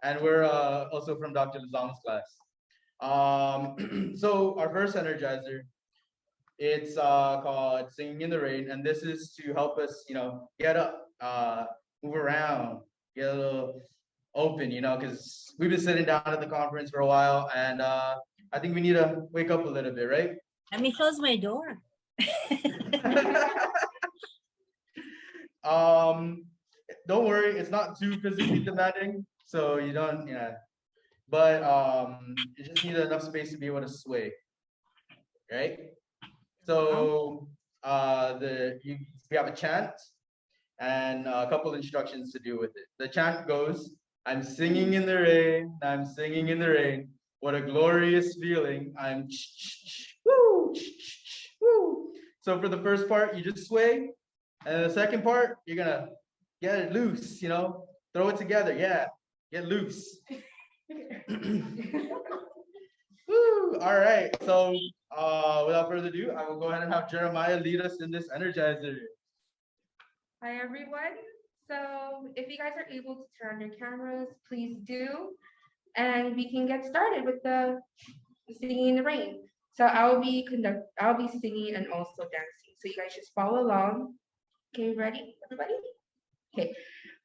And we're also from Dr. Lazam's class. So our first energizer, it's called Singing in the Rain. And this is to help us, get up, move around, get a little open, because we've been sitting down at the conference for a while. And I think we need to wake up a little bit, right? Let me close my door. Don't worry, it's not too physically demanding, so you don't, yeah. But you just need enough space to be able to sway, right? So we have a chant and a couple instructions to do with it. The chant goes, I'm singing in the rain, I'm singing in the rain. What a glorious feeling. I'm woo, woo. So for the first part, you just sway. And the second part, you're gonna get it loose, throw it together. Yeah, get loose. Woo. All right. So without further ado, I will go ahead and have Jeremiah lead us in this energizer. Hi, everyone. So if you guys are able to turn on your cameras, please do. And we can get started with the singing in the rain. So I'll be singing and also dancing. So you guys just follow along. Okay, ready, everybody? Okay.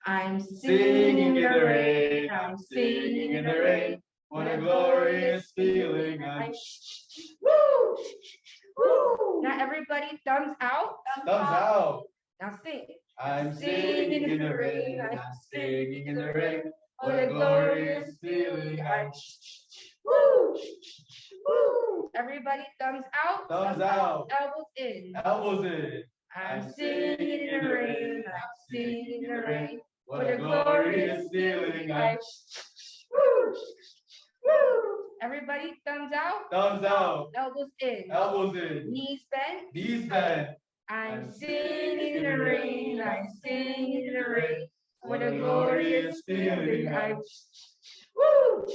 I'm singing in the rain. I'm singing in the rain. What a glorious feeling. I'm woo, woo. Now everybody, thumbs out. Thumbs out. Now sing. I'm singing in the rain. I'm singing in the rain. What a glorious feeling. I'm woo, woo. Everybody, thumbs out. Thumbs out. Elbows in. Elbows in. I'm singing in the rain. I'm singing in the rain. What a glorious feeling. I'm woo, woo. Everybody, thumbs out. Thumbs out. Elbows in. Elbows in. Knees bent. Knees bent. I'm singing in the rain. I'm singing in the rain. What a glorious feeling. I'm woo,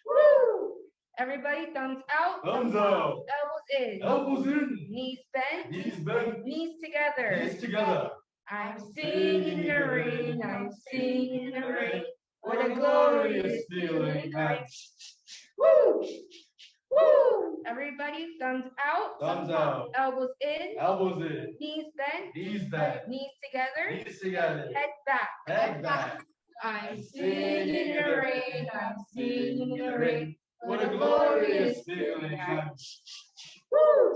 woo. Everybody, thumbs out. Thumbs out. Elbows in. Elbows in. Knees bent. Knees bent. Knees together. Knees together. I'm singing in the rain. I'm singing in the rain. What a glorious feeling. I'm woo, woo. Everybody, thumbs out. Thumbs out. Elbows in. Elbows in. Knees bent. Knees bent. Knees together. Knees together. Head back. Head back. I'm singing in the rain. I'm singing in the rain. What a glorious feeling. I'm woo,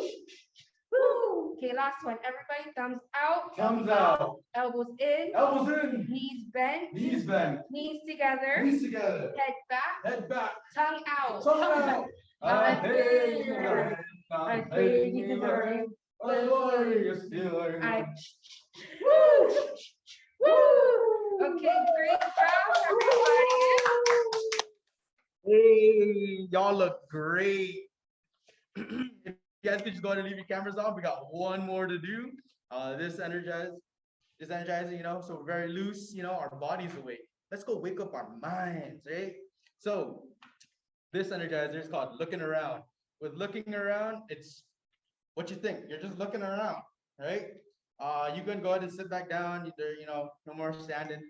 woo. Okay, last one. Everybody, thumbs out. Thumbs out. Elbows in. Elbows in. Knees bent. Knees bent. Knees together. Knees together. Head back. Head back. Tongue out. Tongue out. I'm singing in the rain. I'm singing in the rain. What a glorious feeling. I'm woo, woo. Okay, great job, everybody. Hey, y'all look great. If you guys could just go ahead and leave your cameras on. We got one more to do. This energizing, so we're very loose, our body's awake. Let's go wake up our minds, right? So this energizer is called looking around. With looking around, it's what you think. You're just looking around, right? You can go ahead and sit back down. No more standing.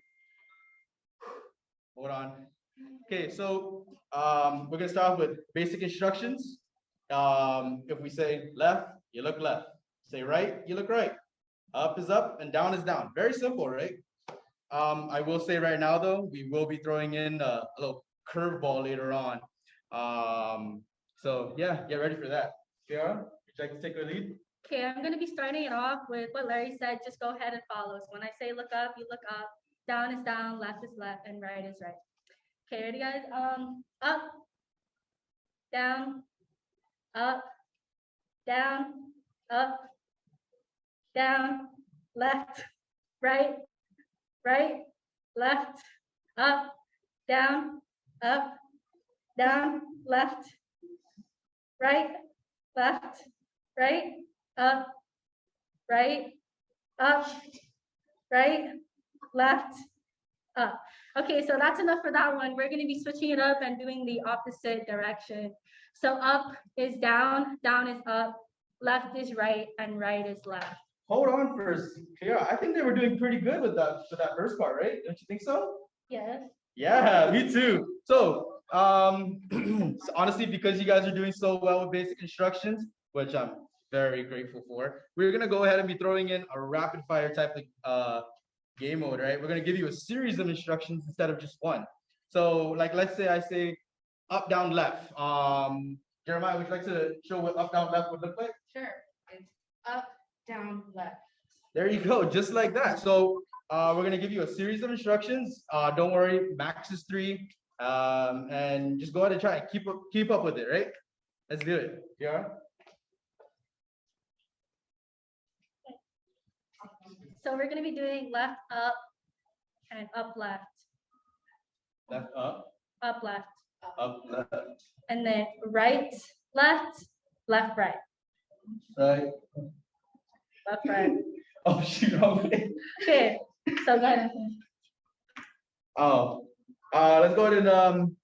Hold on. Okay, so we're gonna start off with basic instructions. If we say left, you look left. Say right, you look right. Up is up and down is down. Very simple, right? I will say right now though, we will be throwing in a little curveball later on. So yeah, get ready for that. Kiara, would you like to take the lead? Okay, I'm going to be starting it off with what Larry said. Just go ahead and follow. So when I say look up, you look up. Down is down, left is left, and right is right. Okay, ready guys? Up, down, up, down, up, down, left, right, right, left, up, down, left, right, left, right, up, right, left, up. Okay, so that's enough for that one. We're going to be switching it up and doing the opposite direction. So up is down is up, left is right, and right is left. Hold on first. Yeah, I think they were doing pretty good with that first part, right? Don't you think so? Yes. Yeah, me too. So honestly, because you guys are doing so well with basic instructions, which I'm very grateful for, we're gonna go ahead and be throwing in a rapid fire type of game mode, right? We're gonna give you a series of instructions instead of just one. So like, let's say I say up, down, left. Jeremiah, would you like to show what up, down, left would look like? Sure. It's up, down, left. There you go, just like that. So we're gonna give you a series of instructions. Don't worry, max is 3. And just go ahead and try it. Keep up with it, right? Let's do it. Yeah. So we're gonna be doing left, up, and up, left. Left, up, Left. left. And then right, left, left, right. Right. Left, right. Oh, shoot. Okay. Okay, so go ahead. Oh, let's go ahead and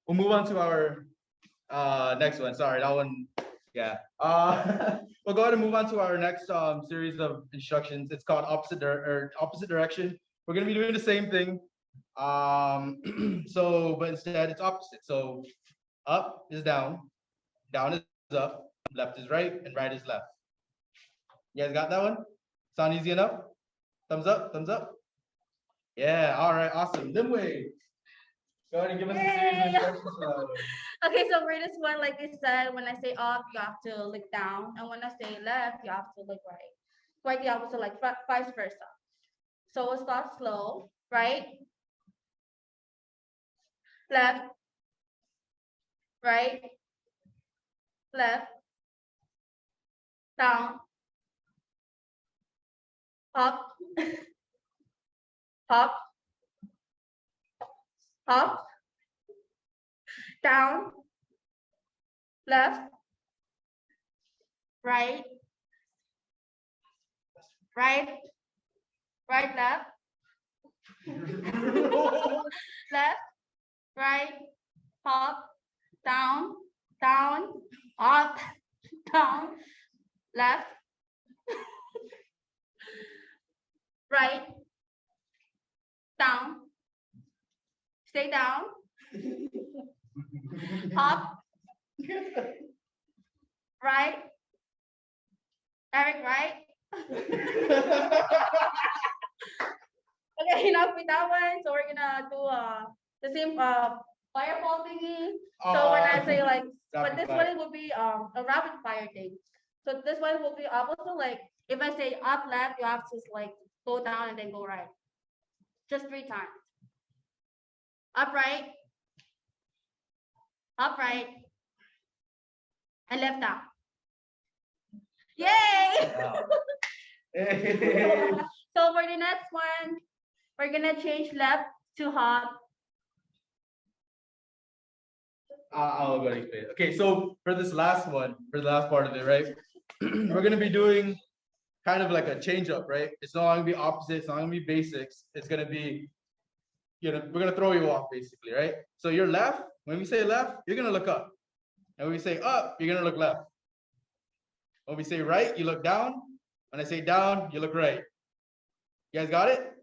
we'll move on to our next one. Sorry, that one. Yeah. We'll go ahead and move on to our next series of instructions. It's called opposite direction. We're gonna be doing the same thing. But instead it's opposite. So up is down is up, left is right, and right is left. You guys got that one? Sound easy enough? Thumbs up, thumbs up. Yeah, all right, awesome. Then wait. Go ahead and give us a series of instructions for that one. Okay, so for this one, like I said, when I say up, you have to look down, and when I say left, you have to look right. Quite the opposite, like vice versa. So we'll start slow, right? Left, right, left, down, up, up, up, down, left, right, right, right, left, left, right, up, down, down, up, down, left, right, down, stay down, up, right, Eric, right? Okay, enough with that one. So we're gonna do the same fireball thingy. So when I say like, but this one will be a rapid fire thing. So this one will be also like, if I say up left, you have to like go down and then go right. Just 3 times. Upright, upright, and left down. Yay! So for the next one, we're gonna change left to hop. I'll go and explain it. Okay, so for this last one, for the last part of it, right? We're gonna be doing kind of like a change up, right? It's not gonna be opposite, it's not gonna be basics, it's gonna be, we're gonna throw you off basically, right? So your left, when we say left, you're gonna look up. And when we say up, you're gonna look left. When we say right, you look down. When I say down, you look right. You guys got it?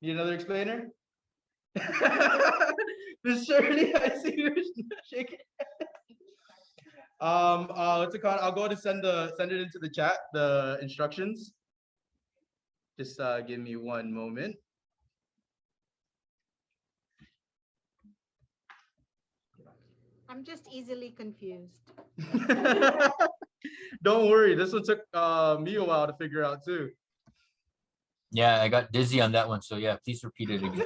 Need another explainer? Miss Shirley, I see you're shaking. What's it called? I'll go to send it into the chat, the instructions. Just give me one moment. I'm just easily confused. Don't worry, this one took me a while to figure out too. Yeah, I got dizzy on that one. So yeah, please repeat it again.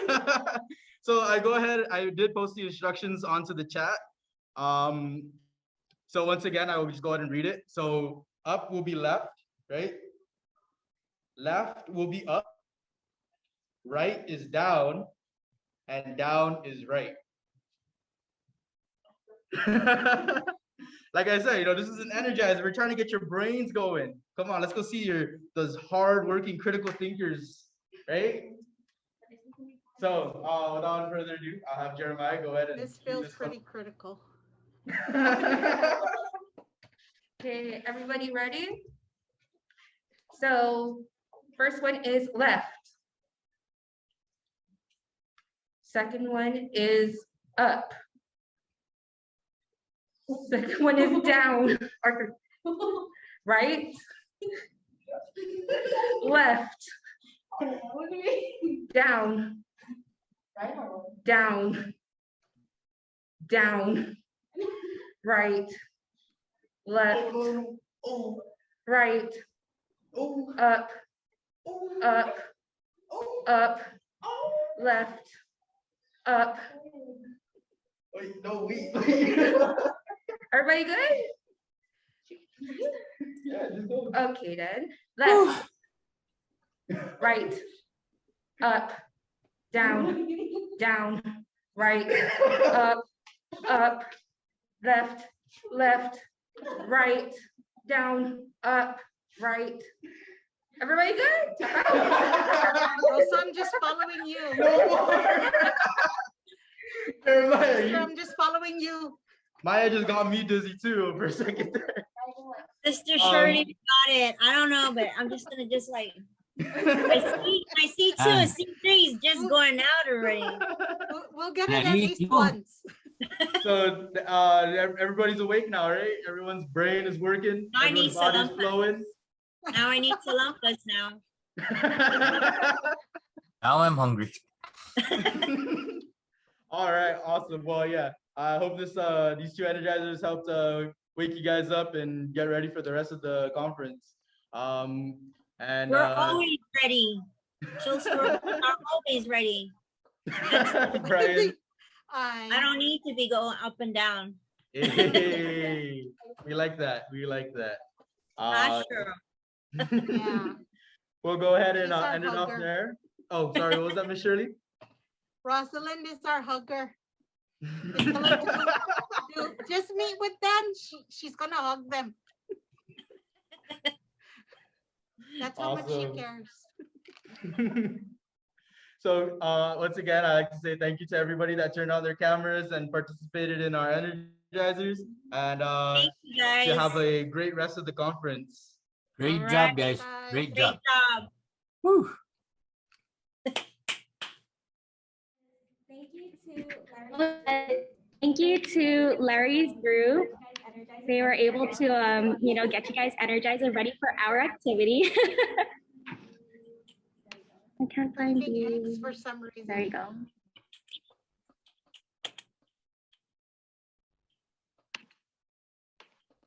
So I did post the instructions onto the chat. So once again, I will just go ahead and read it. So up will be left, right? Left will be up. Right is down, and down is right. Like I said, this is an energizer. We're trying to get your brains going. Come on, let's go see those hard-working critical thinkers, right? So without further ado, I'll have Jeremiah go ahead and This feels pretty critical. Okay, everybody ready? So first one is left. Second one is up. Second one is down. Right? Left. Down. Down. Down. Right. Left. Right. Up. up, up, left, up. Wait, no, wait. Everybody good? Yeah, just go. Okay then. Left, right, up, down, down, right, up, left, left, right, down, up, right. Everybody good? Rosa, I'm just following you. No more. Everybody. I'm just following you. Maya just got me dizzy too for a second there. Sister Shirley got it. I don't know, but I'm just gonna just like my C2 and C3 is just going out already. We'll get it at least once. So everybody's awake now, right? Everyone's brain is working. I need Everyone's body's some. flowing. Now I need Salumpas now. Now I'm hungry. All right, awesome. Well, yeah, I hope these two energizers helped wake you guys up and get ready for the rest of the conference. And we're always ready. Children are always ready. Brian. I don't need to be going up and down. Hey, we like that. We like that. Sure. Yeah. We'll go ahead and She's our end it off hugger. there. Oh, sorry. What was that, Miss Shirley? Rosalind is our hugger. Just meet with them. She's gonna hug them. That's how much she Awesome. cares. So once again, I'd like to say thank you to everybody that turned on their cameras and participated in our energizers. And Thank you guys. to have a great rest of the conference. Great job, guys. Great job. Woo. Thank you to Larry's group. They were able to, get you guys energized and ready for our activity. I can't find you. For some reason. There you go.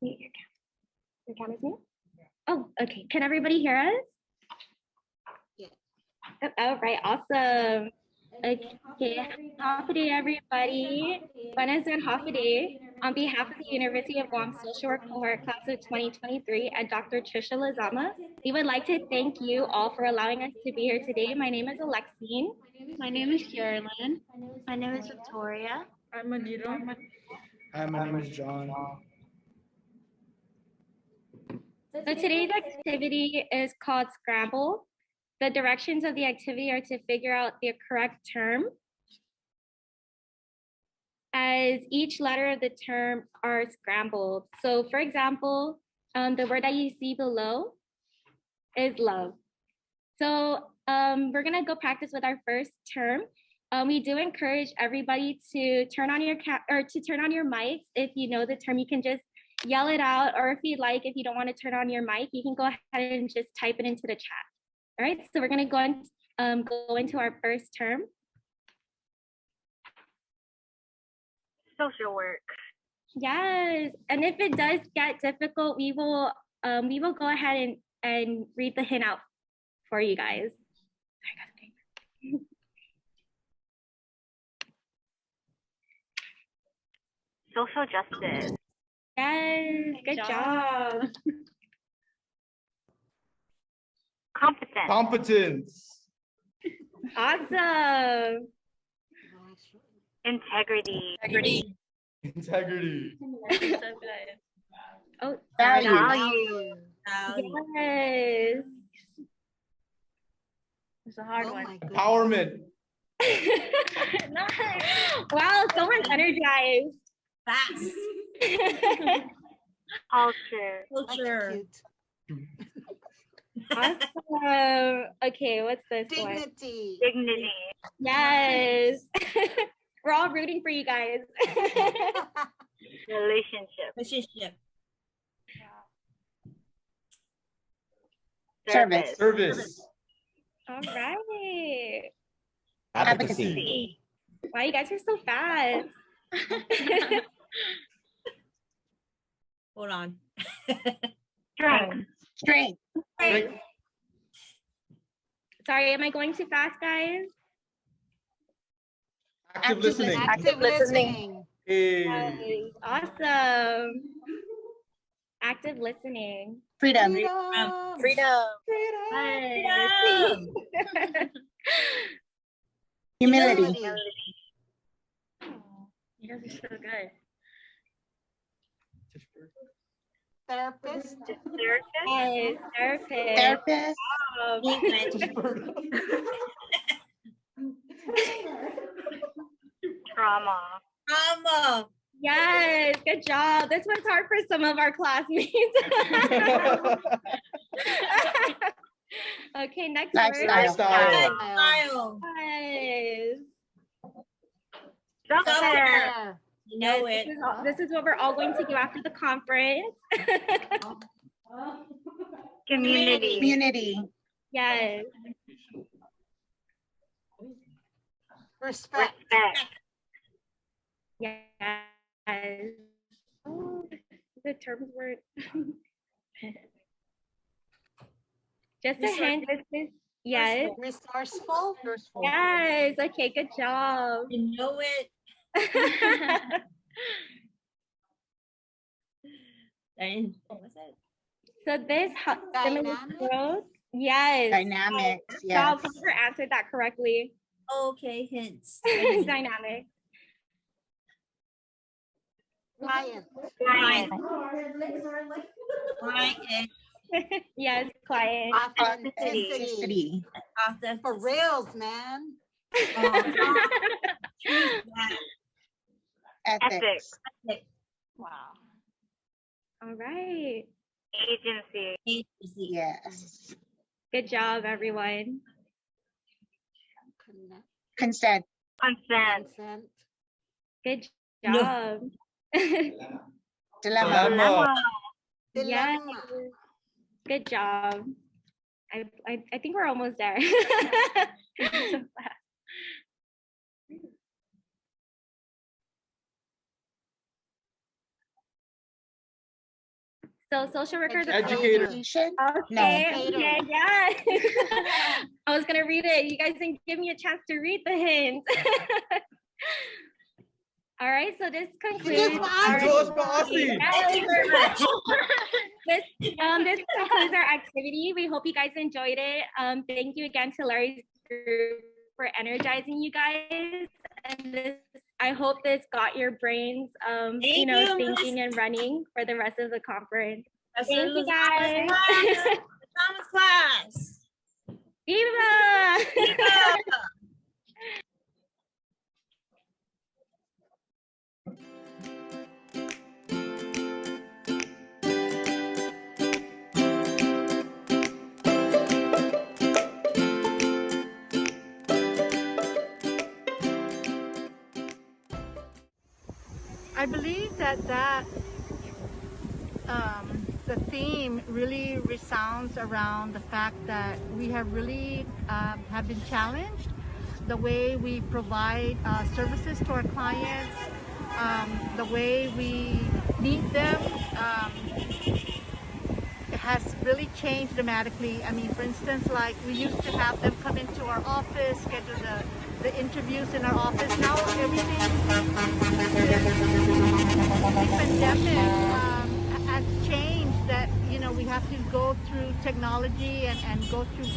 Your camera's new? Oh, okay. Can everybody hear us? Yeah. Oh, right. Awesome. Okay. Half a day, everybody. Buenos and half a day. On behalf of the University of Guam Social Work Cohort Class of 2023 and Dr. Trisha Lazama, we would like to thank you all for allowing us to be here today. My name is Alexine. My name is Carolyn. My name is Victoria. I'm Manito. Hi, my name is John. So today's activity is called Scramble. The directions of the activity are to figure out the correct term, as each letter of the term are scrambled. So for example, the word that you see below is love. So we're gonna go practice with our first term. We do encourage everybody to turn on your mics. If you know the term, you can just yell it out, or if you'd like, if you don't want to turn on your mic, you can go ahead and just type it into the chat. All right, so we're gonna go into our first term. Social work. Yes, and if it does get difficult, we will go ahead and read the hint out for you guys. Social justice. Yes, good job. Competence. Competence. Awesome. Integrity. Integrity. Oh, Value. yes. It's a hard one. Empowerment. Nice. Wow, someone's energized. Fast. Culture. Awesome. Okay, what's this one? Dignity. Yes. We're all rooting for you guys. Relationship. Service. All right. Advocacy. Wow, you guys are so fast. Hold on. Strength. Strength. Sorry, am I going too fast, guys? Active listening. Active listening. Hey. Awesome. Active listening. Freedom. Freedom. Humility. You guys are so good. Therapist. Yes, therapist. Therapist. Trauma. Yes, good job. This one's hard for some of our classmates. Okay, next word. Lifestyle. Yes. Self-care. You know it. This is what we're all going to do after the conference. Community. Yes. Respect. Yes. Oh, the terms were just a hint. This is yes. Resourceful. Yes. Okay. Good job. You know it. What was it? So this growth. Yes. Dynamics. Good Yes. job. Whoever answered that correctly. Okay, hints. Dynamic. Client. Yes, client. Authenticity. For reals, man. Ethics. Wow. All right. Agency. Yes. Good job, everyone. Consent. Good job. Dilemma. Yes. Good job. I think we're almost there. So fast. So social workers. Educator. Okay. No. Okay. Yeah. I was gonna read it. You guys didn't give me a chance to read the hints. All right. So this concludes. This concludes our activity. We hope you guys enjoyed it. Thank you again to Larry's group for energizing you guys. And I hope this got your brains, thinking and running for the rest of the conference. Thank you guys. Thomas class. Viva! I believe that the theme really resounds around the fact that we have really have been challenged the way we provide services to our clients, the way we meet them. It has really changed dramatically. I mean, for instance, like we used to have them come into our office, schedule the interviews in our office. Now everything, the pandemic has changed that, we have to go through technology and go through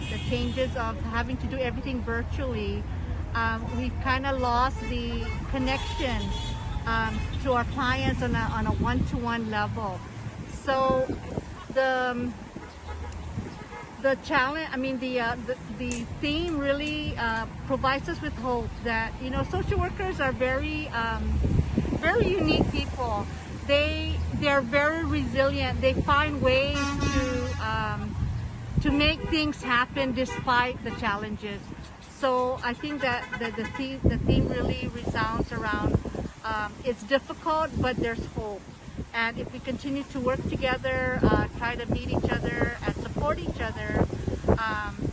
the changes of having to do everything virtually. We've kind of lost the connection to our clients on a one-to-one level. So the challenge, the theme really provides us with hope that, social workers are very unique people. They're very resilient. They find ways to make things happen despite the challenges. So I think that the theme really resounds around it's difficult, but there's hope. And if we continue to work together, try to meet each other and support each other,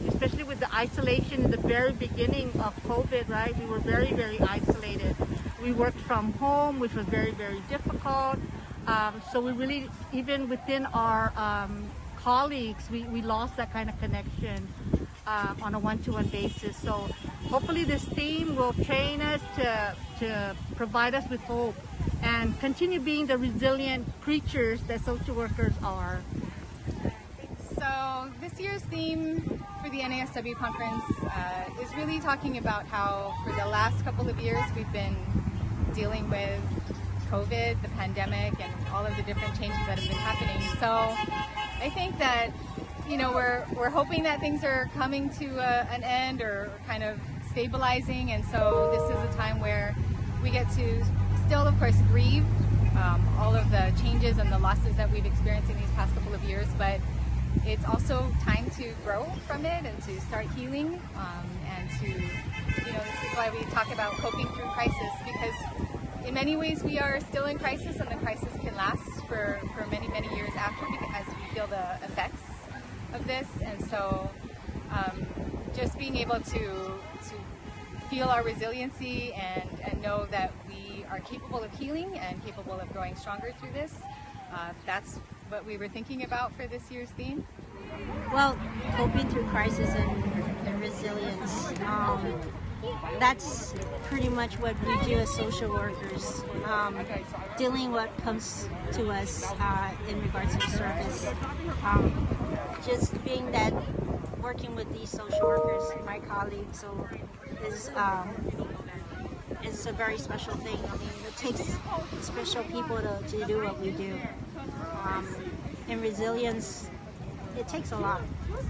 especially with the isolation in the very beginning of COVID, right? We were very, very isolated. We worked from home, which was very, very difficult. So we really, even within our colleagues, we lost that kind of connection on a one-to-one basis. So hopefully this theme will train us to provide us with hope and continue being the resilient creatures that social workers are. So this year's theme for the NASW conference is really talking about how for the last couple of years we've been dealing with COVID, the pandemic, and all of the different changes that have been happening. So I think that, you know, we're hoping that things are coming to an end or kind of stabilizing, and so this is a time where we get to still, of course, grieve all of the changes and the losses that we've experienced in these past couple of years, but it's also time to grow from it and to start healing, and to, you know, this is why we talk about coping through crisis, because in many ways we are still in crisis, and the crisis can last for many, many years after, as we feel the effects of this. And so just being able to feel our resiliency and know that we are capable of healing and capable of growing stronger through this, that's what we were thinking about for this year's theme. Well, coping through crisis and resilience, that's pretty much what we do as social workers, dealing what comes to us in regards to service. Just being that, working with these social workers, my colleagues, so is a very special thing. I mean, it takes special people to do what we do. In resilience, it takes a lot.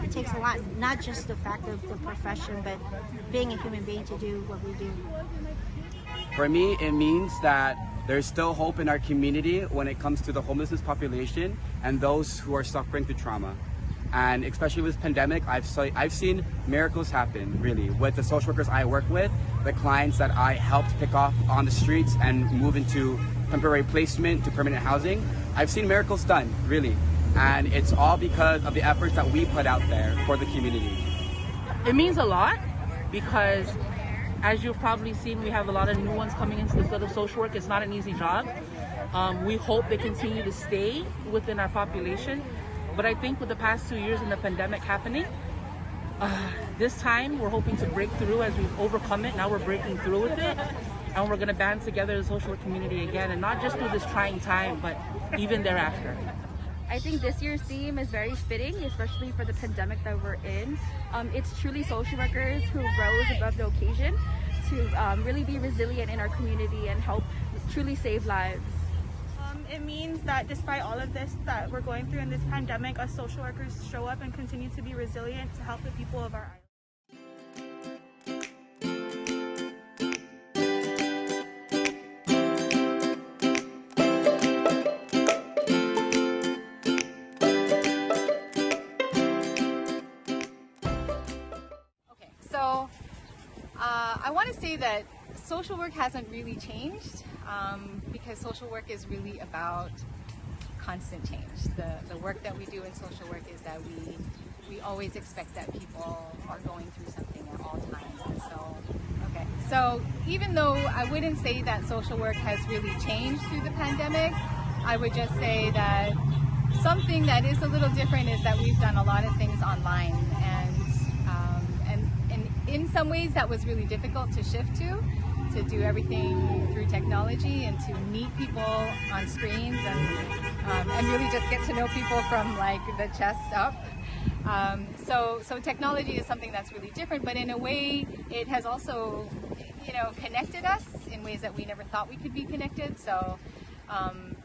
It takes a lot, not just the fact of the profession, but being a human being to do what we do. For me, it means that there's still hope in our community when it comes to the homelessness population and those who are suffering through trauma. And especially with this pandemic, I've seen miracles happen, really, with the social workers I work with, the clients that I helped pick off on the streets and move into temporary placement to permanent housing. I've seen miracles done, really. And it's all because of the efforts that we put out there for the community. It means a lot because, as you've probably seen, we have a lot of new ones coming into the field of social work. It's not an easy job. We hope they continue to stay within our population. But I think with the past 2 years and the pandemic happening, this time we're hoping to break through. As we've overcome it, now we're breaking through with it. And we're going to band together the social work community again, and not just through this trying time, but even thereafter. I think this year's theme is very fitting, especially for the pandemic that we're in. It's truly social workers who rose above the occasion to really be resilient in our community and help truly save lives. It means that despite all of this that we're going through in this pandemic, us social workers show up and continue to be resilient to help the people of our island. So I want to say that social work hasn't really changed, because social work is really about constant change. The work that we do in social work is that we always expect that people are going through something at all times. And so even though I wouldn't say that social work has really changed through the pandemic, I would just say that something that is a little different is that we've done a lot of things online, and in some ways that was really difficult to shift to do everything through technology and to meet people on screens and really just get to know people from like the chest up. So technology is something that's really different, but in a way it has also, you know, connected us in ways that we never thought we could be connected. So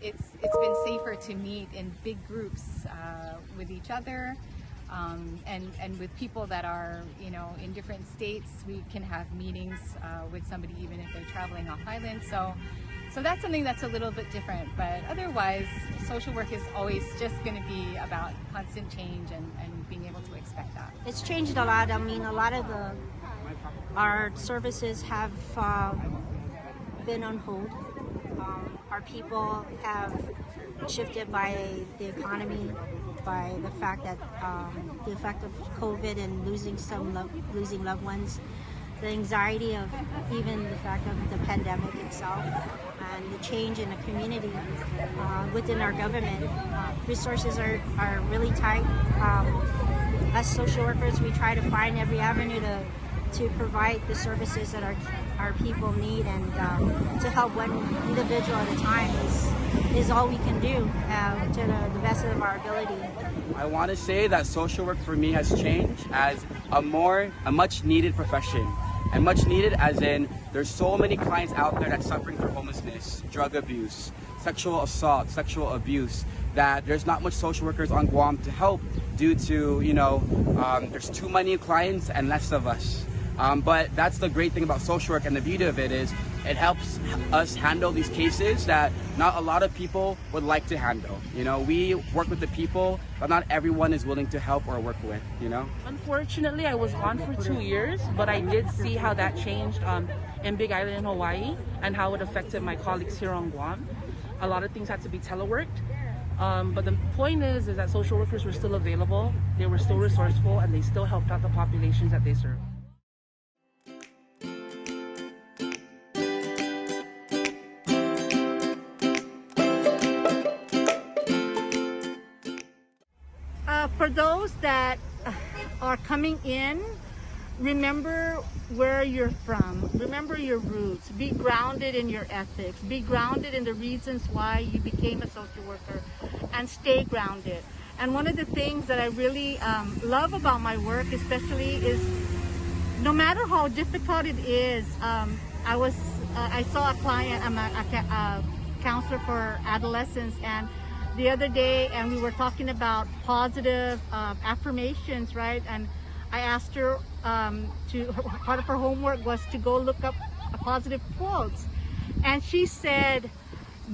it's been safer to meet in big groups with each other. And with people that are, you know, in different states. We can have meetings with somebody even if they're traveling off island. So that's something that's a little bit different. But otherwise, social work is always just going to be about constant change and being able to expect that. It's changed a lot. I mean, a lot of our services have been on hold. Our people have shifted by the economy, by the fact that the effect of COVID and losing loved ones, the anxiety of even the fact of the pandemic itself. and the change in the community within our government. Resources are really tight. As social workers, we try to find every avenue to provide the services that our people need, and to help one individual at a time is all we can do to the best of our ability. I want to say that social work for me has changed as a much needed profession. And much needed as in there's so many clients out there that's suffering from homelessness, drug abuse, sexual assault, sexual abuse, that there's not much social workers on Guam to help due to, there's too many clients and less of us. But that's the great thing about social work, and the beauty of it is it helps us handle these cases that not a lot of people would like to handle. We work with the people, but not everyone is willing to help or work with, Unfortunately, I was gone for 2 years, but I did see how that changed in Big Island in Hawaii and how it affected my colleagues here on Guam. A lot of things had to be teleworked. But the point is that social workers were still available, they were still resourceful, and they still helped out the populations that they serve. For those that are coming in, remember where you're from. Remember your roots. Be grounded in your ethics. Be grounded in the reasons why you became a social worker, and stay grounded. And one of the things that I really love about my work especially is no matter how difficult it is, I saw a client, I'm a counselor for adolescents, and the other day, and we were talking about positive affirmations, right? And I asked her part of her homework was to go look up positive quotes. And she said,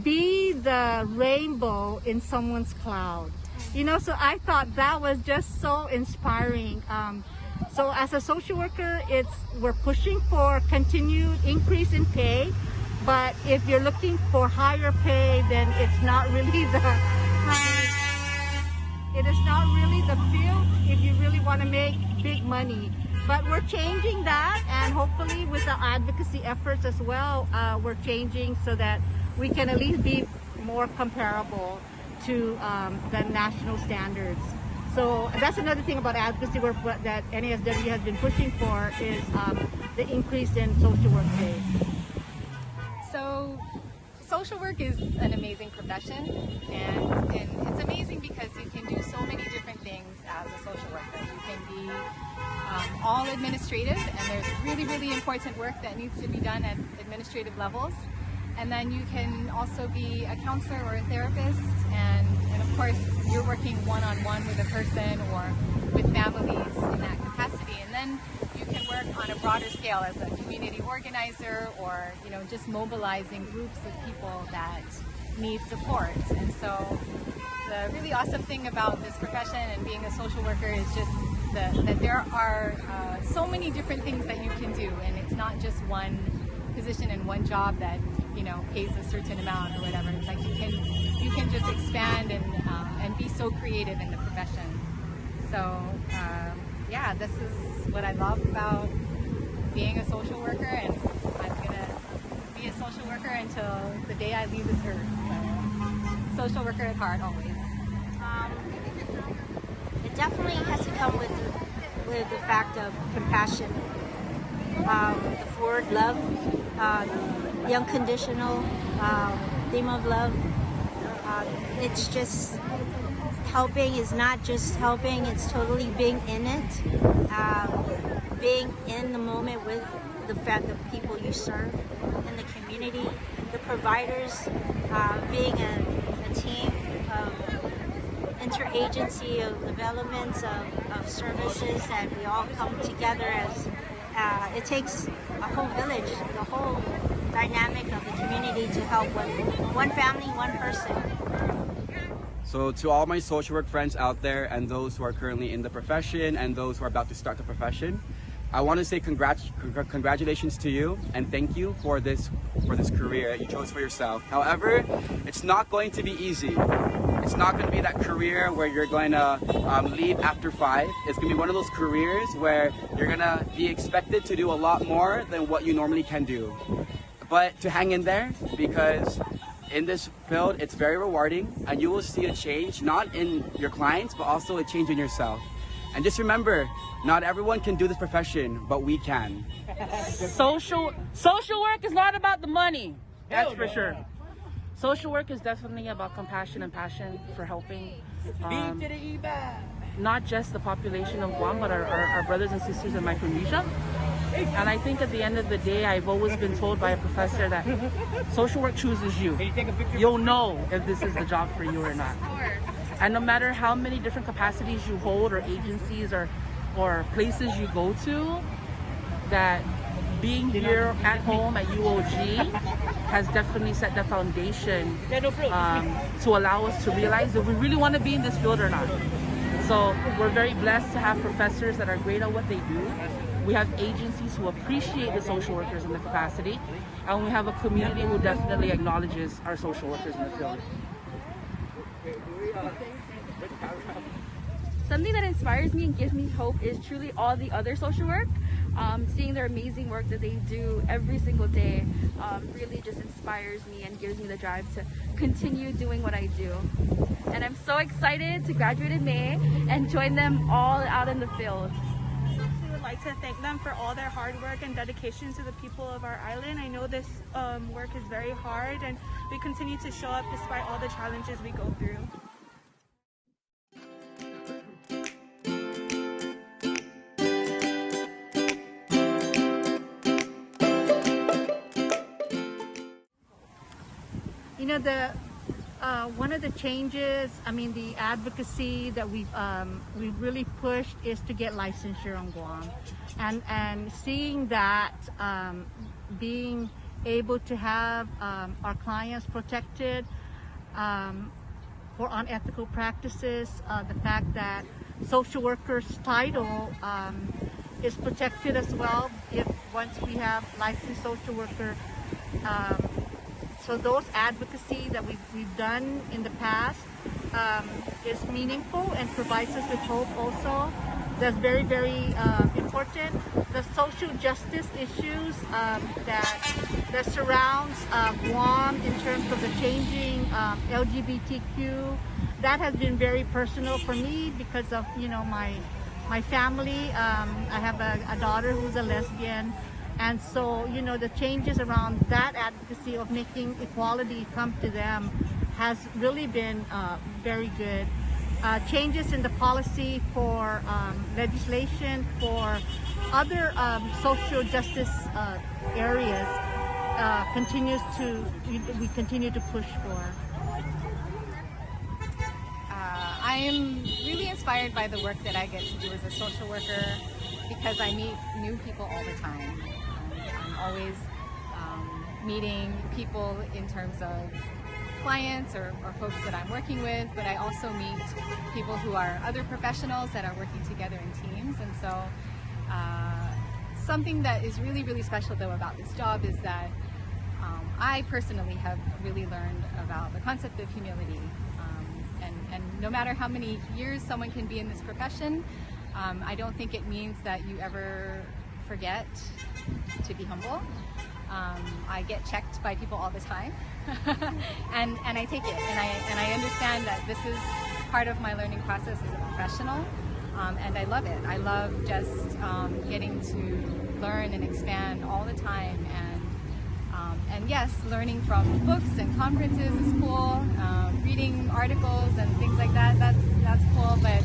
be the rainbow in someone's cloud. So I thought that was just so inspiring. So as a social worker, we're pushing for continued increase in pay. But if you're looking for higher pay, then it's not really the field if you really want to make big money. But we're changing that, and hopefully with the advocacy efforts as well, we're changing so that we can at least be more comparable to the national standards. So that's another thing about advocacy work that NASW has been pushing for is the increase in social work pay. So social work is an amazing profession, and it's amazing because you can do so many different things as a social worker. You can be all administrative, and there's really, really important work that needs to be done at administrative levels. And then you can also be a counselor or a therapist, and of course you're working one-on-one with a person or with families in that capacity. And then you can work on a broader scale as a community organizer, or just mobilizing groups of people that need support. And so the really awesome thing about this profession and being a social worker is just that there are so many different things that you can do, and it's not just one position and one job that pays a certain amount or whatever. It's like you can just expand and be so creative in the profession. So yeah, this is what I love about being a social worker, and I'm gonna be a social worker until the day I leave this earth. So, social worker at heart always. It definitely has to come with the fact of compassion, the word love, the unconditional theme of love. It's just helping is not just helping, it's totally being in it, being in the moment with the people you serve in the community, the providers, being a team of interagency of developments of services that we all come together as. It takes a whole village, the whole dynamic of the community to help one family, one person. So to all my social work friends out there, and those who are currently in the profession and those who are about to start the profession, I want to say congratulations to you and thank you for this career you chose for yourself. However, it's not going to be easy. It's not going to be that career where you're going to leave after 5. It's going to be one of those careers where you're going to be expected to do a lot more than what you normally can do. but to hang in there, because in this field, it's very rewarding, and you will see a change, not in your clients, but also a change in yourself. And just remember, not everyone can do this profession, but we can. Social work is not about the money, that's for sure. Social work is definitely about compassion and passion for helping not just the population of Guam, but our brothers and sisters in Micronesia. And I think at the end of the day, I've always been told by a professor that social work chooses you. You'll know if this is the job for you or not. And no matter how many different capacities you hold, or agencies, or places you go to, that being here at home at UOG has definitely set the foundation to allow us to realize if we really want to be in this field or not. So we're very blessed to have professors that are great at what they do. We have agencies who appreciate the social workers in the capacity, and we have a community who definitely acknowledges our social workers in the field. Something that inspires me and gives me hope is truly all the other social work. Seeing their amazing work that they do every single day really just inspires me and gives me the drive to continue doing what I do. And I'm so excited to graduate in May and join them all out in the field. We would like to thank them for all their hard work and dedication to the people of our island. I know this work is very hard, and we continue to show up despite all the challenges we go through. You know, one of the changes, I mean, the advocacy that we've really pushed is to get licensure on Guam, and seeing that being able to have our clients protected for unethical practices, the fact that social workers title is protected as well if once we have licensed social worker. So those advocacy that we've done in the past is meaningful and provides us with hope also. That's very, very important. The social justice issues that surrounds Guam in terms of the changing LGBTQ, that has been very personal for me because of, you know, my family. I have a daughter who's a lesbian. And so, you know, the changes around that advocacy of making equality come to them has really been very good. Changes in the policy for legislation for other social justice areas we continue to push for. I am really inspired by the work that I get to do as a social worker because I meet new people all the time. I'm always meeting people in terms of clients or folks that I'm working with, but I also meet people who are other professionals that are working together in teams. And so something that is really, really special though about this job is that I personally have really learned about the concept of humility. And no matter how many years someone can be in this profession, I don't think it means that you ever forget to be humble. I get checked by people all the time, and I take it, and I understand that this is part of my learning process as a professional, and I love it. I love just getting to learn and expand all the time, and yes, learning from books and conferences is cool. Reading articles and things like that, that's cool. But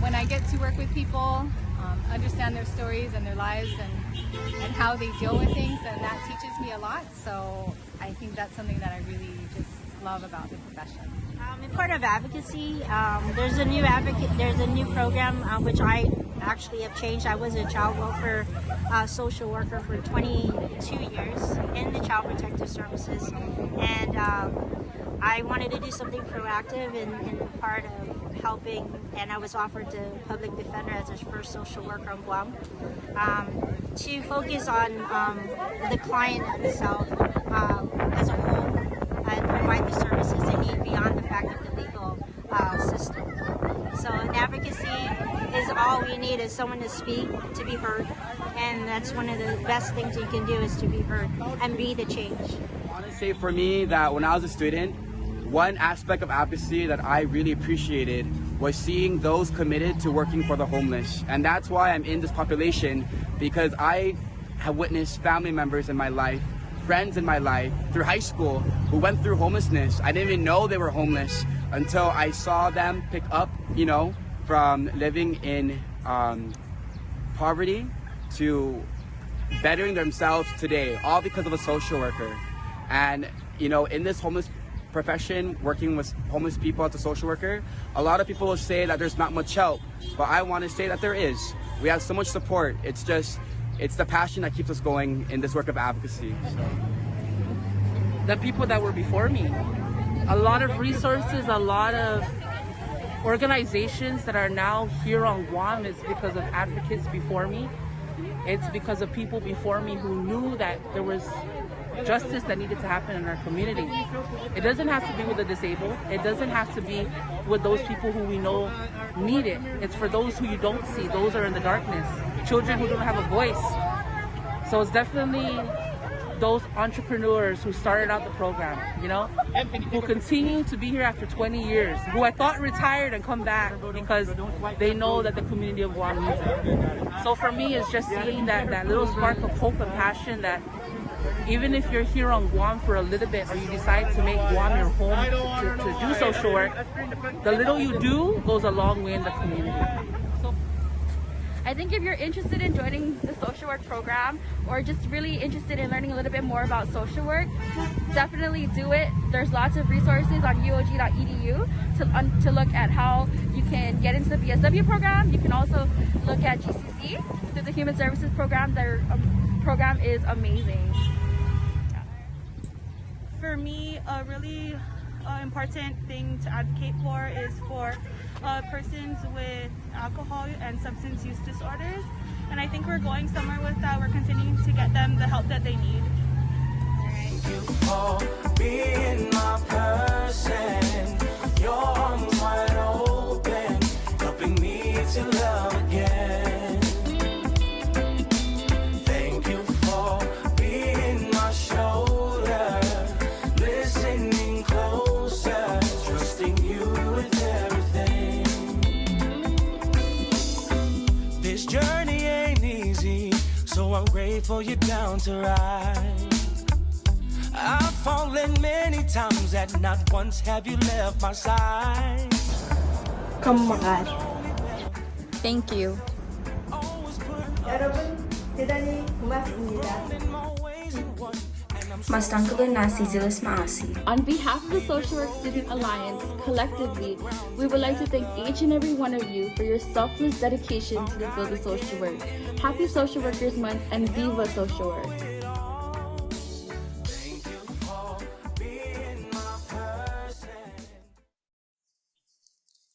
when I get to work with people, understand their stories and their lives and how they deal with things, and that teaches me a lot. So I think that's something that I really just love about the profession. In part of advocacy, there's a new program which I actually have changed. I was a child welfare social worker for 22 years in the Child Protective Services, and I wanted to do something proactive in part of helping, and I was offered the public defender as a first social worker on Guam, to focus on the client itself as a whole and provide the services they need beyond the fact of the legal system. So advocacy is all we need is someone to speak, to be heard. And that's one of the best things you can do is to be heard and be the change. I want to say for me that when I was a student, one aspect of advocacy that I really appreciated was seeing those committed to working for the homeless. And that's why I'm in this population, because I have witnessed family members in my life, friends in my life through high school who went through homelessness. I didn't even know they were homeless until I saw them pick up, you know, from living in poverty to bettering themselves today, all because of a social worker. And, you know, in this homeless profession, working with homeless people as a social worker, a lot of people will say that there's not much help, but I want to say that there is. We have so much support. It's the passion that keeps us going in this work of advocacy. The people that were before me, a lot of resources, a lot of organizations that are now here on Guam is because of advocates before me. It's because of people before me who knew that there was justice that needed to happen in our community. It doesn't have to be with the disabled. It doesn't have to be with those people who we know need it. It's for those who you don't see. Those are in the darkness. Children who don't have a voice. So it's definitely those entrepreneurs who started out the program, you know, who continue to be here after 20 years, who I thought retired and come back because they know that the community of Guam needs it. So for me, it's just seeing that little spark of hope and passion that even if you're here on Guam for a little bit or you decide to make Guam your home to do social work, the little you do goes a long way in the community. I think if you're interested in joining the social work program or just really interested in learning a little bit more about social work, definitely do it. There's lots of resources on uog.edu to look at how you can get into the BSW program. You can also look at GCC through the Human Services program. Their program is amazing. For me, a really important thing to advocate for is for persons with alcohol and substance use disorders. And I think we're going somewhere with that. We're continuing to get them the help that they need. Thank you for being my person. Your arms wide open, helping me to love again. Thank you for being my shoulder, listening closer, trusting you with everything. This journey ain't easy, so I'm grateful you're down to ride. I've fallen many times and not once have you left my side. Come on. Thank you. 여러분 대단히 고맙습니다. Mas tanggalin na si Zilis Maasi. On behalf of the Social Work Student Alliance, collectively, we would like to thank each and every one of you for your selfless dedication to the field of social work. Happy Social Workers Month and Viva Social Work!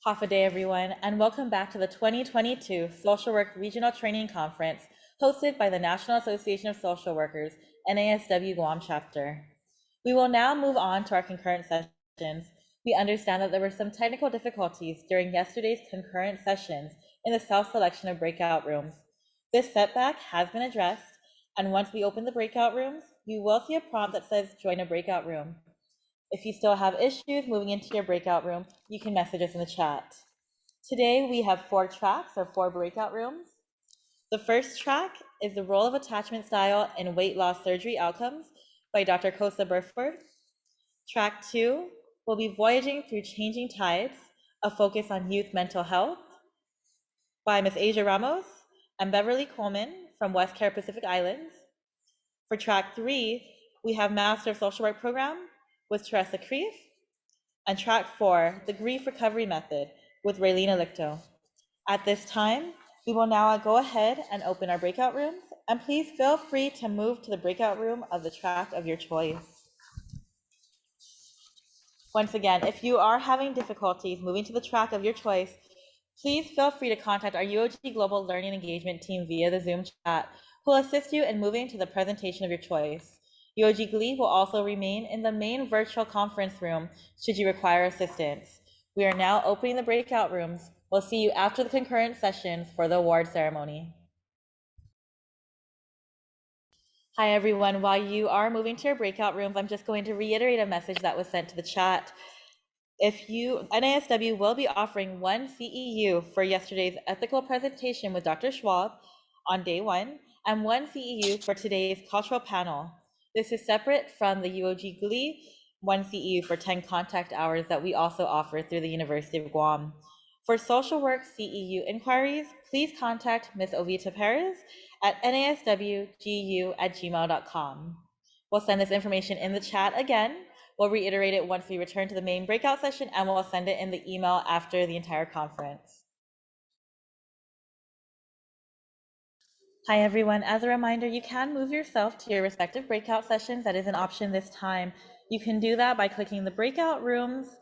Half a day, everyone, and welcome back to the 2022 Social Work Regional Training Conference hosted by the National Association of Social Workers, NASW Guam chapter. We will now move on to our concurrent sessions. We understand that there were some technical difficulties during yesterday's concurrent sessions in the self-selection of breakout rooms. This setback has been addressed, and once we open the breakout rooms, you will see a prompt that says join a breakout room. If you still have issues moving into your breakout room, you can message us in the chat. Today, we have 4 tracks or 4 breakout rooms. The first track is the role of attachment style in weight loss surgery outcomes by Dr. Kosa Burford. Track 2 will be Voyaging Through Changing Tides, a focus on youth mental health by Ms. Asia Ramos and Beverly Coleman from West Care Pacific Islands. For track 3, we have Master of Social Work Program with Teresa Krief, and track 4, the Grief Recovery Method with Raylene Alicto. At this time, we will now go ahead and open our breakout rooms, and please feel free to move to the breakout room of the track of your choice. Once again, if you are having difficulties moving to the track of your choice, please feel free to contact our UOG Global Learning Engagement team via the Zoom chat, who will assist you in moving to the presentation of your choice. UOG Glee will also remain in the main virtual conference room should you require assistance. We are now opening the breakout rooms We'll see you after the concurrent sessions for the award ceremony. Hi, everyone. While you are moving to your breakout rooms, I'm just going to reiterate a message that was sent to the chat. NASW will be offering 1 CEU for yesterday's ethical presentation with Dr. Schwab on day 1, and 1 CEU for today's cultural panel. This is separate from the UOG Glee 1 CEU for 10 contact hours that we also offer through the University of Guam. For social work CEU inquiries, please contact Ms. Ovita Perez at naswgu@gmail.com. We'll send this information in the chat again. We'll reiterate it once we return to the main breakout session, and we'll send it in the email after the entire conference. Hi, everyone. As a reminder, you can move yourself to your respective breakout sessions. That is an option this time. You can do that by clicking the breakout rooms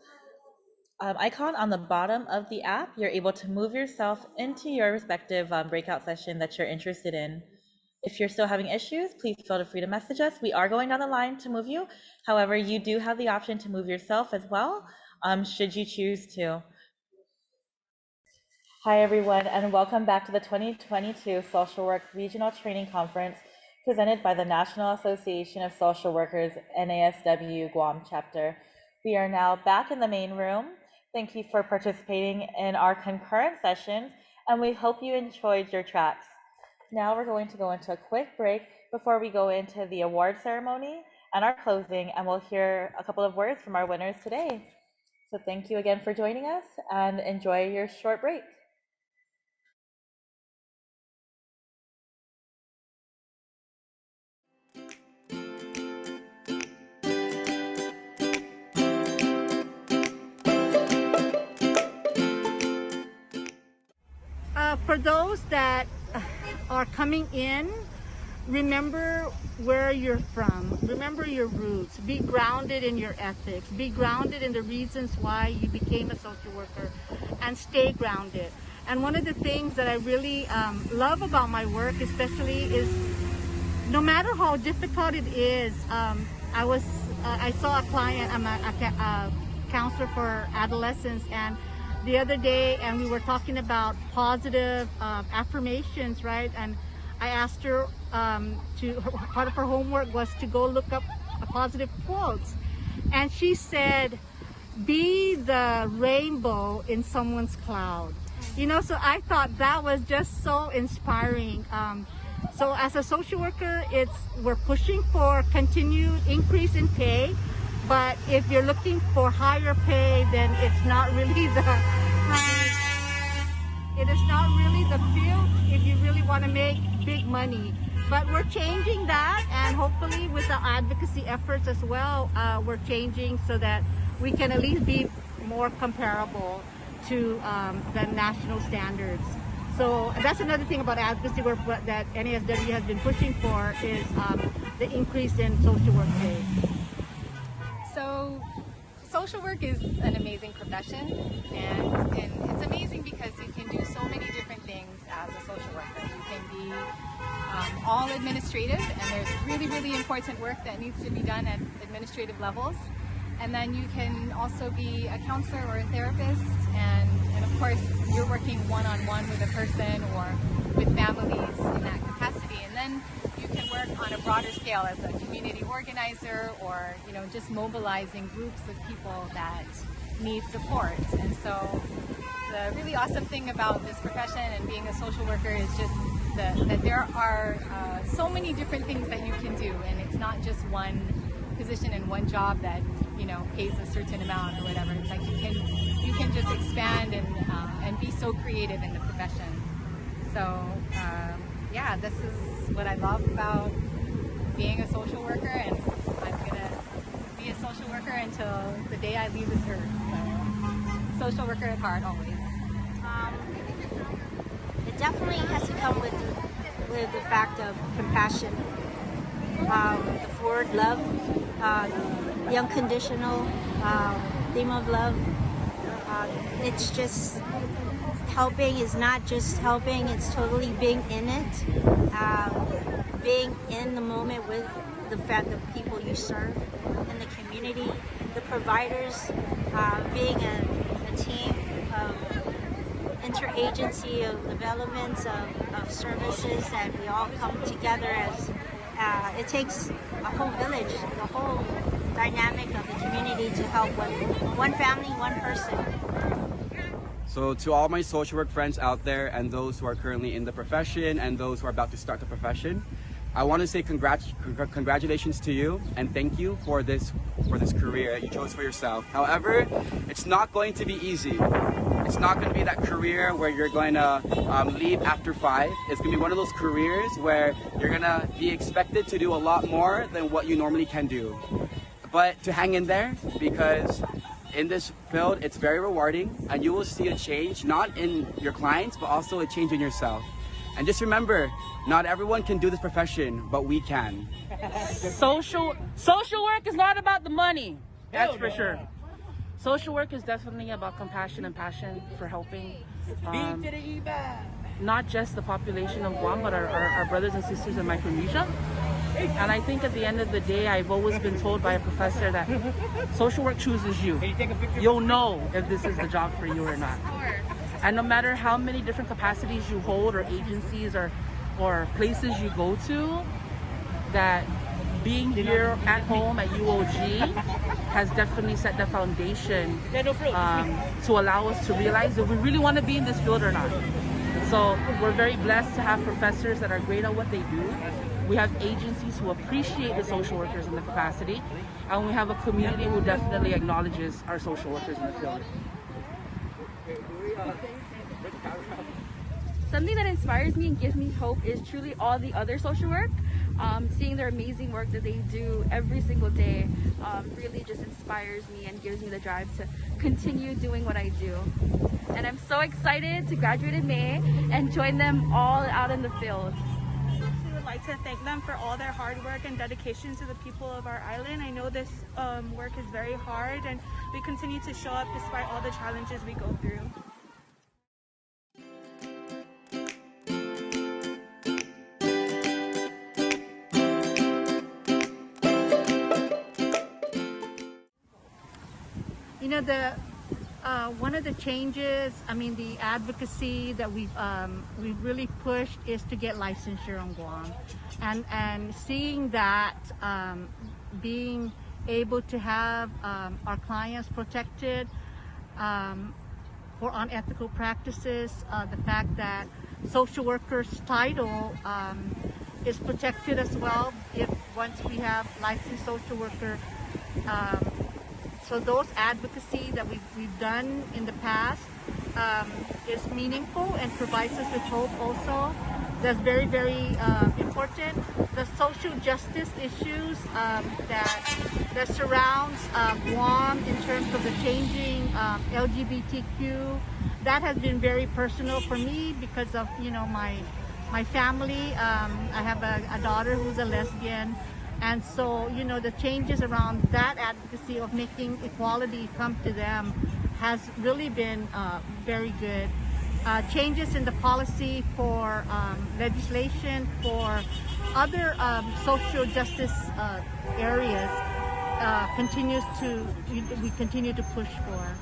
icon on the bottom of the app. You're able to move yourself into your respective breakout session that you're interested in. If you're still having issues, please feel free to message us. We are going down the line to move you. However, you do have the option to move yourself as well, should you choose to. Hi, everyone, and welcome back to the 2022 Social Work Regional Training Conference presented by the National Association of Social Workers, NASW Guam chapter. We are now back in the main room. Thank you for participating in our concurrent sessions, and we hope you enjoyed your tracks. Now we're going to go into a quick break before we go into the award ceremony and our closing, and we'll hear a couple of words from our winners today. So thank you again for joining us, and enjoy your short break. For those that are coming in, remember where you're from. Remember your roots. Be grounded in your ethics. Be grounded in the reasons why you became a social worker, and stay grounded. And one of the things that I really love about my work especially is no matter how difficult it is, I saw a client, I'm a counselor for adolescents, and the other day, and we were talking about positive affirmations, right? And I asked her part of her homework was to go look up positive quotes. And she said, be the rainbow in someone's cloud. You know, so I thought that was just so inspiring. So as a social worker, we're pushing for continued increase in pay, but if you're looking for higher pay, then it's not really the field if you really want to make big money. But we're changing that, and hopefully with the advocacy efforts as well, we're changing so that we can at least be more comparable to the national standards. So that's another thing about advocacy work that NASW has been pushing for is the increase in social work pay. So social work is an amazing profession, and it's amazing because you can do so many different things as a social worker. You can be all administrative, and there's really, really important work that needs to be done at administrative levels. And then you can also be a counselor or a therapist, and of course you're working one-on-one with a person or with families in that capacity. And then you can work on a broader scale as a community organizer, or just mobilizing groups of people that need support. And so the really awesome thing about this profession and being a social worker is just that there are so many different things that you can do, and it's not just one position and one job that pays a certain amount or whatever. It's like you can just expand and be so creative in the profession. So yeah, this is what I love about being a social worker, and I'm gonna be a social worker until the day I leave this earth. So social worker at heart always. It definitely has to come with the fact of compassion, the word love, the unconditional theme of love. It's just helping is not just helping, it's totally being in it, being in the moment with the people you serve in the community, the providers, being a team of interagency of developments of services that we all come together as. It takes a whole village, the whole dynamic of the community to help one family, one person. So to all my social work friends out there and those who are currently in the profession and those who are about to start the profession, I want to say congratulations to you and thank you for this career that you chose for yourself. However, it's not going to be easy. It's not going to be that career where you're going to leave after 5. It's going to be one of those careers where you're going to be expected to do a lot more than what you normally can do. But to hang in there, because in this field, it's very rewarding and you will see a change, not in your clients, but also a change in yourself. And just remember, not everyone can do this profession, but we can. Social work is not about the money, that's for sure. Social work is definitely about compassion and passion for helping not just the population of Guam, but our brothers and sisters in Micronesia. And I think at the end of the day, I've always been told by a professor that social work chooses you. You'll know if this is the job for you or not. And no matter how many different capacities you hold or agencies or places you go to, that being here at home at UOG has definitely set the foundation to allow us to realize if we really want to be in this field or not. So we're very blessed to have professors that are great at what they do. We have agencies who appreciate the social workers in the capacity, and we have a community who definitely acknowledges our social workers in the field. Something that inspires me and gives me hope is truly all the other social work. Seeing their amazing work that they do every single day really just inspires me and gives me the drive to continue doing what I do. And I'm so excited to graduate in May and join them all out in the field. We would like to thank them for all their hard work and dedication to the people of our island. I know this work is very hard and we continue to show up despite all the challenges we go through. You know, one of the changes, the advocacy that we've really pushed is to get licensure on Guam, and seeing that being able to have our clients protected for unethical practices, the fact that social workers title is protected as well if once we have licensed social worker. So those advocacy that we've done in the past is meaningful and provides us with hope also. That's very, very important. The social justice issues that surrounds Guam in terms of the changing LGBTQ, that has been very personal for me because of, my family. I have a daughter who's a lesbian. And so, the changes around that advocacy of making equality come to them has really been very good. Changes in the policy for legislation for other social justice areas we continue to push for.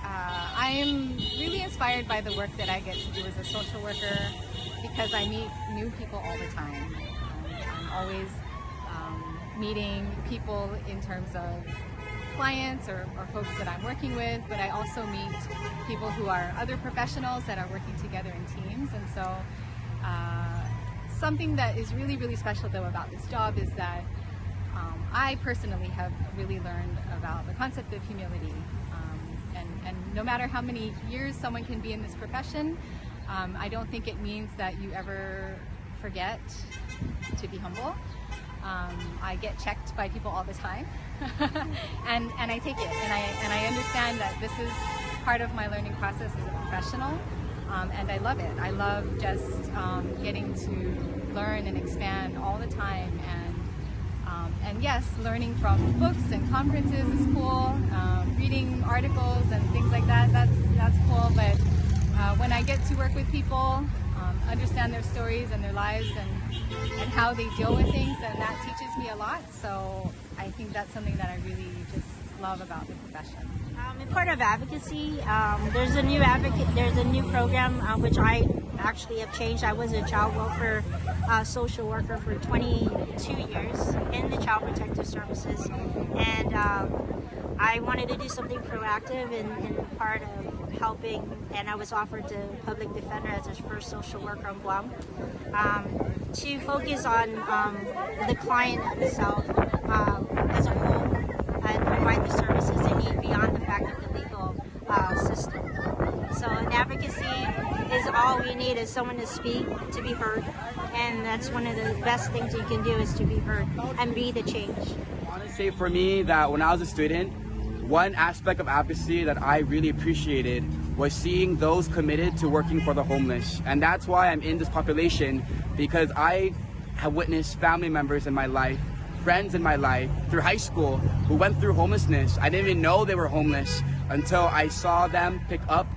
I am really inspired by the work that I get to do as a social worker because I meet new people all the time. I'm always meeting people in terms of clients or folks that I'm working with, but I also meet people who are other professionals that are working together in teams. And so something that is really, really special though about this job is that I personally have really learned about the concept of humility. And no matter how many years someone can be in this profession, I don't think it means that you ever forget to be humble. I get checked by people all the time, and I take it, and I understand that this is part of my learning process as a professional, and I love it. I love just getting to learn and expand all the time, and yes, learning from books and conferences is cool. Reading articles and things like that, that's cool. But when I get to work with people, understand their stories and their lives and how they deal with things, and that teaches me a lot. So I think that's something that I really just love about the profession. In part of advocacy, there's a new program which I actually have changed. I was a child welfare social worker for 22 years in the Child Protective Services, and I wanted to do something proactive in part of helping, and I was offered to public defender as a first social worker on Guam, to focus on the client itself as a whole and provide the services they need beyond the fact of the legal system. So an advocacy is all we need is someone to speak, to be heard, and that's one of the best things you can do is to be heard and be the change. I want to say for me that when I was a student, one aspect of advocacy that I really appreciated was seeing those committed to working for the homeless. And that's why I'm in this population, because I have witnessed family members in my life, friends in my life through high school who went through homelessness. I didn't even know they were homeless until I saw them pick up,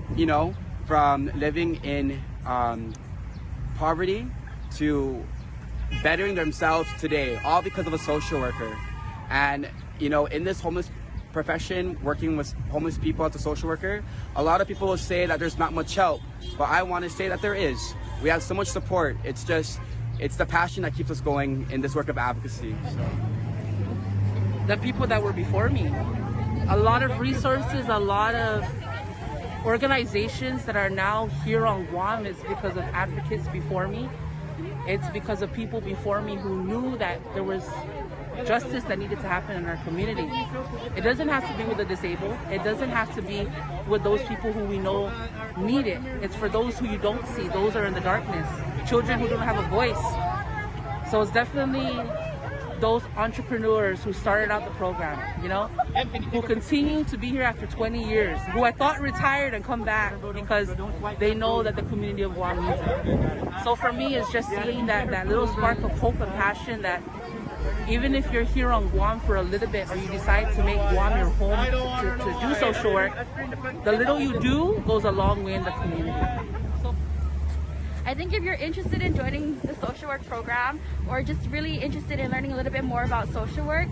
from living in poverty to bettering themselves today, all because of a social worker. And, in this homeless profession, working with homeless people as a social worker, a lot of people will say that there's not much help, but I want to say that there is. We have so much support. It's the passion that keeps us going in this work of advocacy. The people that were before me, a lot of resources, a lot of organizations that are now here on Guam is because of advocates before me. It's because of people before me who knew that there was justice that needed to happen in our community. It doesn't have to be with the disabled. It doesn't have to be with those people who we know need it. It's for those who you don't see, those are in the darkness, children who don't have a voice. So it's definitely those entrepreneurs who started out the program, who continue to be here after 20 years, who I thought retired and come back because they know that the community of Guam needs it. So for me, it's just seeing that little spark of hope and passion that even if you're here on Guam for a little bit or you decide to make Guam your home to do social work, the little you do goes a long way in the community. I think if you're interested in joining the social work program or just really interested in learning a little bit more about social work,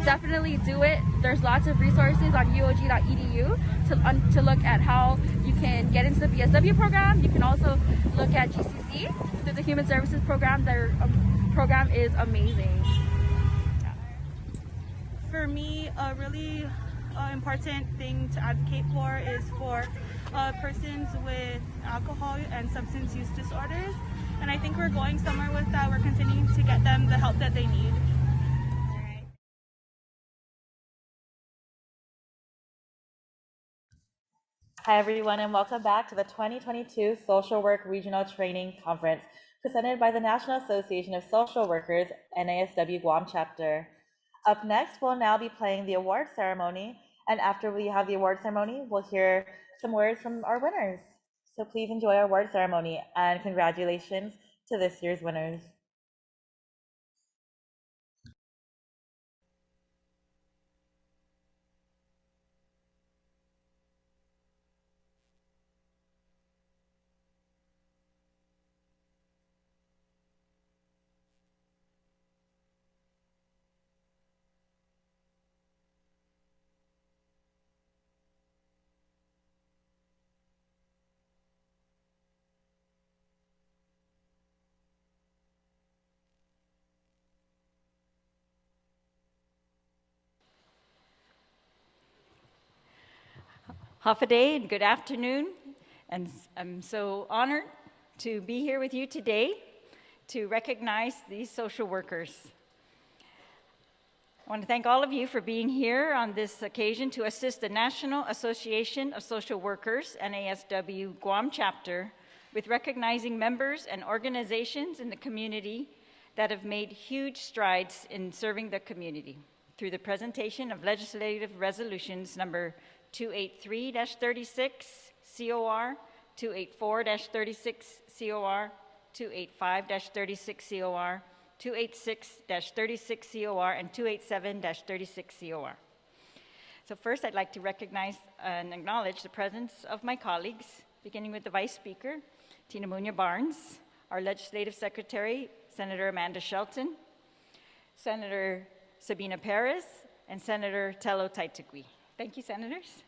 definitely do it. There's lots of resources on uog.edu to look at how you can get into the BSW program. You can also look at GCC through the Human Services program. Their program is amazing. For me, a really important thing to advocate for is for persons with alcohol and substance use disorders. And I think we're going somewhere with that. We're continuing to get them the help that they need. Hi, everyone, and welcome back to the 2022 Social Work Regional Training Conference presented by the National Association of Social Workers, NASW Guam Chapter. Up next, we'll now be playing the award ceremony, and after we have the award ceremony, we'll hear some words from our winners. So please enjoy our award ceremony, and congratulations to this year's winners. Hafaday and good afternoon, and I'm so honored to be here with you today to recognize these social workers. I want to thank all of you for being here on this occasion to assist the National Association of Social Workers, NASW Guam Chapter, with recognizing members and organizations in the community that have made huge strides in serving the community through the presentation of legislative resolutions number 283-36 COR, 284-36 COR, 285-36 COR, 286-36 COR, and 287-36 COR. So first, I'd like to recognize and acknowledge the presence of my colleagues, beginning with the Vice Speaker, Tina Muñoz Barnes, our Legislative Secretary, Senator Amanda Shelton, Senator Sabina Perez, and Senator Tello Taitukwi. Thank you, Senators.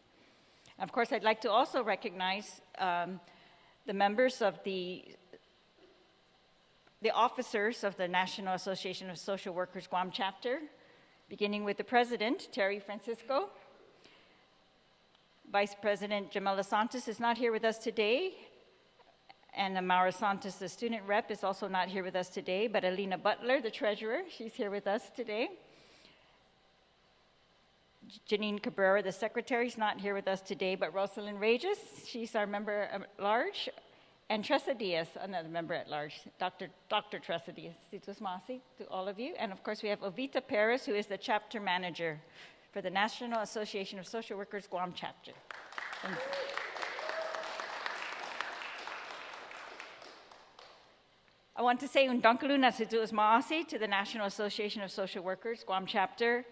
Of course, I'd like to also recognize the members of the officers of the National Association of Social Workers Guam chapter, beginning with the president, Terry Francisco. Vice President Jamela Santos is not here with us today, and Amara Santos, the student rep, is also not here with us today, but Alina Butler, the treasurer, she's here with us today. Janine Cabrera, the secretary, is not here with us today, but Rosalind Regis, she's our member at large, and Tressa Diaz, another member at large, Dr. Tressa Diaz. Situs Masi to all of you. And of course, we have Ovita Perez, who is the chapter manager for the National Association of Social Workers Guam chapter. Thank you. I want to say Undankalu Situs Masi to the National Association of Social Workers Guam chapter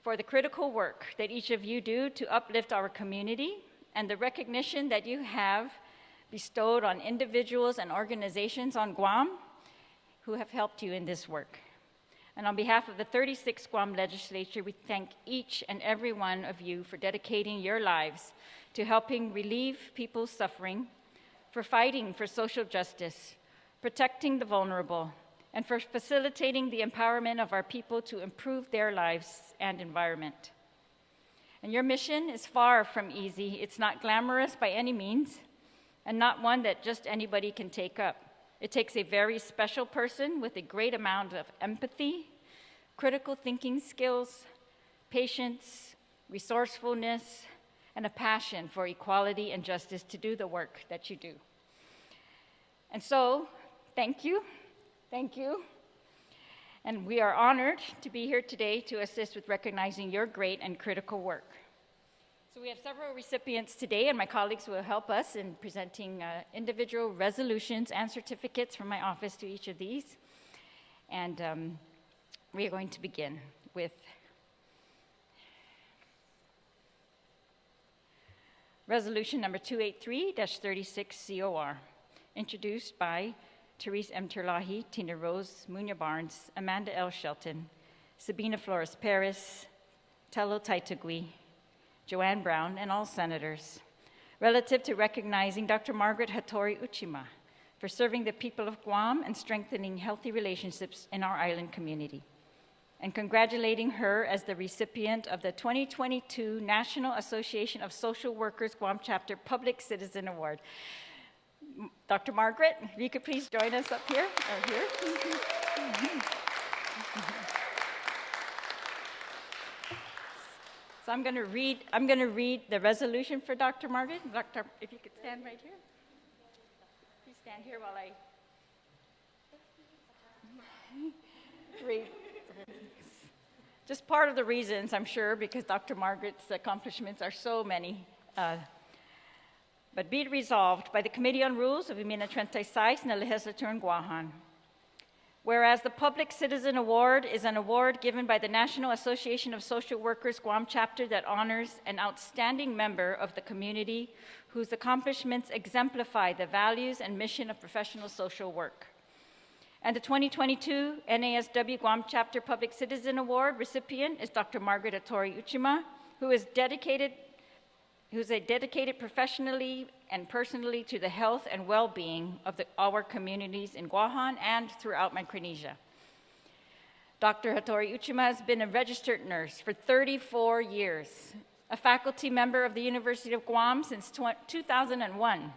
for the critical work that each of you do to uplift our community and the recognition that you have bestowed on individuals and organizations on Guam who have helped you in this work. And on behalf of the 36th Guam Legislature, we thank each and every one of you for dedicating your lives to helping relieve people's suffering, for fighting for social justice, protecting the vulnerable, and for facilitating the empowerment of our people to improve their lives and environment. And your mission is far from easy. It's not glamorous by any means, and not one that just anybody can take up. It takes a very special person with a great amount of empathy, critical thinking skills, patience, resourcefulness, and a passion for equality and justice to do the work that you do. And so, thank you. And we are honored to be here today to assist with recognizing your great and critical work. So we have several recipients today, and my colleagues will help us in presenting individual resolutions and certificates from my office to each of these. And we are going to begin with resolution number 283-36 COR, introduced by Therese M. Terlahi, Tina Rose Munya Barnes, Amanda L. Shelton, Sabina Flores Perez, Tello Taitagui, Joanne Brown, and all senators, relative to recognizing Dr. Margaret Hattori Uchima for serving the people of Guam and strengthening healthy relationships in our island community, and congratulating her as the recipient of the 2022 National Association of Social Workers Guam Chapter Public Citizen Award. Dr. Margaret, if you could please join us up here, or here. So I'm going to read the resolution for Dr. Margaret. Doctor, if you could stand right here. Please stand here while I read. Just part of the reasons, I'm sure, because Dr. Margaret's accomplishments are so many. But be it resolved by the Committee on Rules of Imina 36 na Legislature in Guahan. Whereas the Public Citizen Award is an award given by the National Association of Social Workers Guam chapter that honors an outstanding member of the community whose accomplishments exemplify the values and mission of professional social work. And the 2022 NASW Guam Chapter Public Citizen Award recipient is Dr. Margaret Hattori Uchima, who is dedicated professionally and personally to the health and well-being of our communities in Guahan and throughout Micronesia. Dr. Hattori Uchima has been a registered nurse for 34 years, a faculty member of the University of Guam since 2001,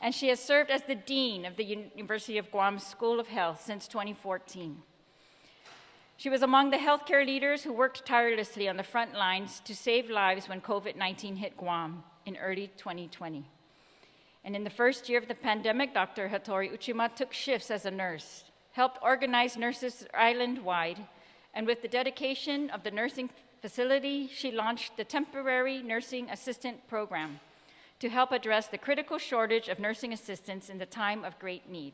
and she has served as the Dean of the University of Guam School of Health since 2014. She was among the healthcare leaders who worked tirelessly on the front lines to save lives when COVID-19 hit Guam in early 2020. And in the first year of the pandemic, Dr. Hattori Uchima took shifts as a nurse, helped organize nurses island-wide, and with the dedication of the nursing facility, she launched the Temporary Nursing Assistant Program to help address the critical shortage of nursing assistants in the time of great need.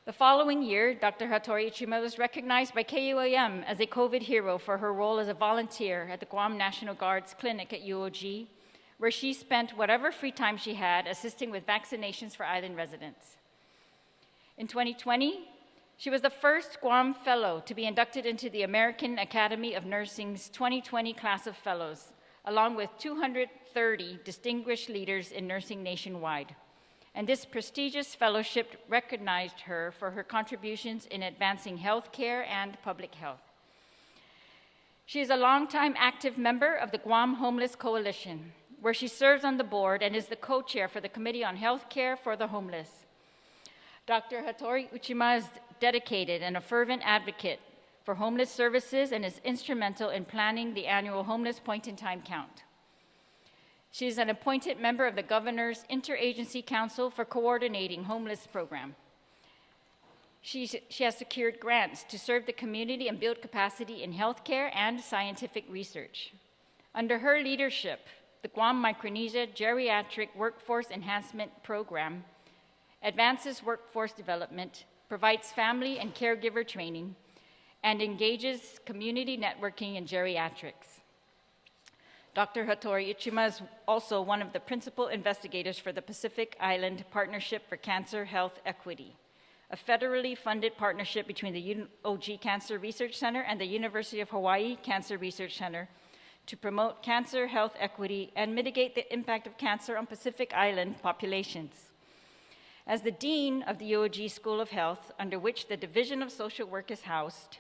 The following year, Dr. Hattori Uchima was recognized by KUAM as a COVID hero for her role as a volunteer at the Guam National Guard's clinic at UOG, where she spent whatever free time she had assisting with vaccinations for island residents. In 2020, she was the first Guam Fellow to be inducted into the American Academy of Nursing's 2020 class of fellows, along with 200 30 distinguished leaders in nursing nationwide. And this prestigious fellowship recognized her for her contributions in advancing healthcare and public health. She is a longtime active member of the Guam Homeless Coalition, where she serves on the board and is the co-chair for the Committee on Healthcare for the Homeless. Dr. Hattori Uchima is dedicated and a fervent advocate for homeless services and is instrumental in planning the annual Homeless Point-in-Time Count. She is an appointed member of the Governor's Interagency Council for Coordinating Homeless Program. She has secured grants to serve the community and build capacity in healthcare and scientific research. Under her leadership, the Guam Micronesia Geriatric Workforce Enhancement Program advances workforce development, provides family and caregiver training, and engages community networking in geriatrics. Dr. Hattori Uchima is also one of the principal investigators for the Pacific Island Partnership for Cancer Health Equity, a federally funded partnership between the UOG Cancer Research Center and the University of Hawaii Cancer Research Center to promote cancer health equity and mitigate the impact of cancer on Pacific Island populations. As the Dean of the UOG School of Health, under which the Division of Social Work is housed,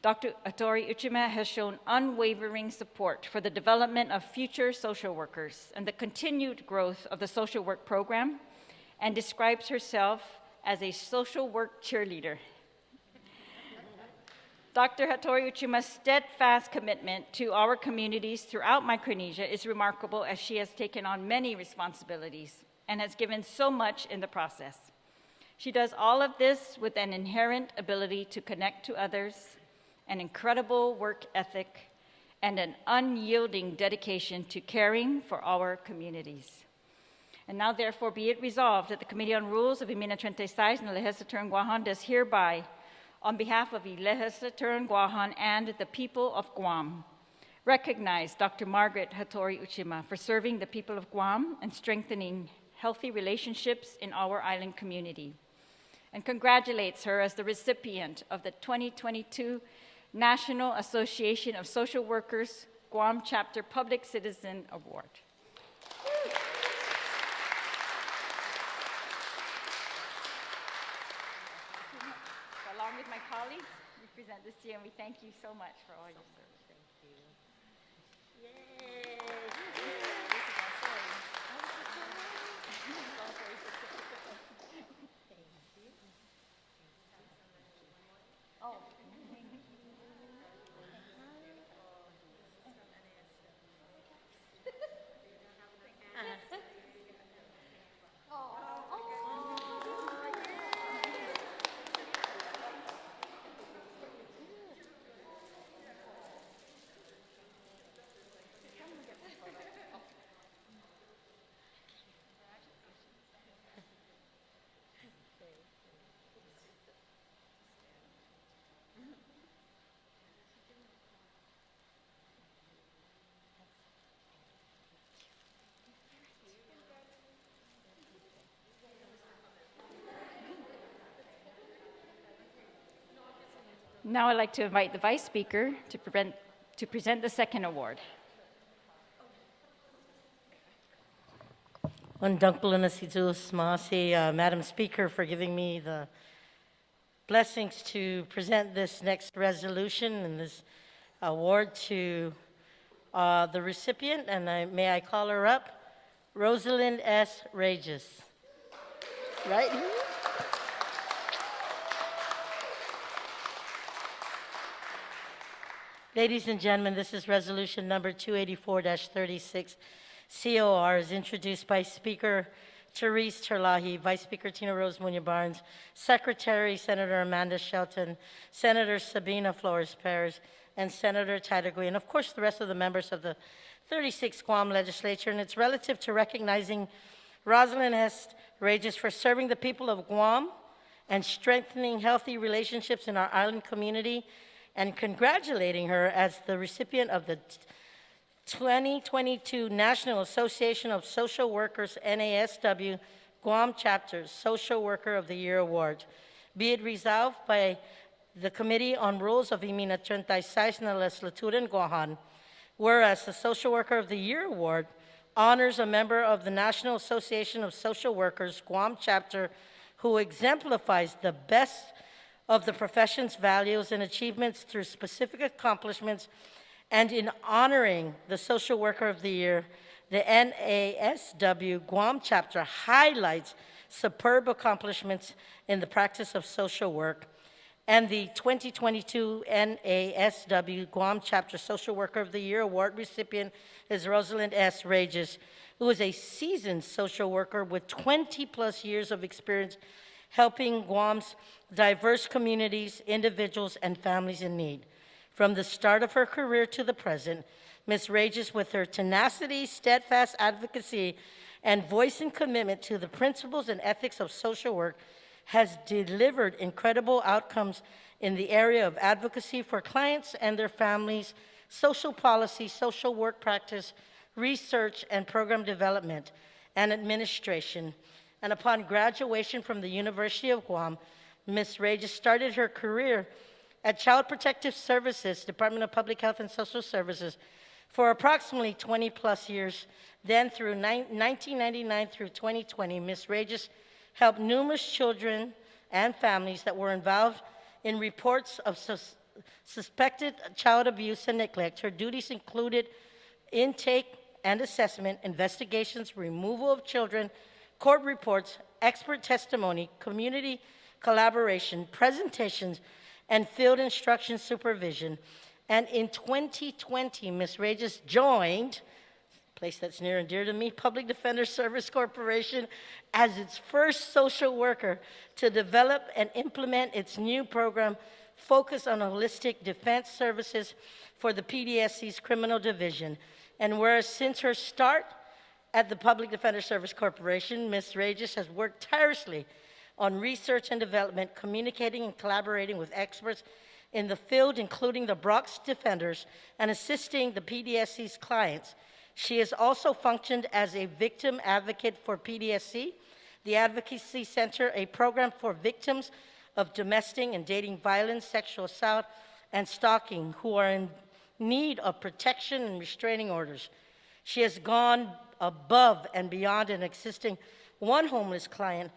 Dr. Hattori Uchima has shown unwavering support for the development of future social workers and the continued growth of the social work program, and describes herself as a social work cheerleader. Dr. Hattori Uchima's steadfast commitment to our communities throughout Micronesia is remarkable, as she has taken on many responsibilities and has given so much in the process. She does all of this with an inherent ability to connect to others, an incredible work ethic, and an unyielding dedication to caring for our communities. And now, therefore, be it resolved that the Committee on Rules of Imina 36 na Legislature Guahan does hereby, on behalf of the Legislature Guahan and the people of Guam, recognize Dr. Margaret Hattori Uchima for serving the people of Guam and strengthening healthy relationships in our island community, and congratulates her as the recipient of the 2022 National Association of Social Workers Guam Chapter Public Citizen Award. Along with my colleagues, we present this to you, and we thank you so much for all your service. Thank you. Yay! Now I'd like to invite the Vice Speaker to present the second award. Madam Speaker, for giving me the blessings to present this next resolution and this award to the recipient, and may I call her up? Rosalind S. Regis. Right? Ladies and gentlemen, this is resolution number 284-36. COR is introduced by Speaker Therese Terlahi, Vice Speaker Tina Rose Munya Barnes, Secretary Senator Amanda Shelton, Senator Sabina Flores Perez, and Senator Tyler Gui, and of course the rest of the members of the 36th Guam Legislature. And it's relative to recognizing Rosalind S. Regis for serving the people of Guam and strengthening healthy relationships in our island community, and congratulating her as the recipient of the 2022 National Association of Social Workers NASW Guam Chapter's Social Worker of the Year Award. Be it resolved by the Committee on Rules of Imina 36 na Legislature Guahan, whereas the Social Worker of the Year Award honors a member of the National Association of Social Workers, Guam chapter, who exemplifies the best of the profession's values and achievements through specific accomplishments, and in honoring the Social Worker of the Year, the NASW Guam chapter highlights superb accomplishments in the practice of social work. And the 2022 NASW Guam chapter Social Worker of the Year award recipient is Rosalind S. Regis, who is a seasoned social worker with 20+ years of experience helping Guam's diverse communities, individuals, and families in need. From the start of her career to the present, Ms. Regis, with her tenacity, steadfast advocacy, and voice and commitment to the principles and ethics of social work, has delivered incredible outcomes in the area of advocacy for clients and their families, social policy, social work practice, research and program development, and administration. And upon graduation from the University of Guam, Ms. Regis started her career at Child Protective Services, Department of Public Health and Social Services, for approximately 20+ years. Then through 1999 through 2020, Ms. Regis helped numerous children and families that were involved in reports of suspected child abuse and neglect. Her duties included intake and assessment, investigations, removal of children, court reports, expert testimony, community collaboration, presentations, and field instruction supervision. And in 2020, Ms. Regis joined, a place that's near and dear to me, Public Defender Service Corporation, as its first social worker to develop and implement its new program focused on holistic defense services for the PDSC's criminal division. And whereas since her start at the Public Defender Service Corporation, Ms. Regis has worked tirelessly on research and development, communicating and collaborating with experts in the field, including the Bronx Defenders, and assisting the PDSC's clients. She has also functioned as a victim advocate for PDSC, the Advocacy Center, a program for victims of domestic and dating violence, sexual assault, and stalking who are in need of protection and restraining orders. She has gone above and beyond in assisting one homeless client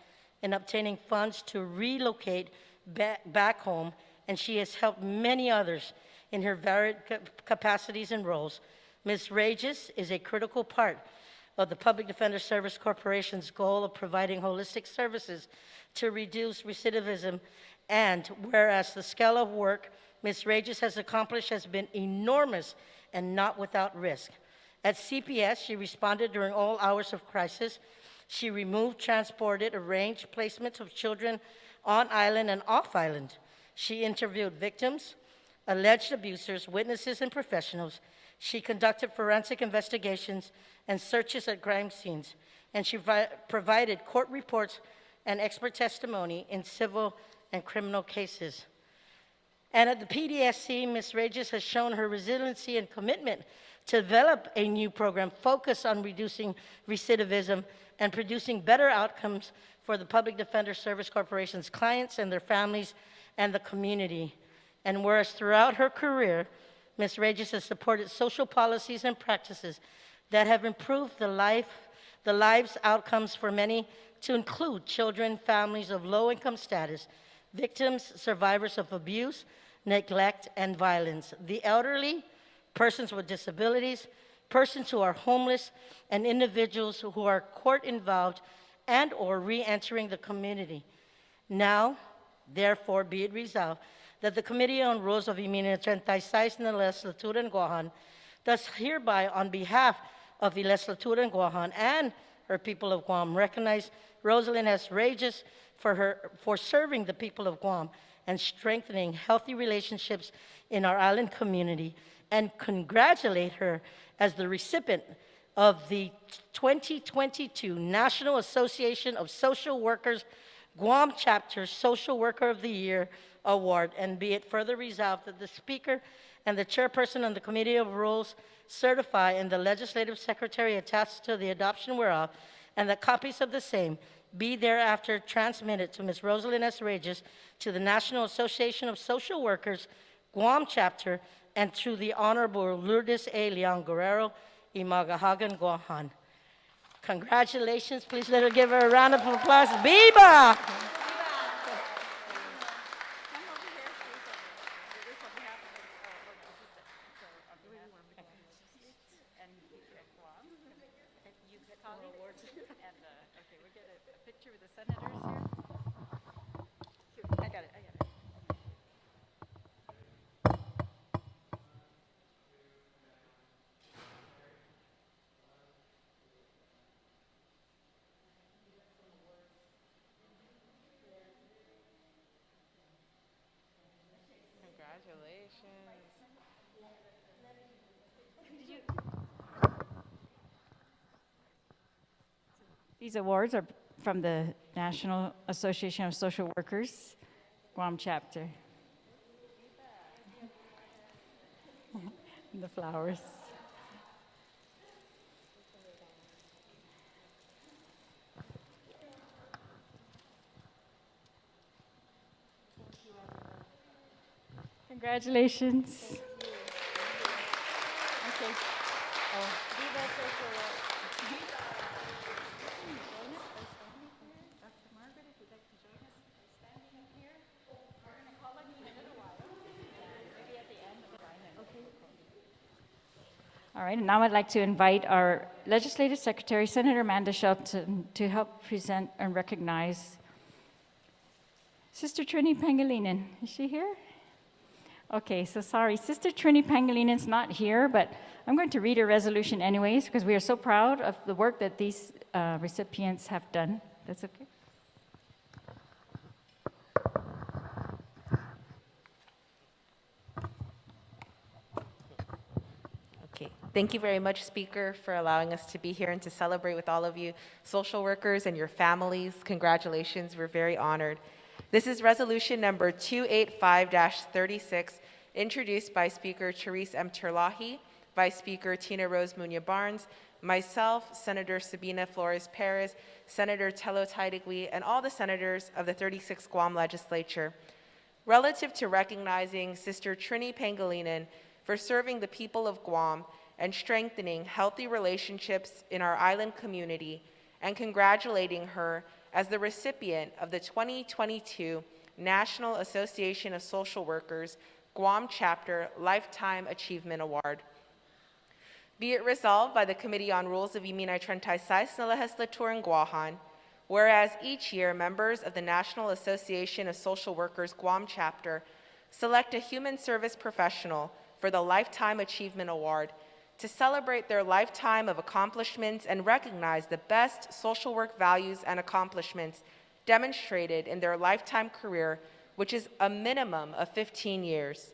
in obtaining funds to relocate back home, and she has helped many others in her varied capacities and roles. Ms. Regis is a critical part of the Public Defender Service Corporation's goal of providing holistic services to reduce recidivism, and whereas the scale of work Ms. Regis has accomplished has been enormous and not without risk. At CPS, she responded during all hours of crisis. She removed, transported, arranged placements of children on island and off island. She interviewed victims, alleged abusers, witnesses, and professionals. She conducted forensic investigations and searches at crime scenes, and she provided court reports and expert testimony in civil and criminal cases. And at the PDSC, Ms. Regis has shown her resiliency and commitment to develop a new program focused on reducing recidivism and producing better outcomes for the Public Defender Service Corporation's clients and their families and the community. And whereas throughout her career, Ms. Regis has supported social policies and practices that have improved the lives outcomes for many, to include children, families of low-income status, victims, survivors of abuse, neglect, and violence, the elderly, persons with disabilities, persons who are homeless, and individuals who are court-involved and or re-entering the community. Now, therefore, be it resolved that the Committee on Rules of Immunity 36 na Legislatura en Guahan does hereby, on behalf of the Legislatura en Guahan and her people of Guam, recognize Rosalind S. Regis for serving the people of Guam and strengthening healthy relationships in our island community, and congratulate her as the recipient of the 2022 National Association of Social Workers Guam Chapter Social Worker of the Year Award. And be it further resolved that the Speaker and the Chairperson of the Committee of Rules certify, and the Legislative Secretary attests to the adoption whereof, and that copies of the same be thereafter transmitted to Ms. Rosalind S. Regis, to the National Association of Social Workers Guam Chapter, and to the Honorable Lourdes A. Leon Guerrero, Imagahagan, Guahan. Congratulations. Please let her give her a round of applause. Biba! These awards are from the National Association of Social Workers, Guam chapter. The flowers. Congratulations. Okay. Oh. All right, and now I'd like to invite our Legislative Secretary, Senator Amanda Shelton, to help present and recognize Sister Trini Pangilinan. Is she here? Okay, so sorry, Sister Trini Pangalinan's not here, but I'm going to read her resolution anyways, because we are so proud of the work that these recipients have done. That's okay? Okay, thank you very much, Speaker, for allowing us to be here and to celebrate with all of you social workers and your families. Congratulations, we're very honored. This is resolution number 285-36, introduced by Speaker Therese M. Terlahi, Vice Speaker Tina Rose Muñoz-Barnes, myself, Senator Sabina Flores Perez, Senator Tello Taitigui, and all the senators of the 36th Guam Legislature, relative to recognizing Sister Trini Pangilinan for serving the people of Guam and strengthening healthy relationships in our island community, and congratulating her as the recipient of the 2022 National Association of Social Workers Guam Chapter Lifetime Achievement Award. Be it resolved by the Committee on Rules of Iminay Trantaisais Nalaheslatur and Guahan, whereas each year members of the National Association of Social Workers Guam Chapter select a human service professional for the Lifetime Achievement Award to celebrate their lifetime of accomplishments and recognize the best social work values and accomplishments demonstrated in their lifetime career, which is a minimum of 15 years.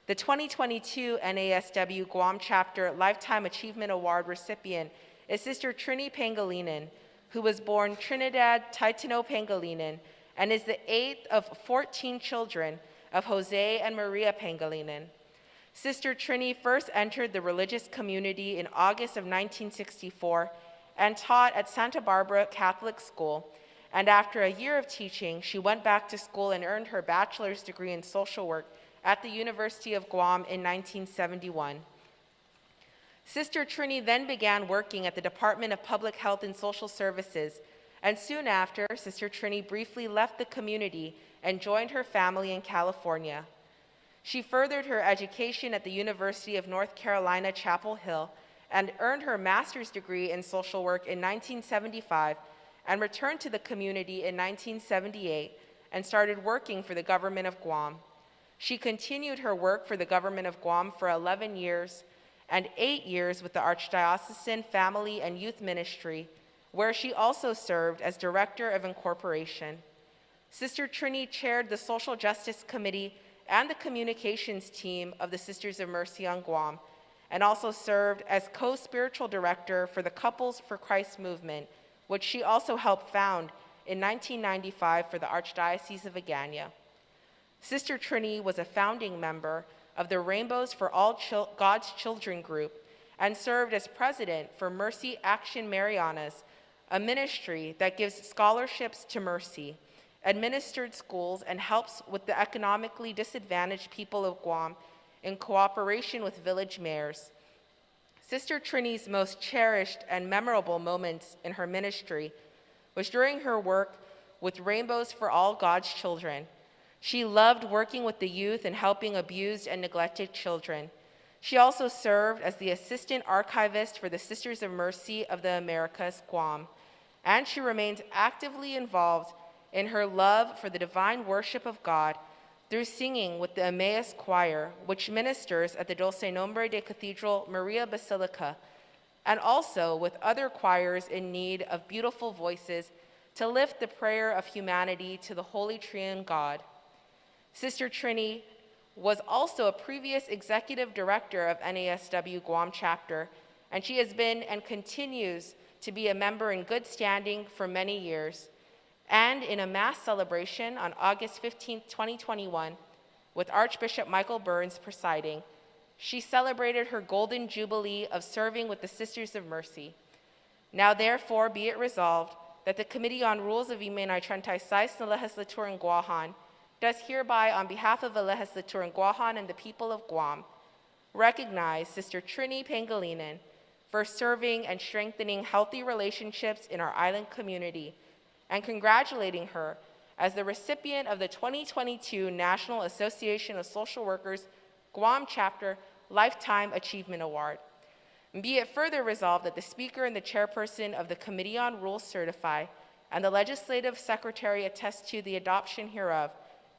The 2022 NASW Guam Chapter Lifetime Achievement Award recipient is Sister Trini Pangilinan, who was born Trinidad Taitano Pangilinan and is the 8th of 14 children of Jose and Maria Pangilinan. Sister Trini first entered the religious community in August of 1964 and taught at Santa Barbara Catholic School. And after a year of teaching, she went back to school and earned her bachelor's degree in social work at the University of Guam in 1971. Sister Trini then began working at the Department of Public Health and Social Services, and soon after, Sister Trini briefly left the community and joined her family in California. She furthered her education at the University of North Carolina, Chapel Hill, and earned her master's degree in social work in 1975, and returned to the community in 1978 and started working for the government of Guam. She continued her work for the government of Guam for 11 years and 8 years with the Archdiocesan Family and Youth Ministry, where she also served as Director of Incorporation. Sister Trini chaired the Social Justice Committee and the Communications team of the Sisters of Mercy on Guam, and also served as co-spiritual director for the Couples for Christ movement, which she also helped found in 1995 for the Archdiocese of Agana. Sister Trini was a founding member of the Rainbows for All God's Children group and served as president for Mercy Action Marianas, a ministry that gives scholarships to mercy, administered schools, and helps with the economically disadvantaged people of Guam in cooperation with village mayors. Sister Trini's most cherished and memorable moments in her ministry was during her work with Rainbows for All God's Children. She loved working with the youth and helping abused and neglected children. She also served as the assistant archivist for the Sisters of Mercy of the Americas, Guam, and she remains actively involved in her love for the divine worship of God through singing with the Emmaus Choir, which ministers at the Dulce Nombre de Cathedral Maria Basilica, and also with other choirs in need of beautiful voices to lift the prayer of humanity to the Holy Triune God. Sister Trini was also a previous executive director of NASW Guam chapter, and she has been and continues to be a member in good standing for many years. And in a mass celebration on August 15, 2021, with Archbishop Michael Burns presiding, she celebrated her golden jubilee of serving with the Sisters of Mercy. Now therefore be it resolved that the Committee on Rules of Imenay 36 na Legislature in Guahan does hereby, on behalf of the Legislature in Guahan and the people of Guam, recognize Sister Trini Pangilinan for serving and strengthening healthy relationships in our island community, and congratulating her as the recipient of the 2022 National Association of Social Workers Guam Chapter Lifetime Achievement Award. And be it further resolved that the Speaker and the Chairperson of the Committee on Rules certify, and the Legislative Secretary attest to the adoption hereof,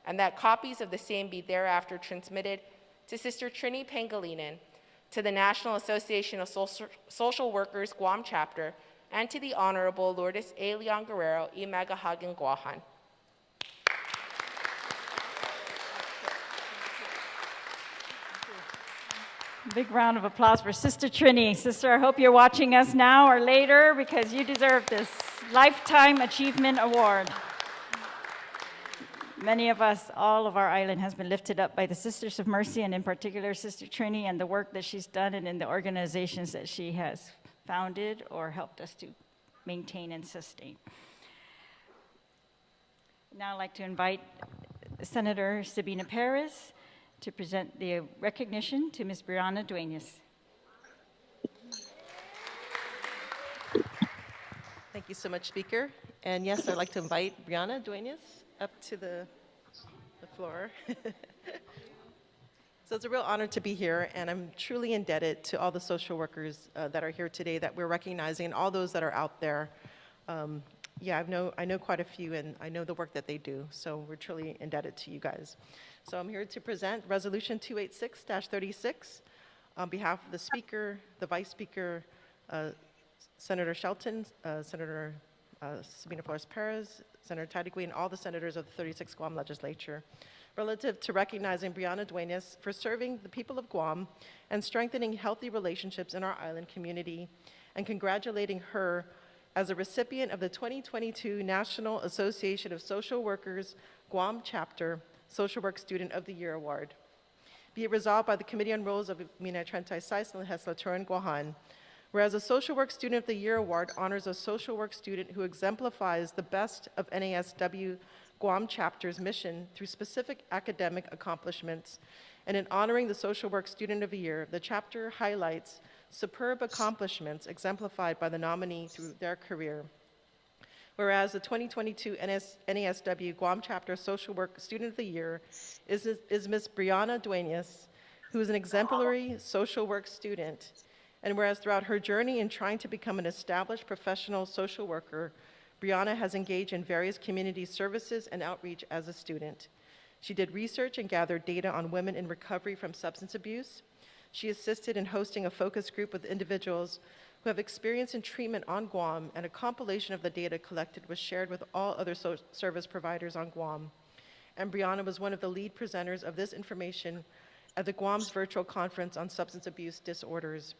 and that copies of the same be thereafter transmitted to Sister Trini Pangilinan, to the National Association of Social Workers Guam Chapter, and to the Honorable Lourdes A. Leon Guerrero y Magahagan Guahan. Big round of applause for Sister Trini. Sister, I hope you're watching us now or later because you deserve this Lifetime Achievement Award. Many of us, all of our island has been lifted up by the Sisters of Mercy, and in particular Sister Trini and the work that she's done and in the organizations that she has founded or helped us to maintain and sustain. Now I'd like to invite Senator Sabina Perez to present the recognition to Ms. Brianna Duenas. Thank you so much, Speaker. And yes, I'd like to invite Brianna Duenas up to the floor. So it's a real honor to be here, and I'm truly indebted to all the social workers that are here today that we're recognizing, and all those that are out there. Yeah, I know quite a few, and I know the work that they do, so we're truly indebted to you guys. So I'm here to present Resolution 286-36 on behalf of the Speaker, the Vice Speaker, Senator Shelton, Senator Sabina Flores Perez, Senator Tadigui, and all the senators of the 36th Guam Legislature, relative to recognizing Brianna Duenas for serving the people of Guam and strengthening healthy relationships in our island community, and congratulating her as a recipient of the 2022 National Association of Social Workers Guam Chapter Social Work Student of the Year Award. Be it resolved by the Committee on Rules of Imenay 36 na Legislature in Guahan, whereas a Social Work Student of the Year Award honors a social work student who exemplifies the best of NASW Guam Chapter's mission through specific academic accomplishments, and in honoring the Social Work Student of the Year, the chapter highlights superb accomplishments exemplified by the nominee through their career. Whereas the 2022 NASW Guam Chapter Social Work Student of the Year is Ms. Brianna Duenas, who is an exemplary social work student. And whereas throughout her journey in trying to become an established professional social worker, Brianna has engaged in various community services and outreach as a student. She did research and gathered data on women in recovery from substance abuse. She assisted in hosting a focus group with individuals who have experience in treatment on Guam, and a compilation of the data collected was shared with all other service providers on Guam. And Brianna was one of the lead presenters of this information at the Guam's virtual conference on substance abuse disorders.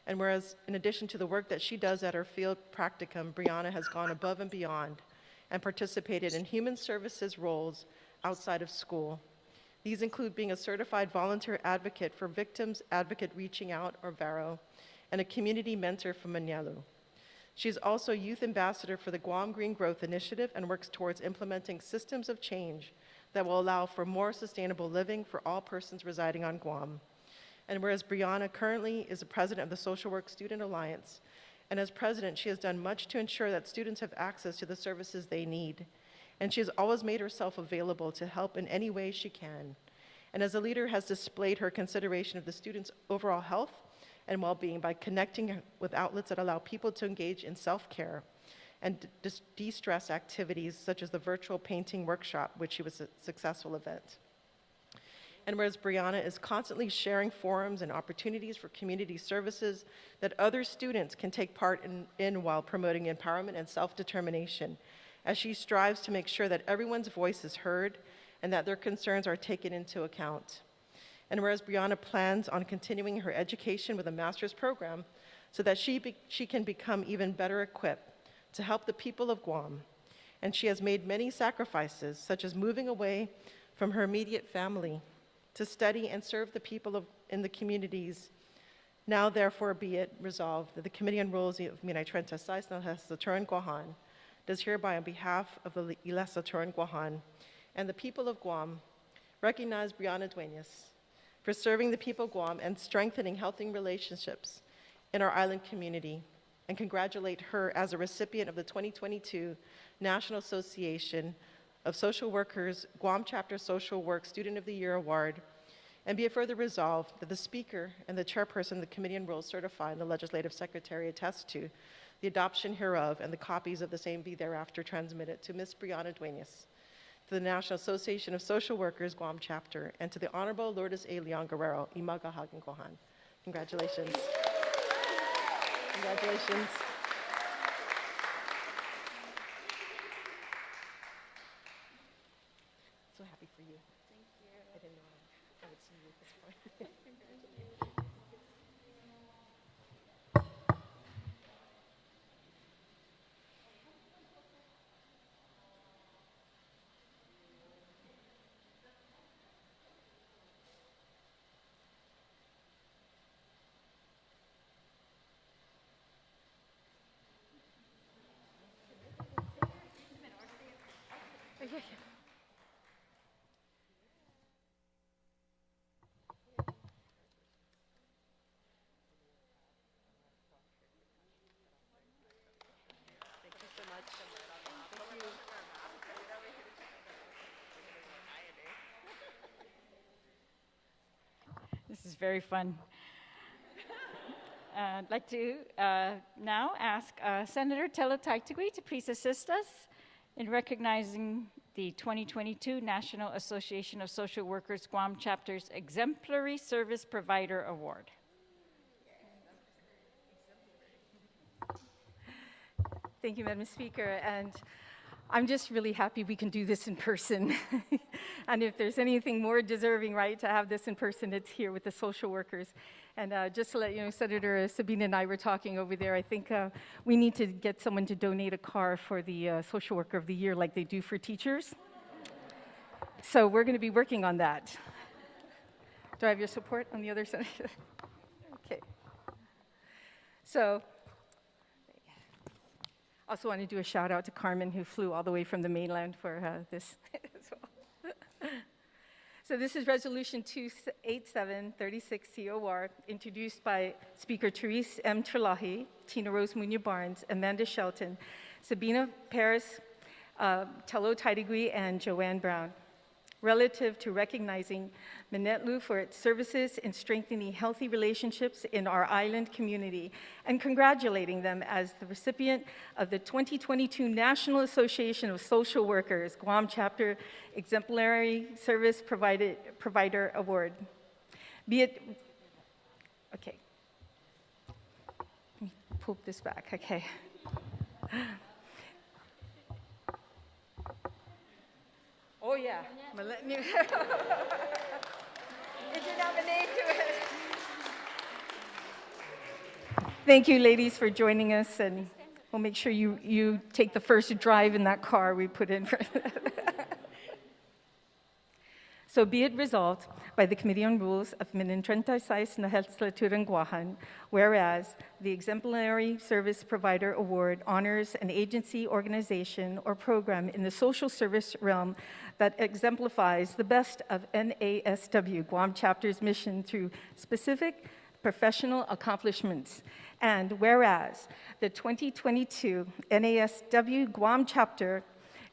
And whereas, in addition to the work that she does at her field practicum, Brianna has gone above and beyond and participated in human services roles outside of school. These include being a certified volunteer advocate for Victims Advocate Reaching Out, or VARO, and a community mentor for Manyalu. She is also youth ambassador for the Guam Green Growth Initiative and works towards implementing systems of change that will allow for more sustainable living for all persons residing on Guam. And whereas Brianna currently is the president of the Social Work Student Alliance, and as president, she has done much to ensure that students have access to the services they need. And she has always made herself available to help in any way she can. And as a leader, has displayed her consideration of the students' overall health and well-being by connecting with outlets that allow people to engage in self-care and de-stress activities such as the virtual painting workshop, which was a successful event. And whereas Brianna is constantly sharing forums and opportunities for community services that other students can take part in while promoting empowerment and self-determination, as she strives to make sure that everyone's voice is heard and that their concerns are taken into account. And whereas Brianna plans on continuing her education with a master's program so that she can become even better equipped to help the people of Guam. And she has made many sacrifices, such as moving away from her immediate family to study and serve the people in the communities. Now, therefore, be it resolved that the Committee on Rules of Minay Trenta Saisnal Saturan Guahan does hereby, on behalf of the Ila Saturan Guahan and the people of Guam, recognize Brianna Duenas for serving the people of Guam and strengthening healthy relationships in our island community, and congratulate her as a recipient of the 2022 National Association of Social Workers Guam Chapter Social Work Student of the Year Award, and be it further resolved that the Speaker and the Chairperson of the Committee on Rules certify and the Legislative Secretary attest to the adoption hereof, and the copies of the same be thereafter transmitted to Ms. Brianna Duenas, to the National Association of Social Workers Guam Chapter, and to the Honorable Lourdes A. Leon Guerrero, Imaga Hagen Kohan. Congratulations. Congratulations. So happy for you. Thank you. I didn't know I would see you at this point. Thank you so much. Thank you. This is very fun. I'd like to now ask Senator Telo Taitagui to please assist us in recognizing the 2022 National Association of Social Workers Guam Chapter's Exemplary Service Provider Award. Thank you, Madam Speaker. And I'm just really happy we can do this in person. And if there's anything more deserving, right, to have this in person, it's here with the social workers. And just to let you know, Senator Sabina and I were talking over there. I think we need to get someone to donate a car for the Social Worker of the Year like they do for teachers. So we're going to be working on that. Do I have your support on the other side? Okay. So also want to do a shout out to Carmen, who flew all the way from the mainland for this as well. So this is Resolution 28736 COR, introduced by Speaker Therese M. Terlahi, Tina Rose Munoz-Barnes, Amanda Shelton, Sabina Paris, Telo Taitagui, and Joanne Brown, relative to recognizing Manetlu for its services in strengthening healthy relationships in our island community, and congratulating them as the recipient of the 2022 National Association of Social Workers Guam Chapter Exemplary Service Provider Award. Be it, okay, let me pull this back, okay. Oh yeah, Millennium. Did you have a name to it? Thank you, ladies, for joining us, and we'll make sure you take the first drive in that car we put in for So be it resolved by the Committee on Rules of Minintrentasais na Legislaturan Guahan, whereas the Exemplary Service Provider Award honors an agency, organization, or program in the social service realm that exemplifies the best of NASW Guam Chapter's mission through specific professional accomplishments. And whereas the 2022 NASW Guam Chapter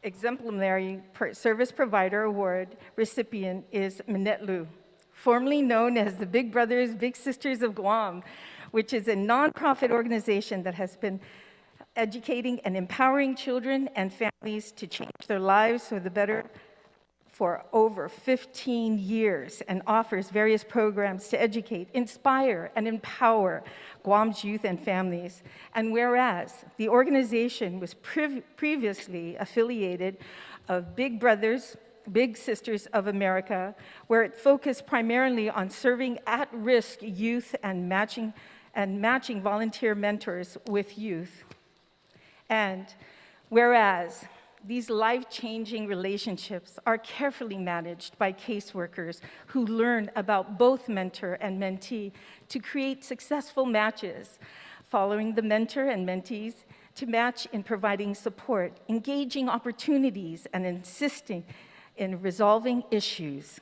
Exemplary Service Provider Award recipient is Minetlu, formerly known as the Big Brothers, Big Sisters of Guam, which is a nonprofit organization that has been educating and empowering children and families to change their lives for the better for over 15 years and offers various programs to educate, inspire, and empower Guam's youth and families. And whereas the organization was previously affiliated of Big Brothers, Big Sisters of America, where it focused primarily on serving at-risk youth and matching volunteer mentors with youth. And whereas these life-changing relationships are carefully managed by caseworkers who learn about both mentor and mentee to create successful matches, following the mentor and mentees to match in providing support, engaging opportunities, and insisting in resolving issues.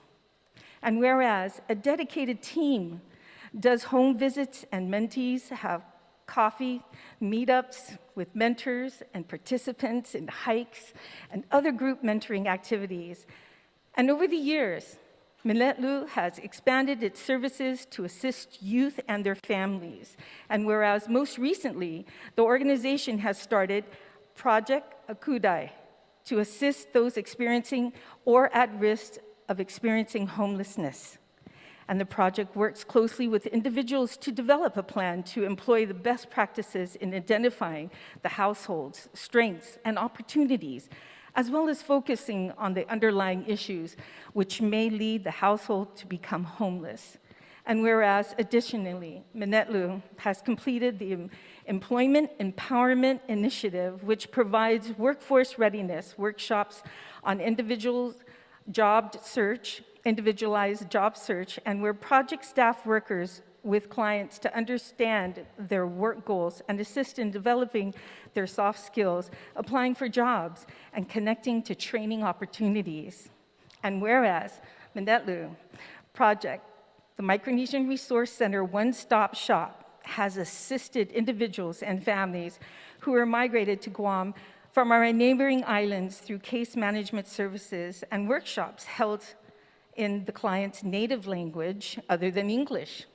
And whereas a dedicated team does home visits and mentees have coffee, meetups with mentors and participants in hikes and other group mentoring activities. And over the years, Minetlu has expanded its services to assist youth and their families. And whereas most recently, the organization has started Project Akudai to assist those experiencing or at risk of experiencing homelessness. And the project works closely with individuals to develop a plan to employ the best practices in identifying the household's strengths and opportunities, as well as focusing on the underlying issues which may lead the household to become homeless. And whereas, additionally, Minetlu has completed the Employment Empowerment Initiative, which provides workforce readiness workshops on individualized job search, and where project staff workers with clients to understand their work goals and assist in developing their soft skills, applying for jobs, and connecting to training opportunities. And whereas Minetlu Project, the Micronesian Resource Center One-Stop Shop, has assisted individuals and families who are migrated to Guam from our neighboring islands through case management services and workshops held in the client's native language other than English.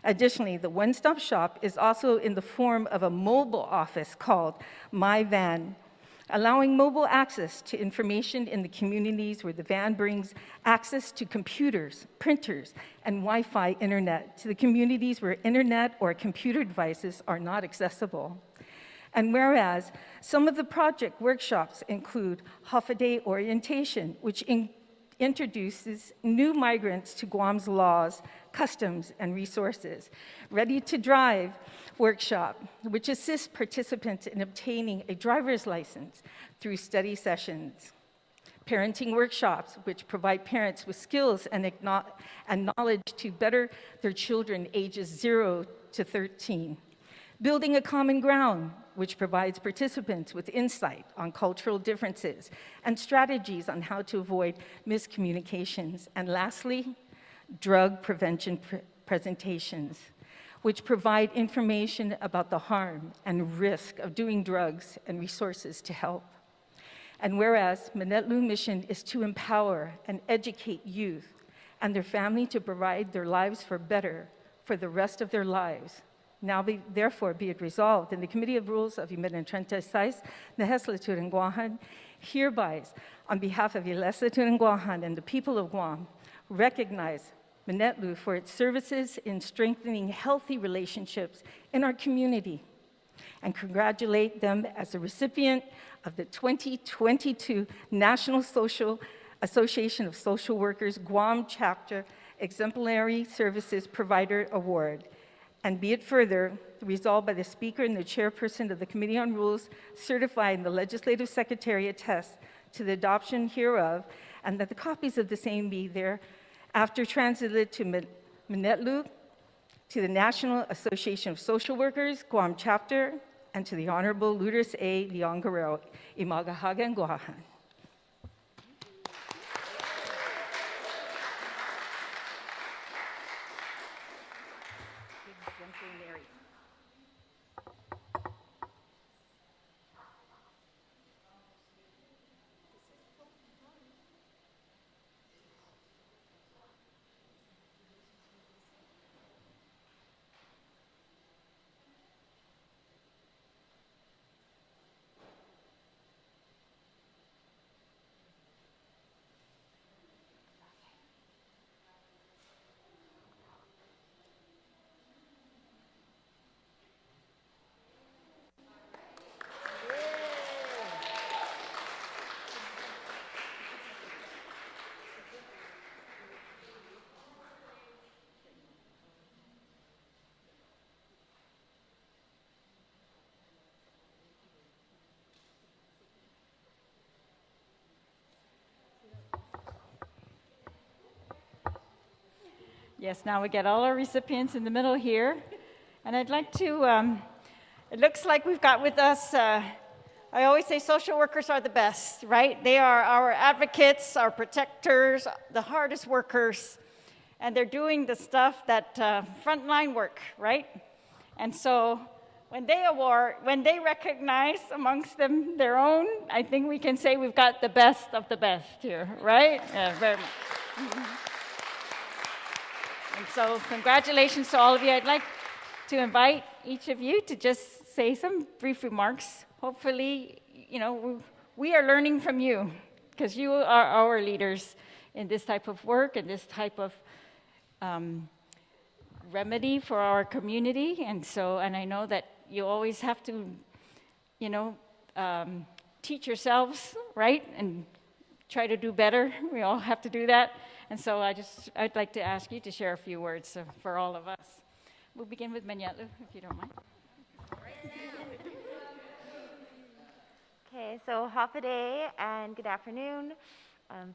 Additionally, the one-stop shop is also in the form of a mobile office called My Van, allowing mobile access to information in the communities where the van brings access to computers, printers, and Wi-Fi internet to the communities where internet or computer devices are not accessible. And whereas some of the project workshops include half-a-day orientation, which introduces new migrants to Guam's laws, customs, and resources. Ready to Drive workshop, which assists participants in obtaining a driver's license through study sessions. Parenting workshops, which provide parents with skills and knowledge to better their children ages 0 to 13. Building a Common Ground, which provides participants with insight on cultural differences and strategies on how to avoid miscommunications. And lastly, drug prevention presentations, which provide information about the harm and risk of doing drugs and resources to help. And whereas Minetlu mission is to empower and educate youth and their family to provide their lives for better for the rest of their lives. Now, therefore, be it resolved in the Committee of Rules of Legislaturan Guahan, hereby, on behalf of Legislaturan Guahan and the people of Guam, recognize Minetlu for its services in strengthening healthy relationships in our community, and congratulate them as a recipient of the 2022 National Association of Social Workers Guam Chapter Exemplary Services Provider Award. And be it further resolved by the Speaker and the Chairperson of the Committee on Rules, certifying the Legislative Secretary attests to the adoption hereof, and that the copies of the same be there after translated to Manetlu, to the National Association of Social Workers, Guam Chapter, and to the Honorable Lourdes A. Leon Guerrero, Imagahagan Guahan. Yes, now we get all our recipients in the middle here. And I'd like to, it looks like we've got with us, I always say social workers are the best, right? They are our advocates, our protectors, the hardest workers, and they're doing the stuff that frontline work, right? And so when they recognize amongst them their own, I think we can say we've got the best of the best here, right? Yeah, very much. And so congratulations to all of you. I'd like to invite each of you to just say some brief remarks. Hopefully, you know, we are learning from you because you are our leaders in this type of work and this type of remedy for our community. And I know that you always have to, you know, teach yourselves, right? And try to do better. We all have to do that. And so I'd like to ask you to share a few words for all of us. We'll begin with Manetlu, if you don't mind. Okay, so Hafaday and good afternoon.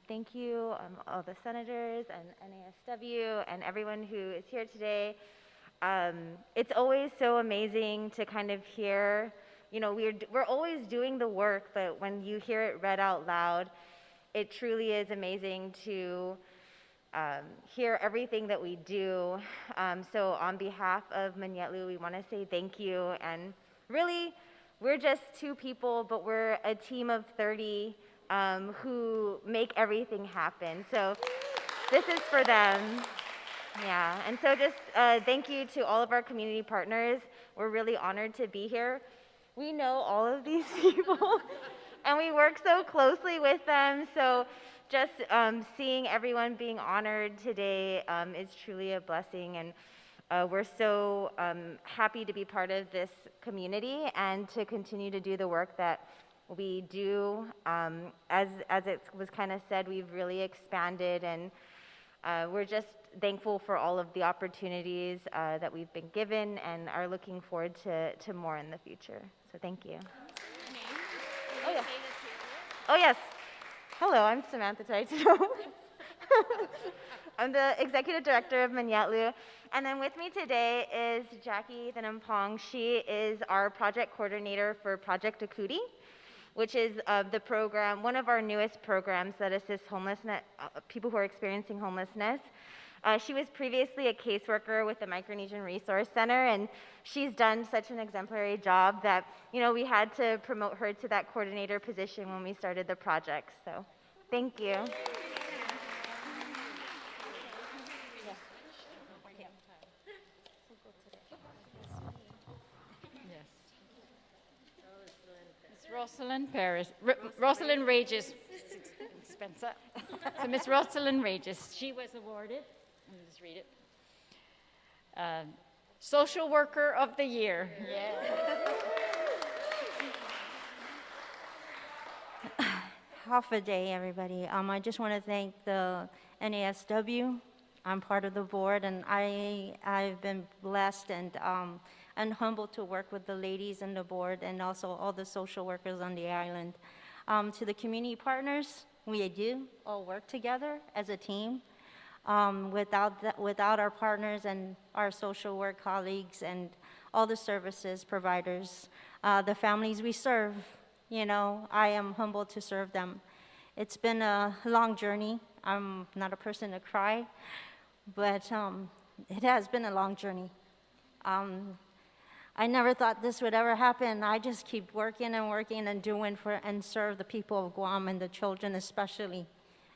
Thank you, all the senators and NASW and everyone who is here today. It's always so amazing to kind of hear, you know, we're always doing the work, but when you hear it read out loud, it truly is amazing to hear everything that we do. So on behalf of Manetlu, we want to say thank you. And really, we're just two people, but we're a team of 30 who make everything happen. So this is for them. Yeah, and so just thank you to all of our community partners. We're really honored to be here. We know all of these people, and we work so closely with them. So just seeing everyone being honored today is truly a blessing, and we're so happy to be part of this community and to continue to do the work that we do. As it was kind of said, we've really expanded, and we're just thankful for all of the opportunities that we've been given and are looking forward to more in the future. So thank you. Oh, yeah. Oh, yes. Hello, I'm Samantha Taito. I'm the executive director of Manetlu. And then with me today is Jackie Thanampong. She is our project coordinator for Project Akuti, which is the program, one of our newest programs that assists homelessness, people who are experiencing homelessness. She was previously a caseworker with the Micronesian Resource Center, and she's done such an exemplary job that, you know, we had to promote her to that coordinator position when we started the project. So, thank you. Rosalind Paris, Rosalind Rages, Spencer. So Miss Rosalind Rages, she was awarded, let me just read it, Social Worker of the Year. Yeah. Half a day, everybody. I just want to thank the NASW. I'm part of the board, and I've been blessed and humbled to work with the ladies in the board and also all the social workers on the island. To the community partners, we do all work together as a team. Without our partners and our social work colleagues and all the services providers, the families we serve, I am humbled to serve them. It's been a long journey. I'm not a person to cry, but it has been a long journey. I never thought this would ever happen. I just keep working and working and doing and serve the people of Guam and the children especially,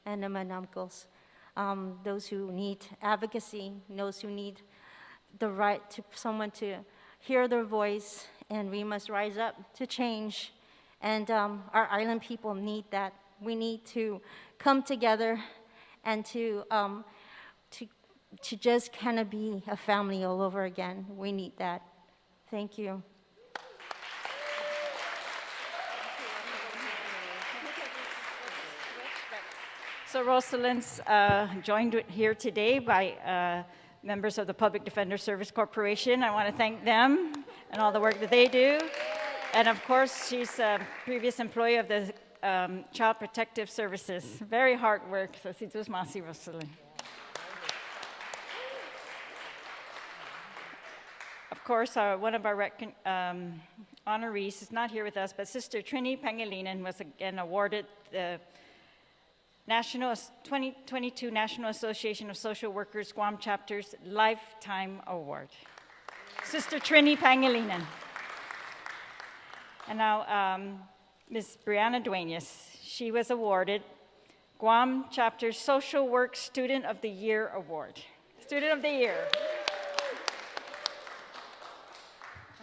and the Manamkos. Those who need advocacy, those who need the right to someone to hear their voice, and we must rise up to change. And our island people need that. We need to come together and to just kind of be a family all over again. We need that. Thank you. So Rosalind's joined here today by members of the Public Defender Service Corporation. I want to thank them and all the work that they do. And of course, she's a previous employee of the Child Protective Services. Very hard work. So si Diyos masi, Rosalind. Of course, one of our honorees is not here with us, but Sister Trini Pangilinan was again awarded the 2022 National Association of Social Workers Guam Chapter's Lifetime Award. Sister Trini Pangilinan. And now, Ms. Brianna Duenas. She was awarded Guam Chapter Social Work Student of the Year Award. Student of the Year.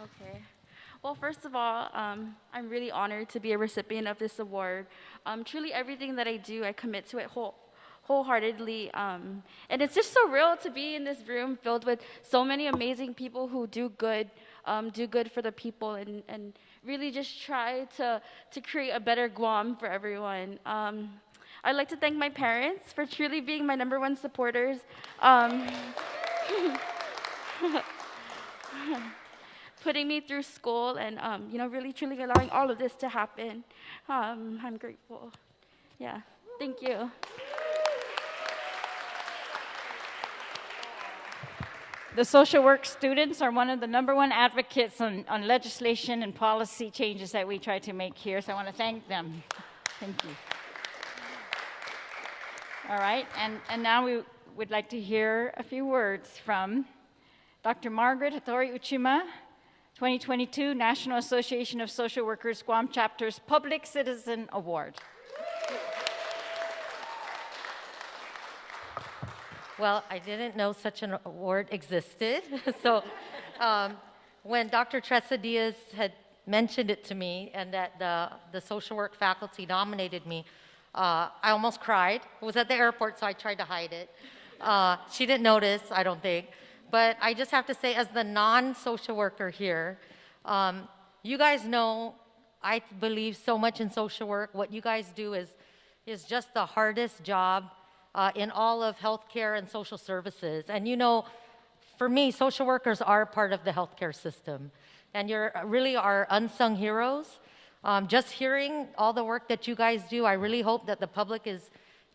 Okay. Well, first of all, I'm really honored to be a recipient of this award. Truly everything that I do, I commit to it wholeheartedly. And it's just so real to be in this room filled with so many amazing people who do good for the people and really just try to create a better Guam for everyone. I'd like to thank my parents for truly being my #1 supporters. Putting me through school and, really truly allowing all of this to happen. I'm grateful. Yeah, thank you. The social work students are one of the #1 advocates on legislation and policy changes that we try to make here, so I want to thank them. Thank you. All right, and now we would like to hear a few words from Dr. Margaret Hattori Uchima, 2022 National Association of Social Workers Guam Chapter's Public Citizen Award. Well, I didn't know such an award existed. So when Dr. Tressa Diaz had mentioned it to me and that the social work faculty nominated me, I almost cried. I was at the airport, so I tried to hide it. She didn't notice, I don't think. But I just have to say, as the non-social worker here, you guys know I believe so much in social work. What you guys do is just the hardest job in all of healthcare and social services. And for me, social workers are part of the healthcare system. And you're really our unsung heroes. Just hearing all the work that you guys do, I really hope that the public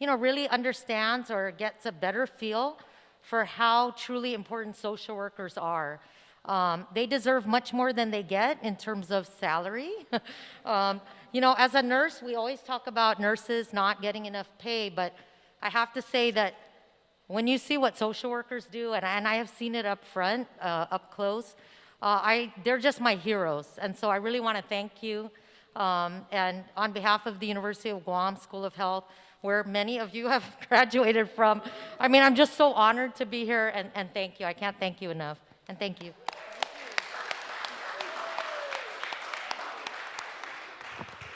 really understands or gets a better feel for how truly important social workers are. They deserve much more than they get in terms of salary. As a nurse, we always talk about nurses not getting enough pay, but I have to say that when you see what social workers do, and I have seen it up front, up close, they're just my heroes. And so I really want to thank you. And on behalf of the University of Guam School of Health, where many of you have graduated from, I'm just so honored to be here, and thank you. I can't thank you enough. And thank you.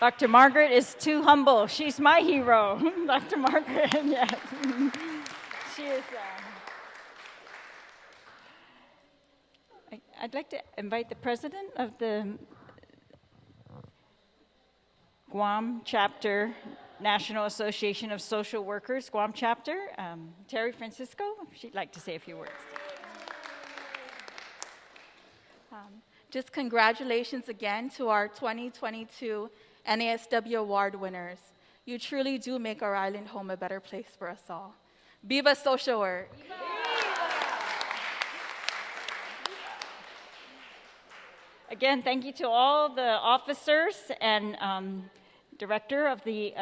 Dr. Margaret is too humble. She's my hero. Dr. Margaret, yes. She is. I'd like to invite the president of the Guam Chapter, National Association of Social Workers, Guam Chapter, Terry Francisco. She'd like to say a few words. Just congratulations again to our 2022 NASW award winners. You truly do make our island home a better place for us all. Viva social work. Again, thank you to all the officers and director of the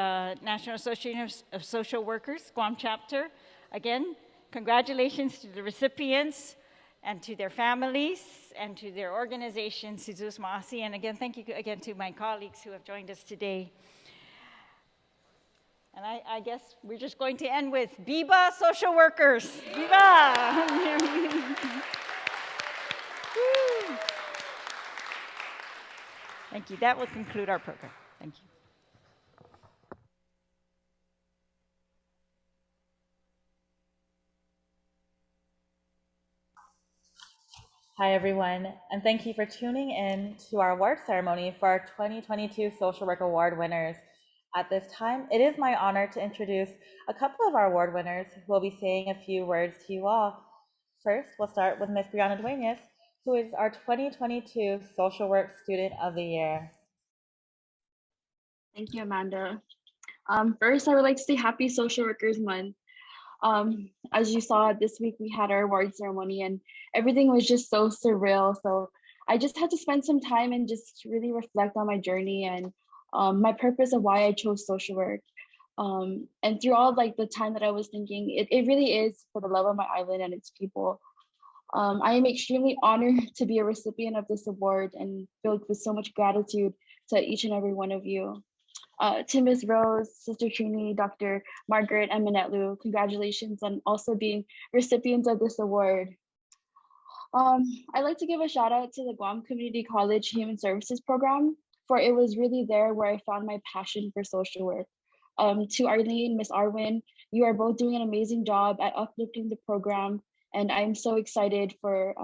National Association of Social Workers, Guam chapter. Again, congratulations to the recipients and to their families and to their organization, Sizus Maasi. And again, thank you again to my colleagues who have joined us today. And I guess we're just going to end with Viva social workers. Viva! Thank you. That will conclude our program. Thank you. Hi, everyone, and thank you for tuning in to our award ceremony for our 2022 Social Work Award winners. At this time, it is my honor to introduce a couple of our award winners who will be saying a few words to you all. First, we'll start with Ms. Brianna Duenas, who is our 2022 Social Work Student of the Year. Thank you, Amanda. First, I would like to say Happy Social Workers Month. As you saw, this week we had our award ceremony and everything was just so surreal. So I just had to spend some time and just really reflect on my journey and my purpose of why I chose social work. And through all like the time that I was thinking, it really is for the love of my island and its people. I am extremely honored to be a recipient of this award and filled with so much gratitude to each and every one of you. To Ms. Rose, Sister Trini, Dr. Margaret, and Minetlu, congratulations on also being recipients of this award. I'd like to give a shout out to the Guam Community College Human Services Program, for it was really there where I found my passion for social work. To Arlene, Ms. Arwin, you are both doing an amazing job at uplifting the program, and I'm so excited for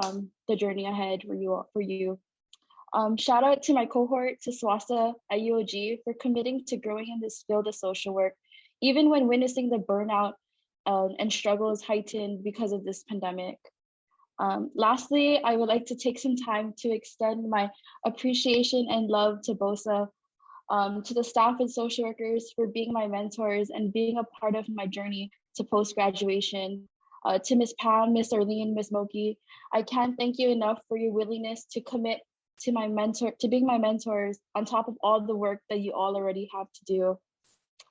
the journey ahead for you. Shout out to my cohort, to Swasta at UOG, for committing to growing in this field of social work, even when witnessing the burnout and struggles heightened because of this pandemic. Lastly, I would like to take some time to extend my appreciation and love to BOSA, to the staff and social workers for being my mentors and being a part of my journey to post-graduation. To Ms. Pam, Ms. Arlene, Ms. Moki, I can't thank you enough for your willingness to commit to being my mentors on top of all the work that you all already have to do.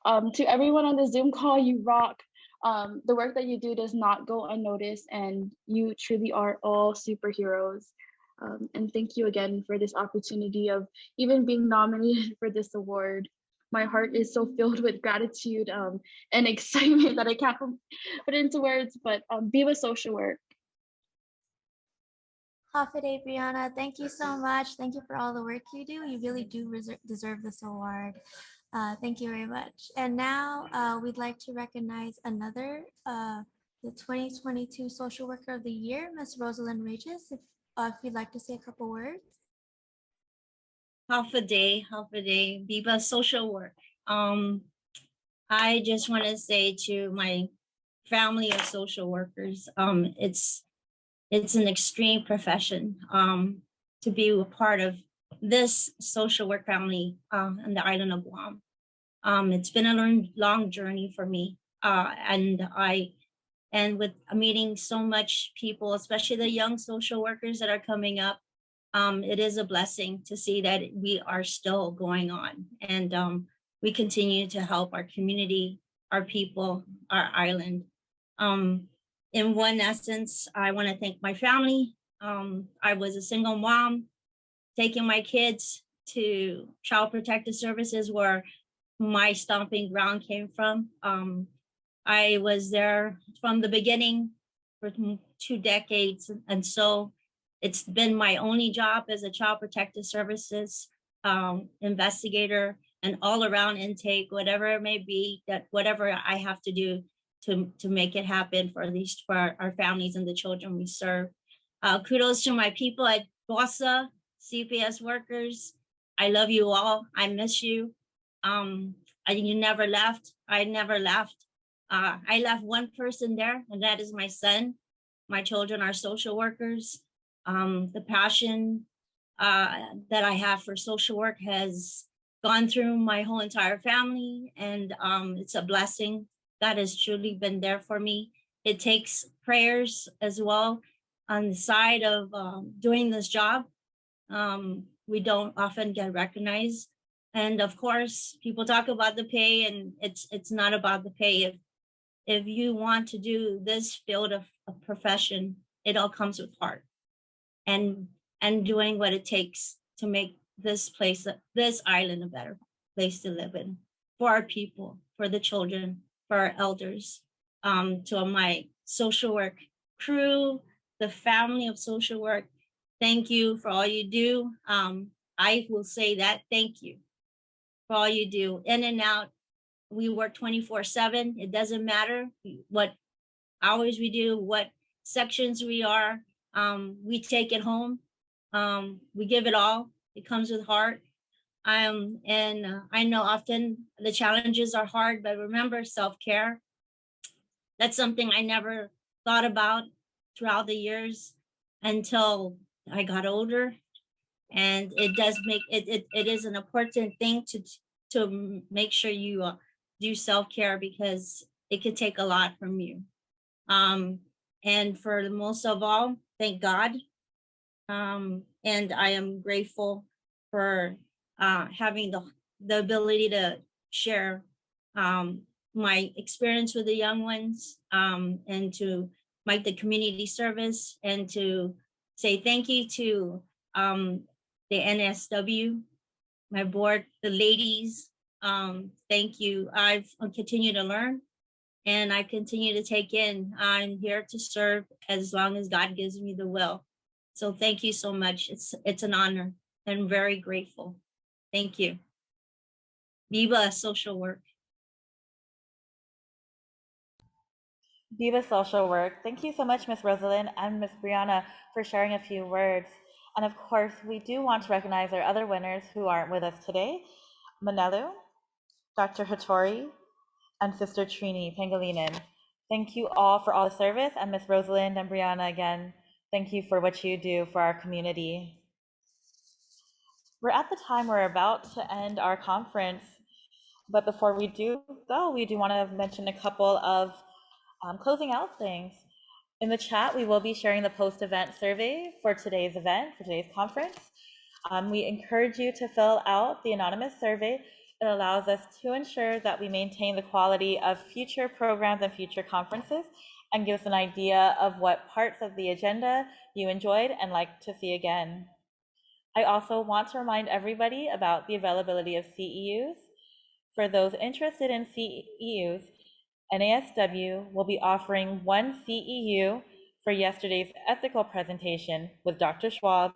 To everyone on the Zoom call, you rock. The work that you do does not go unnoticed, and you truly are all superheroes. And thank you again for this opportunity of even being nominated for this award. My heart is so filled with gratitude and excitement that I can't put into words, but Viva Social Work. Hafide, Brianna, thank you so much. Thank you for all the work you do. You really do deserve this award. Thank you very much. And now we'd like to recognize another, the 2022 Social Worker of the Year, Ms. Rosalind Regis, if you'd like to say a couple words. Hafide, Viva Social Work. I just want to say to my family of social workers, it's an extreme profession to be a part of this social work family on the island of Guam. It's been a long journey for me, and with meeting so much people, especially the young social workers that are coming up, it is a blessing to see that we are still going on, and we continue to help our community, our people, our island. In one essence, I want to thank my family. I was a single mom, taking my kids to Child Protective Services, where my stomping ground came from. I was there from the beginning for 2 decades, and so it's been my only job as a Child Protective Services investigator and all-around intake, whatever it may be, that whatever I have to do to make it happen for our families and the children we serve. Kudos to my people at BOSA, CPS workers. I love you all. I miss you. You never left. I never left. I left one person there, and that is my son. My children are social workers. The passion that I have for social work has gone through my whole entire family, and it's a blessing. God has truly been there for me. It takes prayers as well on the side of doing this job. We don't often get recognized. And of course, people talk about the pay, and it's not about the pay. If you want to do this field of profession, it all comes with heart and doing what it takes to make this place, this island, a better place to live in for our people, for the children, for our elders, to my social work crew, the family of social work. Thank you for all you do. I will say that, thank you for all you do. In and out, we work 24/7. It doesn't matter what hours we do, what sections we are. We take it home. We give it all. It comes with heart. And I know often the challenges are hard, but remember self-care. That's something I never thought about throughout the years until I got older. And it does make it is an important thing to make sure you do self-care, because it could take a lot from you. And for the most of all, thank God. And I am grateful for having the ability to share my experience with the young ones, and to make the community service, and to say thank you to the NASW, my board, the ladies. Thank you. I've continued to learn, and I continue to take in. I'm here to serve as long as God gives me the will. So thank you so much. It's an honor. I'm very grateful. Thank you. Viva social work. Viva Social Work. Thank you so much, Ms. Rosalind and Ms. Brianna, for sharing a few words. And of course, we do want to recognize our other winners who aren't with us today. Manelu, Dr. Hattori, and Sister Trini Pangilinan. Thank you all for all the service, and Ms. Rosalind and Brianna, again, thank you for what you do for our community. We're at the time we're about to end our conference, but before we do go, we do want to mention a couple of closing out things. In the chat, we will be sharing the post-event survey for today's event, for today's conference. We encourage you to fill out the anonymous survey. It allows us to ensure that we maintain the quality of future programs and future conferences, and gives an idea of what parts of the agenda you enjoyed and like to see again. I also want to remind everybody about the availability of CEUs. For those interested in CEUs, NASW will be offering one CEU for yesterday's ethical presentation with Dr. Schwab.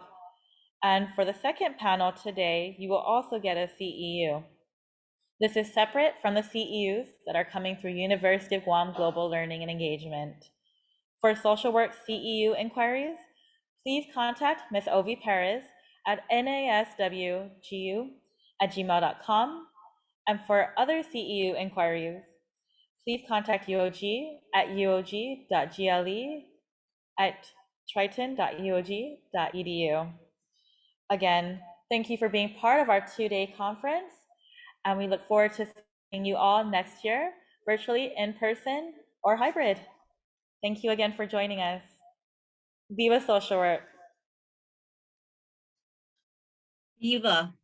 And for the second panel today, you will also get a CEU. This is separate from the CEUs that are coming through University of Guam Global Learning and Engagement. For social work CEU inquiries, please contact Ms. Ovi Perez at naswgu@gmail.com. And for other CEU inquiries, please contact UOG at uog.gle@triton.uog.edu. Again, thank you for being part of our two-day conference, and we look forward to seeing you all next year, virtually, in person, or hybrid. Thank you again for joining us. Viva Social Work. Viva.